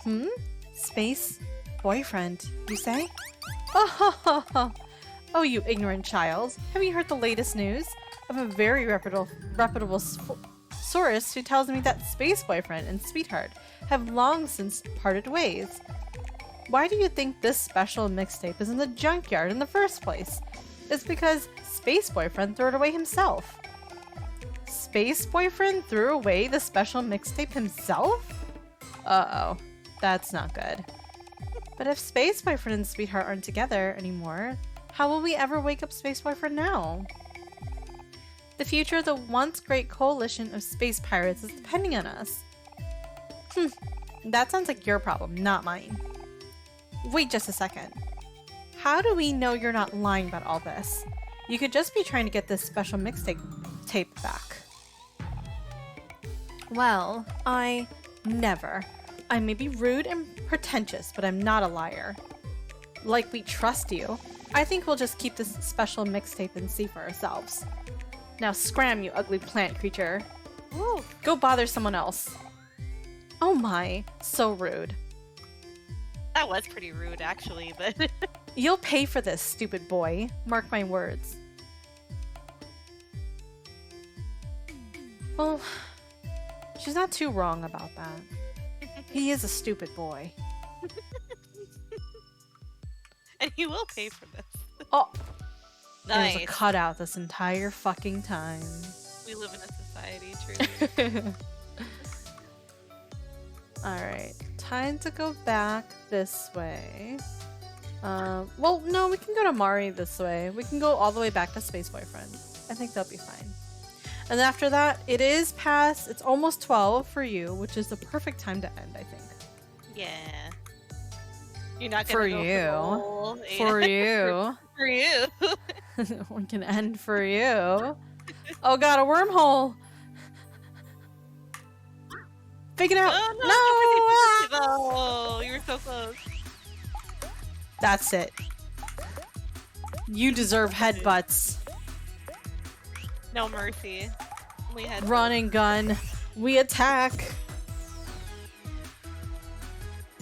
Hmm? Space Boyfriend, you say? Oh, you ignorant child. Have you heard the latest news? Of a very reputable source who tells me that Space Boyfriend and Sweetheart have long since parted ways. Why do you think this special mixtape is in the junkyard in the first place? It's because Space Boyfriend threw it away himself. Space Boyfriend threw away the special mixtape himself? Uh-oh. That's not good. But if Space Boyfriend and Sweetheart aren't together anymore, how will we ever wake up Space Boyfriend now? The future of the once great coalition of space pirates is depending on us. That sounds like your problem, not mine. Wait just a second. How do we know you're not lying about all this? You could just be trying to get this special mixtape back. Well, never. I may be rude and pretentious, but I'm not a liar. Like we trust you, I think we'll just keep this special mixtape and see for ourselves. Now scram, you ugly plant creature. Ooh, go bother someone else. Oh my, so rude. That was pretty rude, actually, but... You'll pay for this, stupid boy. Mark my words. Well, she's not too wrong about that. He is a stupid boy. And he will pay for this. Oh! Nice. There's a cutout this entire fucking time. We live in a society, truly. Alright, time to go back this way. Well, no, we can go to Mari this way. We can go all the way back to Space Boyfriend. I think that'll be fine. And then after that, it's almost 12 for you, which is the perfect time to end, I think. Yeah. You're not gonna go For you. For you. We can end for you. Oh god, a wormhole! Fake it out! Oh, no! Oh, you were so close. That's it. You deserve headbutts. No mercy. We had Run and gun. We attack.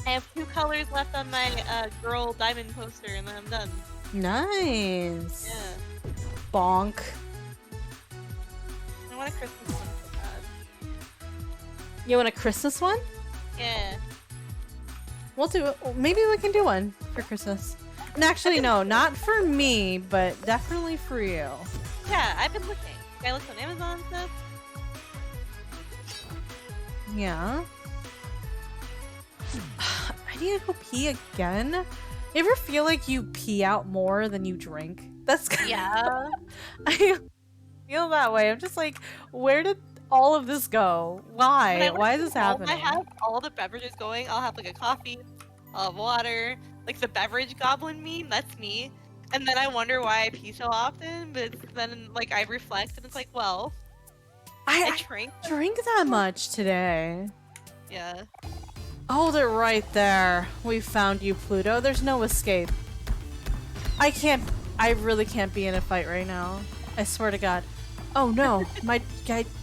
I have 2 colors left on my girl diamond poster, and then I'm done. Nice. Yeah. Bonk. I want a Christmas one so bad. You want a Christmas one? Yeah. We'll do it. Maybe we can do one for Christmas. And actually, no, not for me, but definitely for you. Yeah, I've been looking. I looked on Amazon and stuff. Yeah. I need to go pee again. You ever feel like you pee out more than you drink? That's yeah. I feel that way. I'm just like, where did all of this go? Why? Why is this happening? I have all the beverages going. I'll have like a coffee, I'll have water, like the beverage goblin meme. That's me. And then I wonder why I pee so often. But then like I reflect and it's like, well, I drink that much today. Yeah. Hold it right there. We found you, Pluto. There's no escape. I really can't be in a fight right now. I swear to God. Oh no, my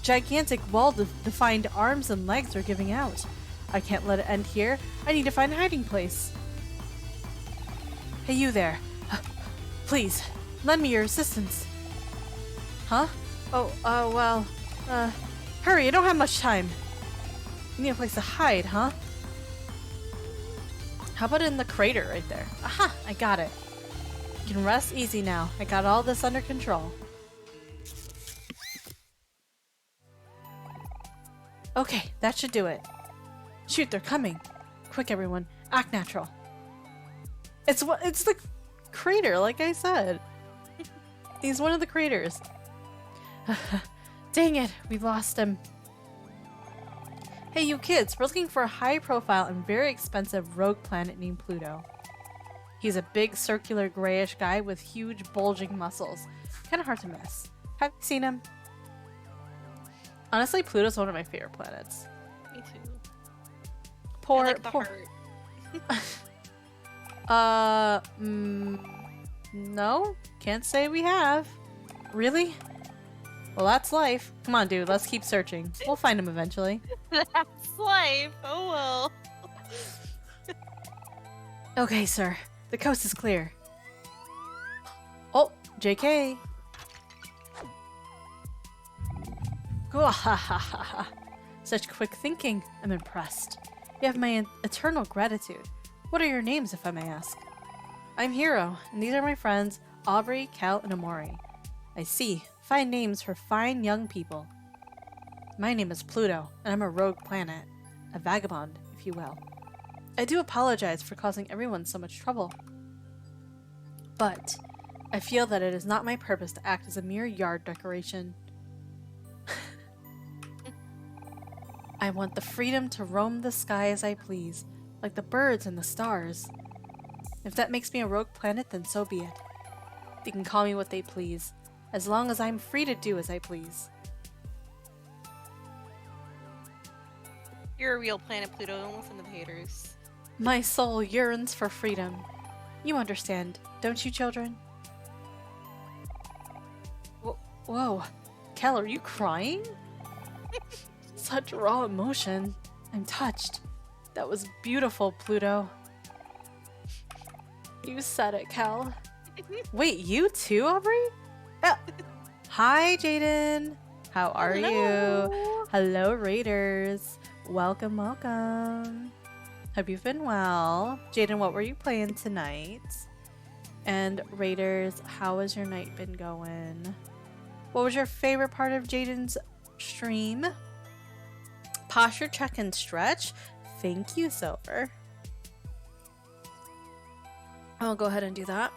gigantic wall-defined arms and legs are giving out. I can't let it end here. I need to find a hiding place. Hey, you there. Please, lend me your assistance. Huh? Oh, well, hurry, I don't have much time. You need a place to hide, huh? How about in the crater right there? Aha, I got it. You can rest easy now. I got all this under control. Okay, that should do it. Shoot, they're coming. Quick, everyone. Act natural. It's the crater, like I said. He's one of the craters. Dang it, we lost him. Hey, you kids, we're looking for a high-profile and very expensive rogue planet named Pluto. He's a big, circular, grayish guy with huge, bulging muscles. Kind of hard to miss. Have you seen him? Honestly, Pluto's one of my favorite planets. Me too. Poor, I like the poor. heart. No, can't say we have. Really? Well, that's life. Come on, dude, let's keep searching. We'll find him eventually. That's life. Oh well. Okay, sir. The coast is clear. Oh, JK. Such quick thinking. I'm impressed. You have my eternal gratitude. What are your names, if I may ask? I'm Hero, and these are my friends, Aubrey, Cal, and Amori. I see. Fine names for fine young people. My name is Pluto, and I'm a rogue planet. A vagabond, if you will. I do apologize for causing everyone so much trouble. But I feel that it is not my purpose to act as a mere yard decoration. I want the freedom to roam the sky as I please, like the birds and the stars. If that makes me a rogue planet, then so be it. They can call me what they please, as long as I'm free to do as I please. You're a real planet, Pluto. Don't listen to the haters. My soul yearns for freedom. You understand, don't you, children? Whoa. Kel, are you crying? Such raw emotion. I'm touched. That was beautiful, Pluto. You said it, Kel. Wait, you too, Aubrey? Hi, Jaden. How are you? Hello, Raiders. Welcome. Hope you've been well. Jaden, what were you playing tonight? And Raiders, how has your night been going? What was your favorite part of Jaden's stream? Posture check and stretch. Thank you, Silver. I'll go ahead and do that.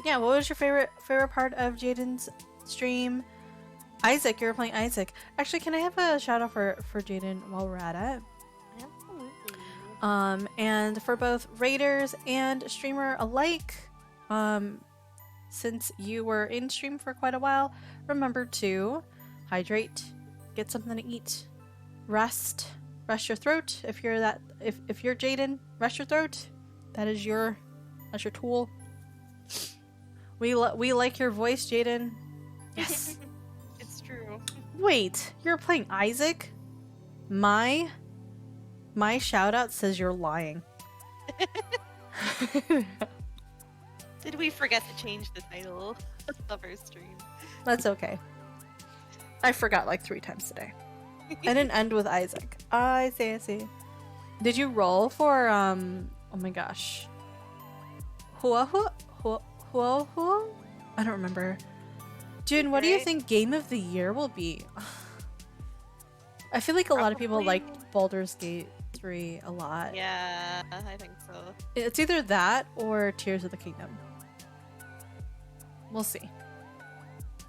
Yeah, what was your favorite part of Jaden's stream? Isaac, you were playing Isaac. Actually, can I have a shout out for Jaden while we're at it? Absolutely. And for both Raiders and streamer alike, since you were in stream for quite a while, remember to hydrate, get something to eat, rest your throat. If you're Jaden, rest your throat. That's your tool. We like your voice, Jaden. Yes. It's true. Wait, you're playing Isaac? My shout out says you're lying. Did we forget to change the title of our stream? That's okay. I forgot like 3 times today. I didn't end with Isaac. I see. Did you roll for oh my gosh. Hua? I don't remember. Jun, what do you think Game of the Year will be? I feel like a lot of people like Baldur's Gate 3 a lot. Yeah, I think so. It's either that or Tears of the Kingdom. We'll see.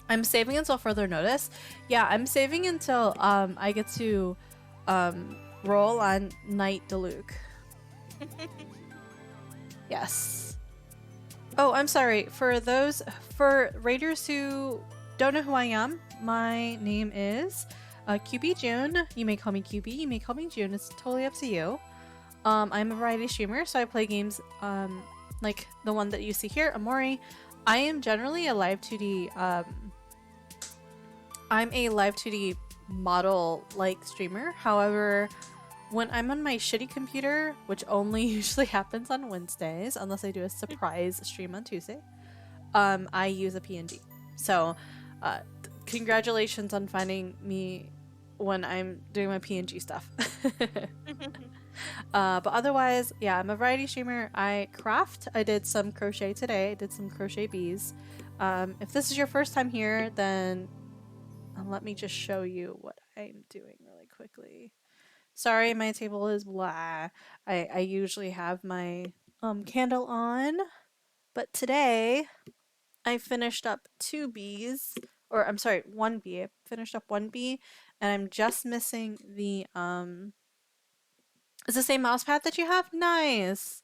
I'm saving until further notice. Yeah, I'm saving until I get to roll on Night Deluxe. Yes. Oh, I'm sorry. For raiders who don't know who I am, my name is QBJun. You may call me QB, you may call me Jun. It's totally up to you. I'm a variety streamer, so I play games like the one that you see here, Omori. I am generally a live 2D I'm a live 2D model like streamer. However, when I'm on my shitty computer, which only usually happens on Wednesdays unless I do a surprise stream on Tuesday, I use a PNG. So congratulations on finding me when I'm doing my PNG stuff. But otherwise, yeah, I'm a variety streamer. I craft. I did some crochet today. I did some crochet bees. If this is your first time here, then let me just show you what I'm doing really quickly. Sorry, my table is blah. I usually have my candle on, but today I finished up 2 bees, or I'm sorry, 1 bee. I finished up 1 bee, and I'm just missing the It's the same mouse pad that you have? Nice!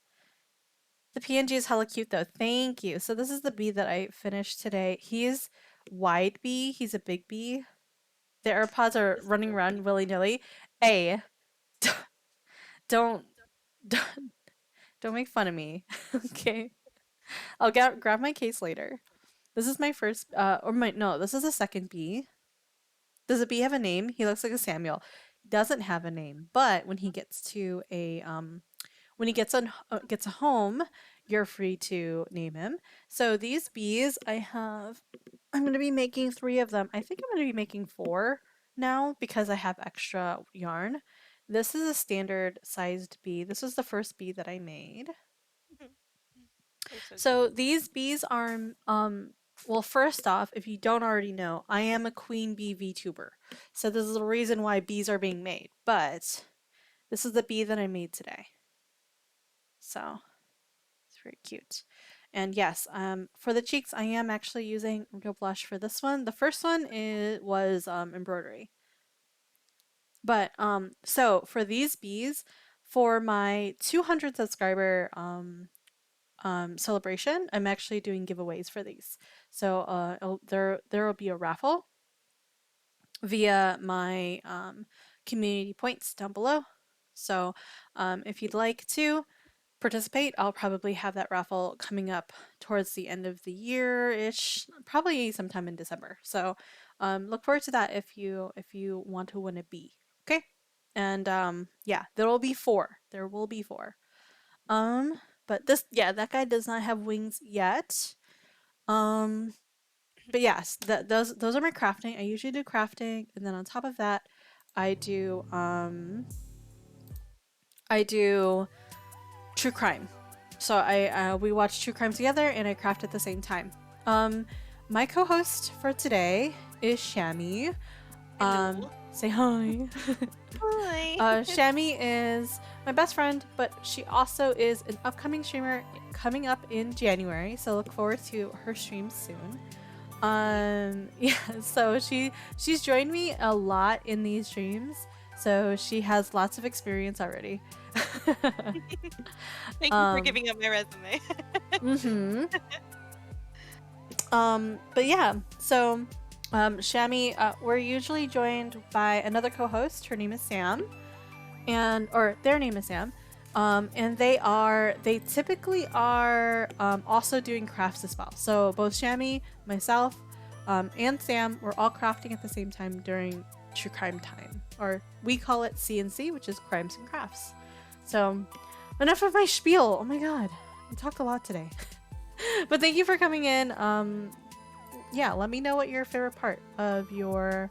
The PNG is hella cute though. Thank you. So this is the bee that I finished today. He's wide bee. He's a big bee. The AirPods are running around willy-nilly. Hey, don't make fun of me. Okay? I'll grab my case later. This is my first this is the second bee. Does the bee have a name? He looks like a Samuel. He doesn't have a name, but when he gets to a when he gets a home, you're free to name him. So these bees I'm going to be making 3 of them. I think I'm going to be making 4 now because I have extra yarn. This is a standard sized bee. This was the first bee that I made. So these bees are well, first off, if you don't already know, I am a queen bee VTuber. So this is the reason why bees are being made. But this is the bee that I made today. So it's very cute. And yes, for the cheeks, I am actually using real blush for this one. The first one was embroidery. But so for these bees, for my 200 subscriber celebration, I'm actually doing giveaways for these. So there will be a raffle via my community points down below. So if you'd like to participate, I'll probably have that raffle coming up towards the end of the year-ish, probably sometime in December. So look forward to that if you want to win a bee. Okay? And yeah, there will be 4. There will be 4. But that guy does not have wings yet. But yes, those are my crafting. I usually do crafting, and then on top of that, I do true crime. So we watch true crime together, and I craft at the same time. My co-host for today is Shammy. Say hi. Hi. Shammy is my best friend, but she also is an upcoming streamer coming up in January. So look forward to her streams soon. Yeah, so she's joined me a lot in these streams, so she has lots of experience already. Thank you for giving up my resume. But yeah, so Shammy, we're usually joined by another co-host. Her name is Sam, or their name is Sam. And they typically are also doing crafts as well. So both Shammy, myself, and Sam were all crafting at the same time during True Crime Time, or we call it CNC, which is Crimes and Crafts. So enough of my spiel. Oh my god, I talked a lot today. But thank you for coming in. Yeah, let me know what your favorite part of your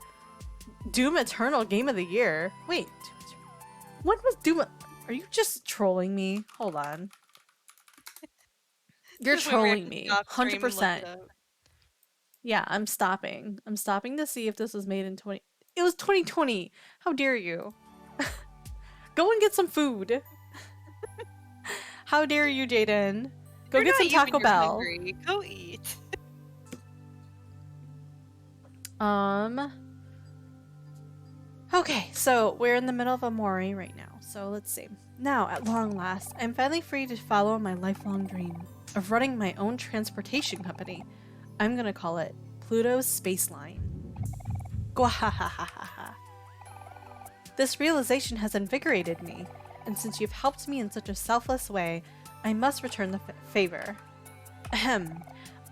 Doom Eternal Game of the Year. Wait, when was Doom? Are you just trolling me? Hold on. You're trolling me. 100%. Yeah, I'm stopping. I'm stopping to see if this was made in 20... It was 2020. How dare you? Go and get some food. How dare you, Jaden? Go get some Taco Bell. Hungry. Go eat. Um. Okay, so we're in the middle of Omori right now. So let's see. Now, at long last, I'm finally free to follow my lifelong dream of running my own transportation company. I'm gonna call it Pluto's Space Line. Gwahahahaha. This realization has invigorated me, and since you've helped me in such a selfless way, I must return the favor. Ahem.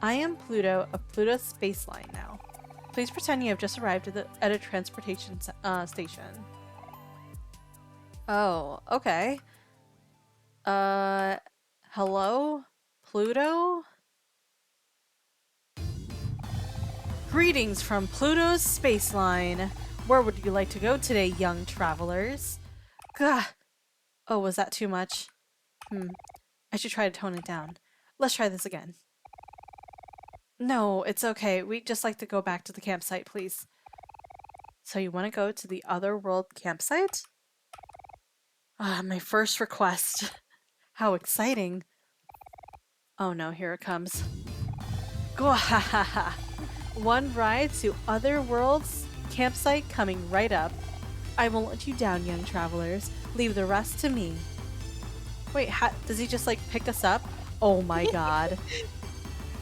I am Pluto of Pluto's Space Line now. Please pretend you have just arrived at a transportation station. Oh, okay. Hello? Pluto? Greetings from Pluto's Space Line. Where would you like to go today, young travelers? Gah. Oh, was that too much? I should try to tone it down. Let's try this again. No, it's okay. We'd just like to go back to the campsite, please. So you want to go to the Otherworld campsite? Ah, my first request. How exciting. Oh no, here it comes. Gwahahaha. One ride to Otherworld's campsite coming right up. I won't let you down, young travelers. Leave the rest to me. Wait, does he just like pick us up? Oh my god.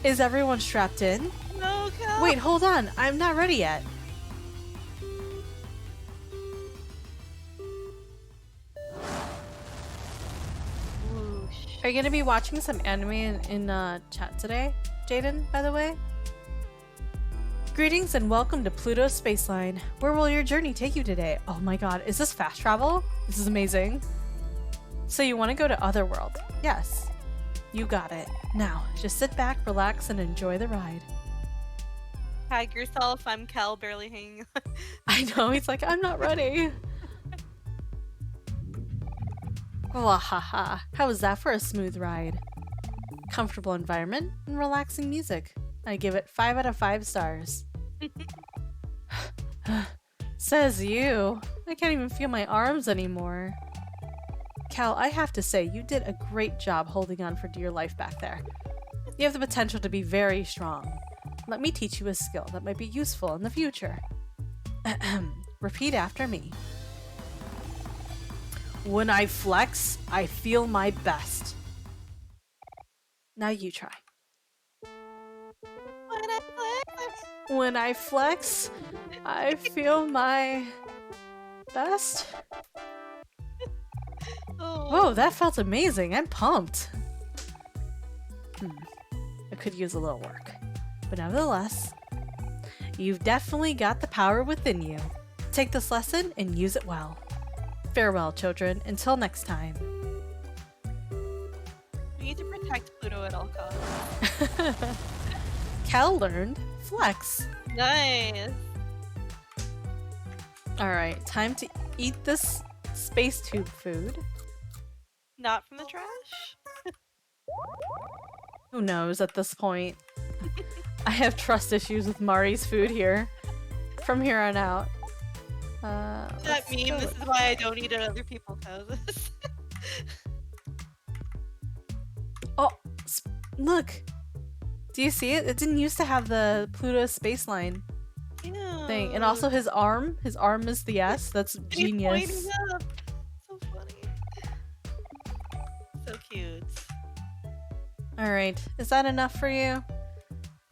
Is everyone strapped in? No, Cal. Wait, hold on. I'm not ready yet. Are you gonna be watching some anime in chat today, Jaden, by the way? Greetings and welcome to Pluto's Space Line. Where will your journey take you today? Oh my god, is this fast travel? This is amazing. So you want to go to Otherworld? Yes. You got it. Now, just sit back, relax, and enjoy the ride. Tag yourself, I'm Cal, barely hanging on. I know, he's like, I'm not ready. Wahaha. How was that for a smooth ride? Comfortable environment and relaxing music. I give it 5 out of 5 stars. Says you. I can't even feel my arms anymore. Cal, I have to say, you did a great job holding on for dear life back there. You have the potential to be very strong. Let me teach you a skill that might be useful in the future. Repeat after me. When I flex, I feel my best. Now you try. When I flex, I feel my best. Whoa, that felt amazing. I'm pumped. I could use a little work. But nevertheless, you've definitely got the power within you. Take this lesson and use it well. Farewell, children. Until next time. We need to protect Pluto at all costs. Cal learned flex. Nice. Alright, time to eat this space tube food. Not from the trash? Who knows at this point? I have trust issues with Mari's food here. From here on out. That meme, this is why I don't eat at other people's houses. Oh, look! Do you see it? It didn't used to have the Pluto Space Line thing. And also his arm is the S. That's genius. He's pointing up. So funny. So cute. Alright, is that enough for you?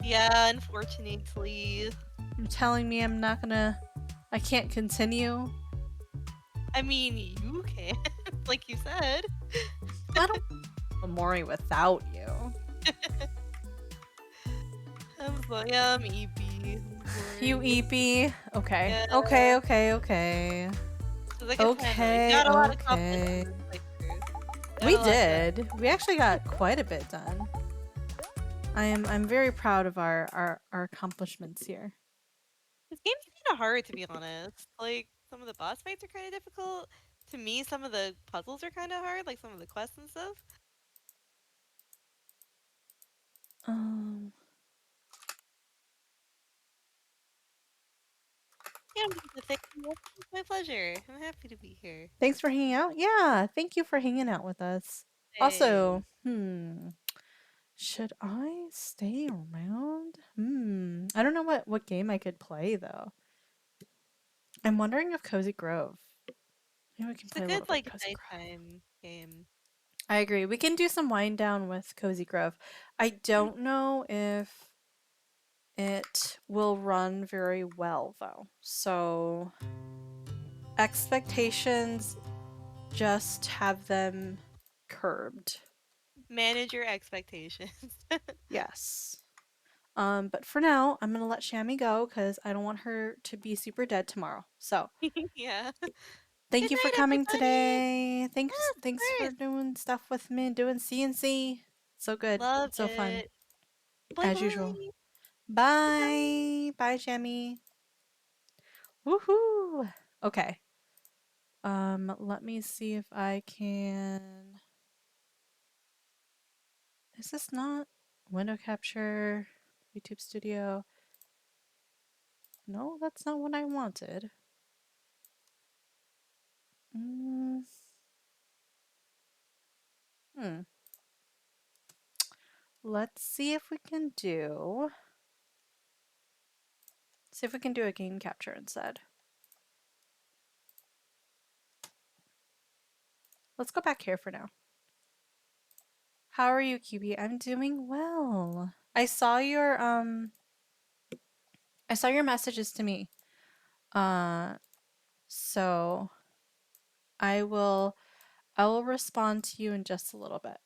Yeah, unfortunately. You're telling me I can't continue? I mean, you can, like you said. I don't Omori without you. I'm EP. You EP? Okay. Yeah. Okay. Like okay. Got a lot of confidence. We did. We actually got quite a bit done. I'm very proud of our accomplishments here. This game's kind of hard, to be honest. Like, some of the boss fights are kind of difficult. To me, some of the puzzles are kind of hard, like some of the quests and stuff. Yeah, thank you. It's my pleasure. I'm happy to be here. Thanks for hanging out. Yeah, thank you for hanging out with us. Also, Should I stay around? I don't know what game I could play though. I'm wondering if Cozy Grove. Maybe we can It's a play a good little bit like of Cozy Grove. nighttime game. I agree. We can do some wind down with Cozy Grove. I don't know if it will run very well though. So expectations, just have them curbed. Manage your expectations. Yes. But for now, I'm gonna let Shammy go because I don't want her to be super dead tomorrow. So Yeah. thank Good you for night, coming everybody. today. Thanks, Yeah, of thanks for course. doing stuff with me, doing CNC. So good, Love so fun, it. Bye as usual. bye. Bye, bye, Shammy. Woohoo! Okay. Let me see if I can. Is this not window capture? YouTube Studio. No, that's not what I wanted. Mm. Hmm. Let's see if we can do. See if we can do a game capture instead. Let's go back here for now. How are you, QB? I'm doing well. I saw your messages to me. So I will respond to you in just a little bit.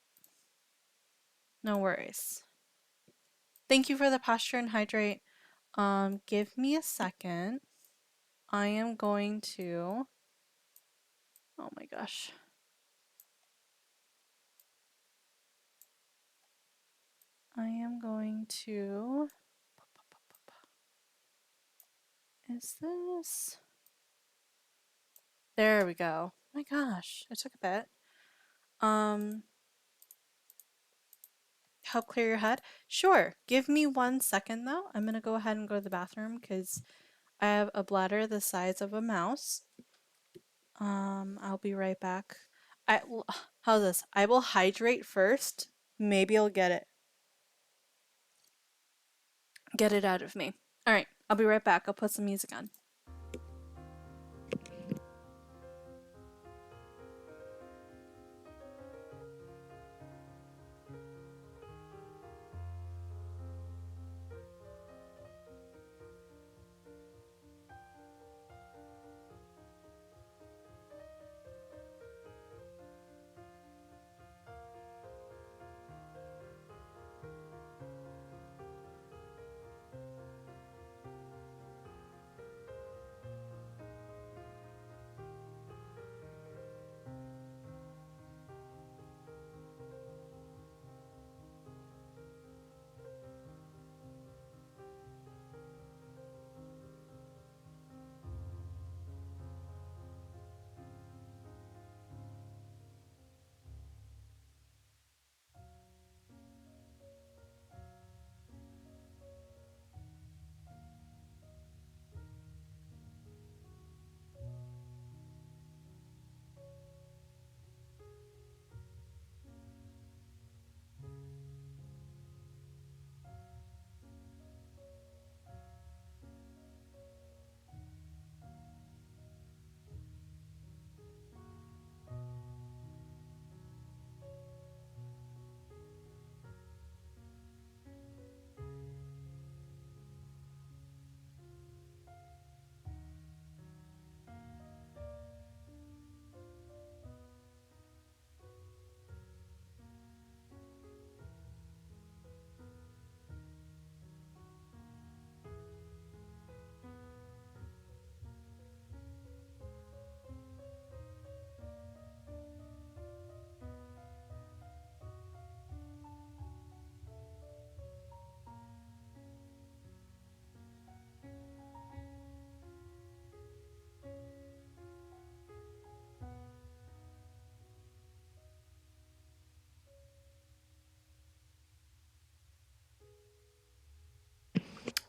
No worries. Thank you for the posture and hydrate. Give me a second. I am going to. Oh my gosh. I am going to. Is this? There we go. My gosh, it took a bit. Help clear your head? Sure. Give me 1 second though. I'm gonna go ahead and go to the bathroom because I have a bladder the size of a mouse. I'll be right back. How's this? I will hydrate first. Maybe I'll get it out of me. All right, I'll be right back. I'll put some music on.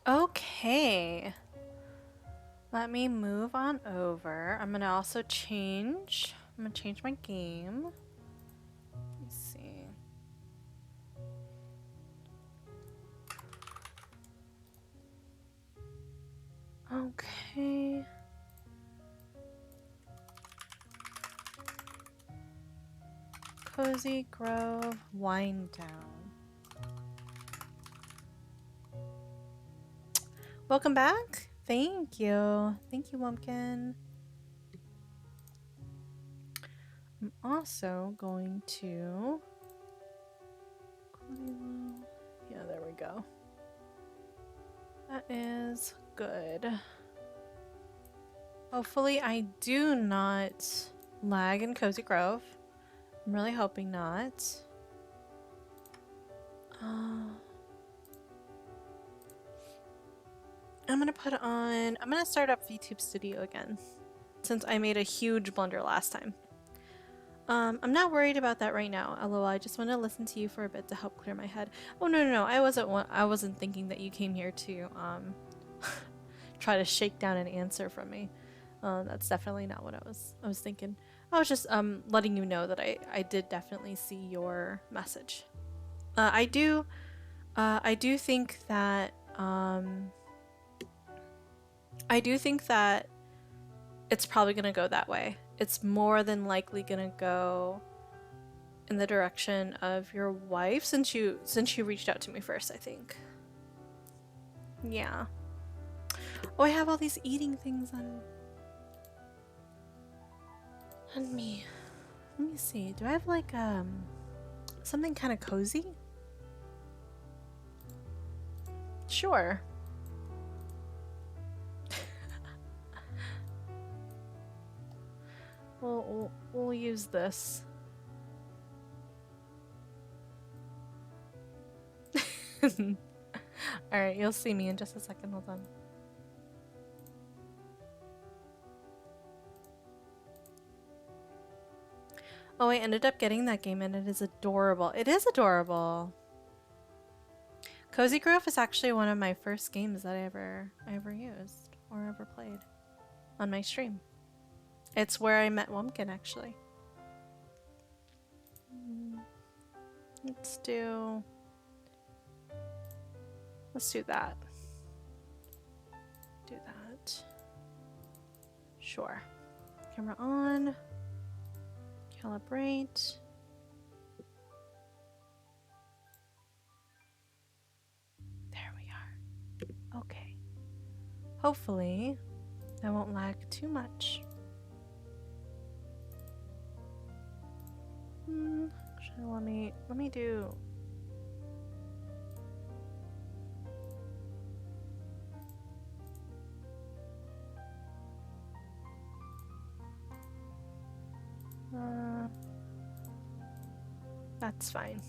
Okay. Let me move on over. I'm gonna also change. I'm gonna change my game. Let me see. Okay. Cozy Grove Wine Town. Welcome back. Thank you. Thank you, Wumpkin. I'm also going to... Yeah, there we go. That is good. Hopefully I do not lag in Cozy Grove. I'm really hoping not. I'm gonna start up VTube Studio again, since I made a huge blunder last time. I'm not worried about that right now, LOL. I just want to listen to you for a bit to help clear my head. Oh no, I wasn't thinking that you came here to try to shake down an answer from me. That's definitely not what I was thinking. I was just letting you know that I did definitely see your message. I do think that it's probably gonna go that way. It's more than likely gonna go in the direction of your wife, since you reached out to me first, I think. Yeah. Oh, I have all these eating things on me. Let me see. Do I have like something kind of cozy? Sure. We'll use this. Alright, you'll see me in just a second. Hold on. Oh, I ended up getting that game and it is adorable. It is adorable. Cozy Grove is actually one of my first games that I ever used or ever played on my stream. It's where I met Wumpkin, actually. Let's do that. Do that. Sure. Camera on. Calibrate. There we are. Okay. Hopefully, that won't lag too much. Actually, let me do. That's fine.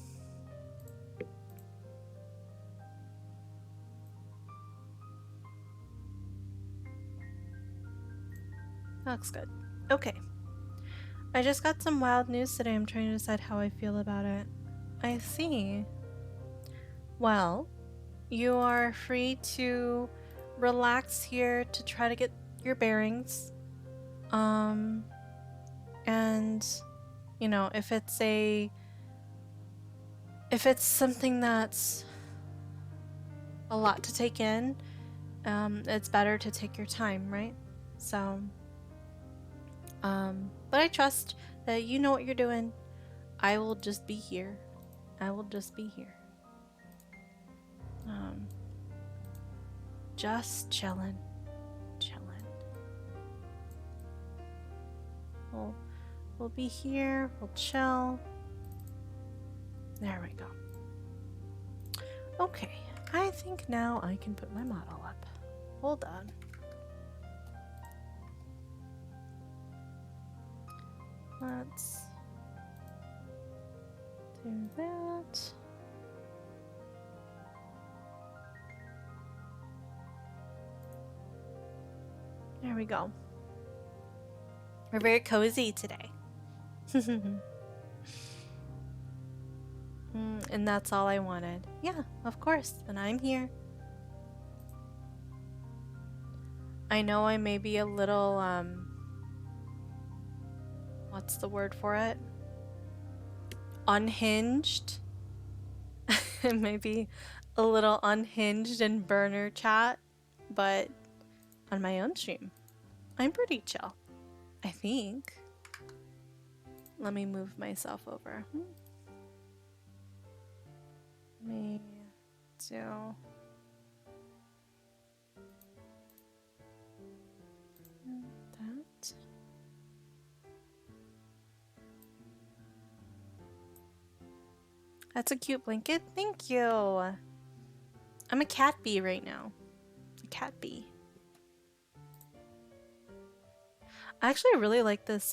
Looks good. Okay. I just got some wild news today. I'm trying to decide how I feel about it. I see. Well, you are free to relax here to try to get your bearings. And you know, if it's something that's a lot to take in, it's better to take your time, right? So, but I trust that you know what you're doing. I will just be here. Just chilling. We'll be here. We'll chill. There we go. Okay, I think now I can put my model up. Hold on. Let's do that. There we go. We're very cozy today. And that's all I wanted. Yeah, of course. And I'm here. I know I may be a little, what's the word for it? Unhinged. Maybe a little unhinged in burner chat, but on my own stream. I'm pretty chill, I think. Let me move myself over. Me do that. That's a cute blanket. Thank you. I'm a cat bee right now. A cat bee. I actually really like this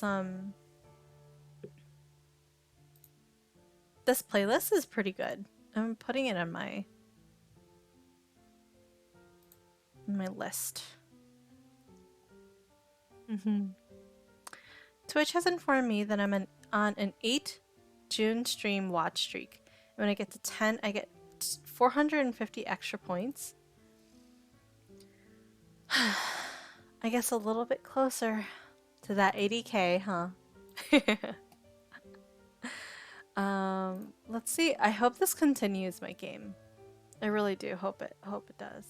this playlist is pretty good. I'm putting it on my list. Twitch has informed me that I'm on an 8 June stream watch streak. And when I get to 10, I get 450 extra points. I guess a little bit closer to that 80k, huh? Let's see. I hope this continues my game. I really do hope it does.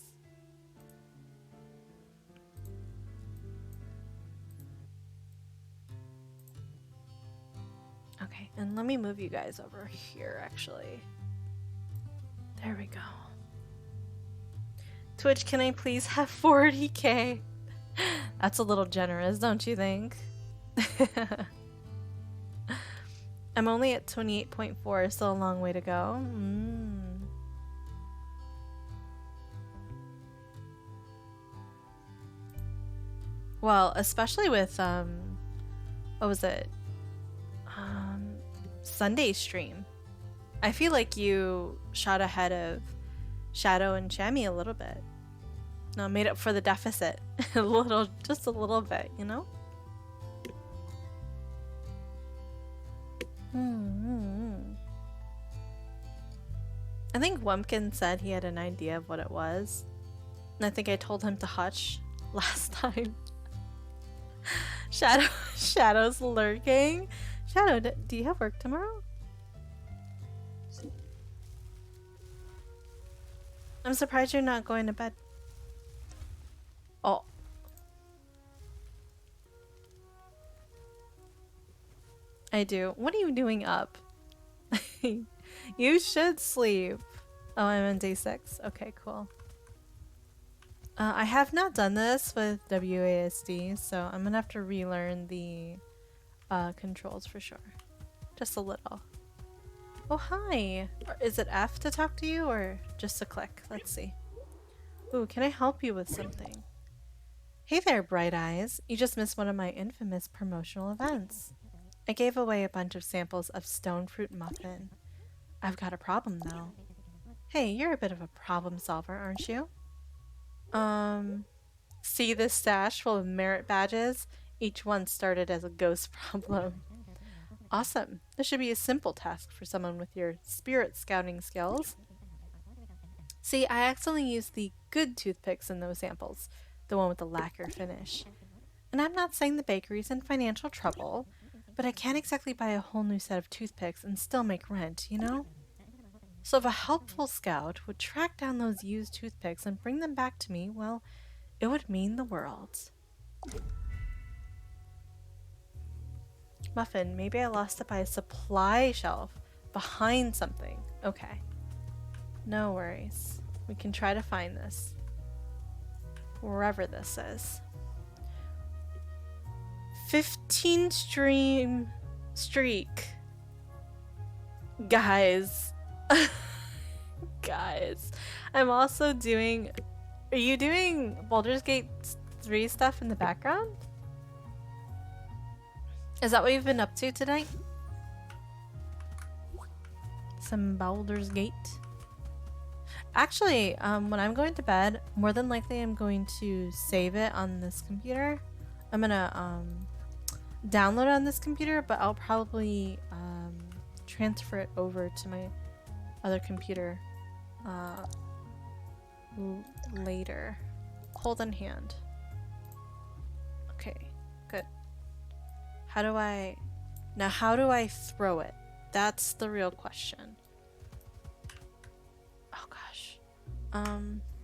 Okay, and let me move you guys over here actually. There we go. Twitch, can I please have 40k? That's a little generous, don't you think? I'm only at 28.4, still a long way to go. Well, especially with what was it? Sunday stream. I feel like you shot ahead of Shadow and Chammy a little bit. No, made up for the deficit. Just a little bit, you know? I think Wumpkin said he had an idea of what it was. And I think I told him to hush last time. Shadow's lurking. Shadow, do you have work tomorrow? I'm surprised you're not going to bed. Oh. I do. What are you doing up? You should sleep. Oh, I'm on day 6. Okay, cool. I have not done this with WASD, so I'm gonna have to relearn the controls for sure. Just a little. Oh, hi. Is it F to talk to you or just a click? Let's see. Ooh, can I help you with something? Hey there, Bright Eyes. You just missed one of my infamous promotional events. I gave away a bunch of samples of stone fruit muffin. I've got a problem though. Hey, you're a bit of a problem solver, aren't you? See this stash full of merit badges? Each one started as a ghost problem. Awesome. This should be a simple task for someone with your spirit scouting skills. See, I accidentally used the good toothpicks in those samples, the one with the lacquer finish. And I'm not saying the bakery's in financial trouble, but I can't exactly buy a whole new set of toothpicks and still make rent, you know? So if a helpful scout would track down those used toothpicks and bring them back to me, well, it would mean the world. Muffin, maybe I lost it by a supply shelf behind something. Okay. No worries. We can try to find this. Wherever this is. 15 stream streak. Guys. Guys. I'm also doing... Are you doing Baldur's Gate 3 stuff in the background? Is that what you've been up to tonight? Some Baldur's Gate? Actually, when I'm going to bed, more than likely I'm going to save it on this computer. I'm gonna download it on this computer, but I'll probably transfer it over to my other computer later. Hold in hand. Okay, good. How do I throw it? That's the real question. Oh gosh.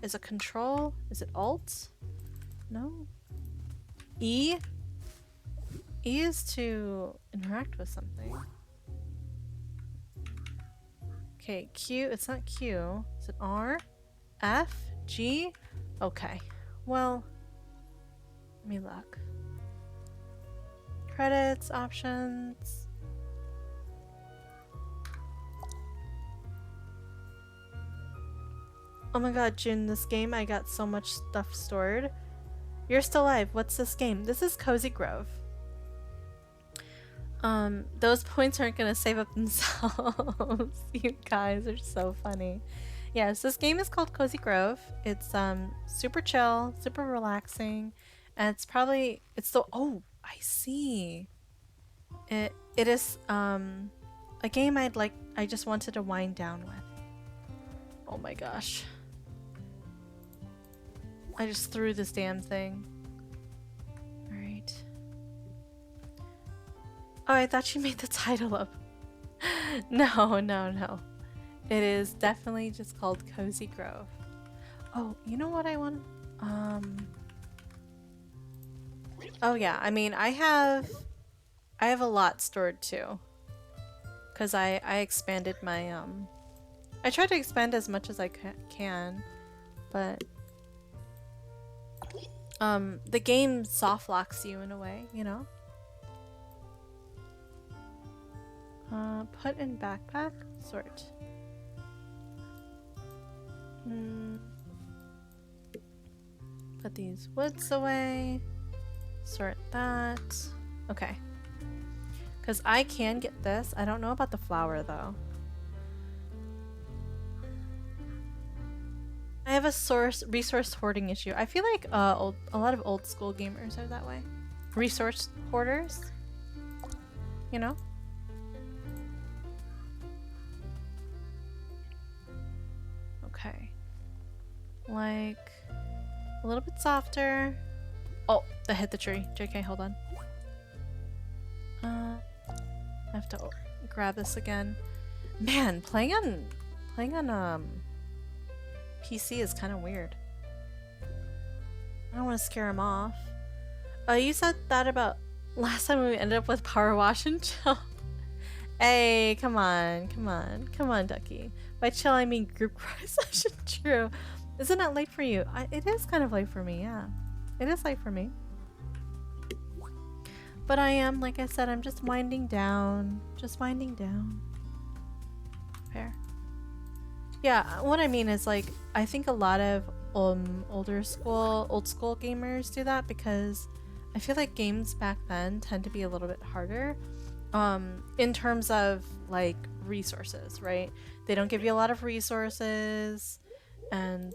Is it control? Is it alt? No. E? E is to interact with something. Okay, Q. It's not Q. Is it R? F? G? Okay. Well, let me look. Credits, options. Oh my god, Jun, this game, I got so much stuff stored. You're still alive. What's this game? This is Cozy Grove. Those points aren't gonna save up themselves. You guys are so funny. Yes, this game is called Cozy Grove. It's super chill, super relaxing, and it's the oh, I see. It is a game I just wanted to wind down with. Oh my gosh. I just threw this damn thing. Alright. Oh, I thought you made the title up. No, no, no. It is definitely just called Cozy Grove. Oh, you know what I want? Oh yeah, I mean, I have a lot stored too. Cause I expanded my I try to expand as much as I can, but the game soft locks you in a way, you know? Put in backpack? Sort. Put these woods away. Sort that. Okay. Because I can get this. I don't know about the flower though. I have a resource hoarding issue. I feel like a lot of old school gamers are that way. Resource hoarders. You know? Okay. Like a little bit softer. Oh, that hit the tree. JK, hold on. I have to grab this again. Man, playing on PC is kind of weird. I don't want to scare him off. You said that about last time we ended up with power wash and chill. Hey, come on, Ducky. By chill, I mean group cry session. True. Isn't it late for you? It is kind of late for me, yeah. It is late for me. But I am, like I said, I'm just winding down. Just winding down. Fair. Yeah, what I mean is, like, I think a lot of old school gamers do that because I feel like games back then tend to be a little bit harder in terms of, like, resources, right? They don't give you a lot of resources, and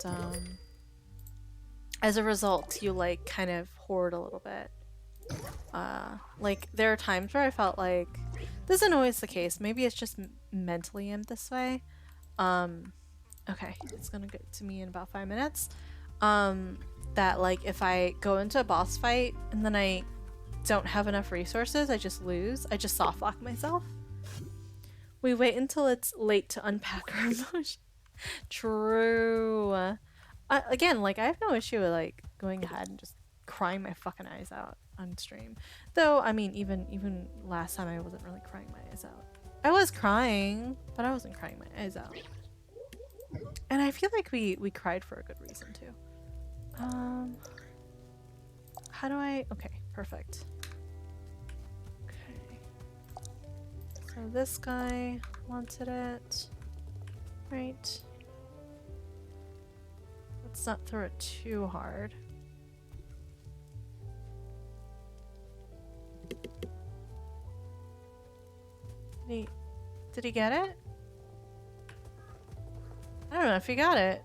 as a result, you, like, kind of hoard a little bit. Like, there are times where I felt like, this isn't always the case, maybe it's just mentally I'm this way. Okay, it's gonna get to me in about 5 minutes. That, like, if I go into a boss fight and then I don't have enough resources, I just lose. I just soft lock myself. We wait until it's late to unpack our emotions. True. Again, like, I have no issue with, like, going ahead and just crying my fucking eyes out on stream. Though, I mean, even last time I wasn't really crying my eyes out. I was crying, but I wasn't crying my eyes out. And I feel like we cried for a good reason too. How do I... Okay, perfect. Okay. So this guy wanted it. Right. Let's not throw it too hard. Did he get it? I don't know if he got it.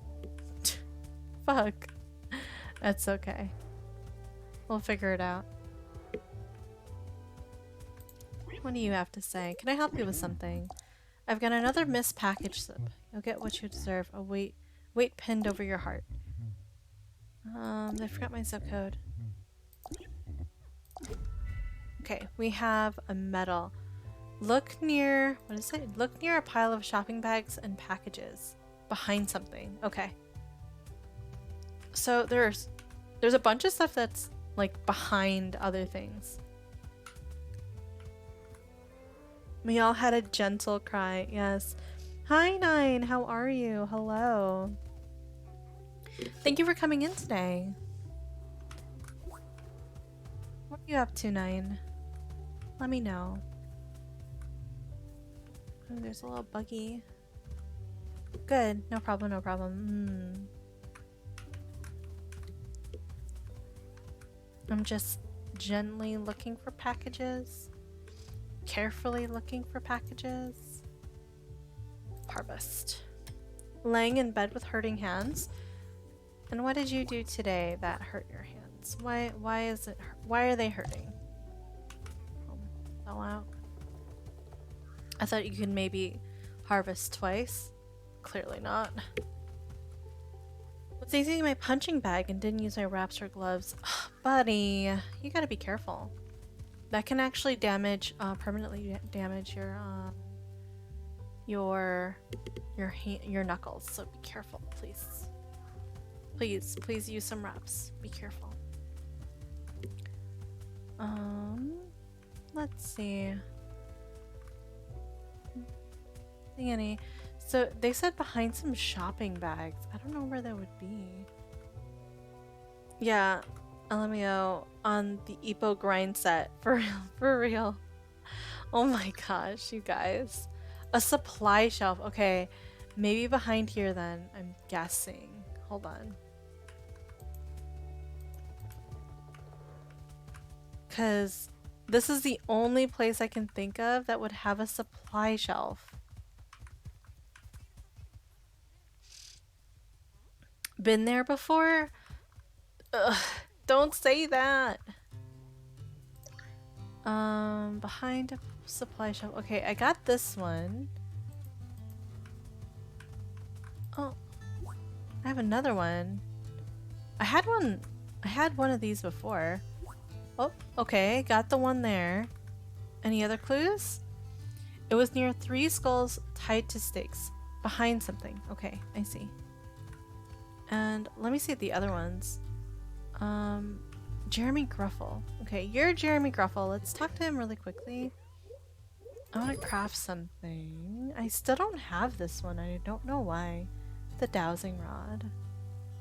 Fuck. That's okay. We'll figure it out. What do you have to say? Can I help you with something? I've got another missed package slip. You'll get what you deserve. A weight pinned over your heart. I forgot my zip code. Okay, we have a medal. Look near... What is it? Look near a pile of shopping bags and packages. Behind something. Okay. So there's There's a bunch of stuff that's like behind other things. We all had a gentle cry. Yes. Hi, Nine. How are you? Hello. Thank you for coming in today. What are you up to, Nine? Let me know. Oh, there's a little buggy. Good. No problem, no problem. I'm just gently looking for packages. Carefully looking for packages. Harvest. Laying in bed with hurting hands. And what did you do today that hurt your hands? Why are they hurting? Fell out. I thought you could maybe harvest twice. Clearly not. Was using my punching bag and didn't use my wraps or gloves. Ugh, buddy, you gotta be careful. That can actually damage, permanently damage your knuckles. So be careful, please. Please use some wraps. Be careful. Let's see. See any. So they said behind some shopping bags. I don't know where that would be. Yeah, LMAO on the Ippo grind set. For real. Oh my gosh, you guys. A supply shelf. Okay, maybe behind here then. I'm guessing. Hold on. Because this is the only place I can think of that would have a supply shelf. Been there before? Ugh, don't say that. Behind a supply shelf. Okay, I got this one. Oh, I have another one. I had one of these before. Oh, okay, got the one there. Any other clues? It was near 3 skulls tied to stakes. Behind something. Okay, I see. And let me see the other ones. Jeremy Gruffle. Okay, you're Jeremy Gruffle. Let's talk to him really quickly. I want to craft something. I still don't have this one. I don't know why. The dowsing rod.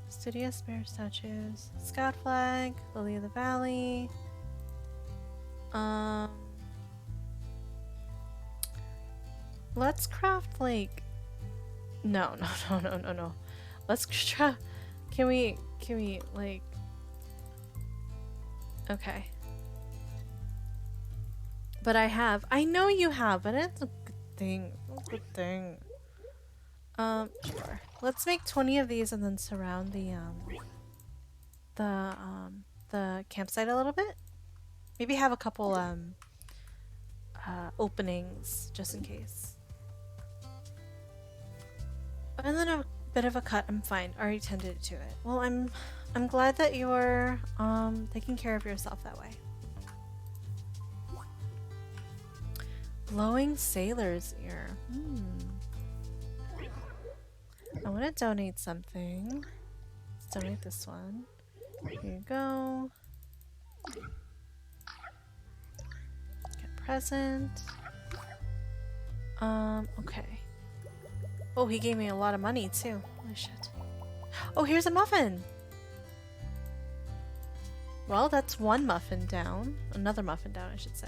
Studious bear statues. Scout flag. Lily of the Valley. Let's craft like... No. Let's try. Can we like? Okay. But I know you have, but it's a good thing. It's a good thing. Sure. Let's make 20 of these and then surround the campsite a little bit. Maybe have a couple openings just in case. And then a bit of a cut. I'm fine. Already tended to it. Well, I'm glad that you're taking care of yourself that way. Glowing sailor's ear. I want to donate something. Let's donate this one. Here you go. Get present. Okay. Oh, he gave me a lot of money too. Holy shit. Oh, here's a muffin! Well, that's one muffin down. Another muffin down, I should say.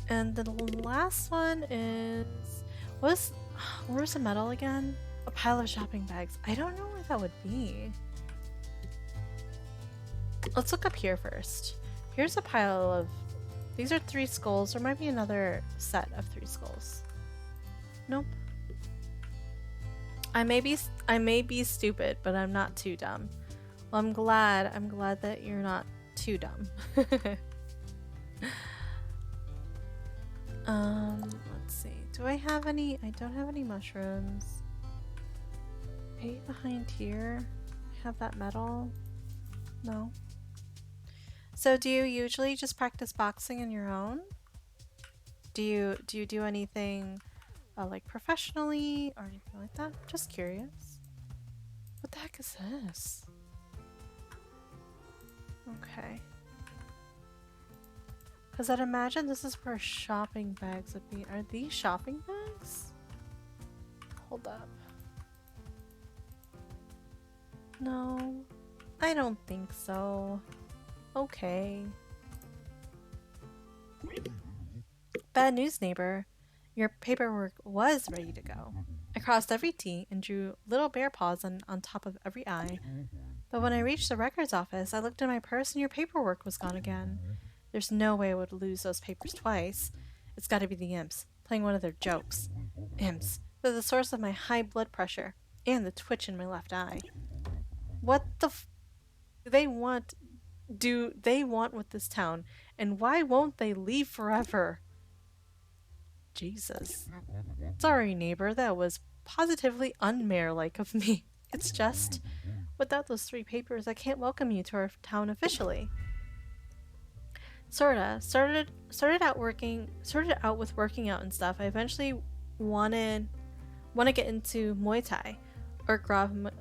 And the last one is... Where's the medal again? A pile of shopping bags. I don't know where that would be. Let's look up here first. Here's a pile of... These are 3 skulls. There might be another set of 3 skulls. Nope. I may be stupid, but I'm not too dumb. Well, I'm glad that you're not too dumb. Let's see. Do I have any? I don't have any mushrooms. Maybe behind here I have that metal. No. So do you usually just practice boxing on your own? Do you do anything like professionally or anything like that? Just curious. What the heck is this? Okay. Because I'd imagine this is where shopping bags would be. Are these shopping bags? Hold up. No, I don't think so. Okay. Bad news, neighbor. Your paperwork was ready to go. I crossed every T and drew little bear paws on top of every I. But when I reached the records office, I looked in my purse and your paperwork was gone again. There's no way I would lose those papers twice. It's gotta be the imps, playing one of their jokes. Imps. They're the source of my high blood pressure and the twitch in my left eye. What the do they want with this town, and why won't they leave forever? Jesus. Sorry, neighbor, that was positively unmayor-like of me. It's just, without those 3 papers, I can't welcome you to our town officially. Sorta. Started out with working out and stuff. I eventually want to get into Muay Thai or Krav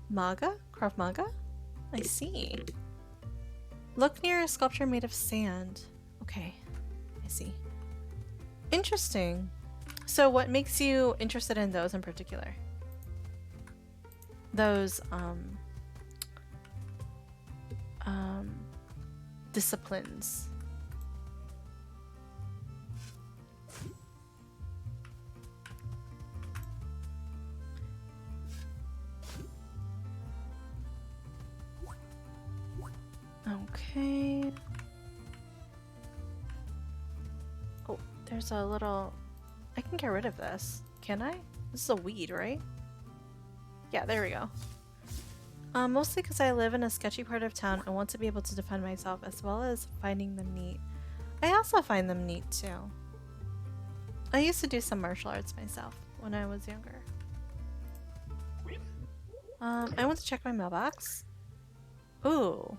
Maga? I see. Look near a sculpture made of sand. Okay, I see. Interesting. So what makes you interested in those in particular? Those disciplines. Okay. Oh, there's a little... I can get rid of this. Can I? This is a weed, right? Yeah, there we go. Mostly because I live in a sketchy part of town and want to be able to defend myself as well as finding them neat. I also find them neat too. I used to do some martial arts myself when I was younger. I want to check my mailbox. Ooh.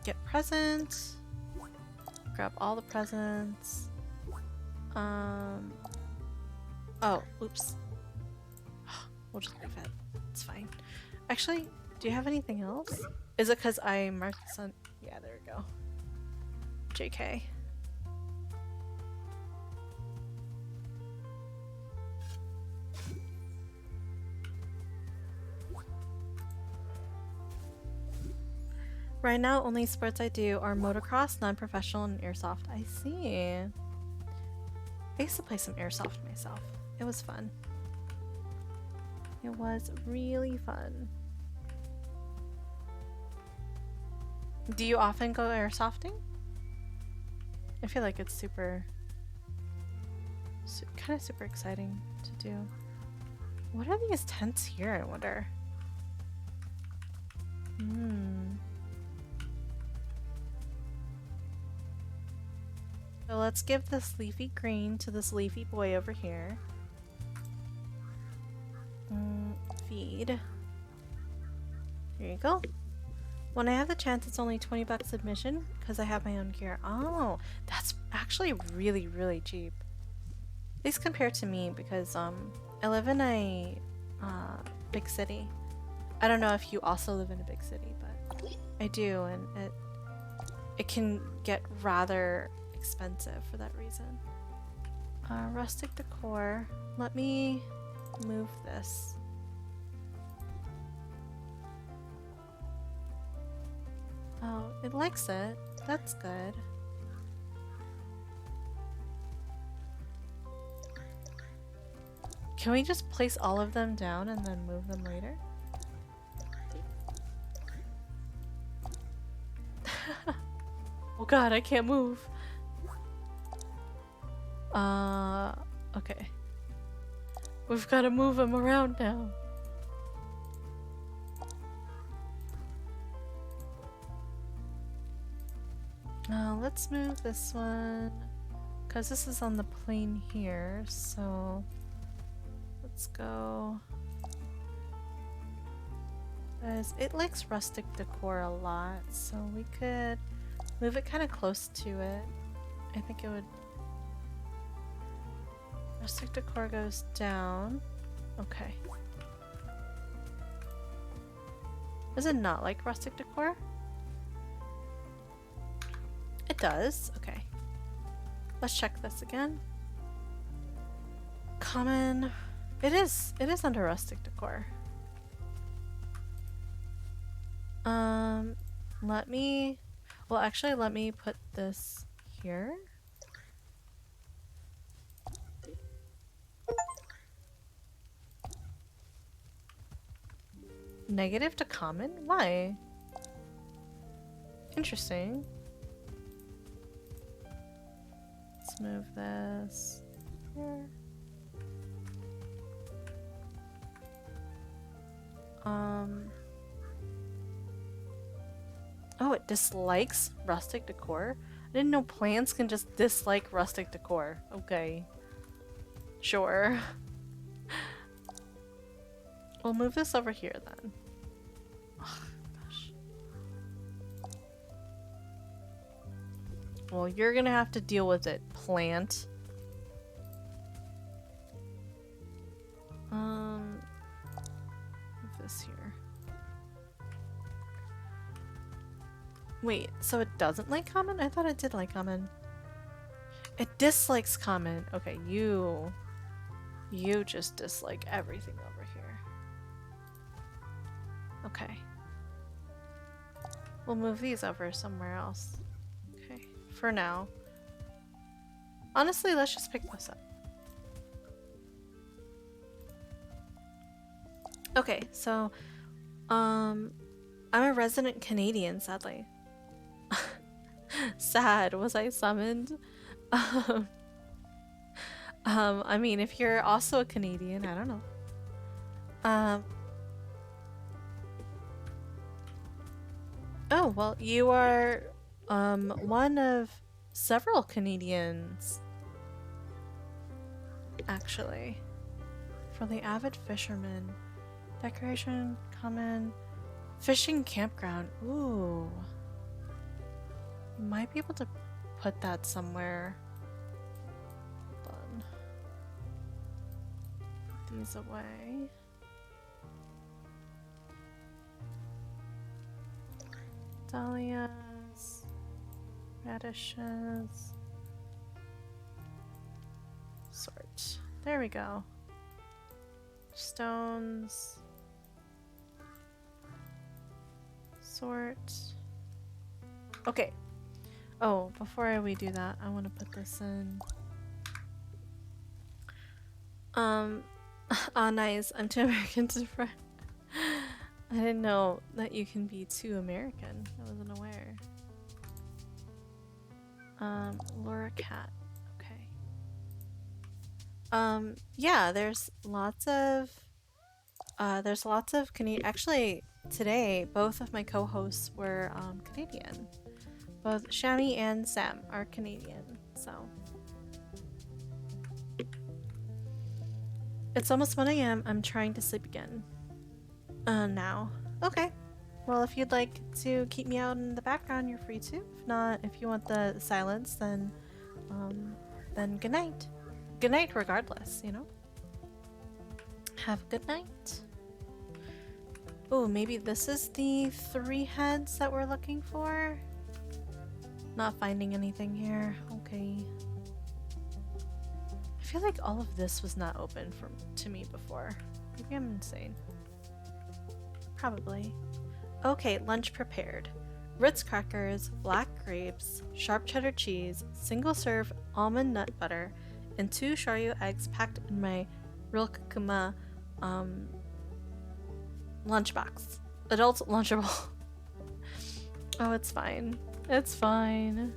Get presents. Grab all the presents. Oh, oops. We'll just leave it. It's fine. Actually, do you have anything else? Is it because I marked this on? Yeah, there we go. JK. Right now, only sports I do are motocross, non-professional, and airsoft. I see. I used to play some airsoft myself. It was fun. It was really fun. Do you often go airsofting? I feel like it's super exciting to do. What are these tents here, I wonder? So let's give this leafy green to this leafy boy over here. Feed. Here you go. When I have the chance, it's only 20 bucks admission because I have my own gear. Oh, that's actually really, really cheap. At least compared to me because I live in a big city. I don't know if you also live in a big city, but I do, and it can get rather expensive for that reason. Rustic decor. Let me move this. Oh, it likes it. That's good. Can we just place all of them down and then move them later? Oh god, I can't move. Okay. We've got to move them around now. Let's move this one because this is on the plane here, so let's go. Guys, it likes rustic decor a lot, so we could move it kind of close to it. I think it would. Rustic decor goes down. Okay. Does it not like rustic decor? It does. Okay. Let's check this again. Common. It is under rustic decor. Let me put this here. Negative to common? Why? Interesting. Let's move this here. Oh, it dislikes rustic decor? I didn't know plants can just dislike rustic decor. Okay. Sure. We'll move this over here then. Oh, gosh. Well, you're gonna have to deal with it, plant. Move this here. Wait, so it doesn't like common? I thought it did like common. It dislikes common. Okay, you just dislike everything over here. Okay. We'll move these over somewhere else. Okay, for now. Honestly, let's just pick this up. Okay, so, I'm a resident Canadian, sadly. Sad, was I summoned? I mean, if you're also a Canadian, I don't know. Oh, well, you are, one of several Canadians, actually. For the avid fisherman. Decoration, common, fishing campground. Ooh. You might be able to put that somewhere. Hold on. Put these away. Dahlias, radishes. Sort. There we go. Stones. Sort. Okay. Oh, before we do that, I want to put this in. Ah, nice. I'm too American to friend. I didn't know that you can be too American. I wasn't aware. Laura Cat. Okay. Yeah, there's lots of Canadian. Actually, today, both of my co-hosts were Canadian. Both Shami and Sam are Canadian, so. It's almost 1 AM. I'm trying to sleep again. Now. Okay. Well, if you'd like to keep me out in the background, you're free to. If not, if you want the silence, then good night. Good night regardless, you know? Have a good night. Oh, maybe this is the 3 heads that we're looking for? Not finding anything here. Okay. I feel like all of this was not open to me before. Maybe I'm insane. Probably. Okay, lunch prepared. Ritz crackers, black grapes, sharp cheddar cheese, single serve almond nut butter, and 2 shoyu eggs packed in my Rilkuma lunchbox. Adult lunchable. Oh, it's fine. It's fine.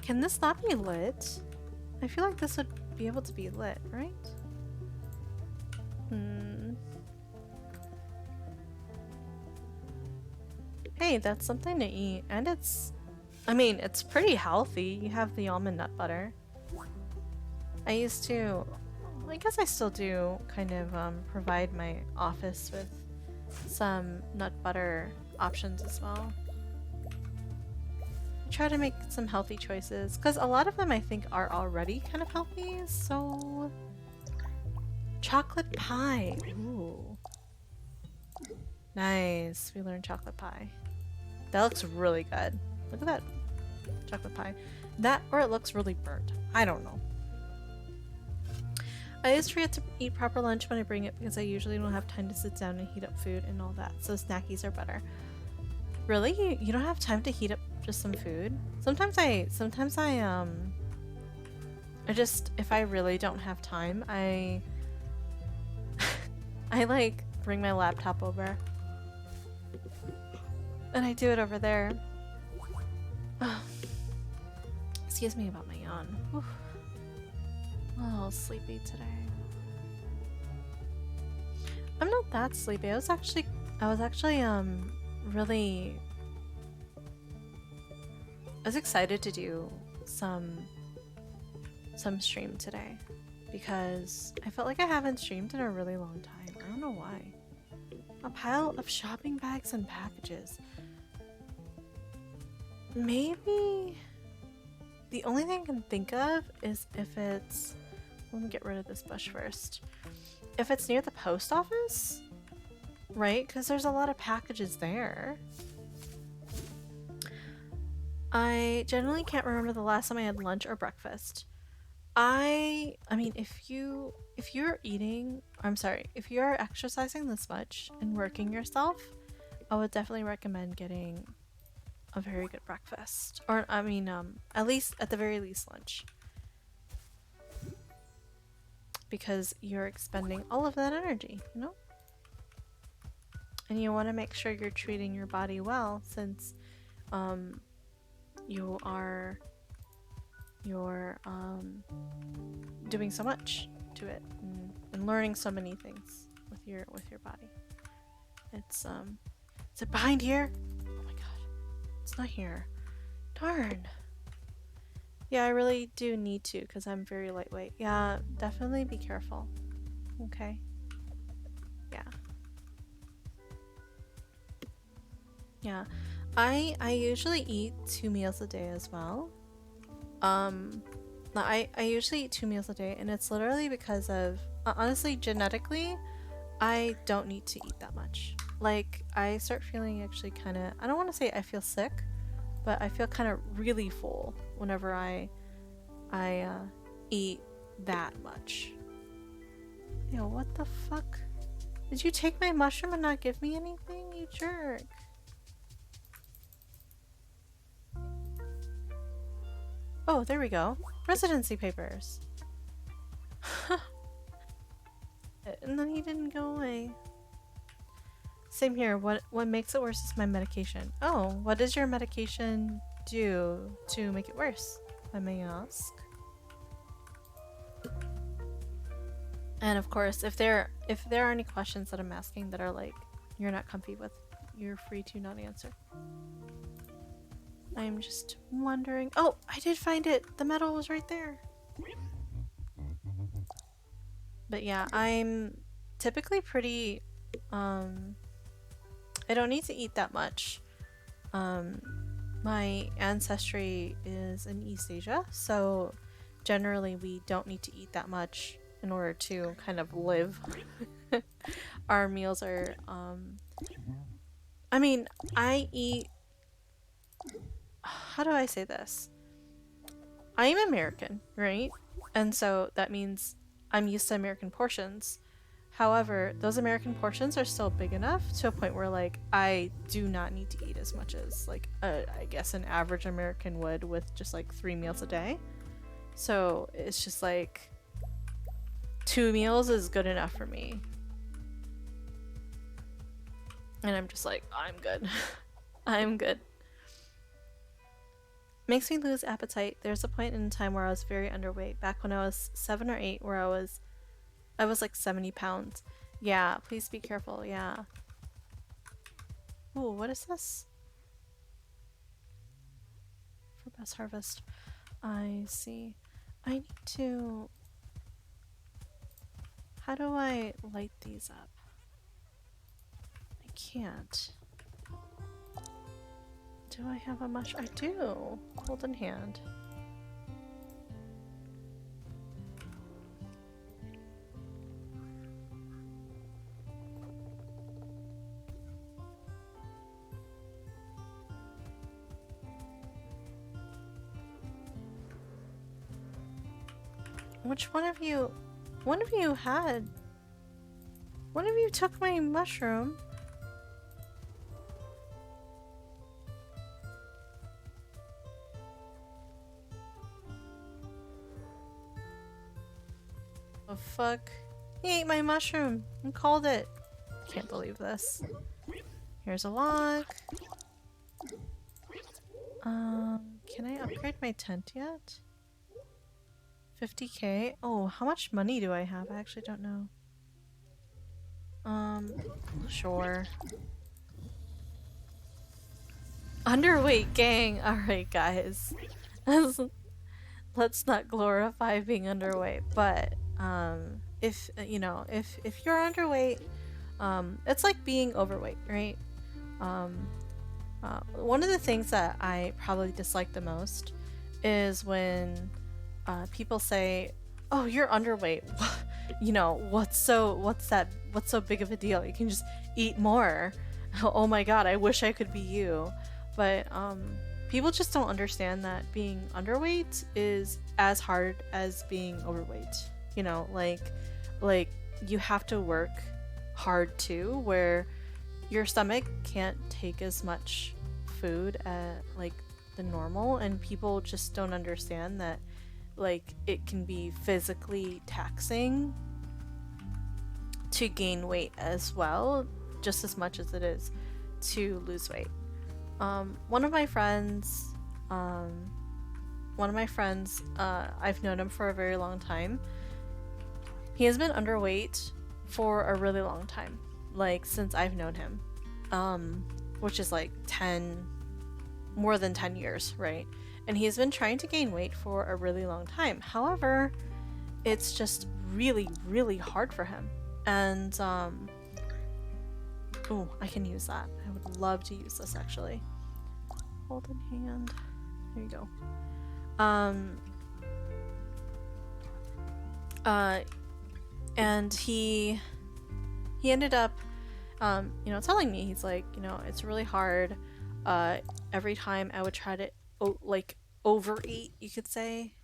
Can this not be lit? I feel like this would be able to be lit, right? Hey, that's something to eat. And I mean, it's pretty healthy. You have the almond nut butter. I used to, I guess I still do kind of provide my office with some nut butter options as well. I try to make some healthy choices because a lot of them I think are already kind of healthy. So chocolate pie. Ooh. Nice. We learned chocolate pie. That looks really good. Look at that chocolate pie. That, or it looks really burnt. I don't know. I always forget to eat proper lunch when I bring it because I usually don't have time to sit down and heat up food and all that. So snackies are better. Really? You don't have time to heat up just some food? Sometimes I just, if I really don't have time, I like bring my laptop over. And I do it over there. Excuse me about my yawn. Whew. I'm a little sleepy today. I'm not that sleepy. I was actually really I was excited to do some stream today because I felt like I haven't streamed in a really long time. I don't know why. A pile of shopping bags and packages. Maybe the only thing I can think of is if it's, let me get rid of this bush first. If it's near the post office, right? Because there's a lot of packages there. I generally can't remember the last time I had lunch or breakfast. I mean, if you're exercising this much and working yourself, I would definitely recommend getting a very good breakfast. Or, I mean, at the very least lunch. Because you're expending all of that energy, you know? And you want to make sure you're treating your body well since you're doing so much to it and learning so many things with your body. Is it behind here? Oh my god. It's not here. Darn. Yeah, I really do need to because I'm very lightweight. Yeah, definitely be careful. Okay. Yeah. Yeah. I usually eat 2 meals a day as well. I usually eat 2 meals a day and it's literally because of honestly, genetically, I don't need to eat that much. Like, I start feeling actually kind of, I don't want to say I feel sick, but I feel kind of really full whenever I eat that much. Yo, what the fuck? Did you take my mushroom and not give me anything, you jerk? Oh, there we go. Residency papers. And then he didn't go away. Same here. What makes it worse is my medication. Oh, what does your medication do to make it worse, if I may ask? And of course, if there are any questions that I'm asking that are like you're not comfy with, you're free to not answer. I'm just wondering. Oh, I did find it. The medal was right there. But yeah, I'm typically pretty I don't need to eat that much. My ancestry is in East Asia, so generally we don't need to eat that much in order to kind of live. Our meals are I mean, I eat, how do I say this? I'm American, right? And so that means I'm used to American portions. However, those American portions are still big enough to a point where like I do not need to eat as much as like I guess an average American would with just like 3 meals a day. So it's just like 2 meals is good enough for me. And I'm just like, I'm good. I'm good. Makes me lose appetite. There's a point in time where I was very underweight. Back when I was 7 or 8 where I was like 70 pounds. Yeah, please be careful. Yeah. Oh, what is this? For best harvest. I see. I need to... How do I light these up? I can't. Do I have a mushroom? I do. Hold in hand. Which one of you? One of you had. One of you took my mushroom. Oh fuck. He ate my mushroom and called it. Can't believe this. Here's a log. Can I upgrade my tent yet? 50k? Oh, how much money do I have? I actually don't know. Sure. Underweight gang! Alright guys. Let's not glorify being underweight, but if you know, if you're underweight, it's like being overweight, right? One of the things that I probably dislike the most is when people say, "Oh, you're underweight." You know, what's so big of a deal? You can just eat more. Oh my god, I wish I could be you. But people just don't understand that being underweight is as hard as being overweight. You know, like you have to work hard too, where your stomach can't take as much food like the normal, and people just don't understand that like it can be physically taxing to gain weight as well, just as much as it is to lose weight. One of my friends, I've known him for a very long time. He has been underweight for a really long time, like since I've known him, which is like more than 10 years, right? And he's been trying to gain weight for a really long time. However, it's just really, really hard for him. And, oh, I can use that. I would love to use this actually. Hold in hand. There you go. And he ended up, you know, telling me, he's like, you know, it's really hard. Every time I would try to like overeat, you could say,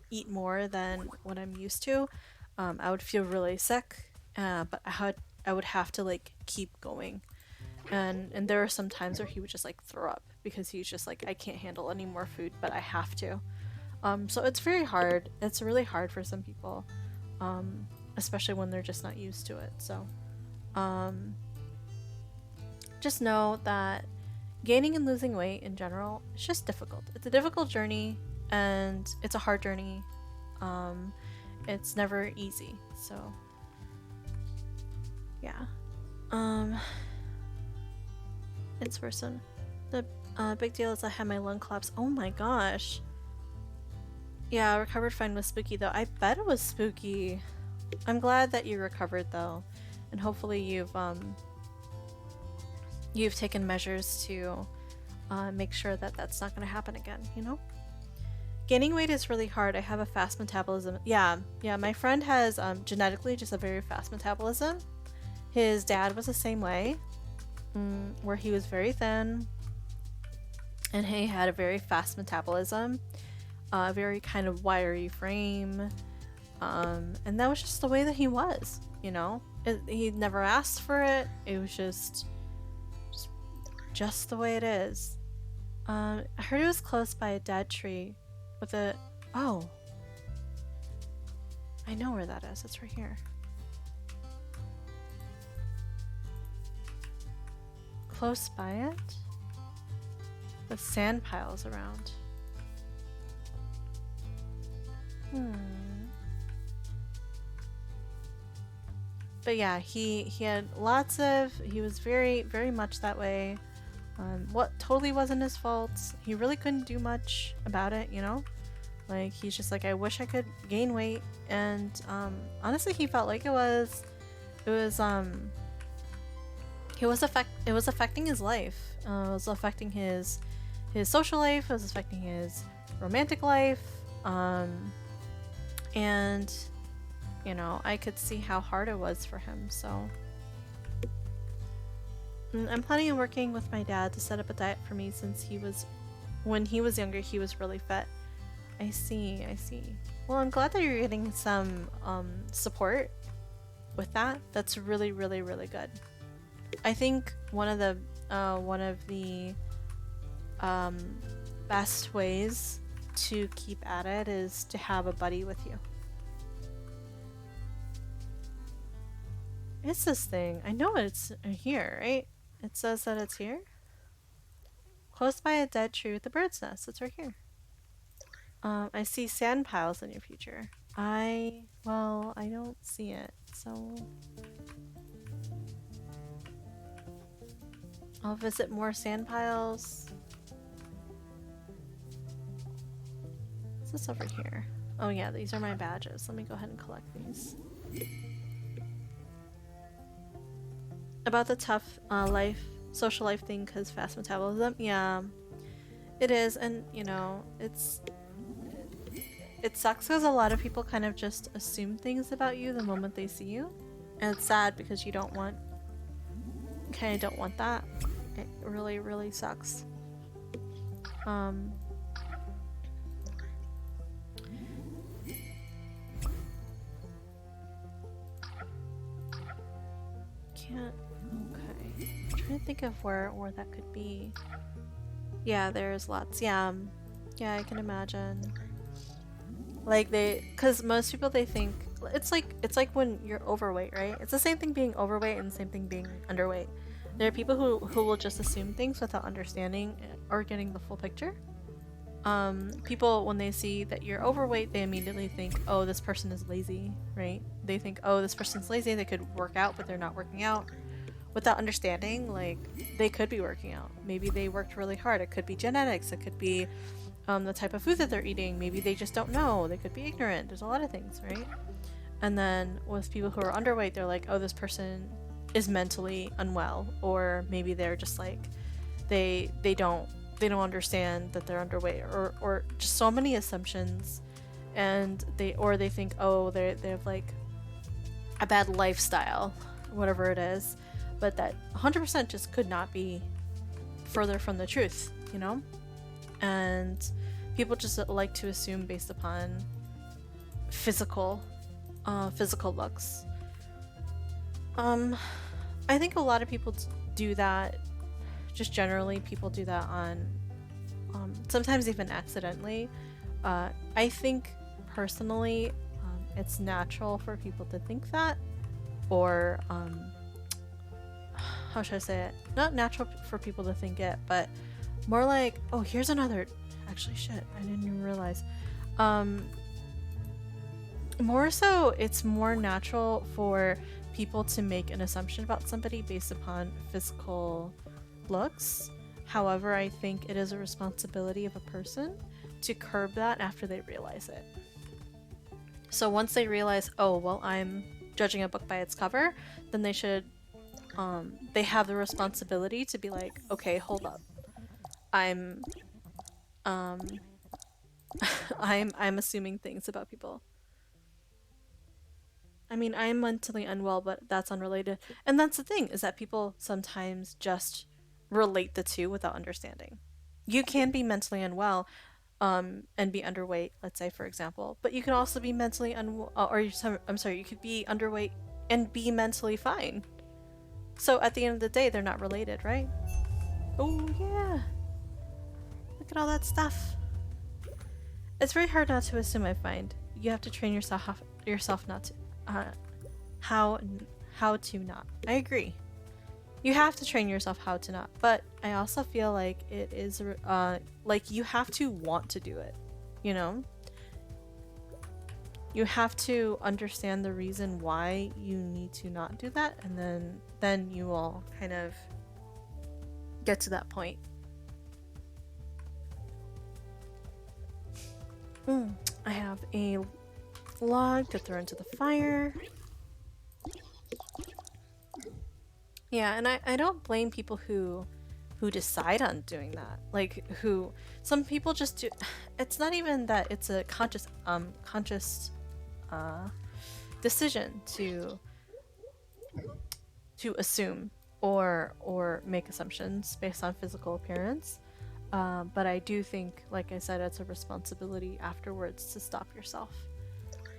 eat more than what I'm used to, I would feel really sick, but I would have to like keep going, and there were some times where he would just like throw up because he's just like, I can't handle any more food, but I have to. So it's very hard. It's really hard for some people, especially when they're just not used to it. So just know that gaining and losing weight in general is just difficult. It's a difficult journey, and it's a hard journey. It's never easy. So yeah. It's worsen. The big deal is I had my lung collapse. Oh my gosh. Yeah, recovered fine was spooky though. I bet it was spooky. I'm glad that you recovered though, and hopefully you've taken measures to make sure that that's not going to happen again, you know? Gaining weight is really hard. I have a fast metabolism. Yeah, my friend has genetically just a very fast metabolism. His dad was the same way, where he was very thin, and he had a very fast metabolism, a very kind of wiry frame, and that was just the way that he was, you know? He never asked for it. It was just the way it is. I heard it was close by a dead tree with a... Oh. I know where that is. It's right here. Close by it? With sand piles around. But yeah, he had lots of... He was very, very much that way. What totally wasn't his fault. He really couldn't do much about it, you know? Like, he's just like, I wish I could gain weight. And honestly, he felt like it was affecting his life. It was affecting his social life. It was affecting his romantic life. And you know, I could see how hard it was for him. So I'm planning on working with my dad to set up a diet for me, since when he was younger, he was really fit. I see. Well, I'm glad that you're getting some support with that. That's really, really, really good. I think one of the best ways to keep at it is to have a buddy with you. It's this thing. I know it's here, right? It says that it's here. Close by a dead tree with a bird's nest. It's right here. I see sand piles in your future. I don't see it, so I'll visit more sand piles. What's this over here? Oh yeah, these are my badges. Let me go ahead and collect these. About the tough social life thing, because fast metabolism. Yeah, it is, and you know, it sucks because a lot of people kind of just assume things about you the moment they see you, and it's sad because you don't want that. It really, really sucks. Can't. Okay. I'm trying to think of where that could be. Yeah, there's lots. Yeah, I can imagine. Like because most people, they think it's like when you're overweight, right? It's the same thing being overweight and the same thing being underweight. There are people who will just assume things without understanding or getting the full picture. People, when they see that you're overweight, they immediately think, oh, this person is lazy, right? They think, oh, this person's lazy, they could work out, but they're not working out. Without understanding, like, they could be working out. Maybe they worked really hard. It could be genetics. It could be the type of food that they're eating. Maybe they just don't know. They could be ignorant. There's a lot of things, right? And then with people who are underweight, they're like, oh, this person is mentally unwell, or maybe they're just like they don't understand that they're underweight, or just so many assumptions, and they think, oh, they have like a bad lifestyle, whatever it is, but that 100% just could not be further from the truth, you know? And people just like to assume based upon physical looks. I think a lot of people do that. Just generally, people do that on sometimes even accidentally. I think personally, it's natural for people to think that, or how should I say it? Not natural for people to think it, but more like, oh, here's another. Actually, shit, I didn't even realize. More so, it's more natural for people to make an assumption about somebody based upon physical looks. However, I think it is a responsibility of a person to curb that after they realize it. So once they realize, oh, well, I'm judging a book by its cover, then they should, they have the responsibility to be like, okay, hold up. I'm assuming things about people. I mean, I am mentally unwell, but that's unrelated. And that's the thing, is that people sometimes just relate the two without understanding. You can be mentally unwell and be underweight, let's say, for example, but you can also be mentally unwell, you could be underweight and be mentally fine. So at the end of the day, they're not related, right? Oh, yeah. Look at all that stuff. It's very hard not to assume, I find. You have to train yourself not to. How to not. I agree. You have to train yourself how to not, but I also feel like it is like you have to want to do it, you know? You have to understand the reason why you need to not do that, and then you will kind of get to that point. I have a log to throw into the fire. Yeah, and I don't blame people who decide on doing that. Like, some people just do. It's not even that it's a conscious decision to assume or make assumptions based on physical appearance. But I do think, like I said, it's a responsibility afterwards to stop yourself.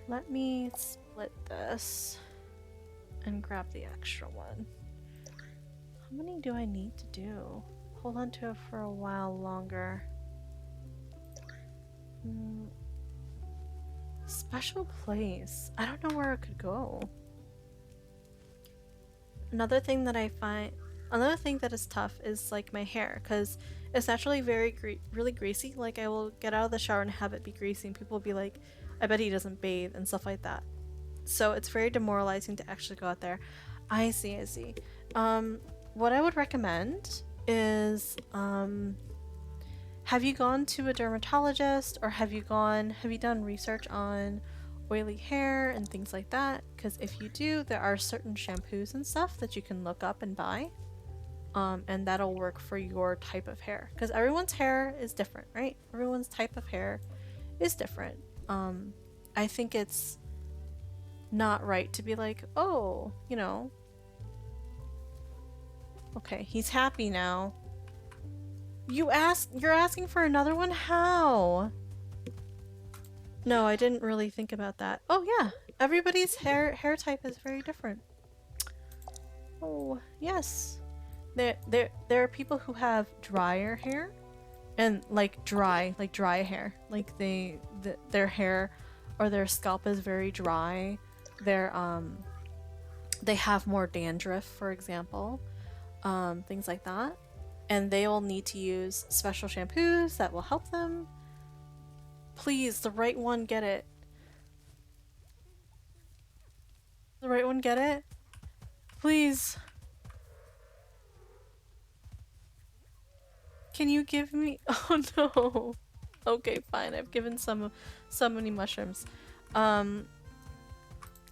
Let me split this and grab the extra one. How many do I need to do? Hold on to it for a while longer. Special place. I don't know where it could go. Another thing that is tough is like my hair, because it's naturally really greasy. Like I will get out of the shower and have it be greasy and people will be like, I bet he doesn't bathe and stuff like that. So it's very demoralizing to actually go out there. I see. What I would recommend is, have you gone to a dermatologist, or have you done research on oily hair and things like that? Because if you do, there are certain shampoos and stuff that you can look up and buy, and that'll work for your type of hair, because everyone's hair is different, right? Everyone's type of hair is different. I think it's not right to be like, oh, you know, okay, he's happy now. You're asking for another one? How? No, I didn't really think about that. Oh yeah, everybody's hair type is very different. Oh yes, there are people who have drier hair, and like dry hair, like their hair or their scalp is very dry. They have more dandruff, for example, things like that, and they will need to use special shampoos that will help them. Please, the right one, get it. The right one, get it? Please. Can you give me? Oh no. Okay, fine. I've given so many mushrooms. And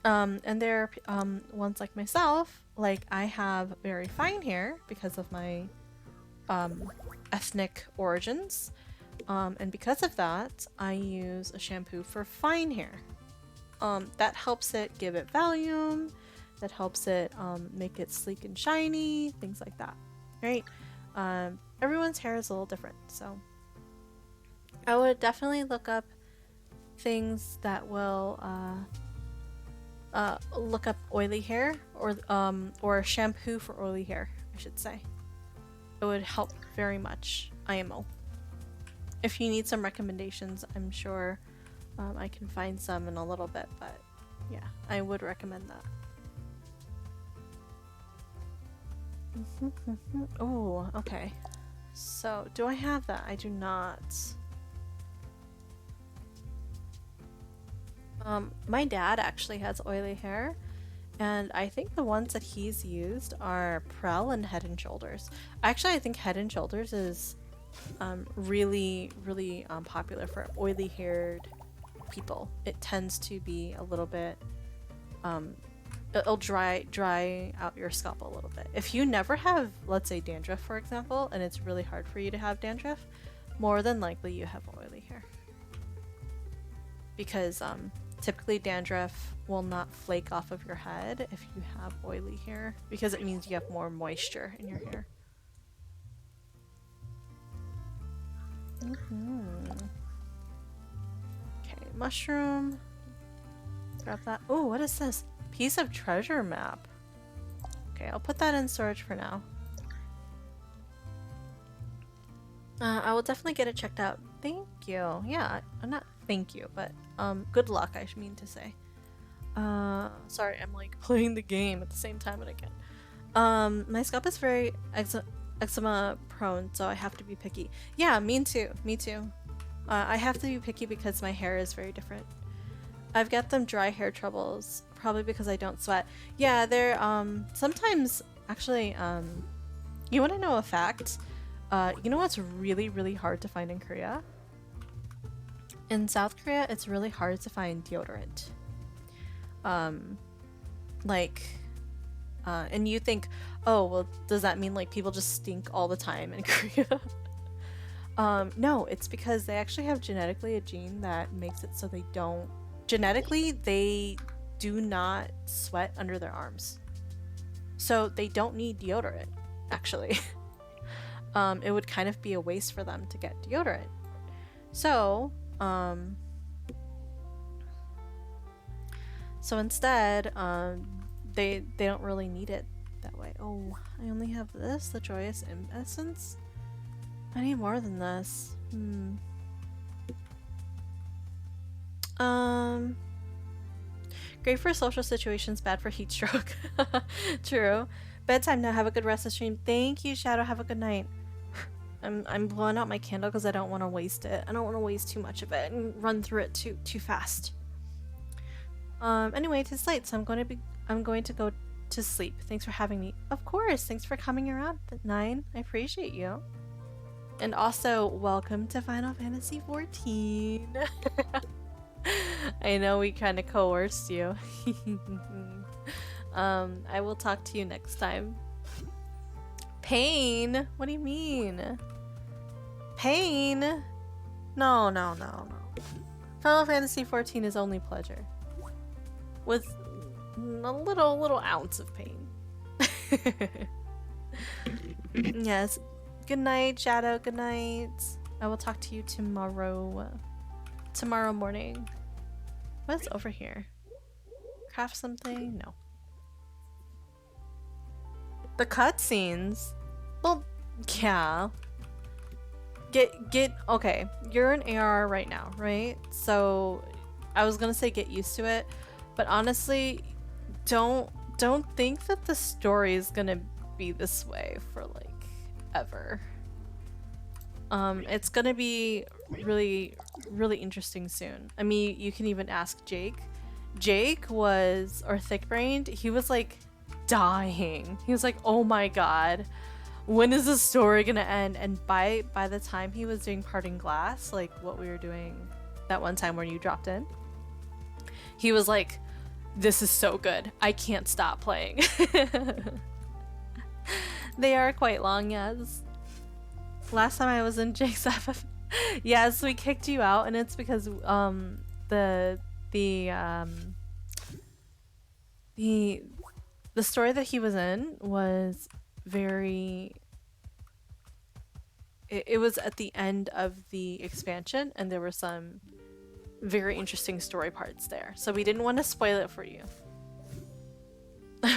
there are ones like myself. Like I have very fine hair because of my ethnic origins. And because of that, I use a shampoo for fine hair. That helps it give it volume, that helps it make it sleek and shiny, things like that, right? Everyone's hair is a little different, so I would definitely look up things that will look up oily hair, or shampoo for oily hair, I should say. It would help very much, IMO. If you need some recommendations, I'm sure I can find some in a little bit, but yeah, I would recommend that. Oh, okay. So, do I have that? I do not. My dad actually has oily hair, and I think the ones that he's used are Prel and Head and Shoulders. Actually, I think Head and Shoulders is really popular for oily haired people. It tends to be a little bit it'll dry out your scalp a little bit. If you never have, let's say, dandruff, for example, and it's really hard for you to have dandruff, more than likely you have oily hair, because typically dandruff will not flake off of your head if you have oily hair, because it means you have more moisture in your hair. Okay, mushroom. Grab that. Oh, what is this? Piece of treasure map. Okay, I'll put that in storage for now. I will definitely get it checked out. Thank you. Yeah, not thank you, but good luck, I mean to say. Sorry, I'm like playing the game at the same time and again. My scalp is very eczema prone, so I have to be picky. Yeah, me too. I have to be picky because my hair is very different. I've got them dry hair troubles, probably because I don't sweat. Yeah, they're sometimes actually you want to know a fact? You know what's really hard to find in Korea? In South Korea, it's really hard to find deodorant. And you think, oh, well, does that mean like people just stink all the time in Korea? No, it's because they actually have genetically a gene that makes it so they don't. Genetically, they do not sweat under their arms. So they don't need deodorant, actually. it would kind of be a waste for them to get deodorant. So, instead, they don't really need it that way. Oh, I only have this, the Joyous Essence. I need more than this. Great for social situations, bad for heat stroke. True. Bedtime now. Have a good rest of the stream. Thank you, Shadow. Have a good night. I'm blowing out my candle because I don't want to waste it. I don't want to waste too much of it and run through it too fast. Anyway, it's late, so I'm going to go to sleep. Thanks for having me. Of course. Thanks for coming around at 9. I appreciate you. And also, welcome to Final Fantasy XIV. I know we kind of coerced you. I will talk to you next time. Pain? What do you mean? Pain? No. Final Fantasy XIV is only pleasure. With a little ounce of pain. Yes. Good night, Shadow. Good night. I will talk to you tomorrow. Tomorrow morning. What's over here? Craft something? No. The cutscenes? Well, yeah. Okay, you're an AR right now, right? So I was gonna say get used to it, but honestly, don't think that the story is gonna be this way for like ever. It's gonna be really interesting soon. I mean, you can even ask Jake. Jake was, or Thick-Brained, he was like dying. He was like, oh my god, when is the story gonna end? And by the time he was doing Parting Glass, like what we were doing that one time where you dropped in, he was like, this is so good, I can't stop playing. They are quite long, yes. Last time I was in Jake's FF, yes, we kicked you out, and it's because the story that he was in was very. It was at the end of the expansion, and there were some very interesting story parts there, so we didn't want to spoil it for you.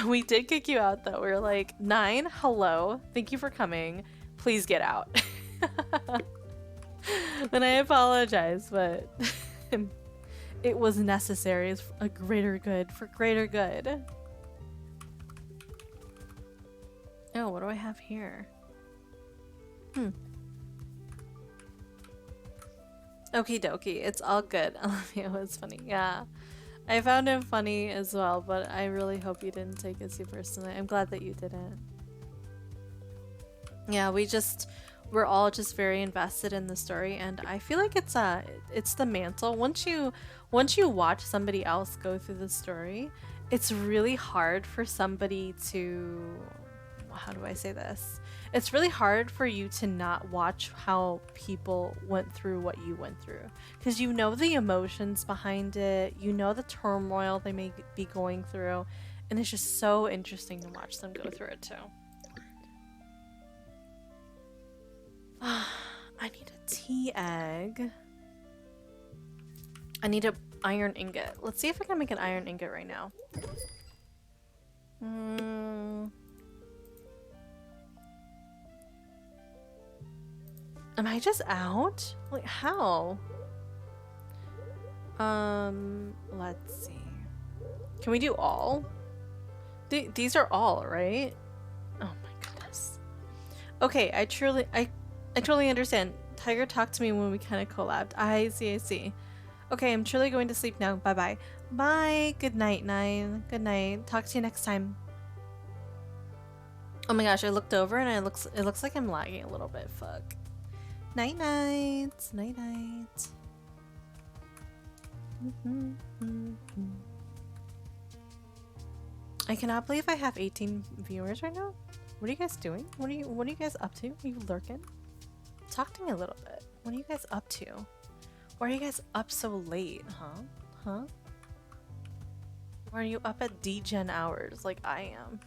We did kick you out though. We were like, 9, hello, thank you for coming. Please get out. And I apologize, but it was necessary. It's a greater good, for greater good. Oh, what do I have here? Okie dokie, it's all good. It was funny. Yeah, I found him funny as well, but I really hope you didn't take it too personally. I'm glad that you didn't. Yeah, we're all just very invested in the story, and I feel like it's the mantle. Once you watch somebody else go through the story, it's really hard for somebody to, how do I say this? It's really hard for you to not watch how people went through what you went through, because you know the emotions behind it, you know the turmoil they may be going through, and it's just so interesting to watch them go through it too. I need a tea egg. I need an iron ingot. Let's see if I can make an iron ingot right now. Am I just out? Like, how? Let's see. Can we do all? These are all, right? Oh my goodness. Okay, I truly understand. Tiger talked to me when we kind of collabed. I see. Okay, I'm truly going to sleep now. Bye-bye. Bye. Good night, 9. Good night. Talk to you next time. Oh my gosh, I looked over and it looks like I'm lagging a little bit. Fuck. Night-night. Night-night. I cannot believe I have 18 viewers right now. What are you guys doing? What are you guys up to? Are you lurking? Talk to me a little bit. What are you guys up to? Why are you guys up so late? Huh? Why are you up at DGen hours like I am?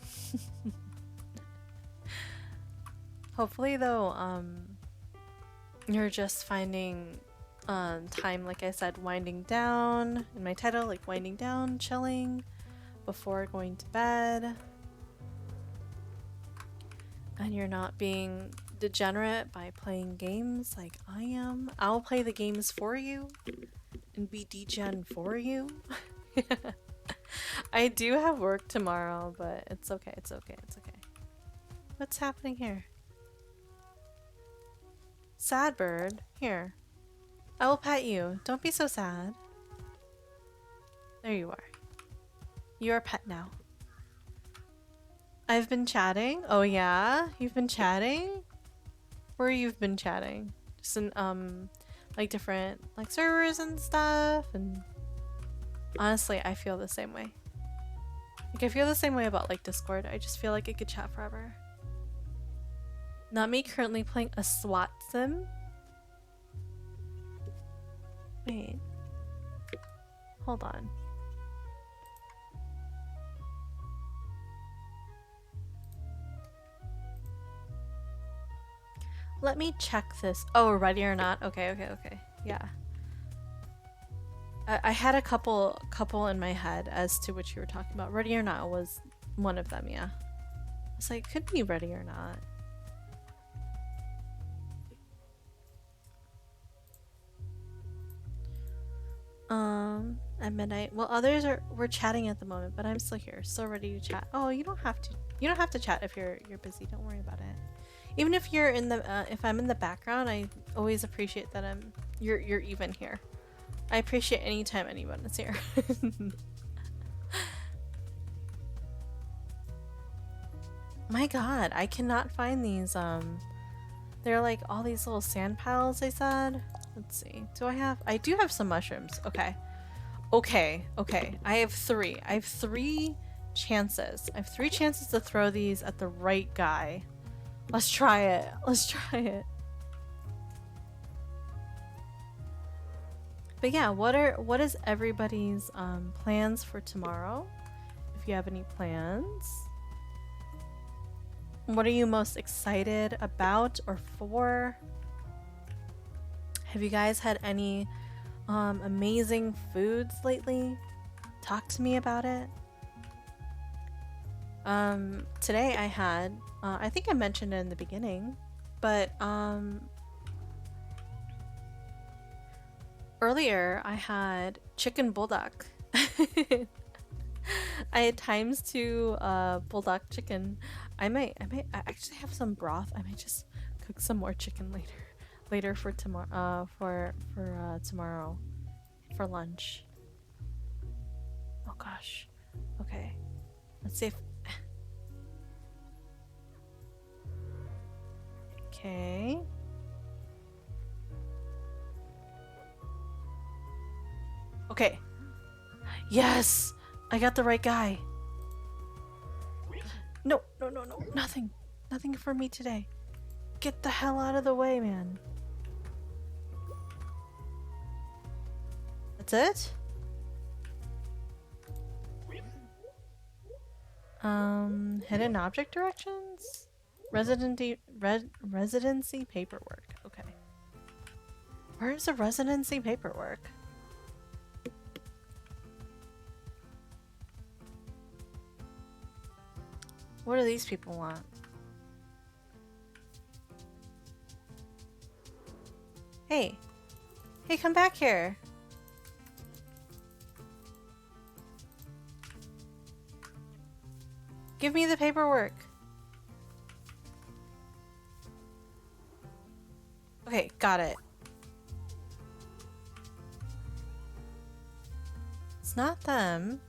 Hopefully though, you're just finding time, like I said, winding down in my title, like winding down, chilling before going to bed. And you're not being degenerate by playing games like I am. I'll play the games for you and be degen for you. I do have work tomorrow, but it's okay, it's okay, it's okay. What's happening here? Sad bird, here. I will pet you. Don't be so sad. There you are. You're a pet now. I've been chatting. Oh yeah? You've been chatting? Where you've been chatting? Just in like different like servers and stuff, and honestly I feel the same way. Like I feel the same way about like Discord. I just feel like I could chat forever. Not me currently playing a SWAT sim. Wait. Hold on. Let me check this. Oh, ready or not? Okay, okay, okay. Yeah. I had a couple in my head as to what you were talking about. Ready or not was one of them, yeah. It's like, could be ready or not. At midnight. Well, others we're chatting at the moment, but I'm still here, still ready to chat. Oh, you don't have to. You don't have to chat if you're busy. Don't worry about it. Even if you're in the if I'm in the background, I always appreciate that you're even here. I appreciate any time anyone is here. My god, I cannot find these they're like all these little sand piles they said. Let's see. I do have some mushrooms. Okay. Okay. I have 3. I have 3 chances. I have 3 chances to throw these at the right guy. Let's try it. Let's try it. But yeah, what is everybody's plans for tomorrow? If you have any plans. What are you most excited about or for? Have you guys had any amazing foods lately? Talk to me about it. Today I had, I think I mentioned it in the beginning, but earlier I had chicken bulldog. I had ×2 bulldog chicken. I actually have some broth. I might just cook some more chicken later for tomorrow tomorrow for lunch. Oh gosh. Okay. Let's see if okay. Okay. Yes! I got the right guy. No. Nothing. Nothing for me today. Get the hell out of the way, man. That's it? Hidden object directions? Residency paperwork. Okay. Where's the residency paperwork? What do these people want? Hey. Hey, come back here. Give me the paperwork. Okay, got it. It's not them.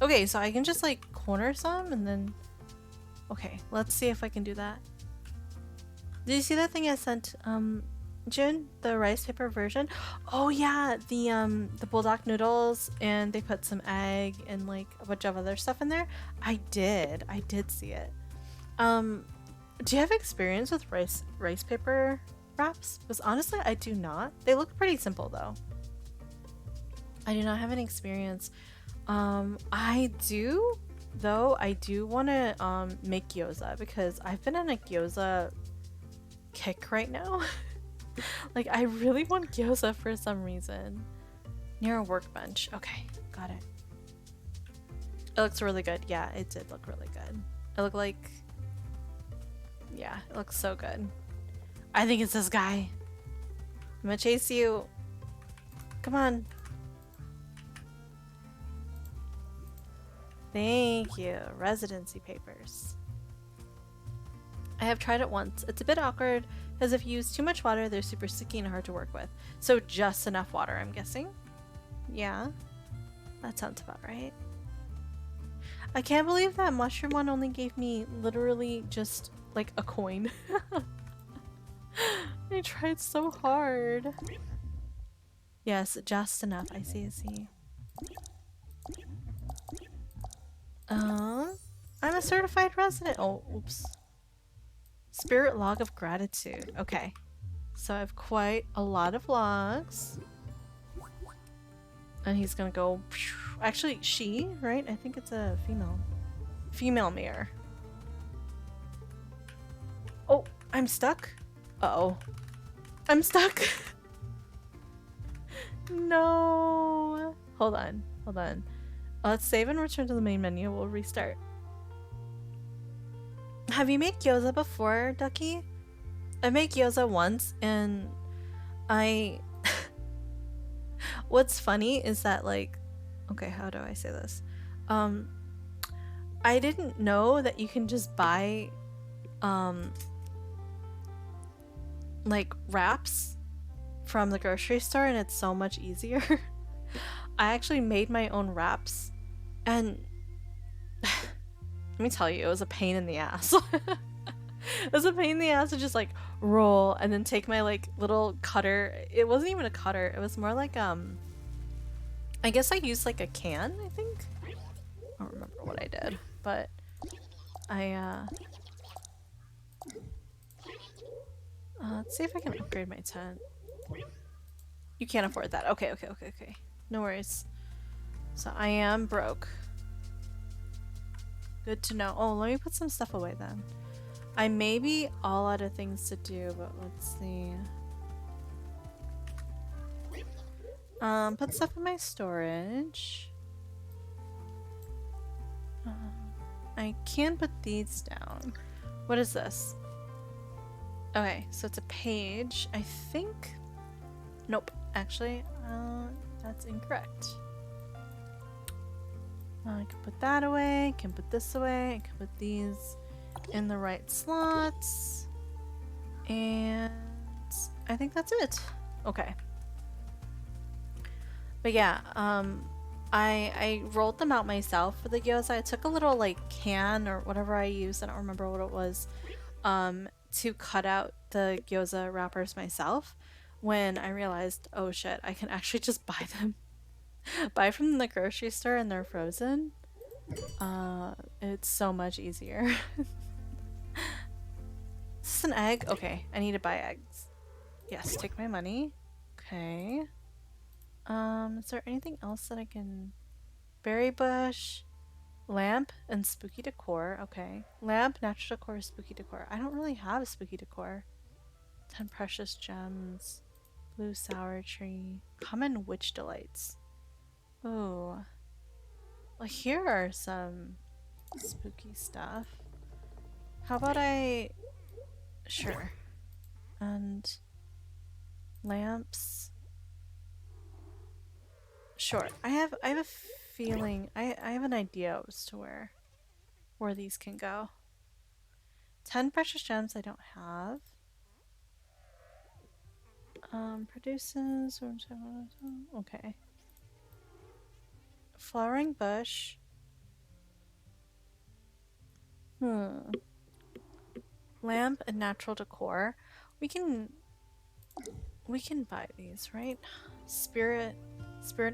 Okay, so I can just like corner some and then... Okay, let's see if I can do that. Did you see that thing I sent, Jun? The rice paper version? Oh yeah, the bulldog noodles, and they put some egg and like a bunch of other stuff in there. I did see it. Do you have experience with rice paper wraps? Because honestly, I do not. They look pretty simple though. I do not have any experience. I do want to make gyoza because I've been on a gyoza kick right now. Like, I really want gyoza for some reason. Near a workbench. Okay, got it. It looks really good. Yeah, it did look really good. It looked like... Yeah, it looks so good. I think it's this guy. I'm gonna chase you. Come on. Thank you. Residency papers. I have tried it once. It's a bit awkward because if you use too much water, they're super sticky and hard to work with. So just enough water, I'm guessing. Yeah. That sounds about right. I can't believe that mushroom one only gave me literally just like a coin. I tried so hard. Yes, just enough. I see, I see. I'm a certified resident. Oh, oops. Spirit log of gratitude. Okay. So I have quite a lot of logs. And he's gonna go... Actually, she, right? I think it's a female. Female mirror. Oh, I'm stuck. Uh-oh. I'm stuck. No. Hold on. Hold on. Let's save and return to the main menu. We'll restart. Have you made gyoza before, Ducky? I made gyoza once and I... What's funny is that, like... Okay, how do I say this? I didn't know that you can just buy like wraps from the grocery store and it's so much easier. I actually made my own wraps and let me tell you, it was a pain in the ass. It was a pain in the ass to just like roll and then take my like little cutter. It wasn't even a cutter, it was more like I guess I used like a can, I think. I don't remember what I did, but let's see if I can upgrade my tent. You can't afford that. Okay. No worries. So I am broke. Good to know. Oh, let me put some stuff away then. I may be all out of things to do, but let's see. Put stuff in my storage. I can put these down. What is this? Okay, so it's a page. I think... Nope, actually, that's incorrect. I can put that away, I can put this away, I can put these in the right slots. And I think that's it. Okay. But yeah, I rolled them out myself for the gyoza. I took a little like can or whatever I used, I don't remember what it was, to cut out the gyoza wrappers myself when I realized, oh shit, I can actually just buy them. Buy from the grocery store and they're frozen. It's so much easier. Is this an egg? Okay, I need to buy eggs. Yes, take my money. Okay. Is there anything else that I can... Berry bush, lamp, and spooky decor. Okay. Lamp, natural decor, spooky decor. I don't really have spooky decor. 10 precious gems. Blue sour tree. Common witch delights. Oh. Well, here are some spooky stuff. How about I... Sure. And... lamps... Sure. I have a feeling, I have an idea as to where these can go. 10 precious gems I don't have. Produces, okay. Flowering bush. Lamp and natural decor. We can buy these, right? Spirit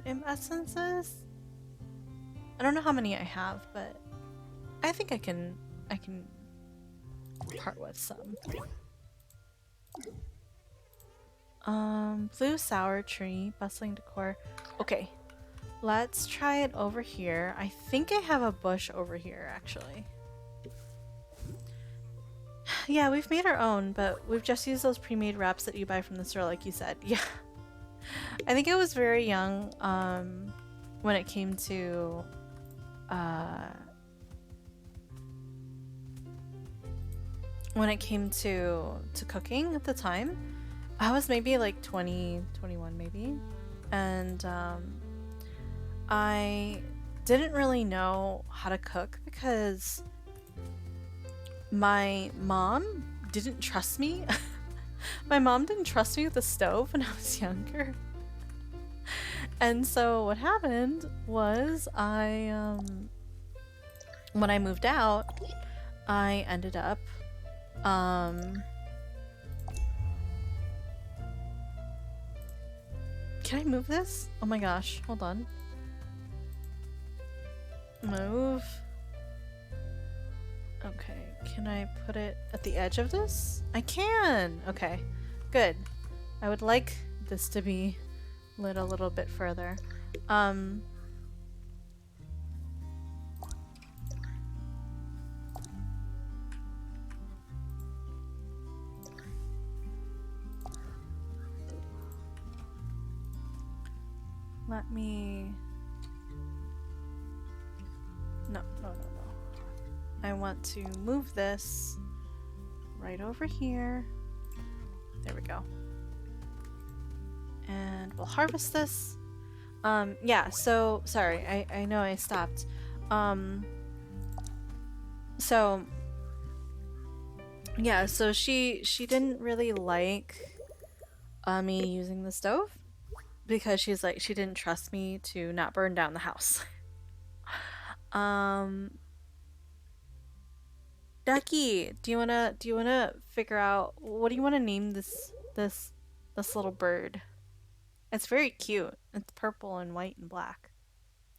imp essences? I don't know how many I have, but I think I can part with some. Blue sour tree, bustling decor. Okay, let's try it over here. I think I have a bush over here, actually. Yeah, we've made our own, but we've just used those pre-made wraps that you buy from the store, like you said. Yeah. I think I was very young when it came to cooking at the time. I was maybe like 20, 21 maybe. And I didn't really know how to cook because my mom didn't trust me. My mom didn't trust me with the stove when I was younger. And so what happened was when I moved out, I ended up can I move this? Oh my gosh, hold on. Move. Okay, can I put it at the edge of this? I can! Okay, good. I would like this to be lit a little bit further. Let me... No. I want to move this right over here. There we go. And we'll harvest this. Yeah, so sorry, I know I stopped. So yeah, so she didn't really like me using the stove because she didn't trust me to not burn down the house. Ducky, do you wanna figure out what do you wanna name this little bird? It's very cute. It's purple and white and black.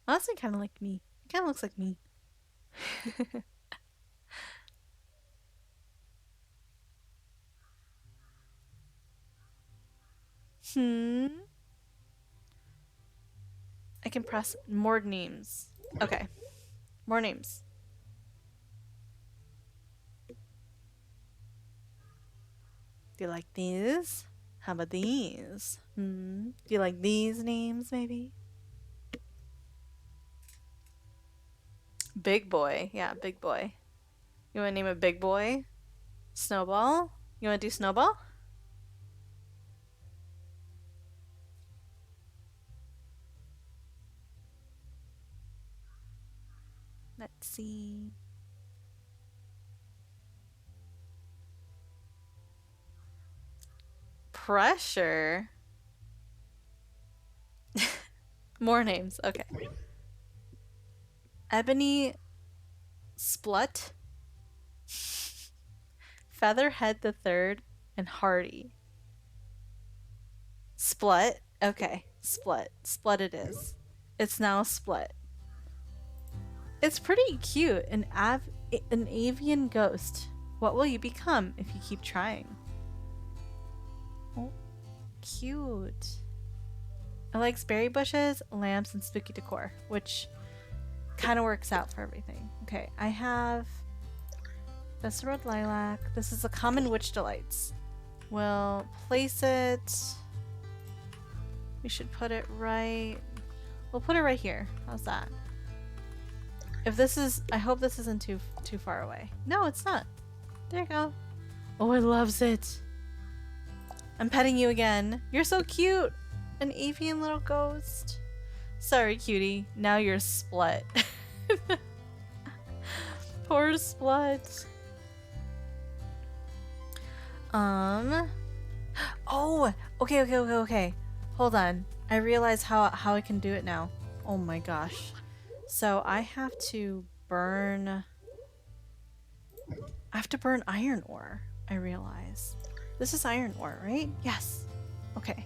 Honestly, kind of like me. It kind of looks like me. I can press more names. Okay. More names. Do you like these? How about these? Do you like these names, maybe? Big boy. Yeah, big boy. You want to name a big boy? Snowball? You want to do Snowball? Let's see. Pressure? More names. Okay. Ebony Splut, Featherhead the Third, and Hardy. Splut? Okay. Split. Split it is. It's now Split. It's pretty cute. An avian ghost. What will you become if you keep trying? Oh, cute. It likes berry bushes, lamps, and spooky decor, which kind of works out for everything. Okay, I have this red lilac. This is a common witch delights. We'll place it. We should put it right. We'll put it right here. How's that? If this is, I hope this isn't too far away. No, it's not. There you go. Oh, it loves it. I'm petting you again. You're so cute. An avian little ghost. Sorry, cutie. Now you're Split. Poor Split. Oh, okay. Hold on. I realize how I can do it now. Oh my gosh. So I have to burn iron ore, I realize. This is iron ore, right? Yes. Okay.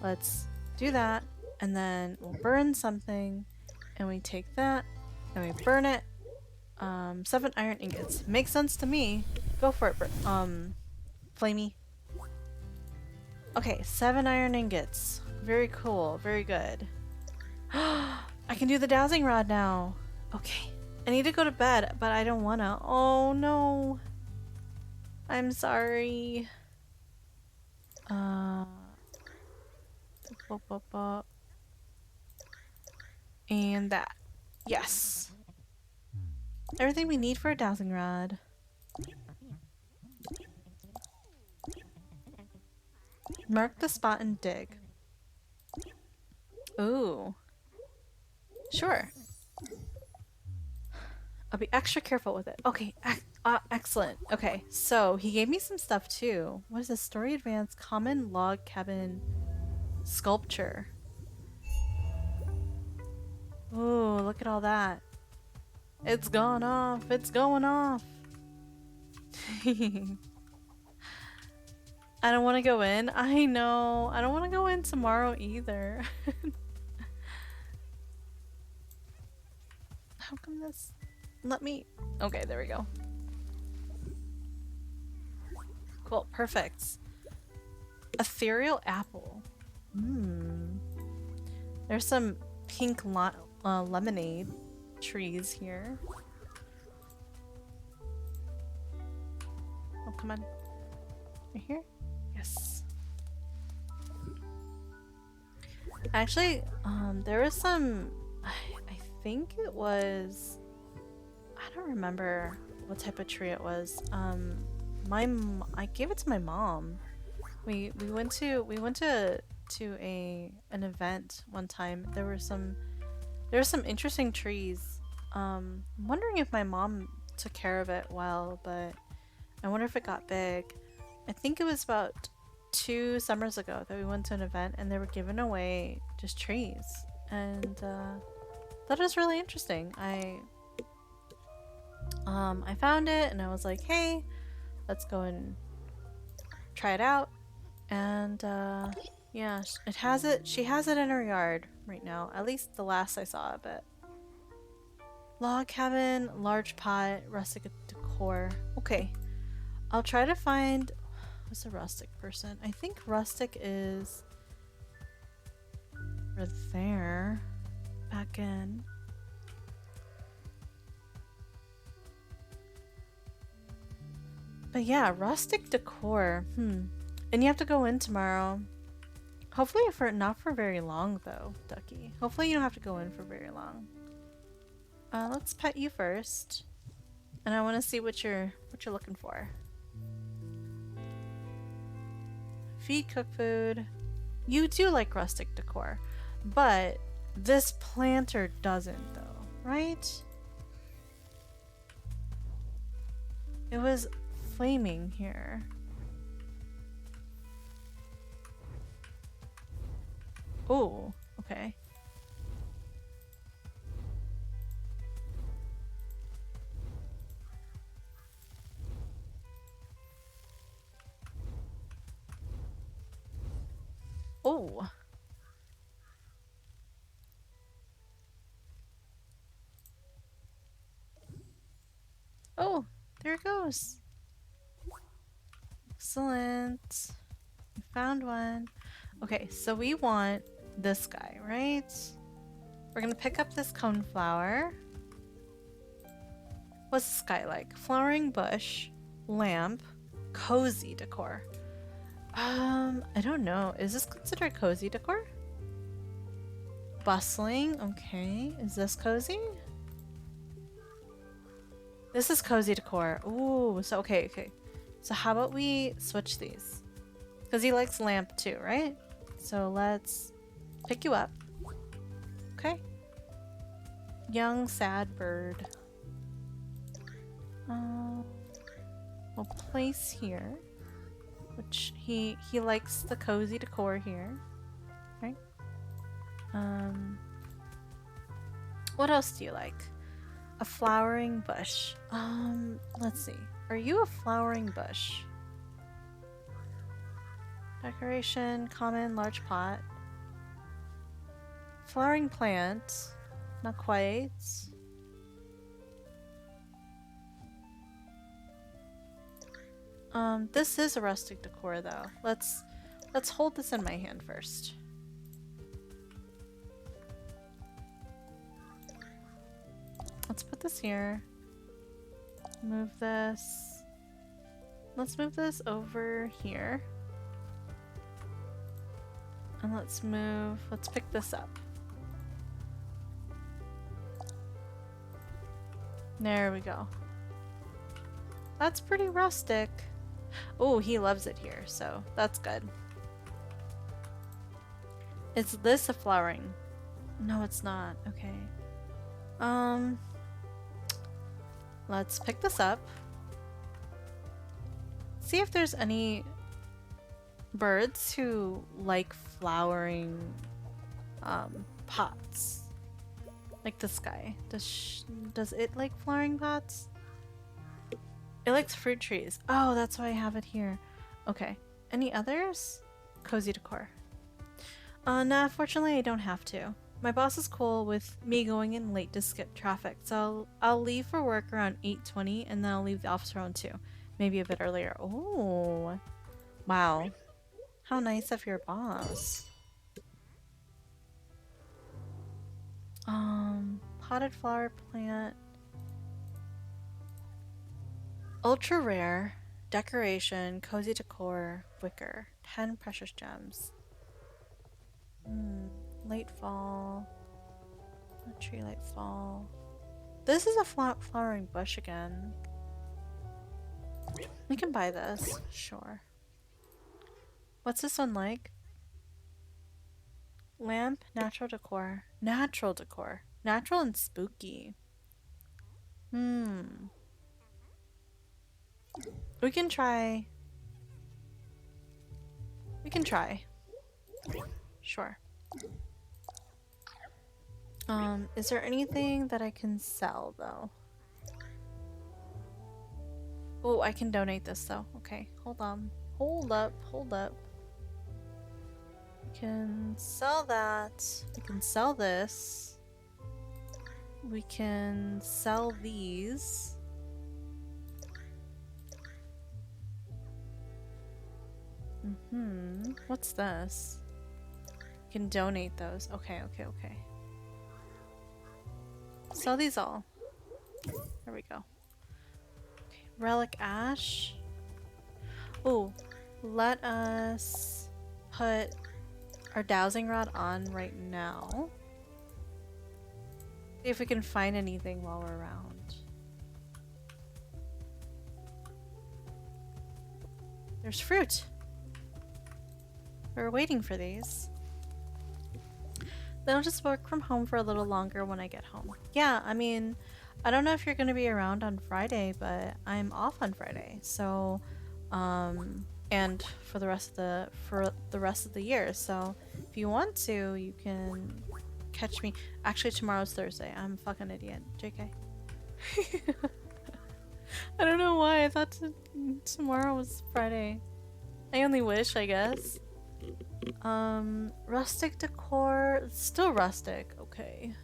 Let's do that, and then we'll burn something, and we take that, and we burn it. 7 iron ingots. Makes sense to me. Go for it, Flamey. Okay, 7 iron ingots. Very cool. Very good. I can do the dowsing rod now. Okay. I need to go to bed, but I don't wanna. Oh no. I'm sorry. Bop, bop, bop. And that. Yes. Everything we need for a dowsing rod. Mark the spot and dig. Ooh. Sure. I'll be extra careful with it. Okay, excellent. Okay, so he gave me some stuff too. What is this? Story Advance Common Log Cabin Sculpture. Ooh, look at all that. It's gone off. It's going off. I don't want to go in. I know. I don't want to go in tomorrow either. How come this... Let me... Okay, there we go. Cool, perfect. Ethereal apple. There's some pink lemonade trees here. Oh, come on. Right here? Yes. Actually, there was some... I think it was... I don't remember what type of tree it was. I gave it to my mom. We went to an event one time. There were some interesting trees. I'm wondering if my mom took care of it well, but I wonder if it got big. I think it was about 2 summers ago that we went to an event and they were giving away just trees, and that was really interesting. I found it and I was like, hey, let's go and try it out. And yeah, she has it in her yard right now, at least the last I saw of it. Log cabin, large pot, rustic decor. Okay, I'll try to find... What's a rustic person? I think rustic is over there. Back in. But yeah, rustic decor. And you have to go in tomorrow. Hopefully not for very long though, Ducky. Hopefully you don't have to go in for very long. Let's pet you first. And I want to see what you're looking for. Feed, cook food. You do like rustic decor, but this planter doesn't though, right? It was flaming here. Oh, okay. Oh. Oh, there it goes. Excellent. We found one. Okay, so we want this guy, right? We're gonna pick up this coneflower. What's this guy like? Flowering bush, lamp, cozy decor. I don't know. Is this considered cozy decor? Bustling, okay. Is this cozy? This is cozy decor. Ooh, so okay. So how about we switch these? Because he likes lamp too, right? So let's pick you up. Okay. Young sad bird. We'll place here. Which he likes the cozy decor here. Right? What else do you like? A flowering bush. Let's see. Are you a flowering bush? Decoration, common, large pot. Flowering plant. Not quite. This is a rustic decor though. Let's hold this in my hand first. Let's put this here. Move this. let's move this over here. And let's pick this up. There we go. That's pretty rustic. Oh, he loves it here, so that's good. Is this a flowering? No, it's not. Okay. Let's pick this up. See if there's any birds who like flowering pots. Like this guy. Does it like flowering pots? It likes fruit trees. Oh, that's why I have it here. Okay. Any others? Cozy decor. Nah, fortunately I don't have to. My boss is cool with me going in late to skip traffic, so I'll leave for work around 8:20 and then I'll leave the office around 2. Maybe a bit earlier. Oh. Wow. How nice of your boss. Potted flower plant. Ultra rare. Decoration. Cozy decor. Wicker. 10 precious gems. Late fall. A tree late fall. This is a flowering bush again. We can buy this. Sure. What's this one like? Lamp, natural decor. Natural decor. Natural and spooky. We can try. Sure. Is there anything that I can sell though? Oh, I can donate this though. Okay, hold on. Hold up. We can sell that. We can sell this. We can sell these. What's this? We can donate those. Okay. Sell these all. There we go. Okay. Relic ash. Oh, let us put our dowsing rod on right now. See if we can find anything while we're around. There's fruit. We're waiting for these. Then I'll just work from home for a little longer when I get home. Yeah, I mean, I don't know if you're gonna be around on Friday, but I'm off on Friday, so and for the rest of the year. So if you want to, you can catch me. Actually, tomorrow's Thursday. I'm a fucking idiot. JK. I don't know why I thought tomorrow was Friday. I only wish, I guess. Rustic decor. It's still rustic. Okay.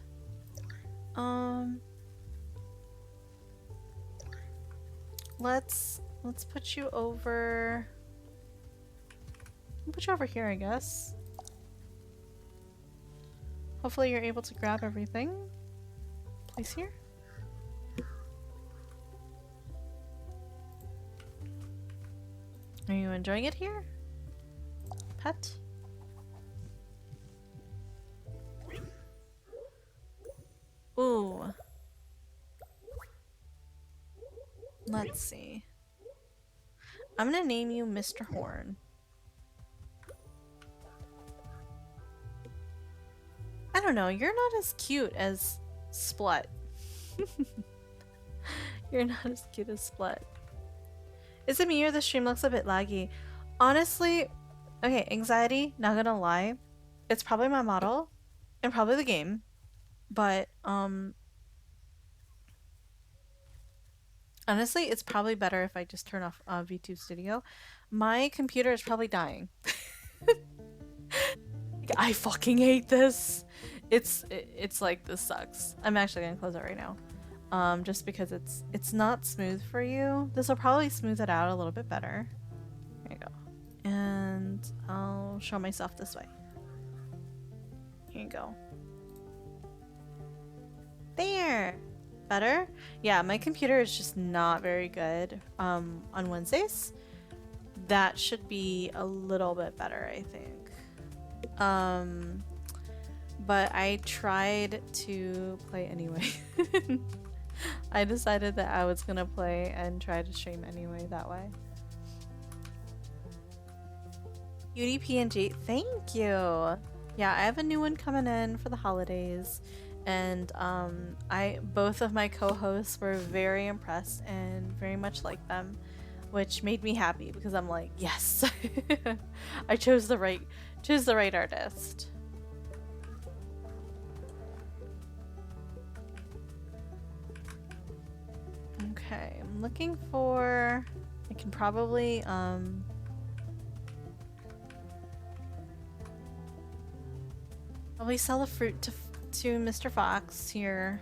Let's put you over. I'll put you over here, I guess. Hopefully you're able to grab everything. Place here. Are you enjoying it here? Pet? Ooh. Let's see. I'm gonna name you Mr. Horn. I don't know, you're not as cute as Splut. You're not as cute as Splut. Is it me or the stream looks a bit laggy? Honestly, okay, anxiety, not gonna lie. It's probably my model and probably the game. But, honestly, it's probably better if I just turn off V2 Studio. My computer is probably dying. I fucking hate this. It's like, this sucks. I'm actually gonna close it right now. Just because it's not smooth for you. This will probably smooth it out a little bit better. There you go. And I'll show myself this way. Here you go. There! Better? Yeah, my computer is just not very good on Wednesdays. that should be a little bit better, I think. But I tried to play anyway. I decided that I was gonna play and try to stream anyway that way. Beauty PNG, thank you. Yeah, I have a new one coming in for the holidays, and both of my co-hosts were very impressed and very much like them, which made me happy because I'm like, yes, I chose the right artist. Okay, I'm looking for. I can probably sell the fruit to Mr. Fox here.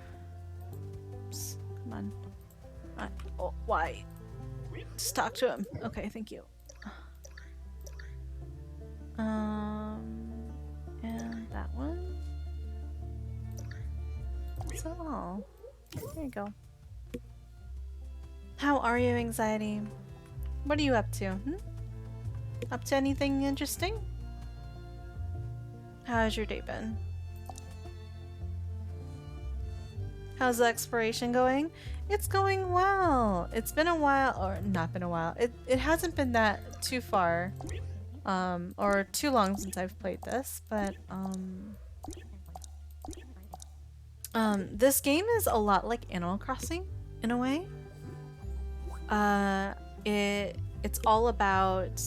Oops, come on. Oh, why? Just talk to him. Okay, thank you. And that one. That's all. There you go. How are you, Anxiety? What are you up to? Up to anything interesting? How's your day been? How's the exploration going? It's going well. It's been a while, or not been a while. It hasn't been that too far, or too long since I've played this, but this game is a lot like Animal Crossing in a way. It's all about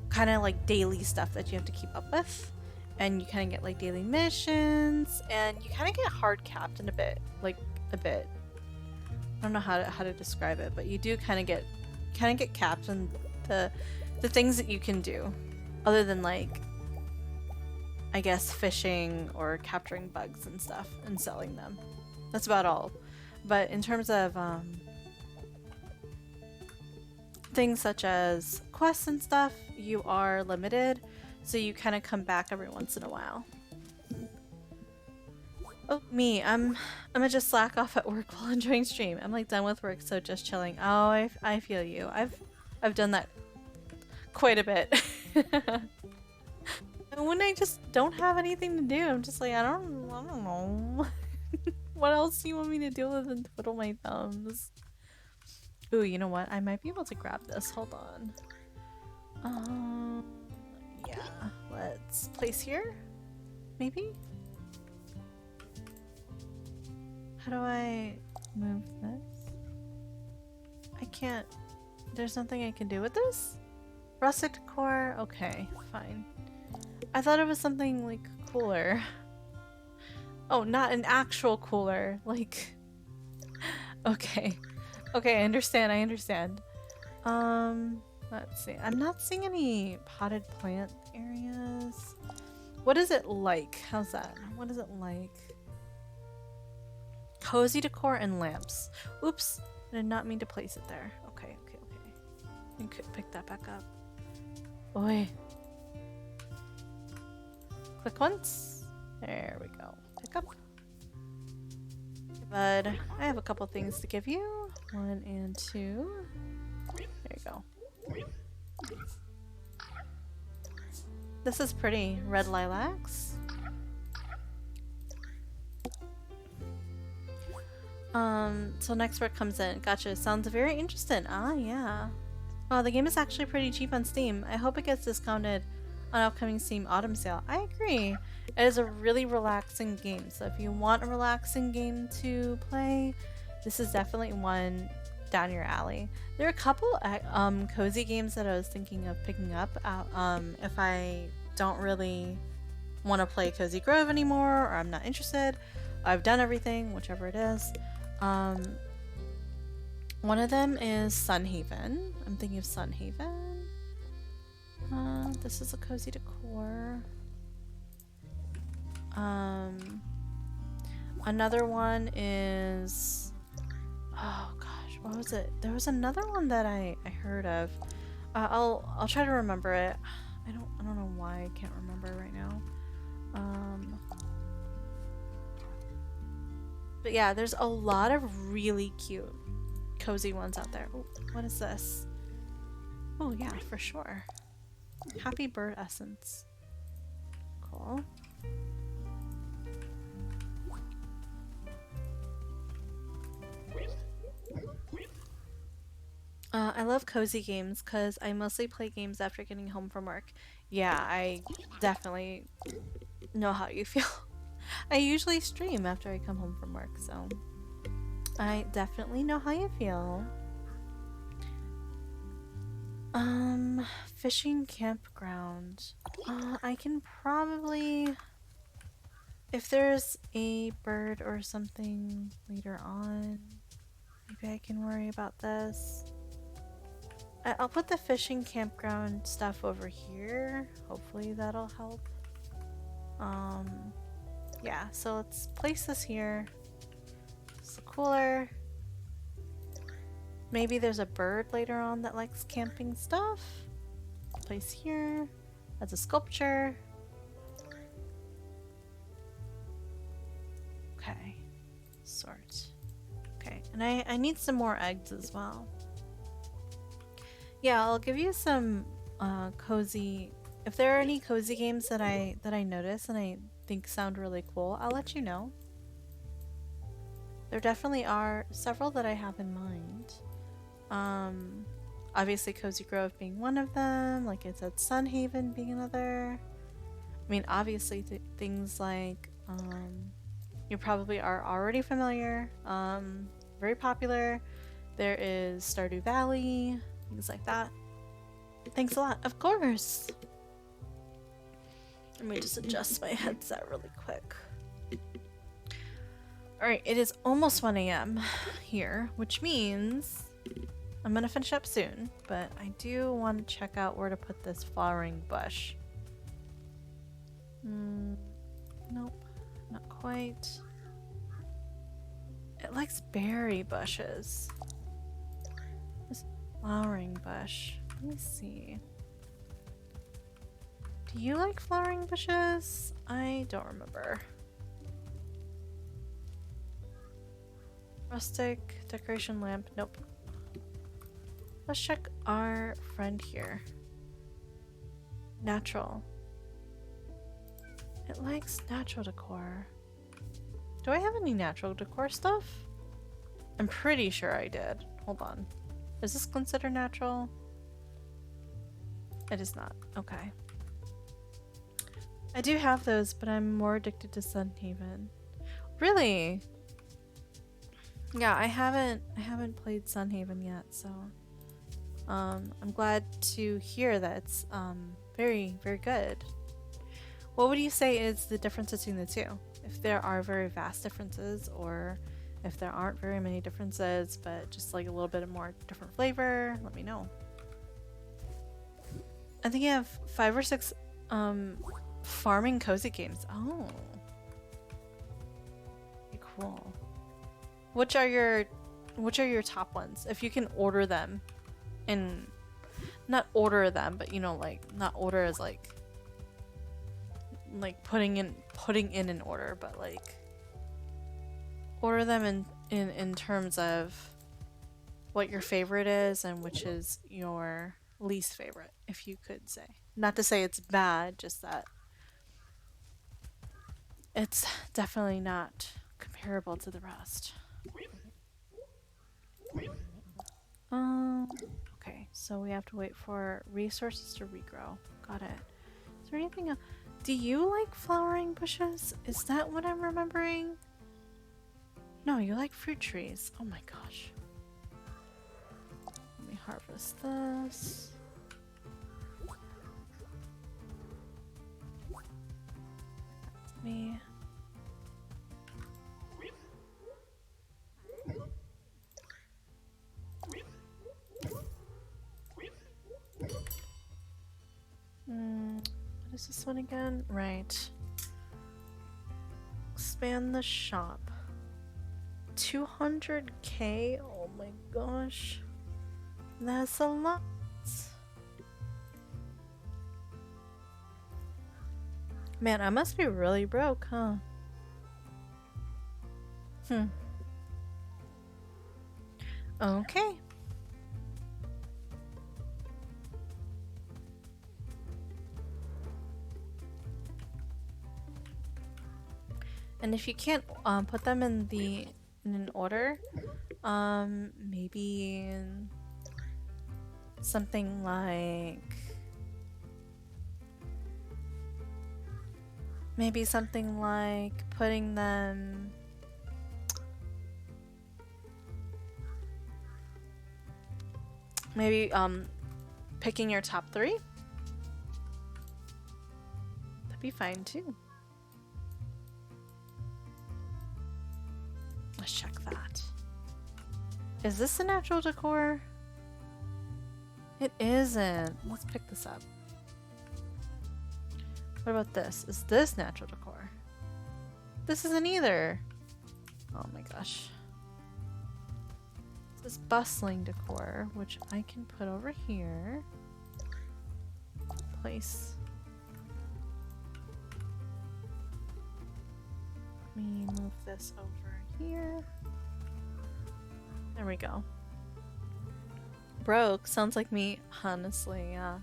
kind of like daily stuff that you have to keep up with, and you kind of get like daily missions, and you kind of get hard capped in a bit. I don't know how to describe it, but you do kind of get capped in the things that you can do, other than like, I guess, fishing or capturing bugs and stuff and selling them. That's about all. But in terms of things such as quests and stuff, you are limited, so you kind of come back every once in a while. Oh, me, I'm gonna just slack off at work while enjoying stream. I'm like done with work, so just chilling. Oh, I feel you. I've done that quite a bit. And when I just don't have anything to do, I'm just like, I don't know. What else do you want me to do other than twiddle my thumbs? Ooh, you know what? I might be able to grab this. Hold on. Yeah. Let's place here. Maybe? How do I move this? I can't. There's nothing I can do with this? Rustic decor? Okay, fine. I thought it was something like cooler. Oh, not an actual cooler. Like. Okay. Okay, I understand. Let's see. I'm not seeing any potted plant areas. What is it like? How's that? What is it like? Cozy decor and lamps. Oops. I did not mean to place it there. Okay. You could pick that back up. Oi. Click once. There we go. Pick up. Bud, I have a couple things to give you. 1 and 2. There you go. This is pretty. Red lilacs. So next word comes in. Gotcha. Sounds very interesting. Ah, yeah. Wow, the game is actually pretty cheap on Steam. I hope it gets discounted on upcoming Steam Autumn sale. I agree. It is a really relaxing game. So if you want a relaxing game to play, this is definitely one down your alley. There are a couple cozy games that I was thinking of picking up if I don't really want to play Cozy Grove anymore, or I'm not interested. I've done everything, whichever it is. One of them is Sunhaven. I'm thinking of Sunhaven. This is a cozy decor. Another one is, oh gosh, what was it? There was another one that I heard of. I'll try to remember it. I don't know why I can't remember right now. But yeah, there's a lot of really cute cozy ones out there. Ooh, what is this? Oh yeah, for sure. Happy bird essence. Cool. I love cozy games because I mostly play games after getting home from work. Yeah, I definitely know how you feel. I usually stream after I come home from work, so I definitely know how you feel. Fishing campground. I can probably, if there's a bird or something later on, maybe I can worry about this. I'll put the fishing campground stuff over here. Hopefully that'll help. Yeah, so let's place this here. It's the cooler. Maybe there's a bird later on that likes camping stuff. Place here. That's a sculpture. Okay. Sort. Okay, and I need some more eggs as well. Yeah, I'll give you some cozy. If there are any cozy games that I notice and I think sound really cool, I'll let you know. There definitely are several that I have in mind. Obviously Cozy Grove being one of them, like I said, Sunhaven being another. I mean, obviously things like you probably are already familiar. Very popular. There is Stardew Valley, things like that. Thanks a lot. Of course. Let me just adjust my headset really quick. Alright, it is almost 1 a.m. here, which means I'm gonna finish up soon, but I do want to check out where to put this flowering bush. Nope, not quite. It likes berry bushes. This flowering bush. Let me see. Do you like flowering bushes? I don't remember. Rustic decoration lamp. Nope. Let's check our friend here. Natural. It likes natural decor. Do I have any natural decor stuff? I'm pretty sure I did. Hold on. Is this considered natural? It is not. Okay. I do have those, but I'm more addicted to Sunhaven. Really? Yeah, I haven't played Sunhaven yet, so I'm glad to hear that it's very, very good. What would you say is the difference between the two? If there are very vast differences, or if there aren't very many differences, but just like a little bit more different flavor, let me know. I think you have 5 or 6 farming cozy games. Oh. Very cool. Which are your top ones? If you can order them, and not order them, but you know, like not order as like putting in an order, but like order them in terms of what your favorite is and which is your least favorite, if you could say. Not to say it's bad, just that it's definitely not comparable to the rest. Okay, so we have to wait for resources to regrow. Got it. Is there anything else? Do you like flowering bushes? Is that what I'm remembering? No, you like fruit trees. Oh my gosh. Let me harvest this. That's me. What is this one again? Right. Expand the shop. 200k? Oh my gosh. That's a lot. Man, I must be really broke, huh? Okay. And if you can't put them in an order, maybe something like putting them picking your top 3. That'd be fine too. Let's check that. Is this a natural decor? It isn't. Let's pick this up. What about this? Is this natural decor? This isn't either. Oh my gosh. This is bustling decor, which I can put over here. Place. Let me move this over here. There we go. Broke sounds like me, honestly. Yeah,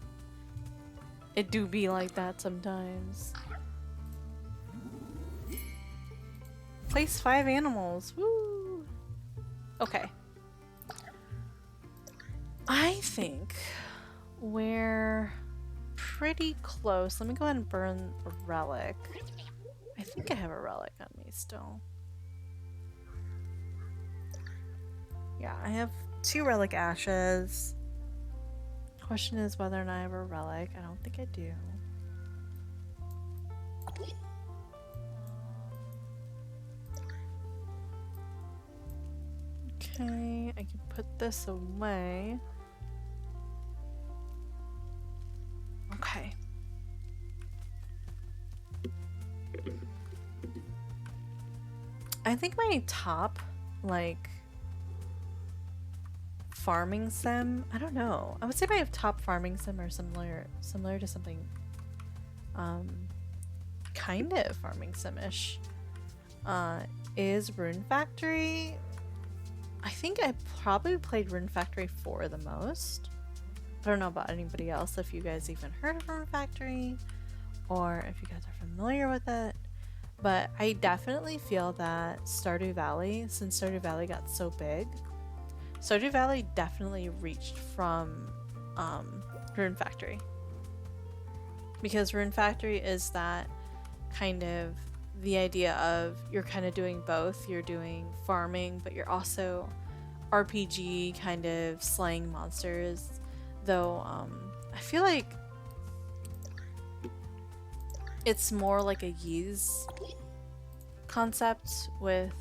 it do be like that sometimes. Place 5 animals. Woo! Okay. I think we're pretty close. Let me go ahead and burn a relic. I think I have a relic on me still. Yeah, I have 2 relic ashes. Question is whether or not I have a relic. I don't think I do. Okay, I can put this away. Okay. I think my top, like, farming sim, I don't know. I would say my top farming sim are similar to something kind of farming sim-ish. Is Rune Factory. I think I probably played Rune Factory 4 the most. I don't know about anybody else, if you guys even heard of Rune Factory or if you guys are familiar with it. But I definitely feel that Stardew Valley, since Stardew Valley got so big, Stardew Valley definitely reached from Rune Factory. Because Rune Factory is that kind of the idea of you're kind of doing both. You're doing farming, but you're also RPG kind of slaying monsters. Though I feel like it's more like a Ys concept with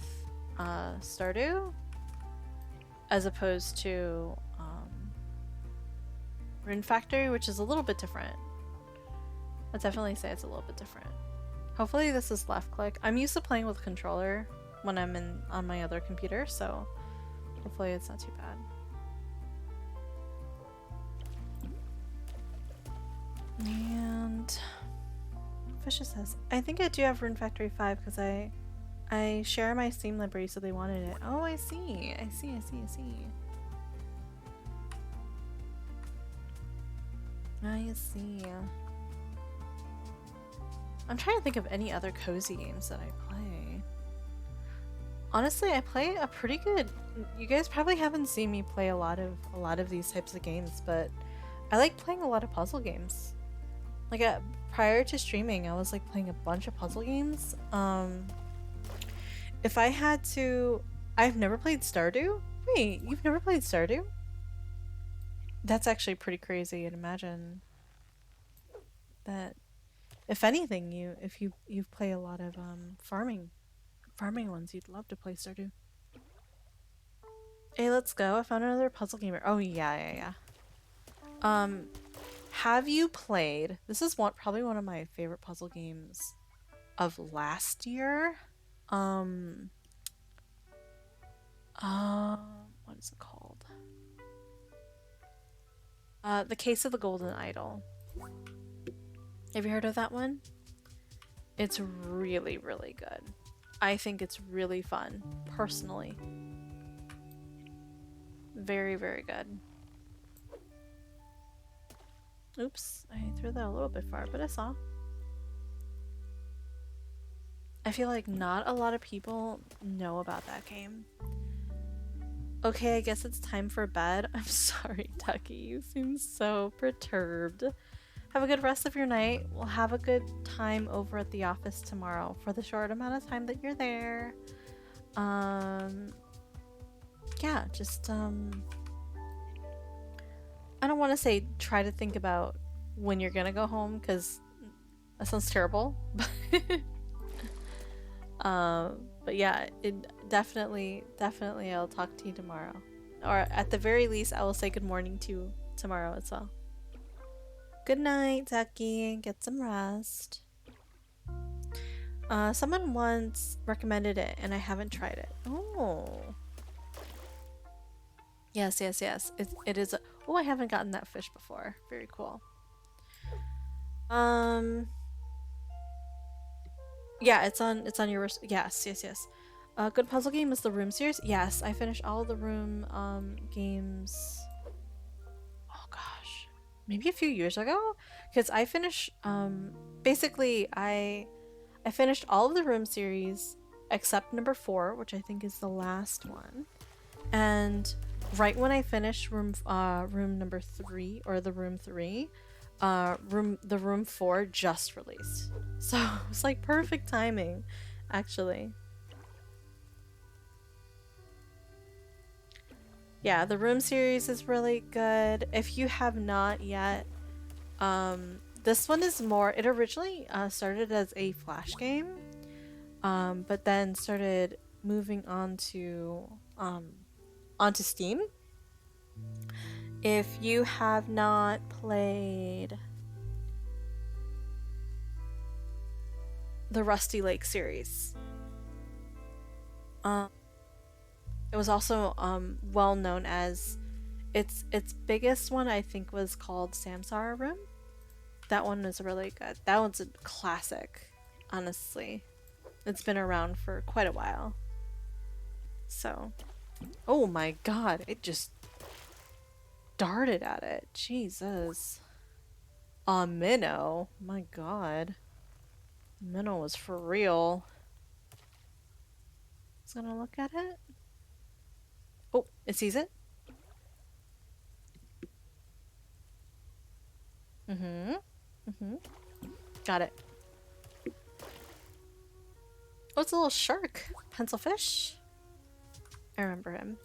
Stardew, as opposed to Rune Factory, which is a little bit different. I'd definitely say it's a little bit different. Hopefully this is left click. I'm used to playing with controller when I'm on my other computer, so hopefully it's not too bad. And Fisher says, I think I do have Rune Factory 5 because I share my Steam library, so they wanted it. Oh, I see. I see. I see. I'm trying to think of any other cozy games that I play. Honestly, I play a pretty good. You guys probably haven't seen me play a lot of these types of games, but I like playing a lot of puzzle games. Like prior to streaming, I was like playing a bunch of puzzle games. If I had to, I've never played Stardew. Wait, you've never played Stardew? That's actually pretty crazy. And imagine that. If anything, if you play a lot of farming ones, you'd love to play Stardew. Hey, let's go. I found another puzzle gamer. Oh yeah. Have you played? This is probably one of my favorite puzzle games of last year. What is it called? The Case of the Golden Idol. Have you heard of that one? It's really, really good. I think it's really fun, personally. Very, very good. Oops, I threw that a little bit far, but I saw. I feel like not a lot of people know about that game. Okay, I guess it's time for bed. I'm sorry, Ducky. You seem so perturbed. Have a good rest of your night. We'll have a good time over at the office tomorrow for the short amount of time that you're there. Yeah, just I don't want to say try to think about when you're gonna go home, because that sounds terrible. But yeah, it definitely I'll talk to you tomorrow, or at the very least I will say good morning to you tomorrow as well. Good night, Zaki. Get some rest. Someone once recommended it and I haven't tried it. Oh, yes. It is. Oh, I haven't gotten that fish before. Very cool. Yeah, it's on your yes. Good puzzle game is the Room series. Yes, I finished all the Room games. Oh gosh, maybe a few years ago, because I finished basically I finished all of the Room series except number 4, which I think is the last one. And right when I finished room number 3, or the Room 3, the Room 4 just released. So it was like perfect timing, actually. Yeah, the Room series is really good. If you have not yet, this one is more, it originally started as a Flash game, but then started moving on to onto Steam. If you have not played the Rusty Lake series, it was also well known as its biggest one, I think, was called Samsara Room. That one was really good. That one's a classic, honestly. It's been around for quite a while. So, oh my god, it just darted at it. Jesus. A minnow. My god. Minnow was for real. It's gonna look at it. Oh, it sees it. Got it. Oh, it's a little shark. Pencilfish. I remember him.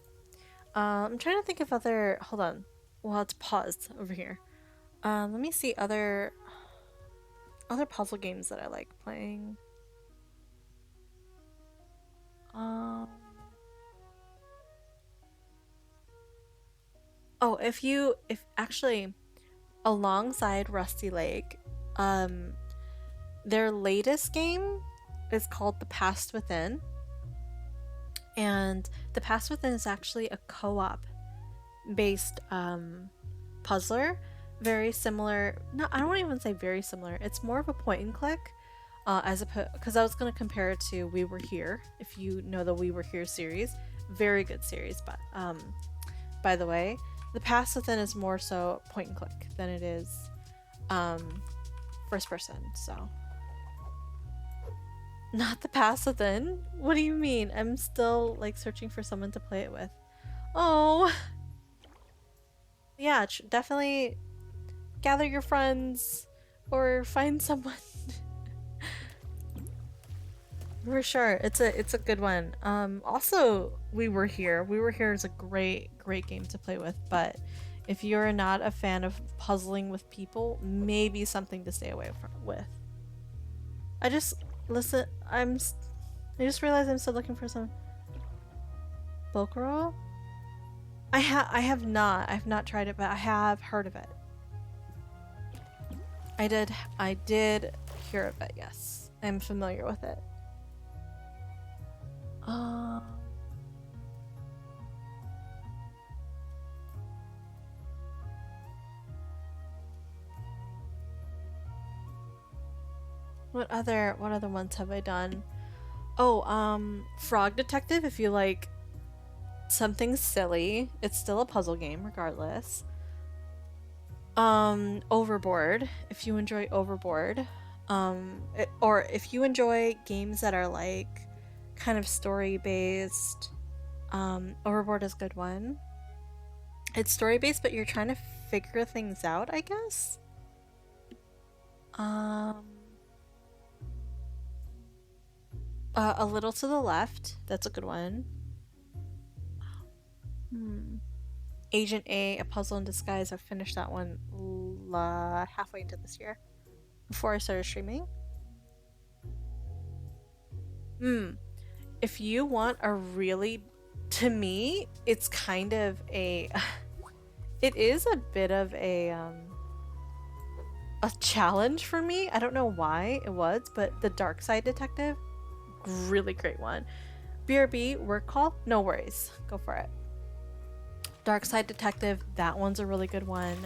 I'm trying to think of other... Hold on. Well, it's paused over here. Let me see other puzzle games that I like playing. Oh, if actually, alongside Rusty Lake, their latest game is called The Past Within. And The Past Within is actually a co-op based puzzler. Very similar. No, I don't even say very similar. It's more of a point and click, because I was going to compare it to We Were Here. If you know the We Were Here series, very good series. But by the way, The Past Within is more so point and click than it is first person. So not The Past Within. What do you mean? I'm still like searching for someone to play it with. Oh, yeah, definitely. Gather your friends or find someone. For sure, it's a good one. Also, We Were Here. We Were Here is a great game to play with, but if you're not a fan of puzzling with people, maybe something to stay away with. I just realized I'm still looking for some Bokuro. I've not tried it, but I have heard of it. I did hear of it, yes. I'm familiar with it. What other ones have I done? Oh, Frog Detective, if you like something silly. It's still a puzzle game regardless. Overboard, if you enjoy Overboard. Or if you enjoy games that are like kind of story based, Overboard is a good one. It's story based, but you're trying to figure things out, I guess. A Little to the Left, that's a good one. Agent A Puzzle in Disguise, I finished that one halfway into this year before I started streaming. If you want a really, to me, it's kind of a, it is a bit of a challenge for me. I don't know why it was, but The Dark Side Detective, really great one. BRB, Work Call, no worries, go for it. Dark Side Detective, that one's a really good one.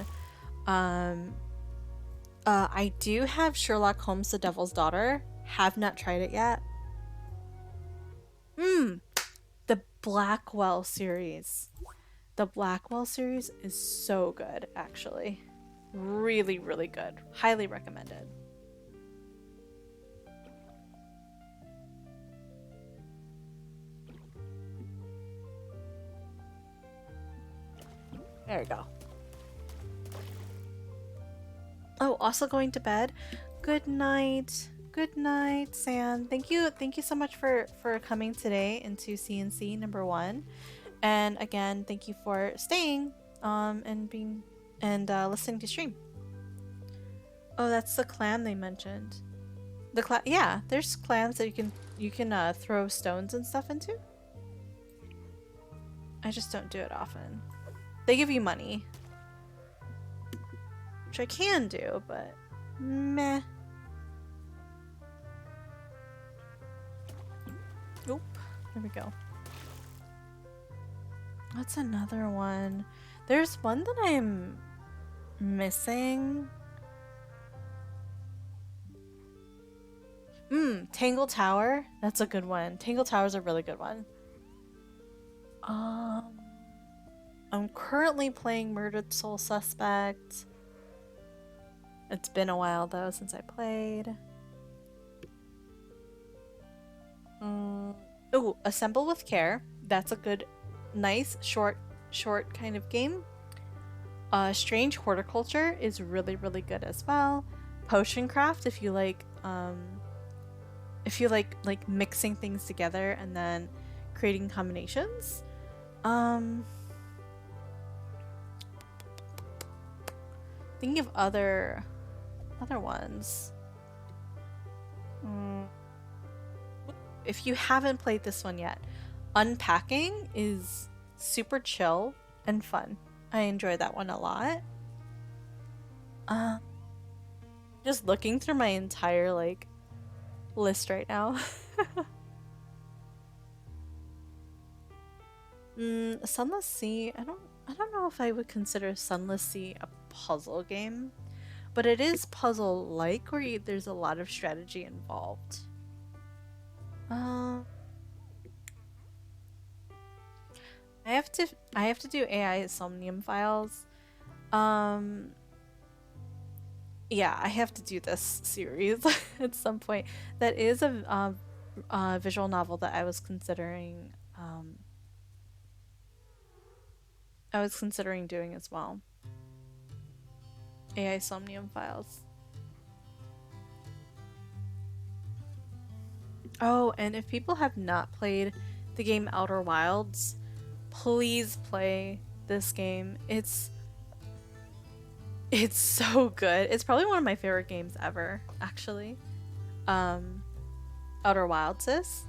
I do have Sherlock Holmes: The Devil's Daughter, have not tried it yet. The Blackwell series. The Blackwell series is so good, actually. Really, really good. Highly recommended. There we go. Oh, also going to bed. Good night. Good night, Sam. Thank you so much for coming today into CNC number 1. And again, thank you for staying and being and listening to stream. Oh, that's the clam they mentioned. Yeah, there's clams that you can throw stones and stuff into. I just don't do it often. They give you money, which I can do, but meh. Oop, there we go. What's another one? There's one that I'm missing. Tangle Tower. That's a good one. Tangle Tower is a really good one. I'm currently playing Murdered Soul Suspect. It's been a while though since I played. Oh, Assemble with Care. That's a good, nice, short kind of game. Strange Horticulture is really, really good as well. Potion Craft, if you like mixing things together and then creating combinations. Thinking of other ones. If you haven't played this one yet, Unpacking is super chill and fun. I enjoy that one a lot. Just looking through my entire list right now. Sunless Sea, I don't know if I would consider Sunless Sea a puzzle game, but it is puzzle-like where there's a lot of strategy involved. I have to do AI Somnium Files. Yeah, I have to do this series at some point. That is a visual novel that I was considering doing as well. AI Somnium Files. Oh, and if people have not played the game Outer Wilds, please play this game. It's so good. It's probably one of my favorite games ever, actually. Outer Wilds is.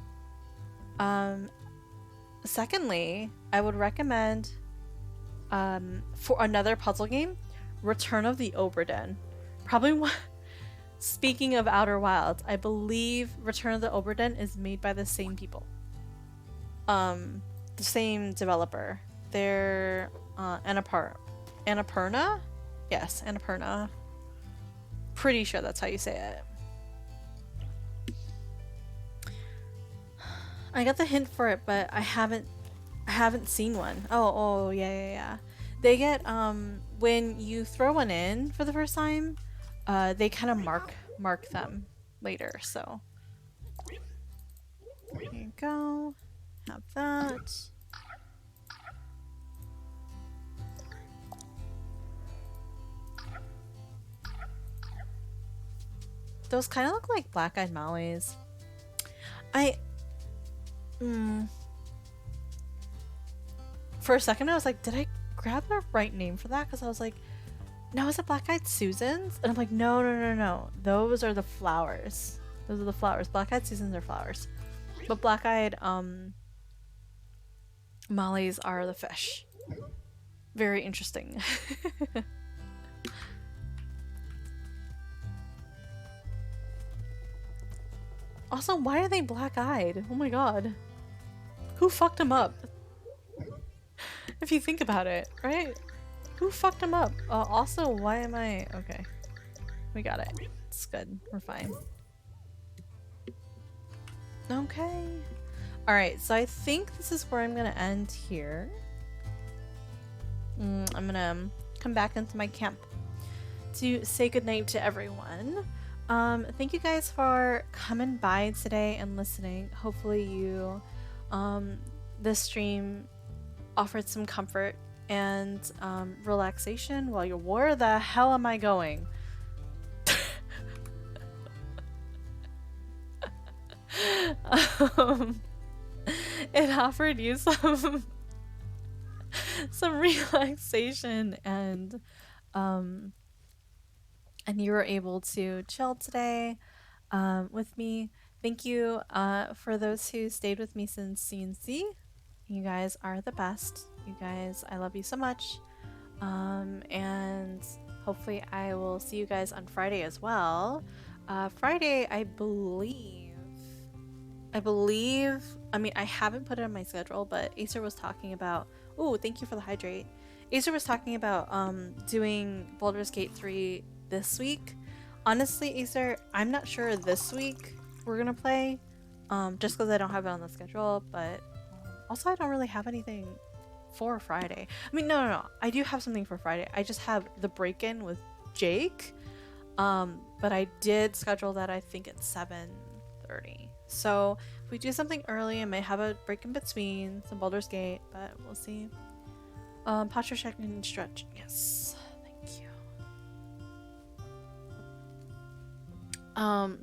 Secondly, I would recommend for another puzzle game, Return of the Obra Dinn. Probably one. Speaking of Outer Wilds, I believe Return of the Obra Dinn is made by the same people. The same developer. They're Annapurna? Yes, Annapurna. Pretty sure that's how you say it. I got the hint for it, but I haven't seen one. Oh yeah. They get when you throw one in for the first time, they kind of mark them later. So there you go. Have that. Those kind of look like black-eyed Mollies. For a second I was like, did I grab the right name for that? Because I was like, no, is it black-eyed Susans? And I'm like, no. Those are the flowers. Those are the flowers. Black-eyed Susans are flowers. But black-eyed Mollies are the fish. Very interesting. Also, why are they black-eyed? Oh my god. Who fucked them up? If you think about it, right? Who fucked them up? Also, why am I... Okay. We got it. It's good. We're fine. Okay. Alright, so I think this is where I'm gonna end here. I'm gonna come back into my camp to say goodnight to everyone. Thank you guys for coming by today and listening. Hopefully you, this stream offered some comfort and relaxation while you're... Where the hell am I going? It offered you some relaxation and you were able to chill today with me. Thank you for those who stayed with me since CNC. You guys are the best. You guys, I love you so much. And hopefully I will see you guys on Friday as well. Friday, I mean, I haven't put it on my schedule, but Acer was talking about... Oh, thank you for the hydrate. Acer was talking about doing Baldur's Gate 3 this week. Honestly, Acer, I'm not sure this week we're gonna play, just because I don't have it on the schedule, but also I don't really have anything for Friday. I mean, no. I do have something for Friday. I just have the break-in with Jake, but I did schedule that, I think, at 7:30. So if we do something early, I might have a break in between some Baldur's Gate, but we'll see. Posture check and stretch. Yes. Thank you.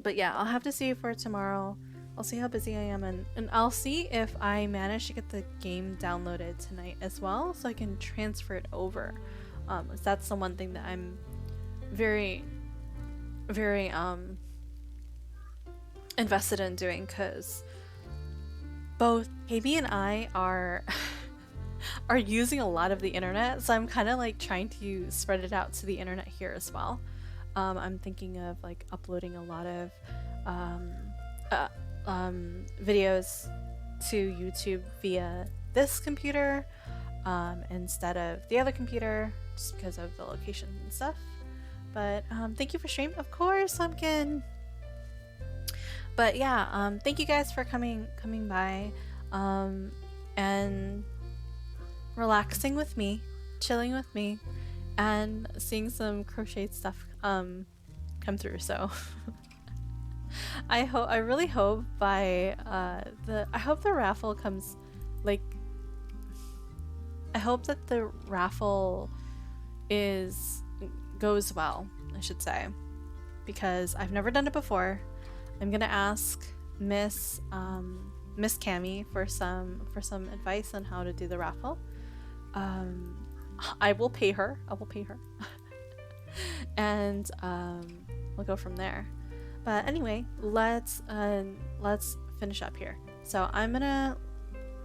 But yeah, I'll have to see for tomorrow. I'll see how busy I am, and I'll see if I manage to get the game downloaded tonight as well, so I can transfer it over. That's the one thing that I'm very invested in doing, because both KB and I are using a lot of the internet, so I'm kind of like trying to spread it out to the internet here as well. I'm thinking of like uploading a lot of videos to YouTube via this computer instead of the other computer, just because of the location and stuff. But thank you for stream, of course, Lumpkin. But yeah, thank you guys for coming by and relaxing with me, chilling with me, and seeing some crocheted stuff come through. So I really hope by I hope the raffle comes, like, I hope that the raffle goes well, I should say, because I've never done it before. I'm gonna ask Miss Cammy for some advice on how to do the raffle. I will pay her. And we'll go from there. But anyway, let's finish up here. So I'm gonna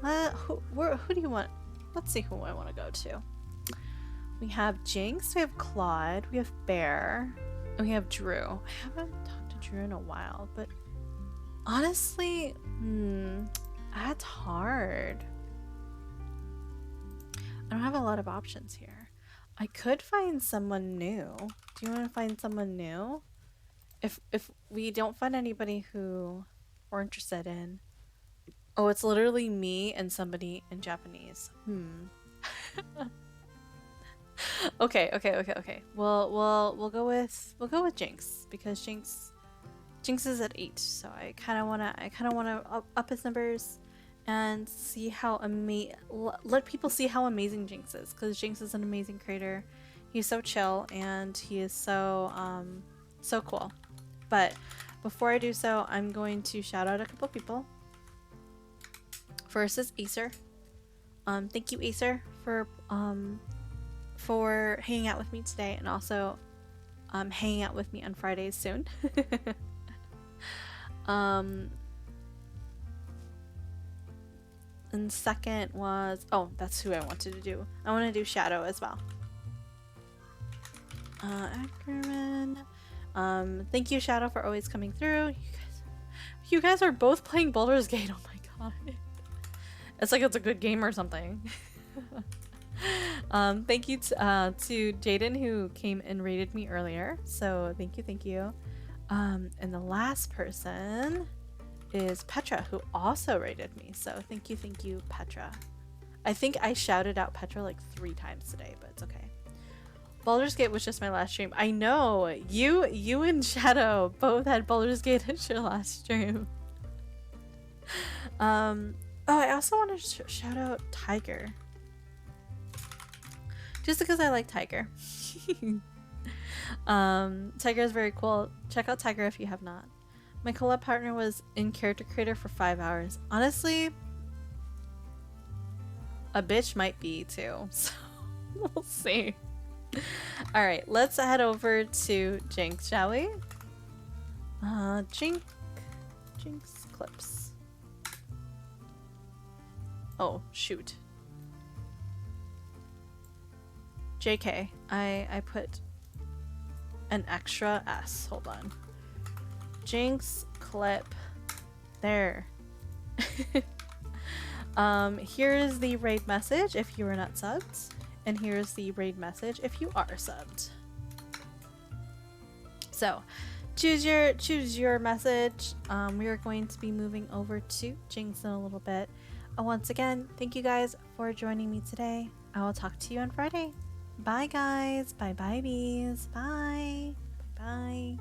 who do you want? Let's see who I want to go to. We have Jinx, we have Claude, we have Bear, and we have Drew. I haven't talked to Drew in a while, but honestly, that's hard. I don't have a lot of options here. I could find someone new. Do you want to find someone new? If we don't find anybody who we're interested in. Oh, it's literally me and somebody in Japanese. Okay. We'll go with Jinx, because Jinx Jinx is at 8, so I kind of wanna up his numbers and see how let people see how amazing Jinx is, because Jinx is an amazing creator. He's so chill and he is so so cool. But before I do so, I'm going to shout out a couple people. First is Acer. Thank you, Acer, for hanging out with me today, and also hanging out with me on Fridays soon. And second was, oh, that's who I wanted to do. I want to do Shadow as well. Ackerman. Thank you, Shadow, for always coming through. You guys are both playing Baldur's Gate. Oh my god. It's like it's a good game or something. Thank you to Jaden, who came and raided me earlier. So thank you. And the last person is Petra, who also raided me. So thank you, Petra. I think I shouted out Petra like 3 times today, but it's okay. Baldur's Gate was just my last stream. I know you and Shadow both had Baldur's Gate as your last stream. Oh, I also want to shout out Tiger, just because I like Tiger. Tiger is very cool. Check out Tiger if you have not. My collab partner was in Character Creator for 5 hours. Honestly, a bitch might be too. So we'll see. All right, let's head over to Jinx, shall we? Jinx clips. Oh shoot. JK, I put an extra S. Hold on. Jinx clip. There. Here's the raid message if you are not subbed. And here's the raid message if you are subbed. So choose your message. We are going to be moving over to Jinx in a little bit. Once again, thank you guys for joining me today. I will talk to you on Friday. Bye guys. Bye bees. Bye. Bye.